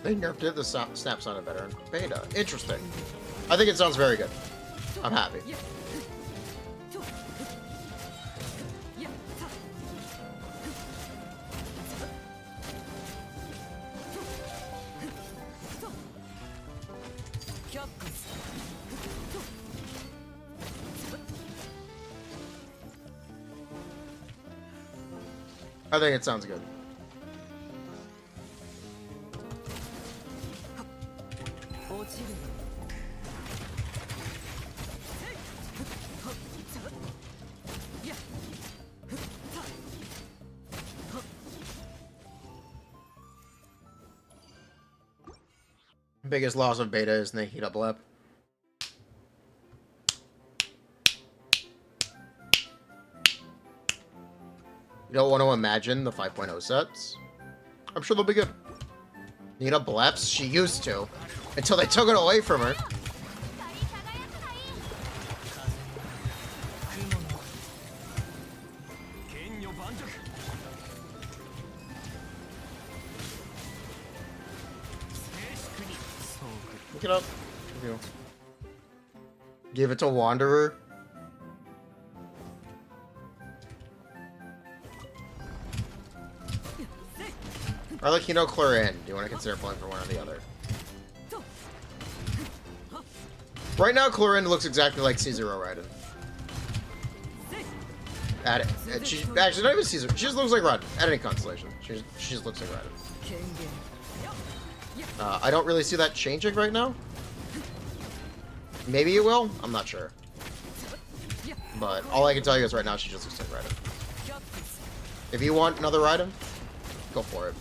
They nerfed it. The snap sounded better in beta. Interesting. I think it sounds very good. I'm happy. I think it sounds good. Biggest loss of beta is the heat up lap. You don't want to imagine the 5.0 sets. I'm sure they'll be good. Nina Bleps, she used to. Until they took it away from her. Look it up. Give it to Wanderer. Or like, you know, Clorinde. Do you want to consider playing for one or the other? Right now, Clorinde looks exactly like C0 Raiden. She actually not even Caesar. She just looks like Raiden. At any constellation, she just looks like Raiden. I don't really see that changing right now. Maybe it will. I'm not sure. But all I can tell you is right now she just looks like Raiden. If you want another Raiden, go for it.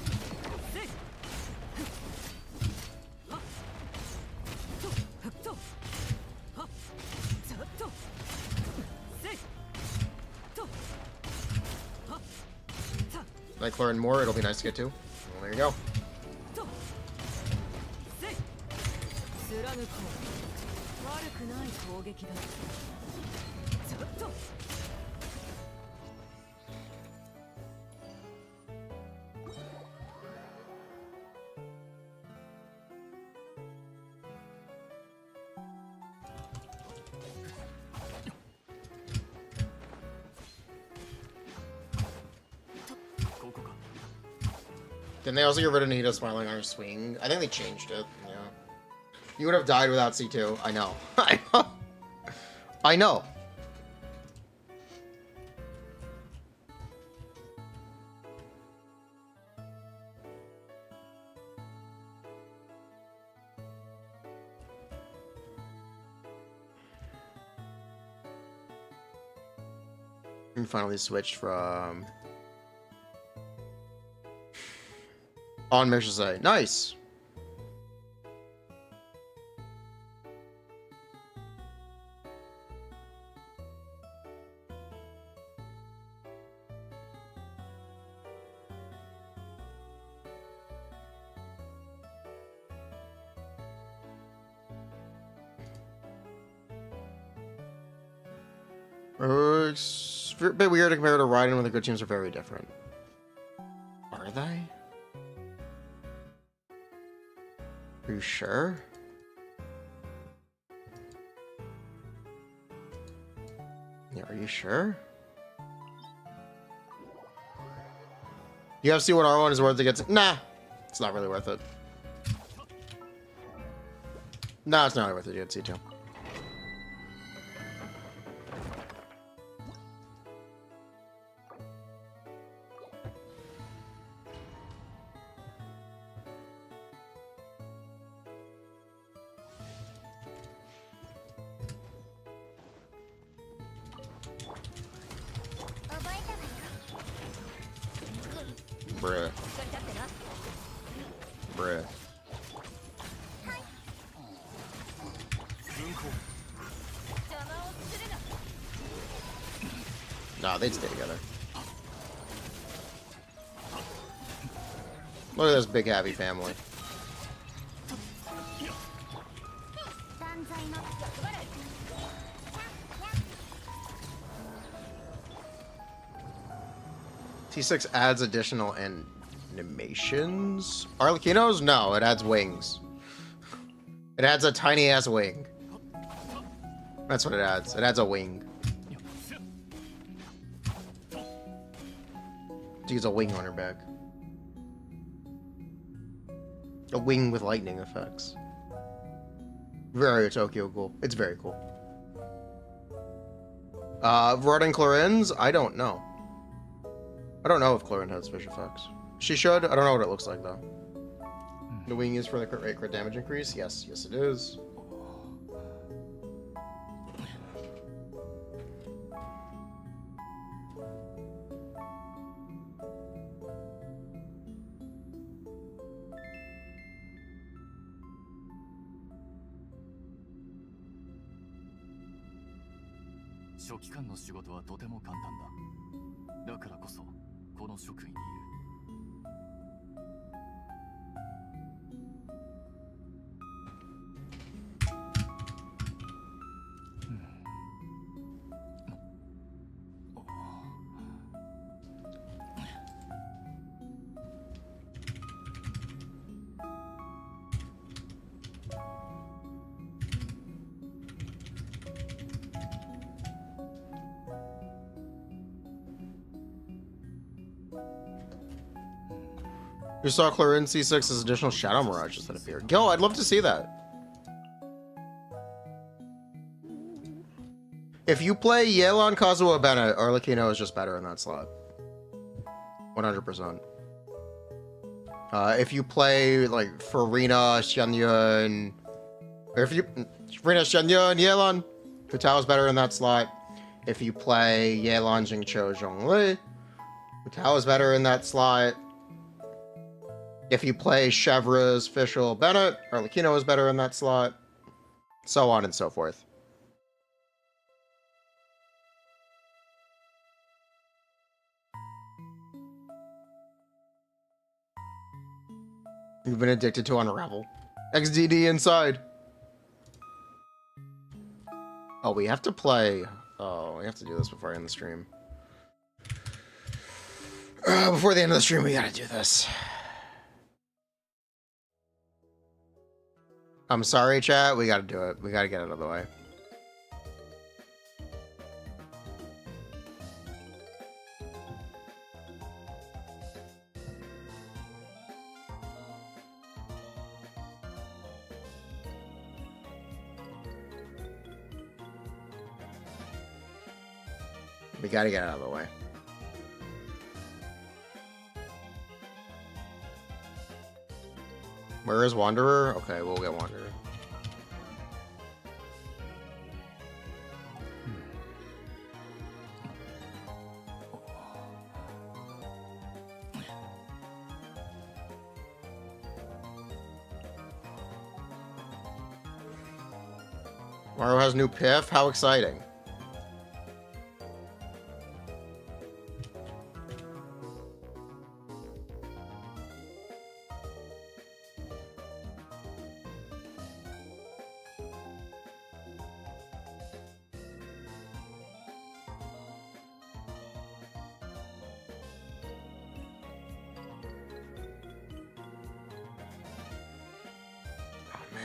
Like Clorinde more, it'll be nice to get to. Well, there you go. 貫こう悪くない攻撃だちょっと Didn't they also get rid of Nita smiling on her swing? I think they changed it. Yeah. You would have died without C2. I know. I know. I know. And finally switched from on mission site. Nice. It's a bit weird to compare to Raiden when the good teams are very different. Are they? Are you sure? Yeah, are you sure? You have to see what R1 is worth to get to. Nah, it's not really worth it. Nah, it's not really worth it to get C2. Bruh. Bruh. Nah, they'd stay together. Look at this big happy family. T6 adds additional animations. Arlecchino's? No, it adds wings. It adds a tiny ass wing. That's what it adds. It adds a wing. She gets a wing on her back. A wing with lightning effects. Very Tokyo cool. It's very cool. Raiden Clorinde's? I don't know. I don't know if Clorinde has fish effects. She should. I don't know what it looks like though. The wing is for the crit rate, crit damage increase. Yes, yes it is. You saw Clorinde C6's additional Shadow Mirages that appeared. Yo, I'd love to see that. If you play Yelan, Kazuha, Bennett, Arlecchino is just better in that slot. 100%. If you play, like, Furina, Xianyun, or if you... Furina, Xianyun, Yelan, Hutao is better in that slot. If you play Yelan, Jingqiu, Zhongli, Hutao is better in that slot. If you play Chevreuse, Fischl, Bennett, Arlecchino is better in that slot. So on and so forth. You've been addicted to Unravel. XDD inside. Oh, we have to play... Oh, we have to do this before I end the stream. Before the end of the stream, we gotta do this. I'm sorry, chat. We gotta do it. We gotta get it out of the way. We gotta get it out of the way. Where is Wanderer? Okay, we'll get Wanderer. Mario has new Piff? How exciting.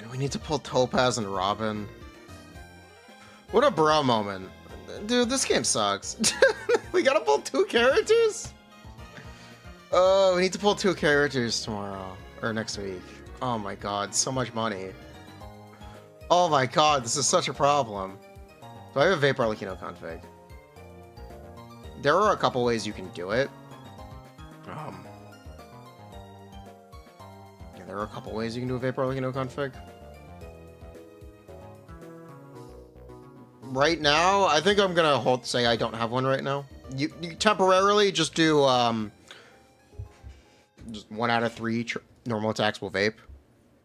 We need to pull Topaz and Robin. What a bra moment. Dude, this game sucks. We gotta pull 2 characters? Oh, we need to pull 2 characters tomorrow. Or next week. Oh my god, so much money. Oh my god, this is such a problem. Do I have a Vapor Arlecchino config? There are a couple ways you can do it. Yeah, there are a couple ways you can do a Vapor Arlecchino config. Right now, I think I'm gonna say I don't have one right now. You temporarily just do just 1 out of 3 normal attacks will vape,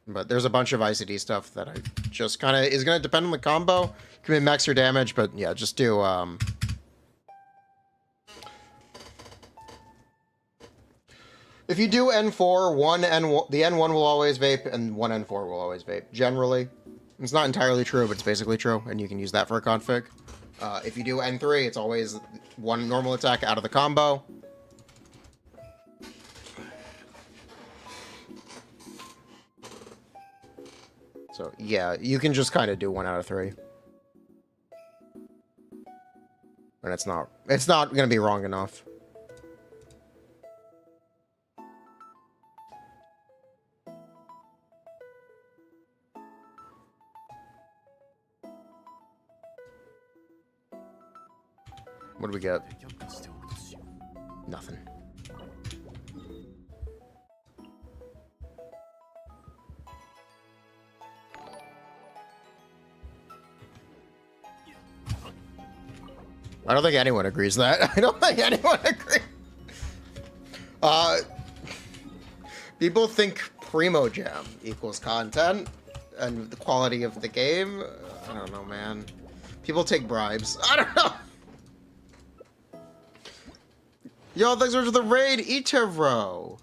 but there's a bunch of ICD stuff that I just kind of is gonna depend on the combo. You can max your damage, but yeah, just do if you do N4, the N1 will always vape, and 1 N4 will always vape. Generally. It's not entirely true, but it's basically true, and you can use that for a config. If you do N3, it's always 1 normal attack out of the combo. So, yeah, you can just kind of do 1 out of 3. And it's not going to be wrong enough. What do we get? Nothing. I don't think anyone agrees that. I don't think anyone agrees. People think Primo Jam equals content and the quality of the game. I don't know, man. People take bribes. I don't know. Yo, thanks for the raid, Itero.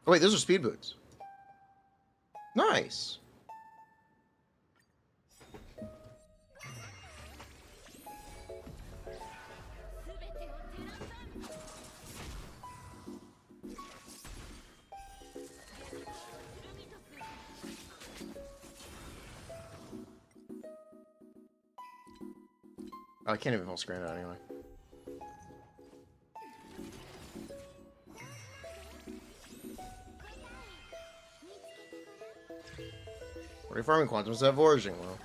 Oh, wait, those are speed boots. Nice. I can't even full screen it anyway. What are you farming quantum set foraging, well?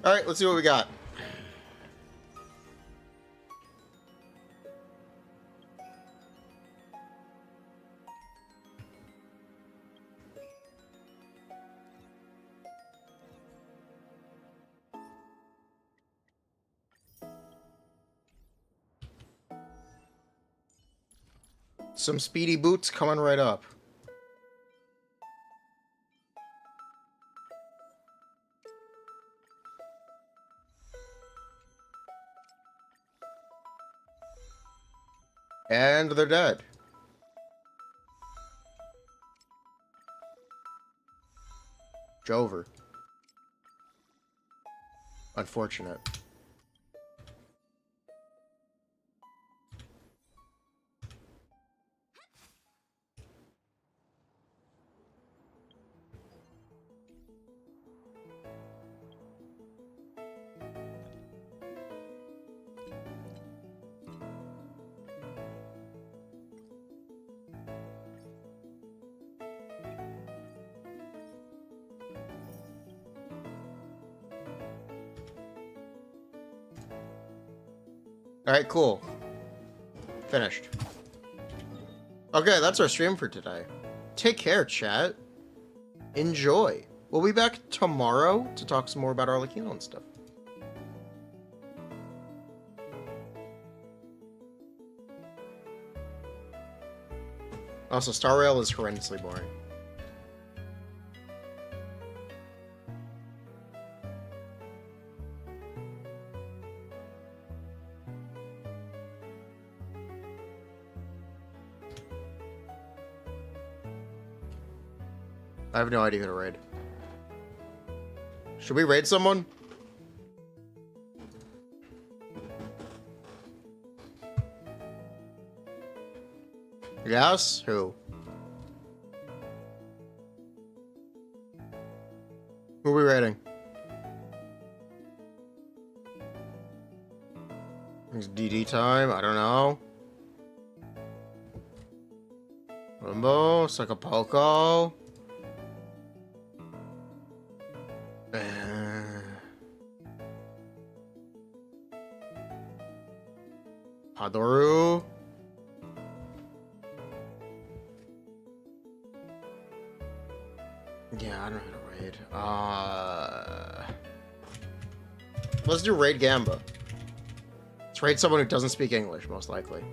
Alright, let's see what we got. Some speedy boots coming right up. And they're dead. Jover. Unfortunate. Alright, cool. Finished. Okay, that's our stream for today. Take care, chat. Enjoy. We'll be back tomorrow to talk some more about Arlecchino and stuff. Also, Star Rail is horrendously boring. I have no idea who to raid. Should we raid someone? Yes? Who? Who are we raiding? It's DD time? I don't know. Limbo? Sakapoko? Hadoru? Yeah, I don't know how to raid. Let's do raid Gamba. Let's raid someone who doesn't speak English, most likely.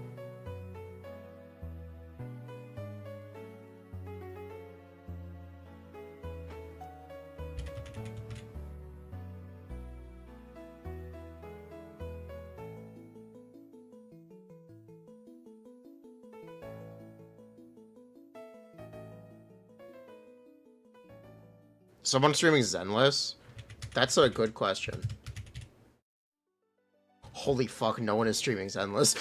Someone streaming Zenless? That's a good question. Holy fuck, no one is streaming Zenless.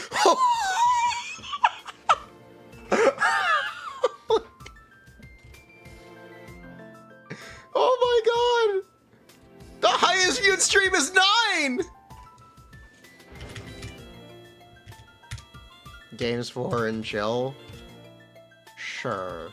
Oh my god! The highest viewed stream is 9! Games for and chill? Sure.